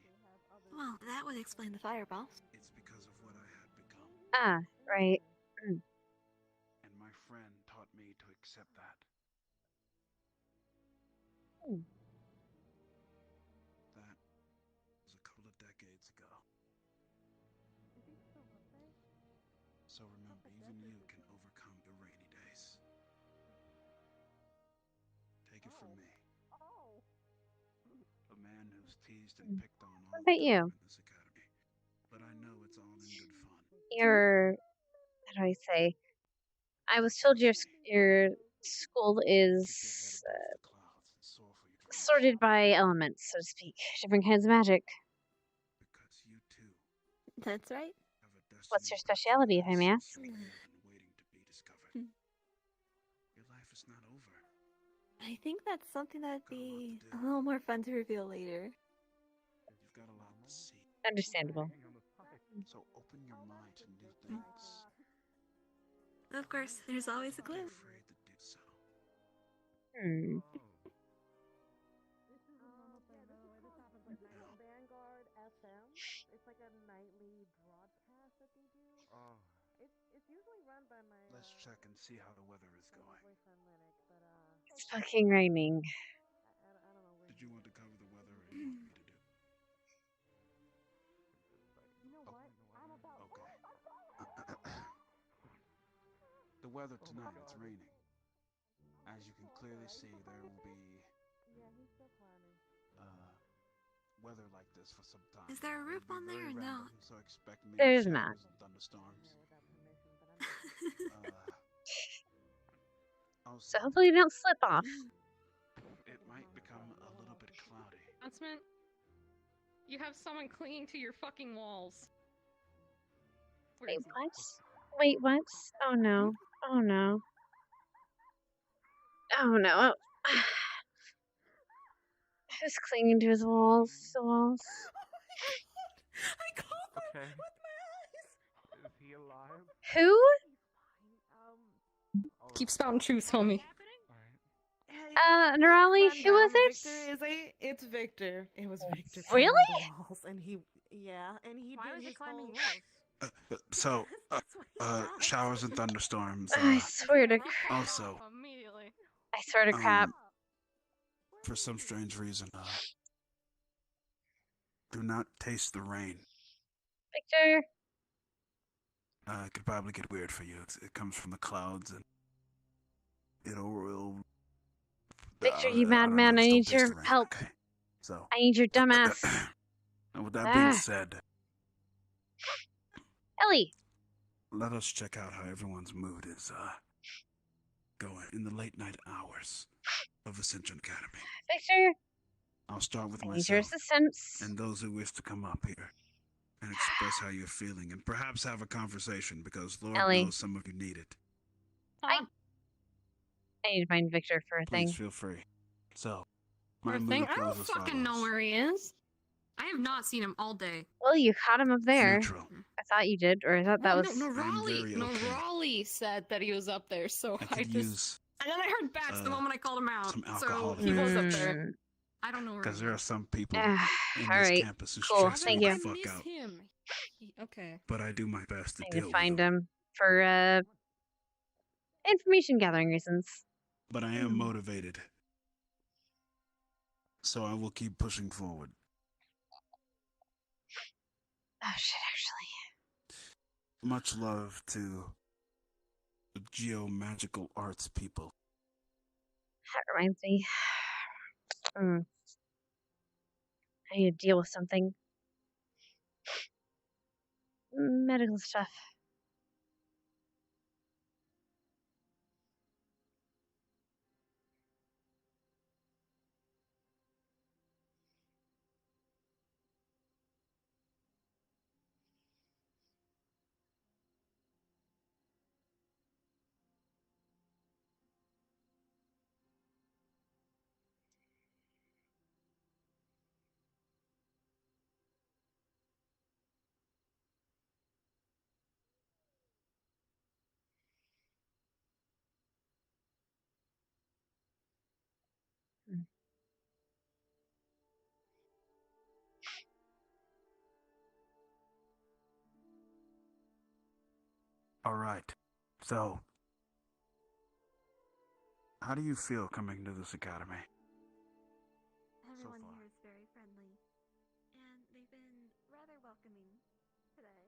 Well, that would explain the fireball. It's because of what I had become. Ah, right. And my friend taught me to accept that. That was a couple of decades ago. So remember, even you can overcome your rainy days. Take it from me. A man who's teased and picked on all What the about time you? in this academy. But I know it's all in good fun. Your, how do I say? I was told your school is sorted by elements, so to speak. Different kinds of magic. That's right. What's your specialty, if I may ask? Your life is not over. I think that's something that'd be a little more fun to reveal later. You've got a lot to see. Understandable. So open your mind to new things. Of course, there's always a clue. Afraid to do so. Vanguard FM. It's like a nightly broadcast that they do. Oh. It's usually run by my Let's check and see how the weather is going. boyfriend Linux, but It's fucking raining. I don't know where. Did you want to cover the weather or you want me to do? You know what? I'm about. Okay. The weather tonight, it's raining. As you can clearly see, there will be Yeah, he's still climbing. weather like this for some time. Is there a roof on there or no? So expect me There's showers not. and thunderstorms. So hopefully you don't slip off. It might become a little bit cloudy. Announcement. You have someone clinging to your fucking walls. Where Wait, is he? what? Wait, what? Oh no. Oh no. Oh no. Who's clinging to his walls? The walls. I caught that Okay. with my eyes. Is he alive? Who? Keep spouting truth, homie. Nerali, who was it? Victor, is it? It's Victor. It was Victor. Really? climbing the walls, and he, and he Why did was he his climbing whole. walls? So, showers and thunderstorms. I swear to. Also, Immediately. I swear to crap. for some strange reason, do not taste the rain. Victor. It could probably get weird for you. It comes from the clouds, and it'll Victor, you I don't know, madman. I just don't need taste your the rain, help. okay? So, I need your dumbass. and with that being Ah. said, Ellie. let us check out how everyone's mood is going in the late night hours of Ascension Academy. Victor. I'll start with I need your myself assistance. and those who wish to come up here and express how you're feeling and perhaps have a conversation because Lord Ellie. knows some of you need it. I need to find Victor for a thing. Please feel free. So, my Poor mood thing. I don't goes as fucking know follows. where he is. I have not seen him all day. Well, you caught him up there. Neutral. I thought you did, or I thought that Well, was. no, I'm very okay. Raleigh said that he was up there, so I I could just. use And then I heard bats the moment I called him out. some So alcohol. he was up there. I don't know where. Because he there is. are some people Ah, in all this right. campus who Cool. stress Thank me you. the fuck miss out. him. Okay. But I do my best to I need deal to find with them. him for information gathering reasons. But I am motivated. So I will keep pushing forward. Oh shit! Actually, Much love to the geomagical arts people. that reminds me. I need to deal with something. Medical stuff. All right. So, how do you feel coming to this academy? Everyone here is very friendly, and they've been rather welcoming today.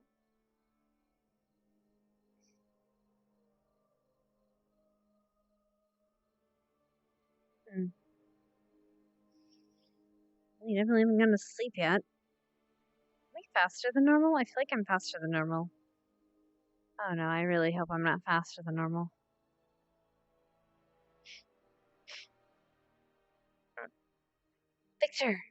You definitely haven't gone to sleep yet. Am I faster than normal? I feel like I'm faster than normal. Oh no, I really hope I'm not faster than normal. Victor!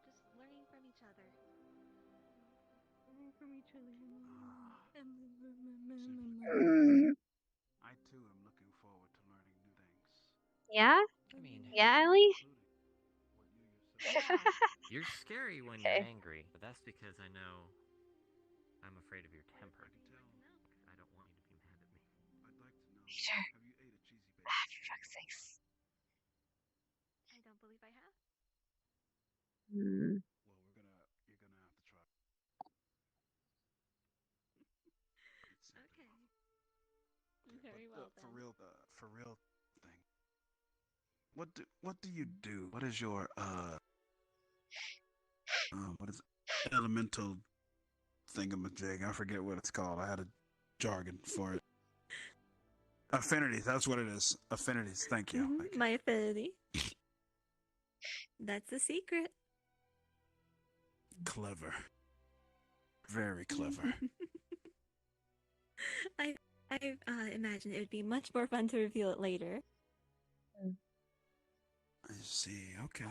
Just learning from each other. Learning from each other. I too am looking forward to learning new things. Yeah? I mean, yeah, Ellie? You're scary when Okay. you're angry, but that's because I know I'm afraid of your temper. I don't want you to be mad at me. I'd like to know. Sure. Have you ate a cheesy bacon? For fuck's sakes. I don't believe I have. Hmm. Well, you're gonna have to try. Okay. Very well then. For real thing. What do you do? What is your what is it? Elemental thingamajig? I forget what it's called. I had a jargon for it. Affinities, that's what it is. Affinities, thank you. Thank you. My affinity. That's the secret. Clever. Very clever. I imagine it would be much more fun to reveal it later. I see. Okay.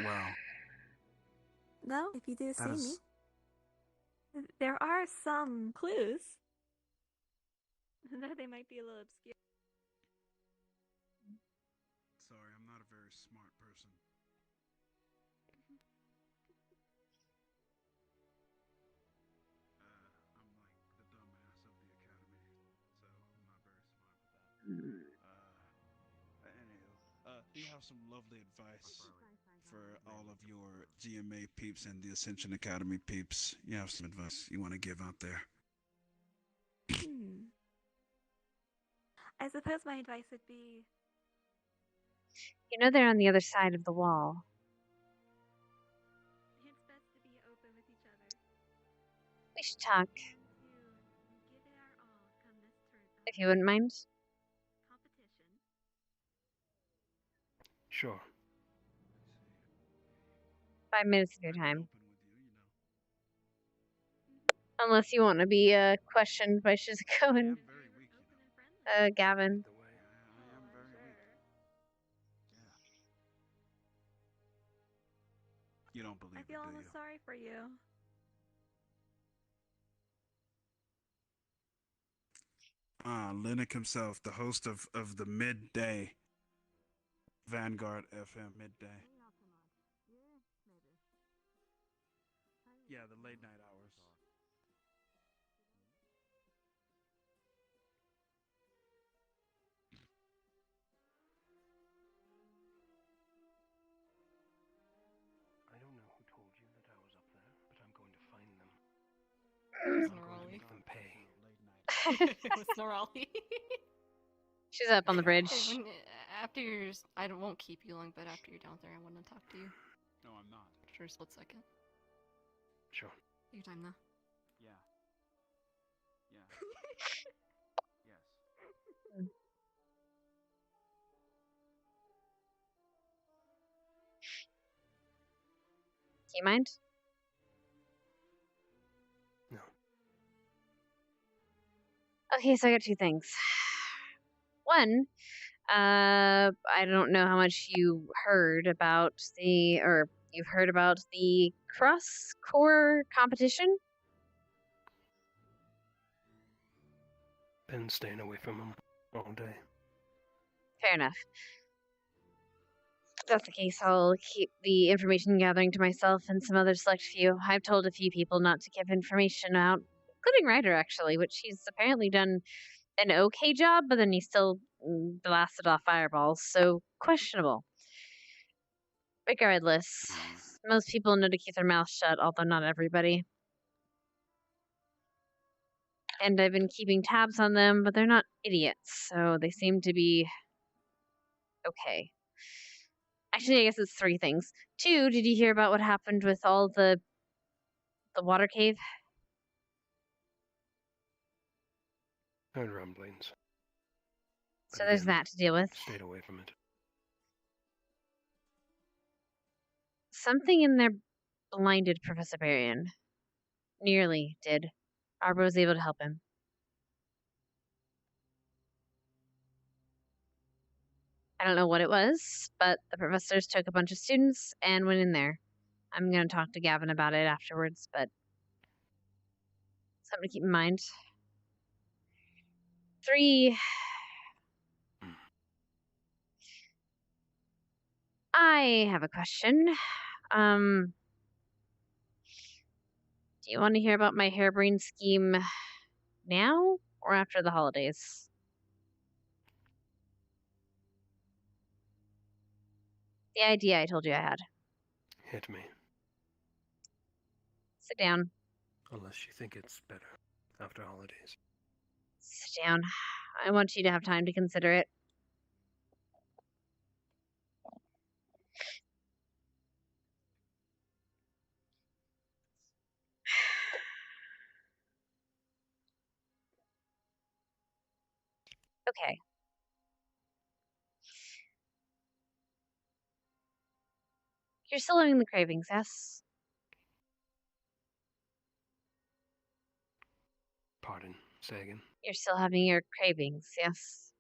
Well. Well, if you do see That me, is- there are some clues. Though they might be a little obscure. Sorry, I'm not a very smart person. I'm like the dumbass of the academy, so I'm not very smart with that. Anywho, you have some lovely advice for all of your GMA peeps and the Ascension Academy peeps. You have some advice you want to give out there? I suppose my advice would be You know they're on the other side of the wall. it's best to be open with each other. We should talk. To give it our all come this turn. If you wouldn't mind. Competition. Sure. 5 minutes of your time. Unless you want to be questioned by Shizuko and Gavin. You don't believe I feel it, do almost you? sorry for you. Linux himself, the host of the midday Vanguard FM midday. Yeah, the late night hours. I don't know who told you that I was up there, but I'm going to find them. It's I'm going to Norali. make them pay. With Norali. She's up on the bridge. Hey, after you're, I won't keep you long, but after you're down there, I want to talk to you. No, I'm not. For a split second. Sure. Take your time though. Yeah. Yes. Do you mind? No. Okay, so I got 2 things. One, I don't know how much you heard about you've heard about the cross core competition. Been staying away from them all day. Fair enough. that's the case, I'll keep the information gathering to myself and some other select few. I've told a few people not to give information out, including Ryder, actually, which he's apparently done an okay job, but then he still blasted off fireballs, so questionable. Regardless, most people know to keep their mouths shut, although not everybody. And I've been keeping tabs on them, but they're not idiots, so they seem to be okay. Actually, I guess it's 3 things. 2, did you hear about what happened with all the water cave? Heard rumblings. So there's that to deal with. Stayed away from it. Something in there blinded Professor Barrion. Nearly did. Arbor was able to help him. I don't know what it was, but the professors took a bunch of students and went in there. I'm going to talk to Gavin about it afterwards, but something to keep in mind. 3, I have a question. Do you want to hear about my harebrained scheme now or after the holidays? The idea I told you I had. Hit me. Sit down. Unless you think it's better after holidays. Sit down. I want you to have time to consider it. Okay. You're still having the cravings, yes? Pardon. Say again. You're still having your cravings, yes?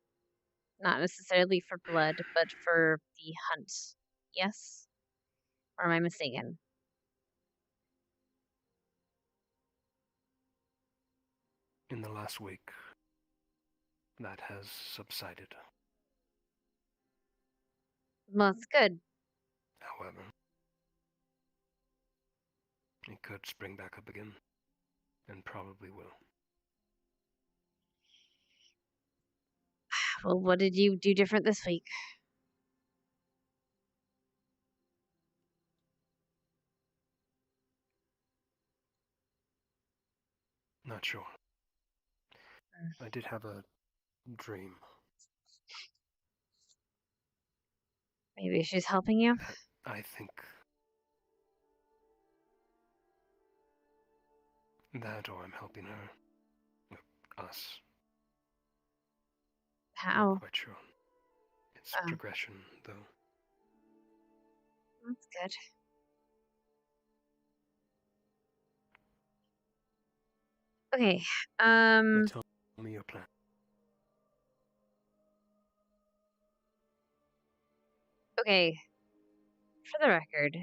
Not necessarily for blood, but for the hunt, yes? Or am I mistaken? In the last week, that has subsided. Well, that's good. However, it could spring back up again, and probably will. Well, what did you do different this week? Not sure. I did have a dream. Maybe she's helping you? I think that, or I'm helping her. Us. How? Not quite sure. It's progression, though. That's good. Okay, But tell me your plan. Okay, for the record,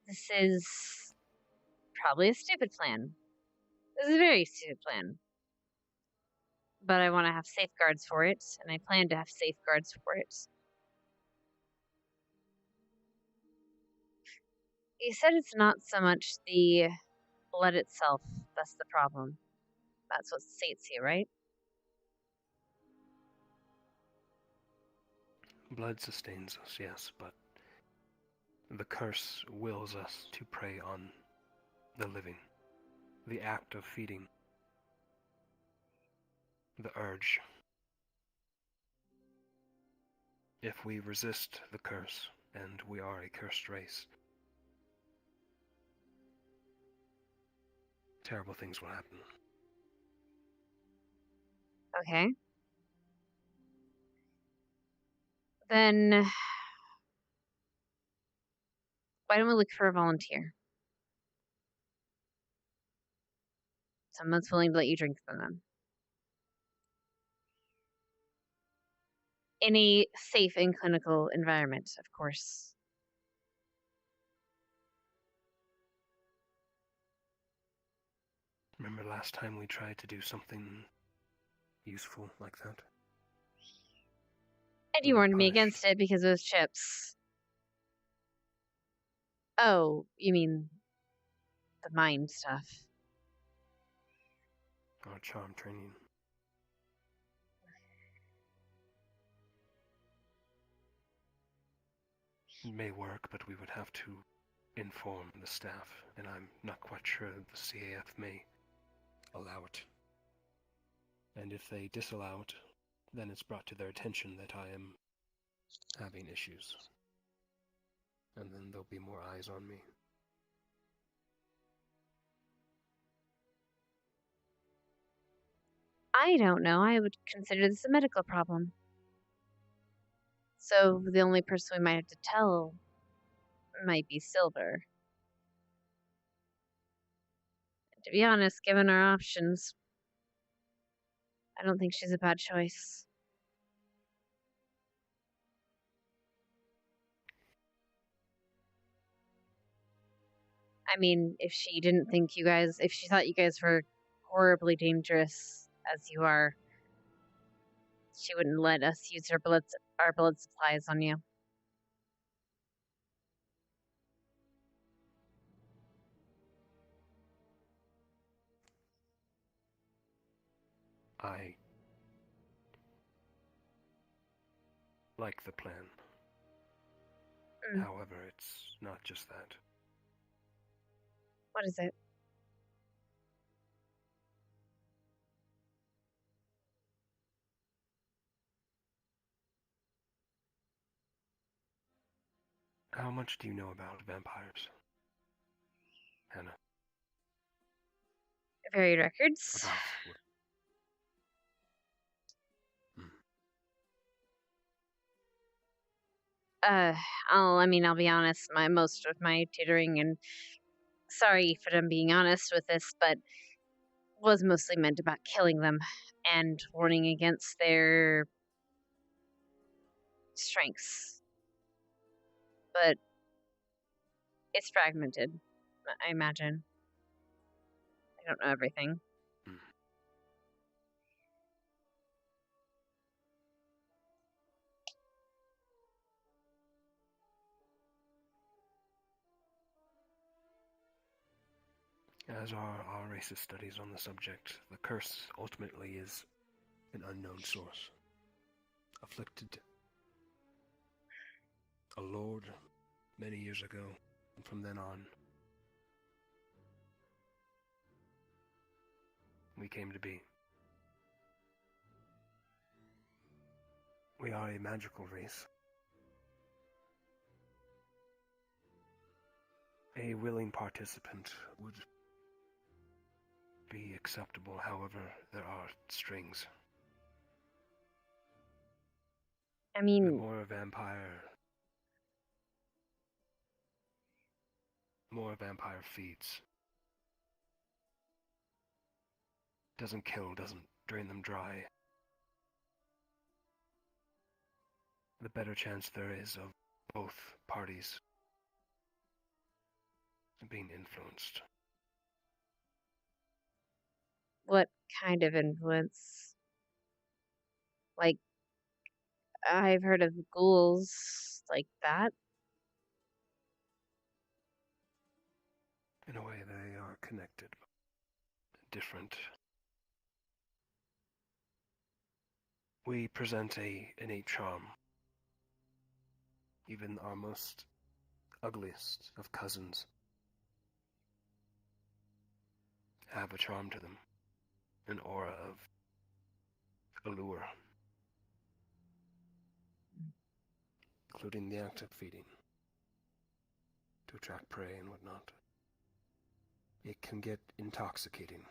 this is probably a stupid plan. This is a very stupid plan. But I want to have safeguards for it, and I plan to have safeguards for it. You said it's not so much the blood itself that's the problem. That's what states you, right? Blood sustains us, yes, but the curse wills us to prey on the living. The act of feeding. The urge. If we resist the curse, and we are a cursed race, terrible things will happen. Okay. Then why don't we look for a volunteer? Someone that's willing to let you drink from them. In a safe and clinical environment, of course. Remember last time we tried to do something useful like that? And you warned me against it because of those chips. Oh, you mean the mind stuff. Our charm training. It may work, but we would have to inform the staff, and I'm not quite sure the CAF may allow it. And if they disallow it, then it's brought to their attention that I am having issues. And then there'll be more eyes on me. I don't know. I would consider this a medical problem. So the only person we might have to tell might be Silver. To be honest, given our options, I don't think she's a bad choice. I mean, if she didn't think you guys, if she thought you guys were horribly dangerous as you are, she wouldn't let us use our blood supplies on you. I like the plan. However, it's not just that. What is it? How much do you know about vampires, Hannah? Varied records. About I'll be honest, most of my tutoring, and sorry if I'm being honest with this, but was mostly meant about killing them and warning against their strengths. But it's fragmented, I imagine. I don't know everything. As are our racist studies on the subject, the curse ultimately is an unknown source. Afflicted a lord many years ago, and from then on, we came to be. We are a magical race. A willing participant would be acceptable, however, there are strings. I mean, the more a vampire feeds. Doesn't kill, doesn't drain them dry. The better chance there is of both parties being influenced. what kind of influence? Like, I've heard of ghouls like that. In a way, they are connected, but different. We present an innate charm. Even our most ugliest of cousins have a charm to them, an aura of allure, including the act of feeding, to attract prey and whatnot. It can get intoxicating.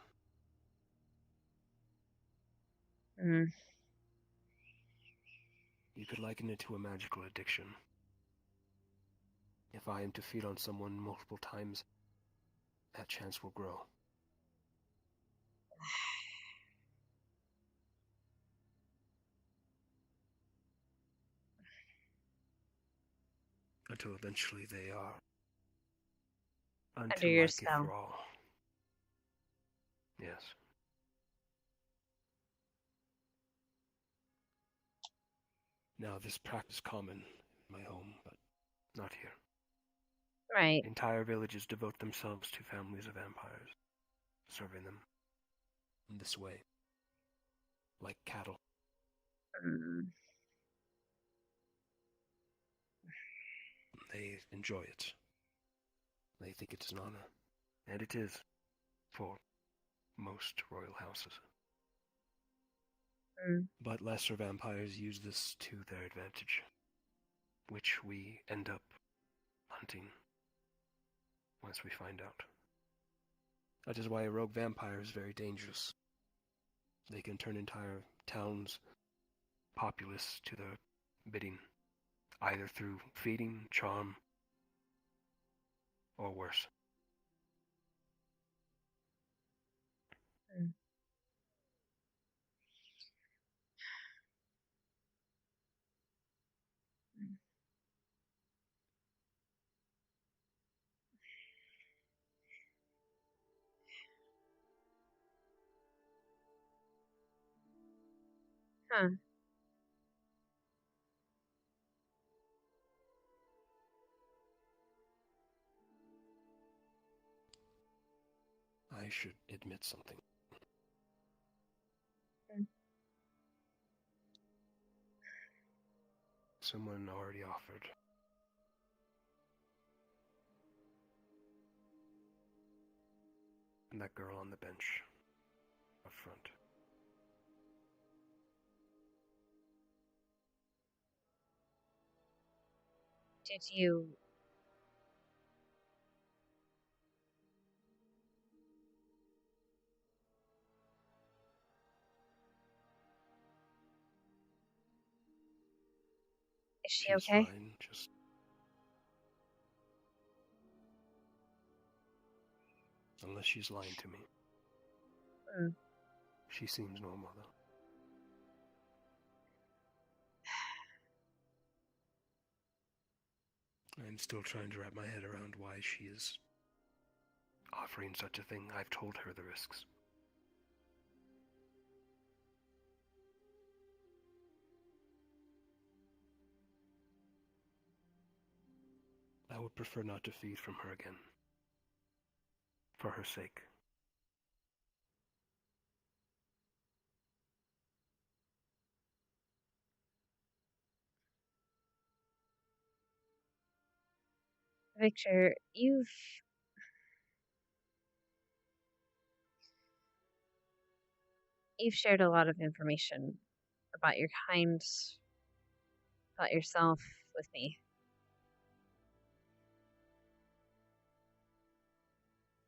You could liken it to a magical addiction. If I am to feed on someone multiple times, that chance will grow. Until eventually they are Under your like spell. it for all. Yes. Now, this practice common in my home, but not here. Right. Entire villages devote themselves to families of vampires, serving them in this way, like cattle. They enjoy it. They think it is an honor, and it is for most royal houses. But lesser vampires use this to their advantage, which we end up hunting once we find out. That is why a rogue vampire is very dangerous. They can turn entire towns' populace to their bidding, either through feeding, charm, or worse. Huh. I should admit something. Someone already offered. And that girl on the bench up front. Did you... Is she She's okay? fine, just... Unless she's lying to me. She seems normal, though. I'm still trying to wrap my head around why she is offering such a thing. I've told her the risks. I would prefer not to feed from her again. For her sake. Victor, you've shared a lot of information about your kind, about yourself with me.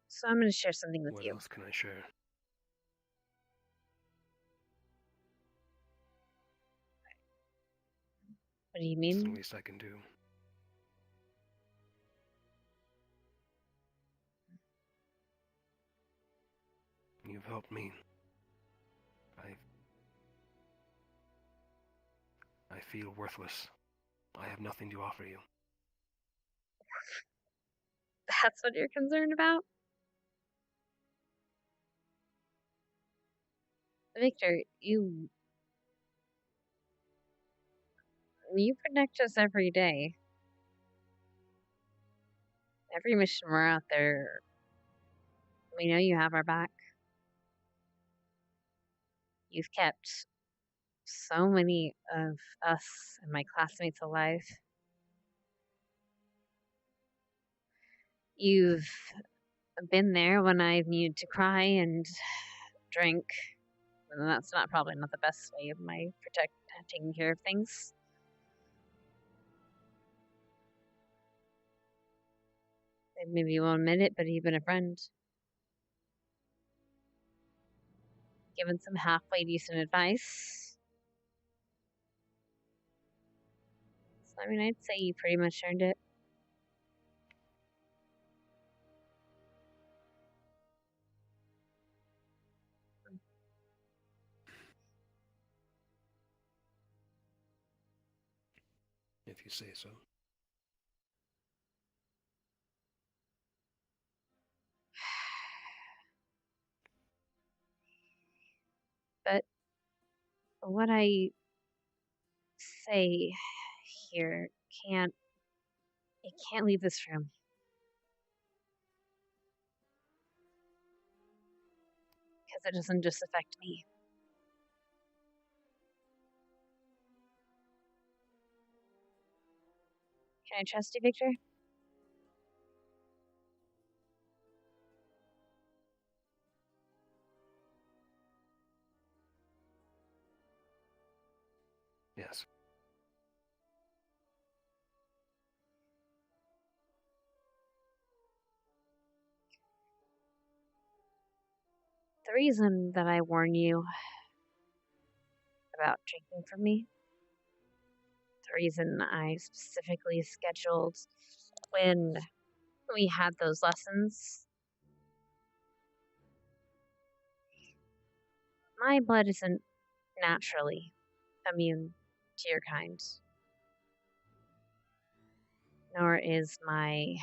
So I'm going to share something with you. What else can I share? What do you It's the mean? least I can do. You've helped me. I feel worthless. I have nothing to offer you. That's what you're concerned about? Victor, you protect us every day. Every mission we're out there, we know you have our back. You've kept so many of us and my classmates alive. You've been there when I've needed to cry and drink. And that's probably not the best way of my taking care of things. Maybe you won't admit it, but you've been a friend. Given some halfway decent advice. So, I mean, I'd say you pretty much earned it. If you say so. But what I say here it can't leave this room. Because it doesn't just affect me. Can I trust you, Victor? Yes. The reason that I warn you about drinking from me, the reason I specifically scheduled when we had those lessons, my blood isn't naturally immune to your kind, nor is my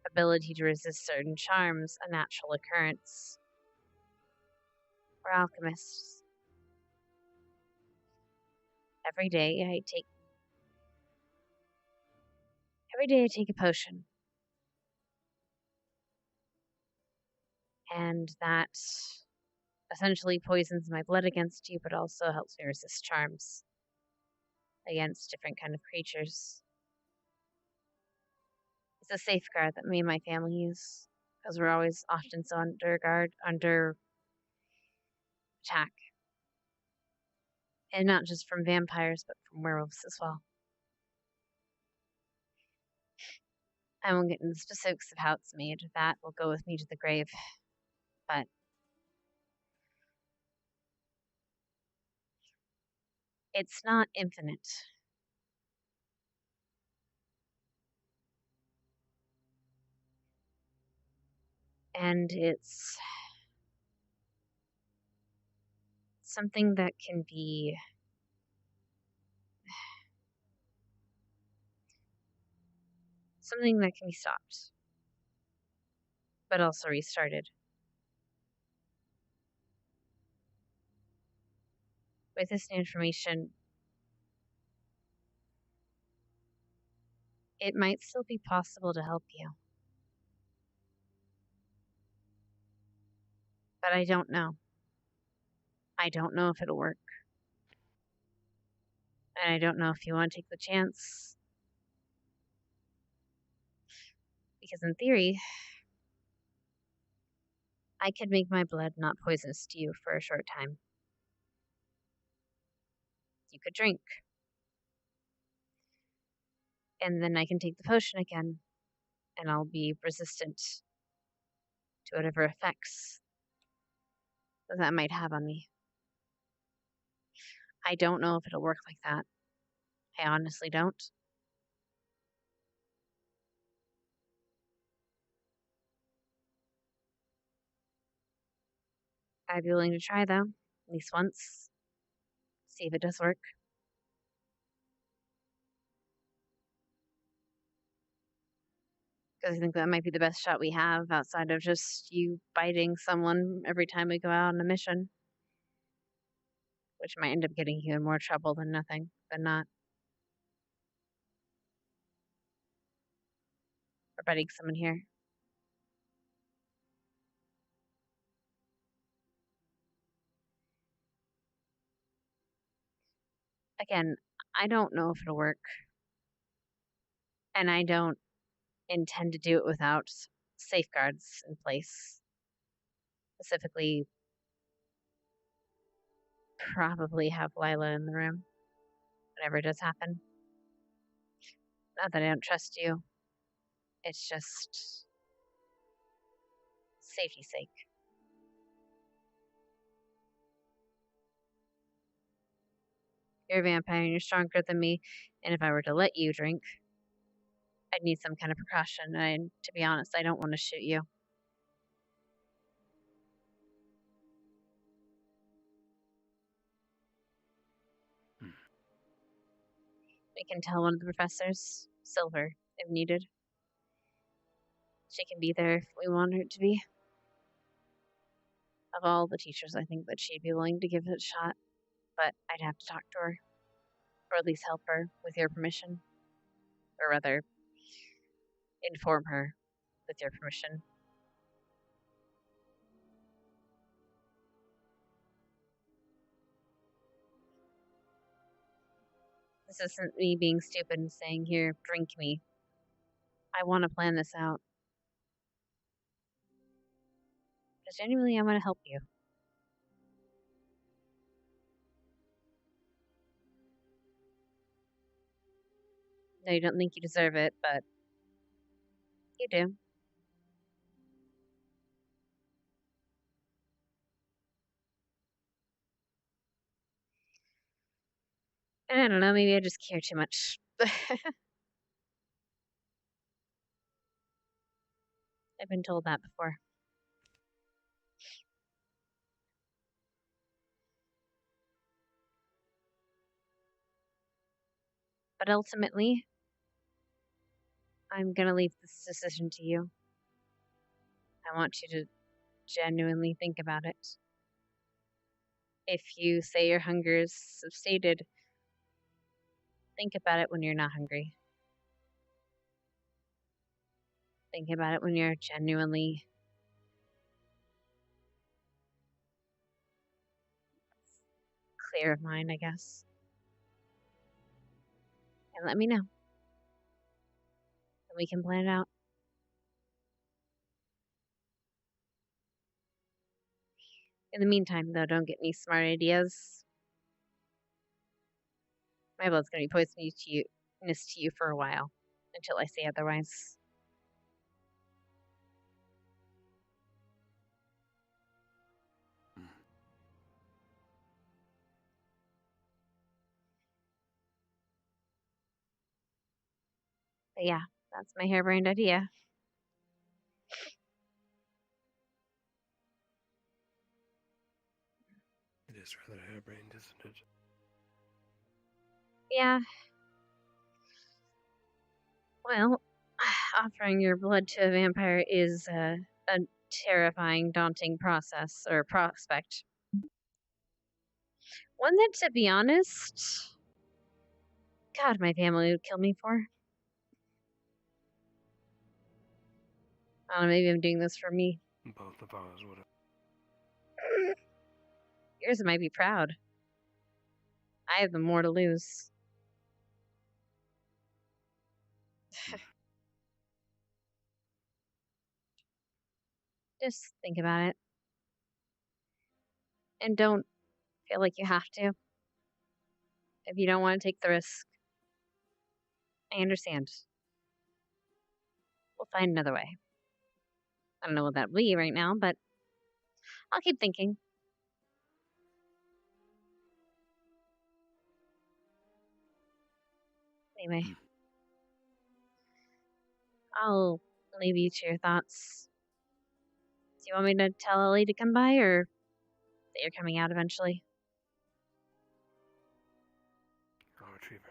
ability to resist certain charms a natural occurrence. We're alchemists. Every day I take a potion. And that essentially poisons my blood against you, but also helps me resist charms against different kind of creatures. It's a safeguard that me and my family use, because we're always often so under attack. And not just from vampires, but from werewolves as well. I won't get into the specifics of how it's made. That will go with me to the grave. But it's not infinite. And it's something that can be stopped, but also restarted. With this new information, it might still be possible to help you. But I don't know. I don't know if it'll work. And I don't know if you want to take the chance. Because in theory, I could make my blood not poisonous to you for a short time. You could drink. And then I can take the potion again, and I'll be resistant to whatever effects that might have on me. I don't know if it'll work like that. I honestly don't. I'd be willing to try, though, at least once. See if it does work. Because I think that might be the best shot we have outside of just you biting someone every time we go out on a mission. Which might end up getting you in more trouble than not. Or biting someone here. Again, I don't know if it'll work. And I don't intend to do it without safeguards in place. Specifically, probably have Lila in the room whenever it does happen. Not that I don't trust you. It's just safety's sake. You're a vampire and you're stronger than me, and if I were to let you drink, I'd need some kind of precaution, and to be honest, I don't want to shoot you. We can tell one of the professors, Silver, if needed. She can be there if we want her to be. Of all the teachers, I think that she'd be willing to give it a shot, but I'd have to talk to her. Or at least help her with your permission. Or rather, inform her with your permission. This isn't me being stupid and saying, here, drink me. I want to plan this out. Because genuinely, I want to help you. No, you don't think you deserve it, but you do. And I don't know, maybe I just care too much. I've been told that before. But ultimately, I'm gonna leave this decision to you. I want you to genuinely think about it. If you say your hunger is subsided, think about it when you're not hungry. Think about it when you're genuinely clear of mind, I guess. And let me know. And we can plan it out. In the meantime, though, don't get any smart ideas. My blood's gonna be poisonous to you for a while, until I say otherwise. But yeah, that's my harebrained idea. It is rather harebrained, isn't it? Yeah. Well, offering your blood to a vampire is a terrifying, daunting process or prospect. One that, to be honest, God, my family would kill me for. I don't know, maybe I'm doing this for me. Both of ours would have. Yours might be proud. I have the more to lose. Just think about it. And don't feel like you have to. If you don't want to take the risk, I understand. We'll find another way. I don't know what that will be right now, but I'll keep thinking. Anyway. I'll leave you to your thoughts. Do you want me to tell Ellie to come by, or that you're coming out eventually? I'll retrieve her.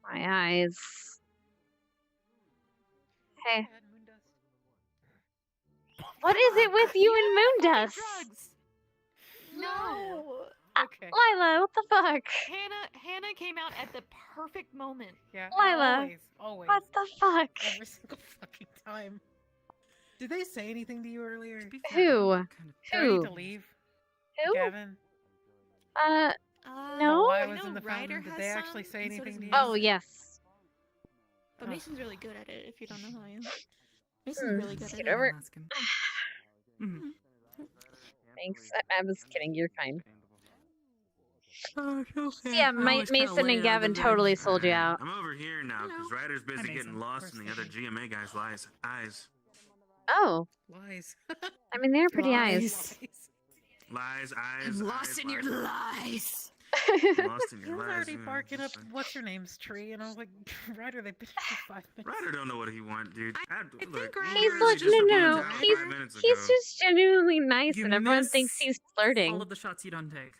My eyes. Hey. What is it with you and Moondust? No. Okay. Lila, what the fuck? Hannah came out at the perfect moment. Yeah. Lila, Always. what the fuck? Every single fucking time. Did they say anything to you earlier? Who? Ready to leave? Who? Gavin? No. Why was in the fountain? Did they actually say anything to you? Oh, yes. But Mason's really good at it, if you don't know how I am. Mason's really good at Get it. over. Mhm. Thanks. I was kidding. You're fine. Oh, okay. Yeah, I always kinda Mason lay and on Gavin the bed. totally sold you out. I'm over here now because Ryder's busy Hi, getting Mason. lost in the other GMA guy's eyes. Oh. Lies. I mean, they're pretty Lies. eyes. Lies, eyes. I'm lost eyes, in your lies. lies. Lost in He your was lies. already you know, barking up just like- what's your name's tree, and I was like, Ryder, they've been here for 5 minutes. Ryder don't know what he want, dude. Look, He's no. He's just genuinely nice, and everyone thinks he's flirting. All of the shots you don't take.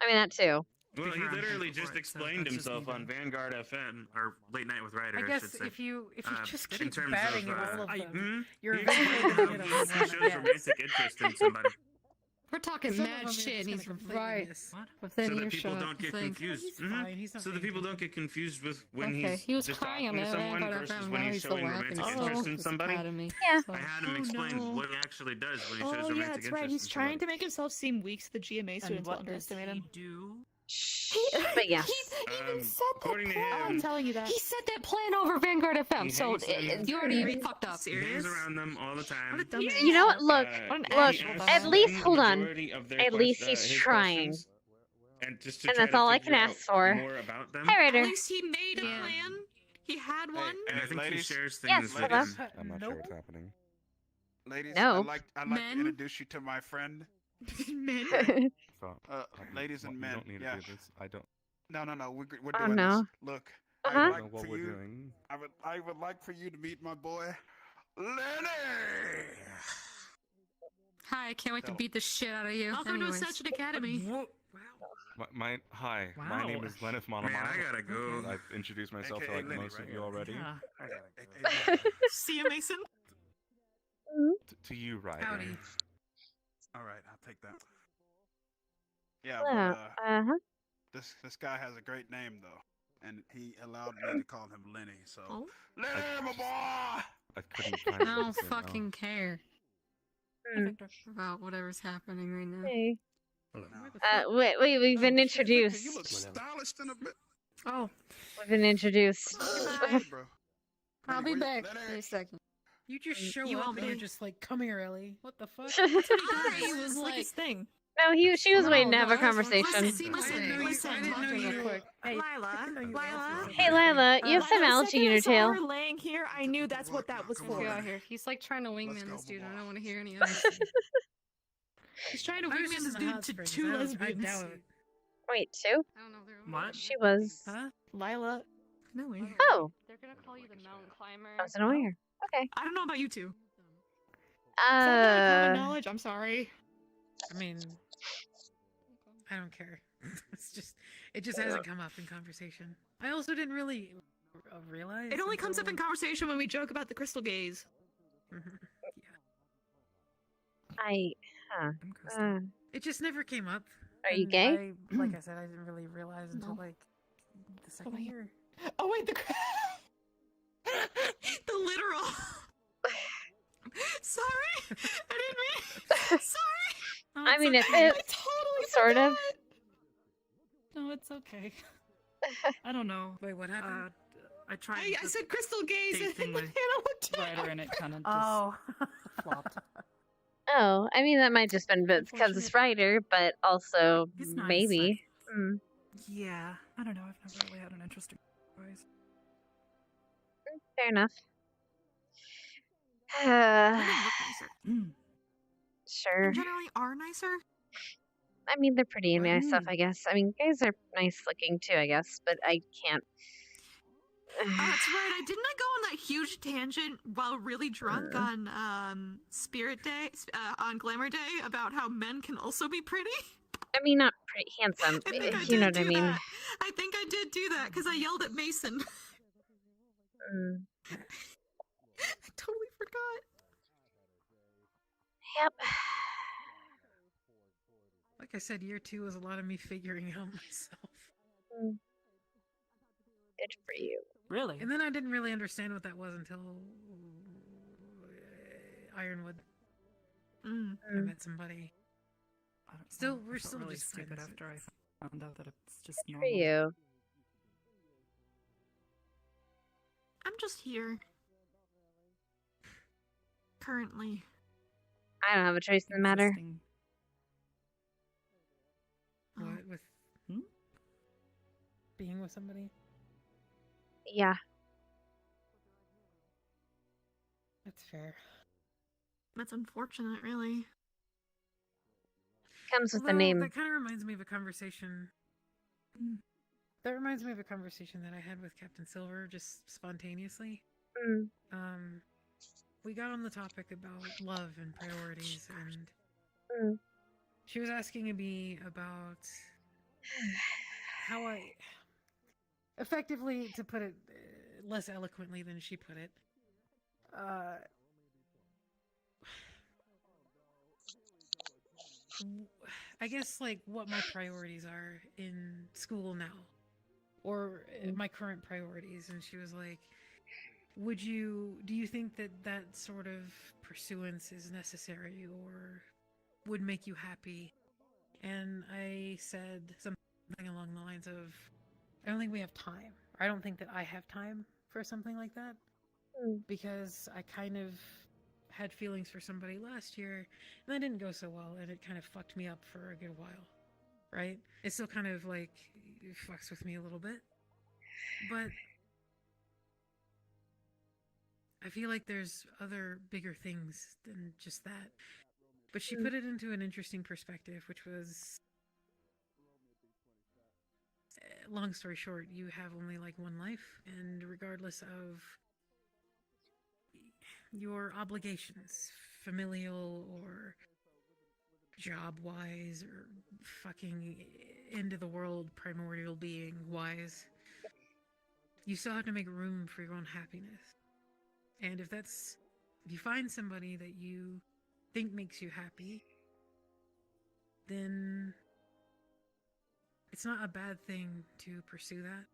I mean that too. Well, he Around literally people just for it, so explained that's just himself me on Vanguard FM or Late Night with Ryder. I I guess should say. if you just in keep terms batting of, at all of them, you're he eventually explained gonna how get he a shows romantic interest in somebody. We're talking Some of mad them you're shit, and just he's gonna completely right miss. within So that earshot. people don't get I think. confused. He's Mhm. fine, he's not So that people don't get confused with when Okay, he's he was just crying talking on to that someone Vanguard versus FM when now he's he's showing laughing romantic so interest in his somebody. academy. Yeah. I had him explain what he actually does when he shows Oh romantic yeah, that's interest. right. He's in trying somebody. to make himself seem weak so the GMA students will underestimate him. Do? But yes. He even said that according to plan. him- I'm telling you that. He said that plan over Vanguard FM, He so hangs in- you already fucked up. He hangs around them all the time. You know what? Look, he asks at least them hold on. majority of their At least quest- he's his trying. questions, and just to And try that's to all I figure can out ask for. More about them. Hi, Ryder. At least he made a plan. He had one. And I think he ladies? shares Yes, things with hello. him. I'm not sure what's happening. Ladies, No. I'd like Men? to introduce you to my friend. Men. Ladies and You men. don't need to yeah. do this. I don't. No, we're Oh, doing no. this. Look, Uh-huh. I'd I like don't know what for we're you. doing. I would like for you to meet my boy, Lenny. Hi, I can't wait to beat the shit out of you. Welcome Anyways. to Ascension Academy. Hi, Wow. my name is Lenith Monomai. Man, I gotta go. I've introduced myself to AKA like Lenny most right of here. you already. Yeah. See you, Mason. To you, Ryder. Howdy. All right, I'll take that. Yeah, Yeah. but this guy has a great name though, and he allowed me to call him Lenny. So, Lenny, my boy. I couldn't find I it don't at the same fucking care about whatever's happening right now. Hey. Wait, we've been introduced. You look stylish in a bit. Oh, We've been introduced. bro. I'll be back Lenny. in a second. You just show You up want and me you're to- just like, come here, Ellie. What the fuck? That's what he does. It was like his thing. No, she was waiting to have a conversation. Listen. Real quick. Hey, Lila. Hey, Lila, you have some algae in your I saw tail. her laying here. I knew that's what that was for. Get out here. He's like trying to wingman this dude. I don't want to hear any of this. He's trying to I was wingman just this in the dude hot to springs. two I lesbians. doubt it. Wait, two? I don't know. They're What? She was. Huh? Lila. No way. Oh, They're gonna call you the mountain climber. I wasn't aware. Okay. I don't know about you two. Is that not common knowledge? I'm sorry. I mean, I don't care. It just hasn't come up in conversation. I also didn't really realize. It only comes up in until- conversation when we joke about the crystal gaze. It just never came up. Are you and gay? Like I said, I didn't really realize until No. like the second year. Oh wait, the the literal. Sorry, I didn't mean. Sorry. No, I it's mean, it okay. fits. Sort of. No, it's okay. I don't know. Wait, what happened? I tried. I said crystal gaze, and thing then with Hannah looked down. Ryder, and it kind of Oh. flopped. Oh, I mean, that might just been because it's Ryder, but also He's nice, maybe. Yeah, I don't know. I've never really had an interesting voice. Fair enough. Mm. Sure. Generally are nicer. I mean, they're pretty and nice stuff, I guess. I mean, guys are nice looking too, I guess, but I can't. That's right. Didn't I go on that huge tangent while really drunk on Spirit Day, on Glamour Day, about how men can also be pretty? I mean, not pretty handsome. I think I You know did what I do mean? that. I think I did do that because I yelled at Mason. I totally forgot. Yep. Like I said, year 2 was a lot of me figuring out myself. Good for you. Really? And then I didn't really understand what that was until Ironwood. I met somebody. Still, we're still really just stupid friends. after I found out that it's just Good for normal. you. I'm just here. Currently. I don't have a choice in the matter. What, with being with somebody? Yeah. That's fair. That's unfortunate, really. Comes with the Although, name. That kind of reminds me of a conversation That reminds me of a conversation that I had with Captain Silver just spontaneously. We got on the topic about love and priorities, and she was asking me about how I, effectively, to put it less eloquently than she put it, I guess, like, what my priorities are in school now, or my current priorities. And she was like, do you think that that sort of pursuance is necessary or would make you happy? And I said something along the lines of, I don't think we have time. I don't think that I have time for something like that. Because I kind of had feelings for somebody last year, and that didn't go so well, and it kind of fucked me up for a good while, right? It still kind of, like, fucks with me a little bit. But I feel like there's other bigger things than just that. But she put it into an interesting perspective, which was, long story short, you have only like one life, and regardless of your obligations, familial or job-wise or fucking end of the world primordial being wise, you still have to make room for your own happiness. And if you find somebody that you think makes you happy, then it's not a bad thing to pursue that.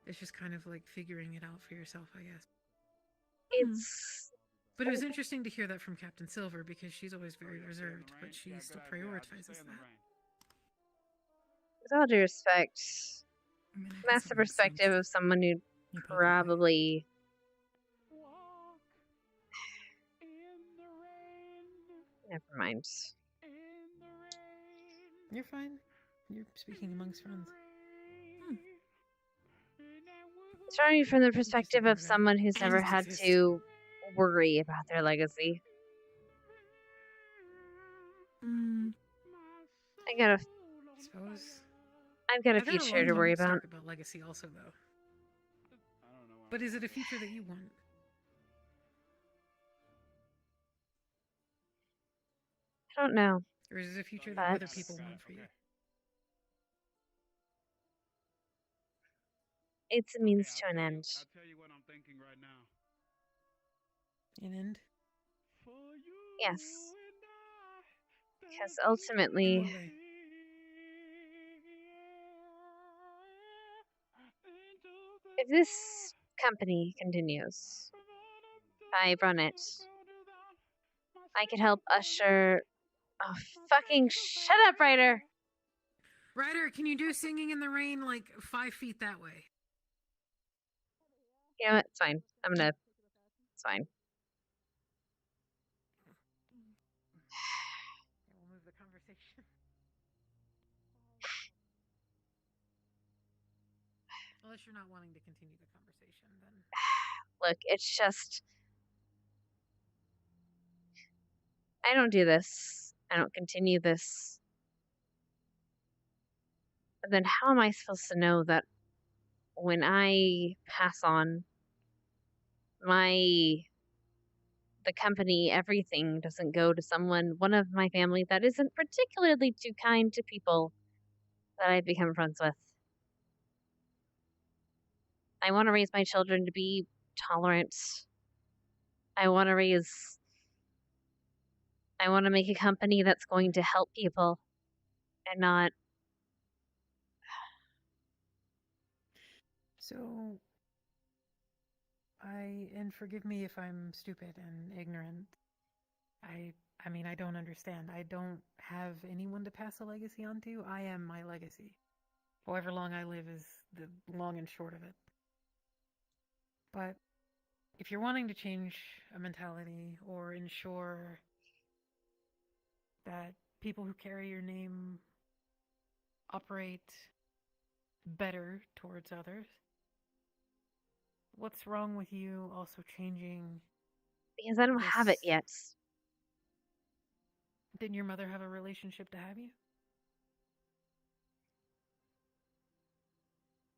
It's just kind of like figuring it out for yourself, I guess. But it was interesting to hear that from Captain Silver, because she's always very reserved, but she still prioritizes that. With all due respect, that's the perspective of someone who probably... Never mind. You're fine. You're speaking amongst friends. It's only from the perspective of someone who's never had to worry about their legacy. I've got a future to worry about. Talk about legacy also, though. But is it a future that you want? I don't know. Or is it a future that other people want for you? It's a means to an end. I'll tell you what I'm thinking right now. An end? Yes. Because ultimately... if this company continues, I run it, I could help usher... Oh, fucking shut up, Ryder! Ryder, can you do singing in the rain like 5 feet that way? You know what? It's fine. It's fine. We'll move the conversation. Unless you're not wanting to continue the conversation, then... Look, it's just... I don't do this. I don't continue this. But then how am I supposed to know that when I pass on, the company, everything doesn't go to one of my family that isn't particularly too kind to people that I've become friends with? I want to raise my children to be tolerant. I want to make a company that's going to help people and not... So, and forgive me if I'm stupid and ignorant. I mean, I don't understand. I don't have anyone to pass a legacy on to. I am my legacy. However long I live is the long and short of it. But if you're wanting to change a mentality or ensure that people who carry your name operate better towards others, what's wrong with you also changing? Because I don't have it yet. Didn't your mother have a relationship to have you?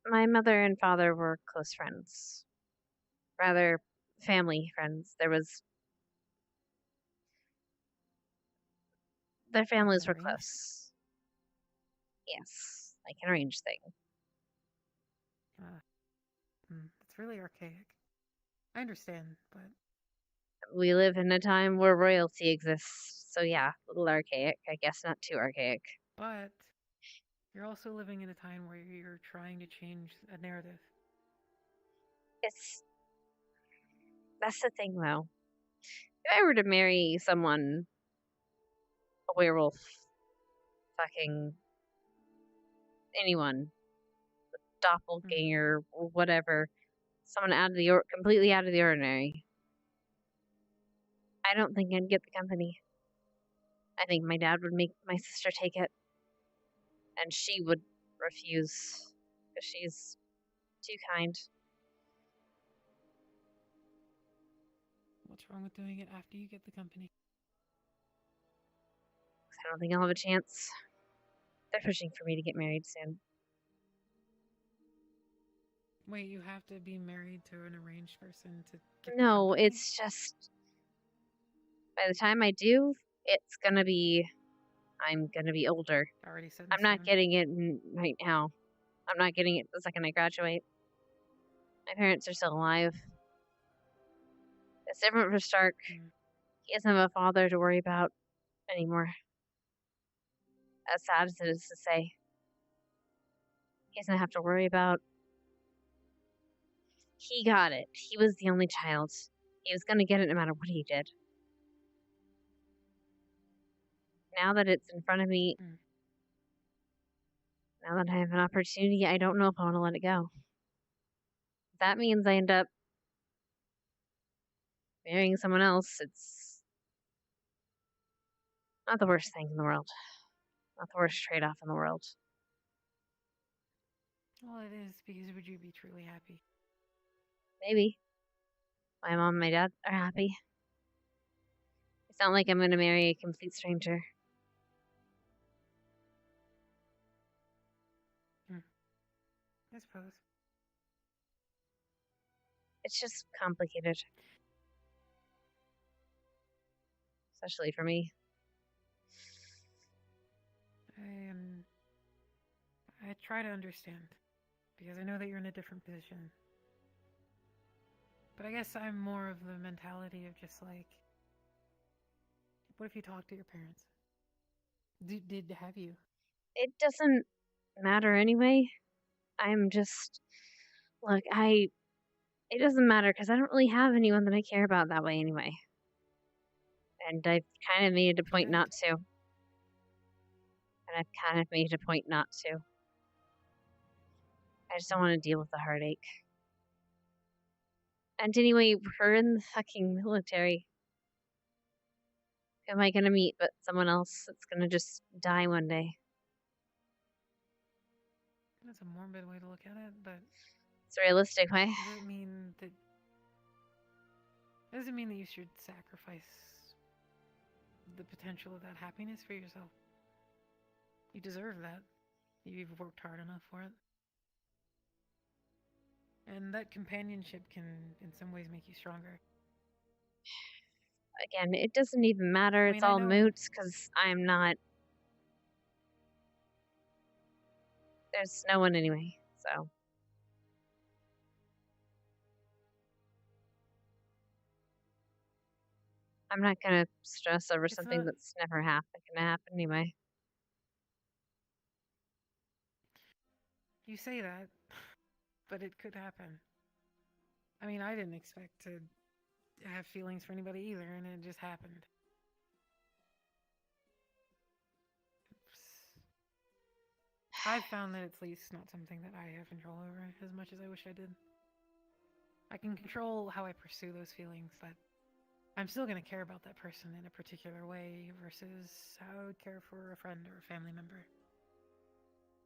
my mother and father were close friends. Rather, family friends. Their families were close. Yes, like an arranged thing. It's really archaic. I understand, but We live in a time where royalty exists, so yeah, a little archaic. I guess not too archaic. But you're also living in a time where you're trying to change a narrative. That's the thing, though. If I were to marry someone, a werewolf, fucking anyone, doppelganger, or whatever, someone completely out of the ordinary, I don't think I'd get the company. I think my dad would make my sister take it, and she would refuse because she's too kind. What's wrong with doing it after you get the company? I don't think I'll have a chance. They're pushing for me to get married soon. Wait, you have to be married to an arranged person to get No, it's just by the time I do, I'm gonna be older. Already set in I'm not stone? getting it right now. I'm not getting it the second I graduate. My parents are still alive. It's different for Stark. He doesn't have a father to worry about anymore. As sad as it is to say. He doesn't have to worry about. He got it. He was the only child. He was gonna get it no matter what he did. Now that it's in front of me, now that I have an opportunity, I don't know if I want to let it go. That means I end up marrying someone else. It's not the worst thing in the world. Not the worst trade-off in the world. Well, it is, because would you be truly happy? Maybe. My mom and my dad are happy. It's not like I'm going to marry a complete stranger. I suppose. It's just complicated. Especially for me. I try to understand, because I know that you're in a different position. But I guess I'm more of the mentality of just like, what if you talk to your parents? Have you? It doesn't matter anyway. I'm just... Look, it doesn't matter, because I don't really have anyone that I care about that way anyway. And I've kind of made it a point not to. I just don't want to deal with the heartache. And anyway, we're in the fucking military. Who am I gonna meet but someone else that's gonna just die one day? That's a morbid way to look at it, but... It's a realistic way. Does it mean that you should sacrifice the potential of that happiness for yourself? You deserve that. You've worked hard enough for it. And that companionship can, in some ways, make you stronger. Again, it doesn't even matter. It's all moot, because I'm not... There's no one anyway, so... I'm not gonna stress over something that's never gonna happen anyway. You say that, but it could happen. I mean, I didn't expect to have feelings for anybody either, and it just happened. I've found that it's at least not something that I have control over as much as I wish I did. I can control how I pursue those feelings, but I'm still going to care about that person in a particular way versus how I would care for a friend or a family member.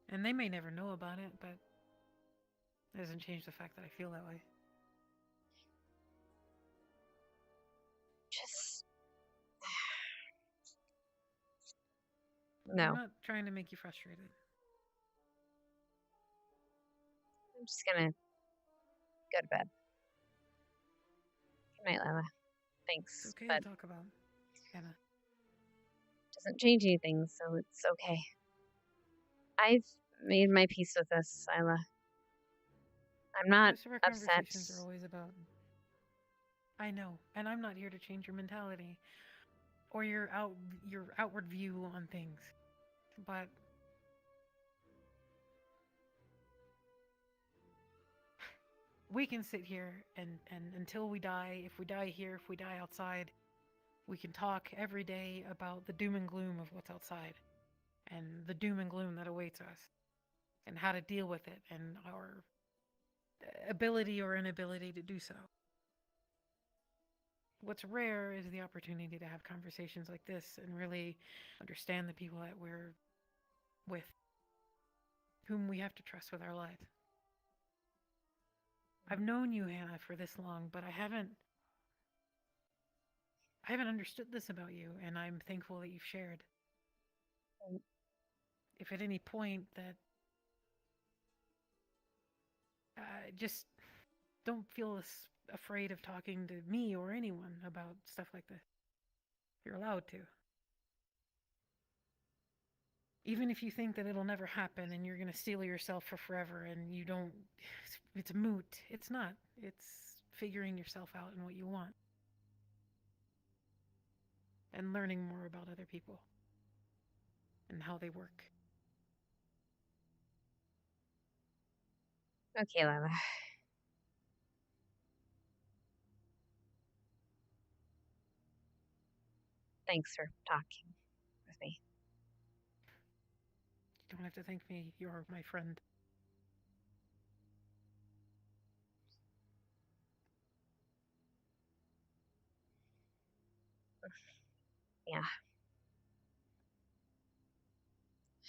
And they may never know about it, but it doesn't change the fact that I feel that way. No. I'm not trying to make you frustrated. I'm just gonna go to bed. Good night, Lila. Thanks. It's okay but to talk about, Anna. Doesn't change anything, so it's okay. I've made my peace with this, Isla. I'm not Most of our upset. conversations are always about. I know, and I'm not here to change your mentality or your outward view on things, but we can sit here and until we die, if we die here, if we die outside, we can talk every day about the doom and gloom of what's outside and the doom and gloom that awaits us and how to deal with it and our ability or inability to do so. What's rare is the opportunity to have conversations like this and really understand the people that we're with, whom we have to trust with our lives. I've known you, Hannah, for this long, but I haven't understood this about you, and I'm thankful that you've shared. If at any point that just don't feel afraid of talking to me or anyone about stuff like this. You're allowed to. Even if you think that it'll never happen and you're going to steel yourself for forever and you don't, it's moot. It's not. It's figuring yourself out and what you want. And learning more about other people and how they work. Okay, Lila. Thanks for talking with me. You don't have to thank me. You're my friend. Yeah.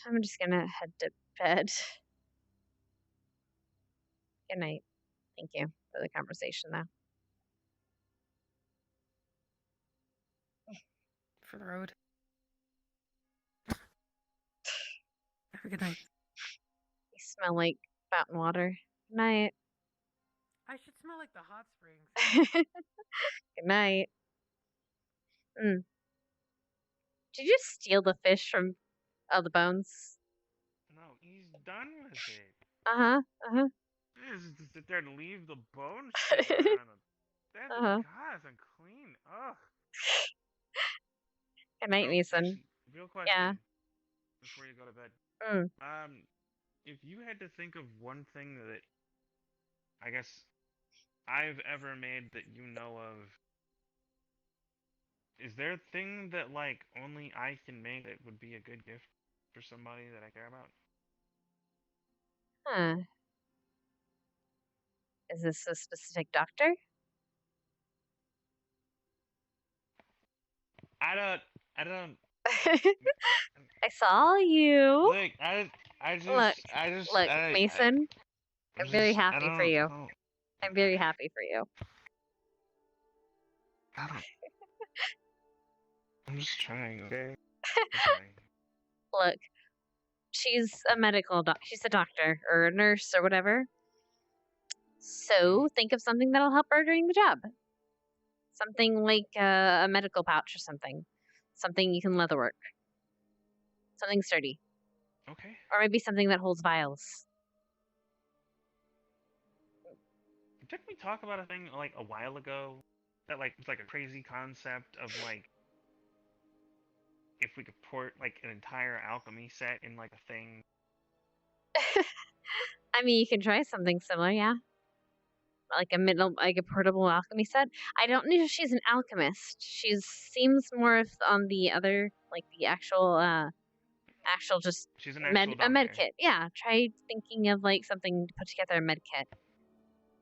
I'm just gonna head to bed. Good night. Thank you for the conversation, though. For the road. Have a good night. You smell like fountain water. Good night. I should smell like the hot springs. Good night. Did you steal the fish from the bones? No, he's done with it. Uh-huh. Just to sit there and leave the bones sitting around. That's God, it's unclean. Ugh. Good night, Mason. Actually, real question. Yeah. Before you go to bed. Mm. If you had to think of one thing that I guess I've ever made that you know of, is there a thing that like only I can make that would be a good gift for somebody that I care about? Huh. Is this a specific doctor? I don't. I saw you. Look, Look, Mason. I'm very happy for you. I'm very happy for you. I'm just trying, okay? Look, she's a she's a doctor or a nurse or whatever. So think of something that'll help her during the job. Something like a medical pouch or something. Something you can leatherwork. Something sturdy. Okay. Or maybe something that holds vials. Didn't we talk about a thing like a while ago that like was like a crazy concept of like if we could port like an entire alchemy set in like a thing? I mean, you can try something similar, yeah. Like a portable alchemy set. I don't know if she's an alchemist. She seems more on the other, like the actual just she's an actual a med kit. Yeah, try thinking of like something to put together a med kit.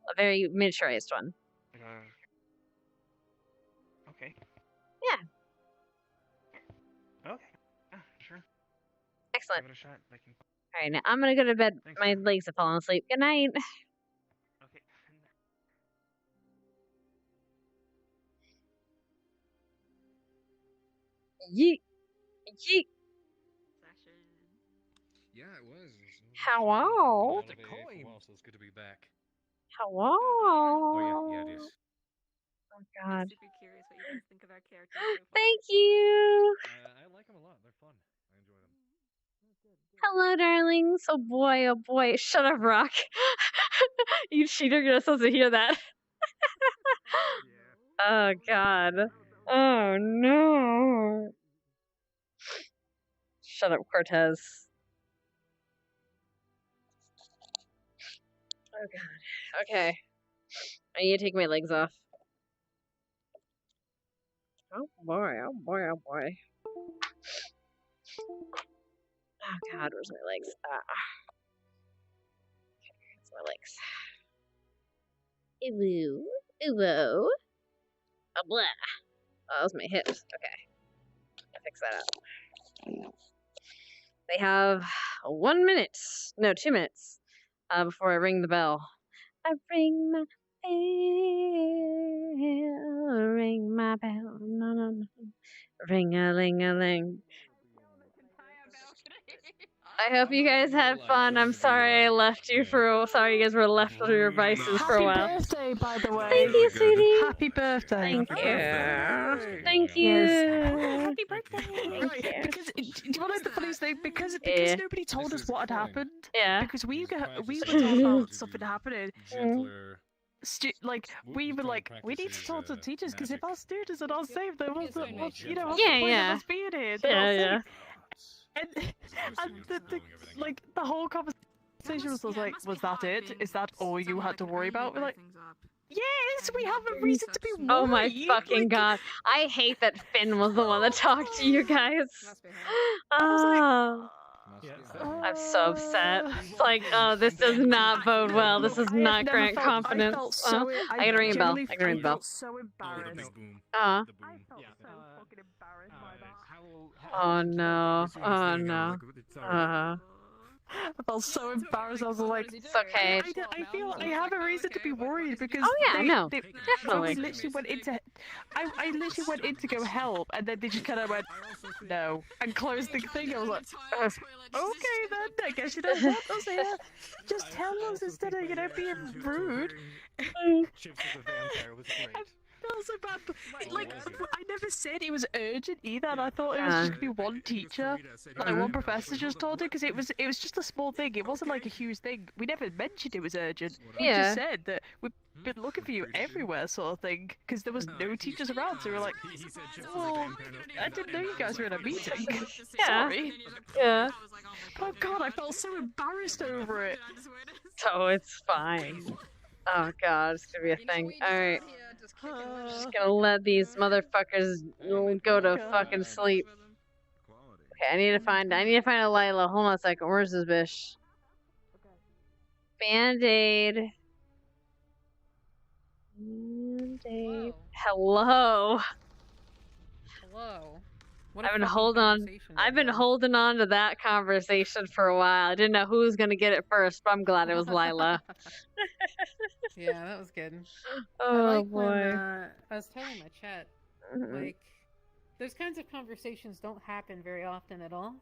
A very miniaturized one. Okay. Yeah. Okay. Sure. Excellent. Give it a shot. All right, now I'm gonna go to bed. Thanks, My legs have fallen asleep. Good night. Okay. Yeet. Yeet. Yeah, it was. Hello. It's a coin. So it's good to be back. Hello. Oh yeah, it is. Oh God. Super curious what you guys think of our characters so far. Thank you. I like them a lot. They're fun. I enjoy them. Hello, darlings. Oh boy, oh boy. Shut up, Rock. You cheater, you're not supposed to hear that. Oh God. Oh no. Shut up, Cortez. Oh God. Okay. I need to take my legs off. Oh boy, oh boy, oh boy. Oh God, where's my legs? Okay, it's my legs. Ooh, ooh, oh blah. Oh, that was my hips. Okay, I'll fix that up. They have 1 minute, no, 2 minutes, before I ring the bell. I ring my bell, ring my bell, no, no, no. Ring-a-ling-a-ling. I hope you guys had fun. I'm sorry I left you for. Sorry you guys were left with your vices for a while. Happy birthday, by the way. Thank you, sweetie. Happy birthday. Thank you. Thank you. Yes. Happy birthday! Thank you. Because do you want to know the funniest thing? Because Yeah. nobody told us what had happened. Yeah. Because we were told about something happening. Gentler. We were like, we need to talk to teachers because if our students are not safe, then what's the point Yeah, of yeah. us being here? Yeah, yeah. And the whole conversation was like, was that it? Is that all you had to worry about? We're like, yes, we have a reason to be worried. Oh my fucking God. I hate that Finn was the one that talked to you guys. Oh. I'm so upset. It's like, oh, this does not bode well. This does not grant confidence. I gotta ring a bell. I gotta ring a bell. So embarrassed. Uh. fucking embarrassed by that. Oh no. Oh no. I felt so embarrassed. I was like, it's okay. I feel I have a reason to be worried because definitely. I literally went into I literally went in to go help, and then they just kind of went no and closed the thing. I was like, okay then, I guess you don't want us here. Just tell us instead of being rude. I felt so bad, but I never said it was urgent either, and I thought it was just gonna be one teacher, like one professor just told it because it was just a small thing. It wasn't like a huge thing. We never mentioned it was urgent. We just said that we've been looking for you everywhere, sort of thing, because there was no teachers around. So we were like, oh, I didn't know you guys were in a meeting. Sorry. Yeah. Oh God, I felt so embarrassed over it. So it's fine. Oh God, it's gonna be a thing. Alright. I'm just gonna let these motherfuckers go to fucking sleep. Okay, I need to find a Lila. Hold on a second. Where's this bitch? Band-Aid. Band-Aid. Hello. Hello. I've been holding on to that conversation for a while. I didn't know who was gonna get it first, but I'm glad it was Lila. Yeah, that was good. Oh I like boy. when, I was telling my chat, like, those kinds of conversations don't happen very often at all.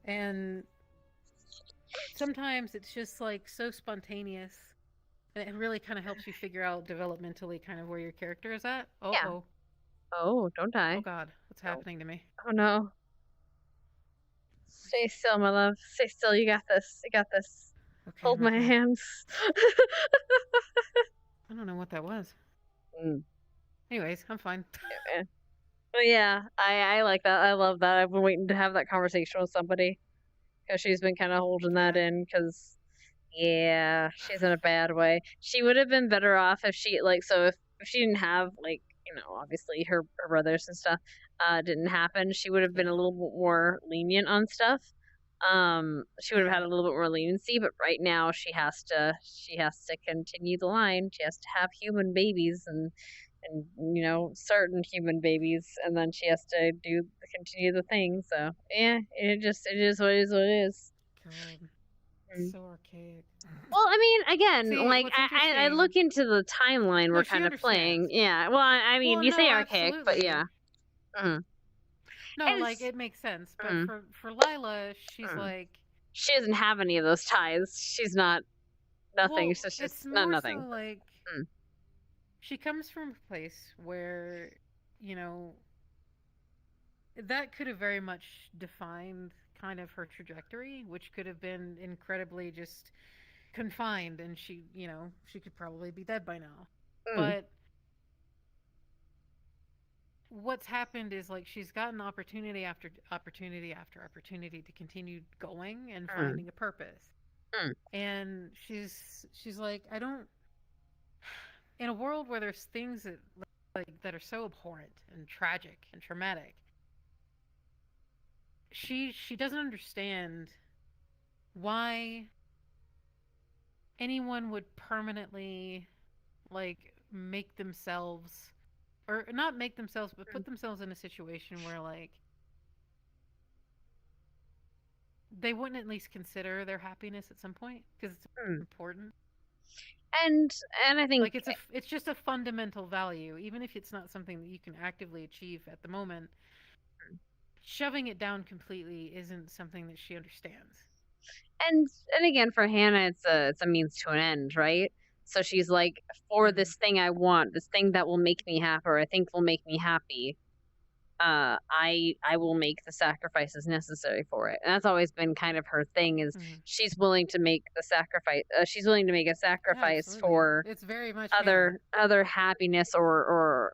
And sometimes it's just like so spontaneous, and it really kind of helps you figure out developmentally kind of where your character is at. Oh, Yeah. Oh, don't die. Oh God, what's happening to me? Oh no. Stay still, my love. Stay still. You got this. You got this. Okay, Hold my hands. I don't know what that was. Mm. Anyways, I'm fine. But yeah, I like that. I love that. I've been waiting to have that conversation with somebody. Because she's been kind of holding that in. Because, yeah, she's in a bad way. She would have been better off if she, like, so if she didn't have, like, obviously her brothers and stuff didn't happen, she would have been a little bit more lenient on stuff. She would have had a little bit more leniency, but right now she has to continue the line. She has to have human babies and certain human babies, and then she has to continue the thing. So yeah, it is what it is. God, so archaic. Well, I mean, again, See, like what's I look into the timeline we're kind of playing. Yeah. Well, I mean, you say archaic, but yeah. No, like it makes sense, but for Lila, she's like, she doesn't have any of those ties. She's not nothing. Well, so she's it's not more nothing. so like Mm. she comes from a place where, you know, that could have very much defined kind of her trajectory, which could have been incredibly just confined, and she, you know, she could probably be dead by now. Mm. But what's happened is like she's gotten opportunity after opportunity after opportunity to continue going and finding a purpose. And she's like, I don't, in a world where there's things that that are so abhorrent and tragic and traumatic, she doesn't understand why anyone would permanently like make themselves, or not make themselves, but put themselves in a situation where like they wouldn't at least consider their happiness at some point, because it's important. And I think like it's just a fundamental value, even if it's not something that you can actively achieve at the moment. Shoving it down completely isn't something that she understands. And again, for Hannah, it's a means to an end, right? So she's like, for this thing I want, this thing that will make me happy, or I think will make me happy, I will make the sacrifices necessary for it. And that's always been kind of her thing, is she's willing to make the sacrifice. She's willing to make a sacrifice for it's very much other happiness or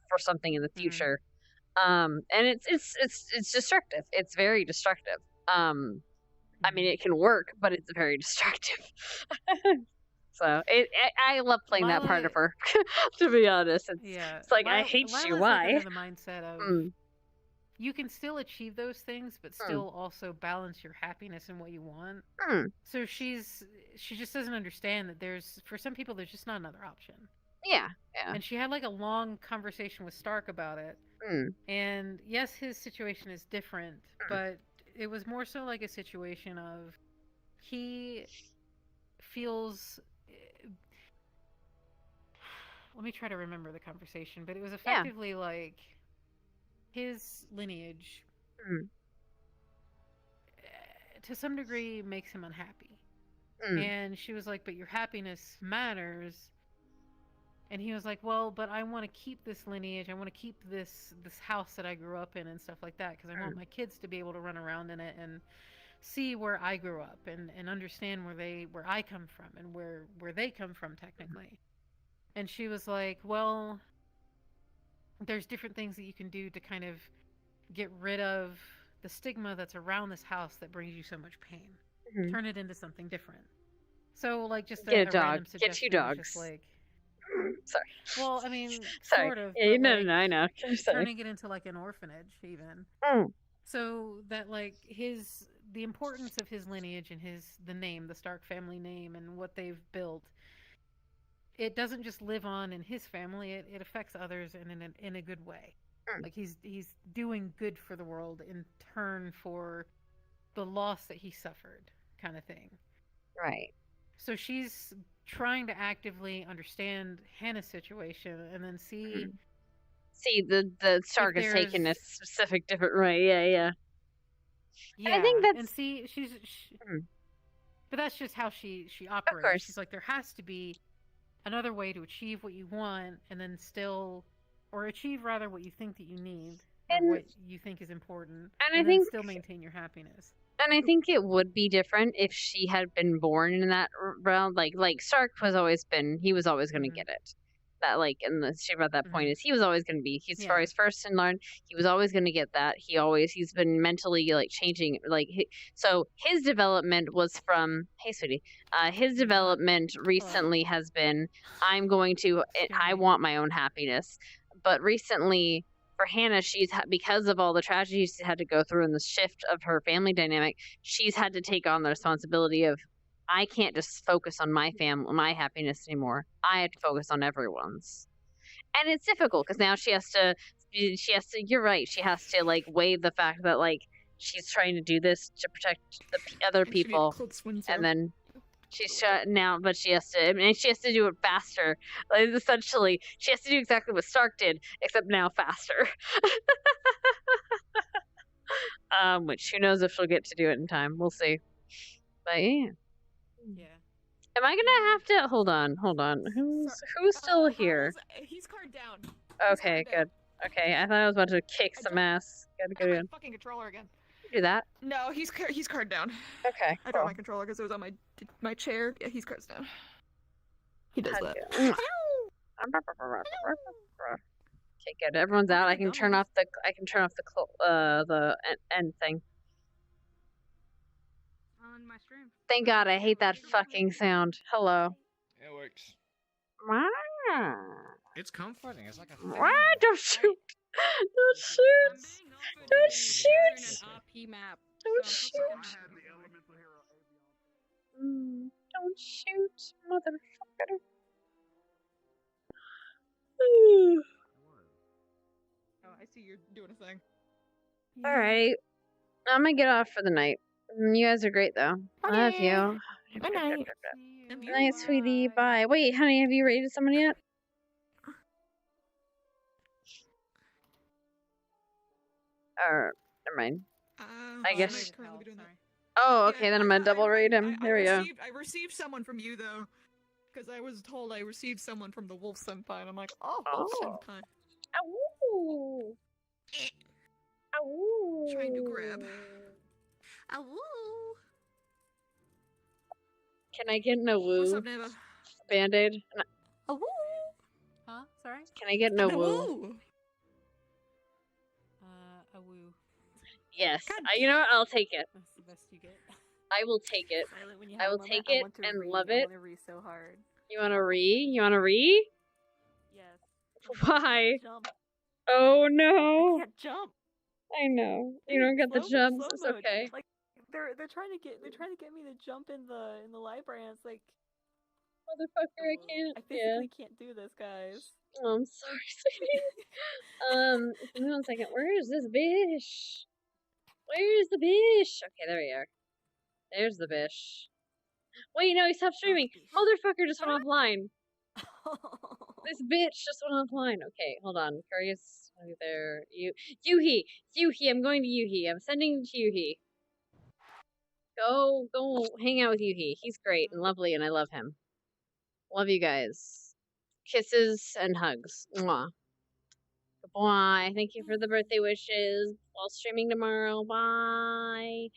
for something in the future. And it's destructive. It's very destructive. I mean, it can work, but it's very destructive. So I love playing that part of her. To be honest, it's like I hate you. Why? Like the mindset of you can still achieve those things, but still also balance your happiness and what you want. So she just doesn't understand that for some people there's just not another option. Yeah. And she had like a long conversation with Stark about it. And yes, his situation is different, but it was more so like a situation of he feels. Let me try to remember the conversation, but it was effectively like his lineage to some degree makes him unhappy. And she was like, but your happiness matters. And he was like, well, but I want to keep this lineage. I want to keep this house that I grew up in and stuff like that, because I want my kids to be able to run around in it and see where I grew up and understand where I come from and where they come from technically. And she was like, well, there's different things that you can do to kind of get rid of the stigma that's around this house that brings you so much pain. Turn it into something different. So like just get a dog. Random suggestion. Get 2 dogs. Just like, sorry. Well, I mean, sorry. sort of. Yeah, no, like, no, I know. Turning it into like an orphanage, even. So that like the importance of his lineage and the name, the Stark family name, and what they've built. It doesn't just live on in his family; it affects others in a good way. Like he's doing good for the world in turn for the loss that he suffered, kind of thing. Right. So she's trying to actively understand Hannah's situation and then see the Stark is taking a specific different way. Yeah. Yeah, I think that's and see but that's just how she operates. Of course. She's like, there has to be another way to achieve what you want, and then achieve rather what you think that you need, or what you think is important, and I think still maintain your happiness. And I think it would be different if she had been born in that realm. Like Stark was always going to get it. That and the shit about that point is he was always going to be. He's for his first and learn. He was always going to get that. He's been mentally changing. So his development was from sweetie. His development recently has been I want my own happiness. But recently, for Hannah, because of all the tragedies she's had to go through and the shift of her family dynamic, she's had to take on the responsibility of, I can't just focus on my happiness anymore. I have to focus on everyone's. And it's difficult because now she has to, you're right, she has to weigh the fact that she's trying to do this to protect the other people. And then she's now, but she has to do it faster. Essentially, she has to do exactly what Stark did, except now faster. Which who knows if she'll get to do it in time. We'll see. But yeah. Yeah. Am I gonna have to hold on? Who's still here? He's card down. Okay, good. Okay, I thought I was about to kick some ass. Good. Fucking controller again. Do that. No, he's card down. Okay. I dropped my controller because it was on my chair. Yeah, he's cards down. He does that. Okay, good. Everyone's out. I can turn off the end thing. On my stream. Thank God, I hate that fucking sound. Hello. It works. It's comforting. It's like a Don't shoot. Don't shoot. Don't shoot. Don't shoot. Don't shoot, motherfucker. Oh, I see you're doing a thing. Alright. I'm gonna get off for the night. You guys are great, though. I love you. Good night. Good night, sweetie. Bye. Wait, honey, have you rated someone yet? Never mind. I guess. Oh, okay, then I'm gonna double rate him. There we go. I received someone from you, though. Because I was told I received someone from the Wolf Senpai, and I'm like, oh, Wolf Senpai. Ow. Ow. Trying to grab. Ow. Can I get no woo? What's up, Neva? Band-Aid? Ow. Huh? Sorry? Can I get no woo? A woo. Yes. You know what? I'll take it. That's the best you get. I will take it. I will take it and love it. I want to read so hard. You wanna re? You wanna re? Yes. Why? Jump. Oh no! I can't jump. I know. You don't get the jumps. It's okay. Like they're trying to get me to jump in the library, and it's like, motherfucker, I can't. I physically can't do this, guys. Oh, I'm sorry, sweetie. Give me 1 second. Where is this bish? Where's the bish? Okay, there we are. There's the bish. Wait, no, he stopped streaming. Motherfucker just went offline. This bitch just went offline. Okay, hold on. Curious there. Yuhi, I'm going to Yuhi. I'm sending to Yuhi. Go hang out with Yuhi. He's great and lovely, and I love him. Love you guys. Kisses and hugs. Mwah. Goodbye. Thank you for the birthday wishes. While streaming tomorrow. Bye.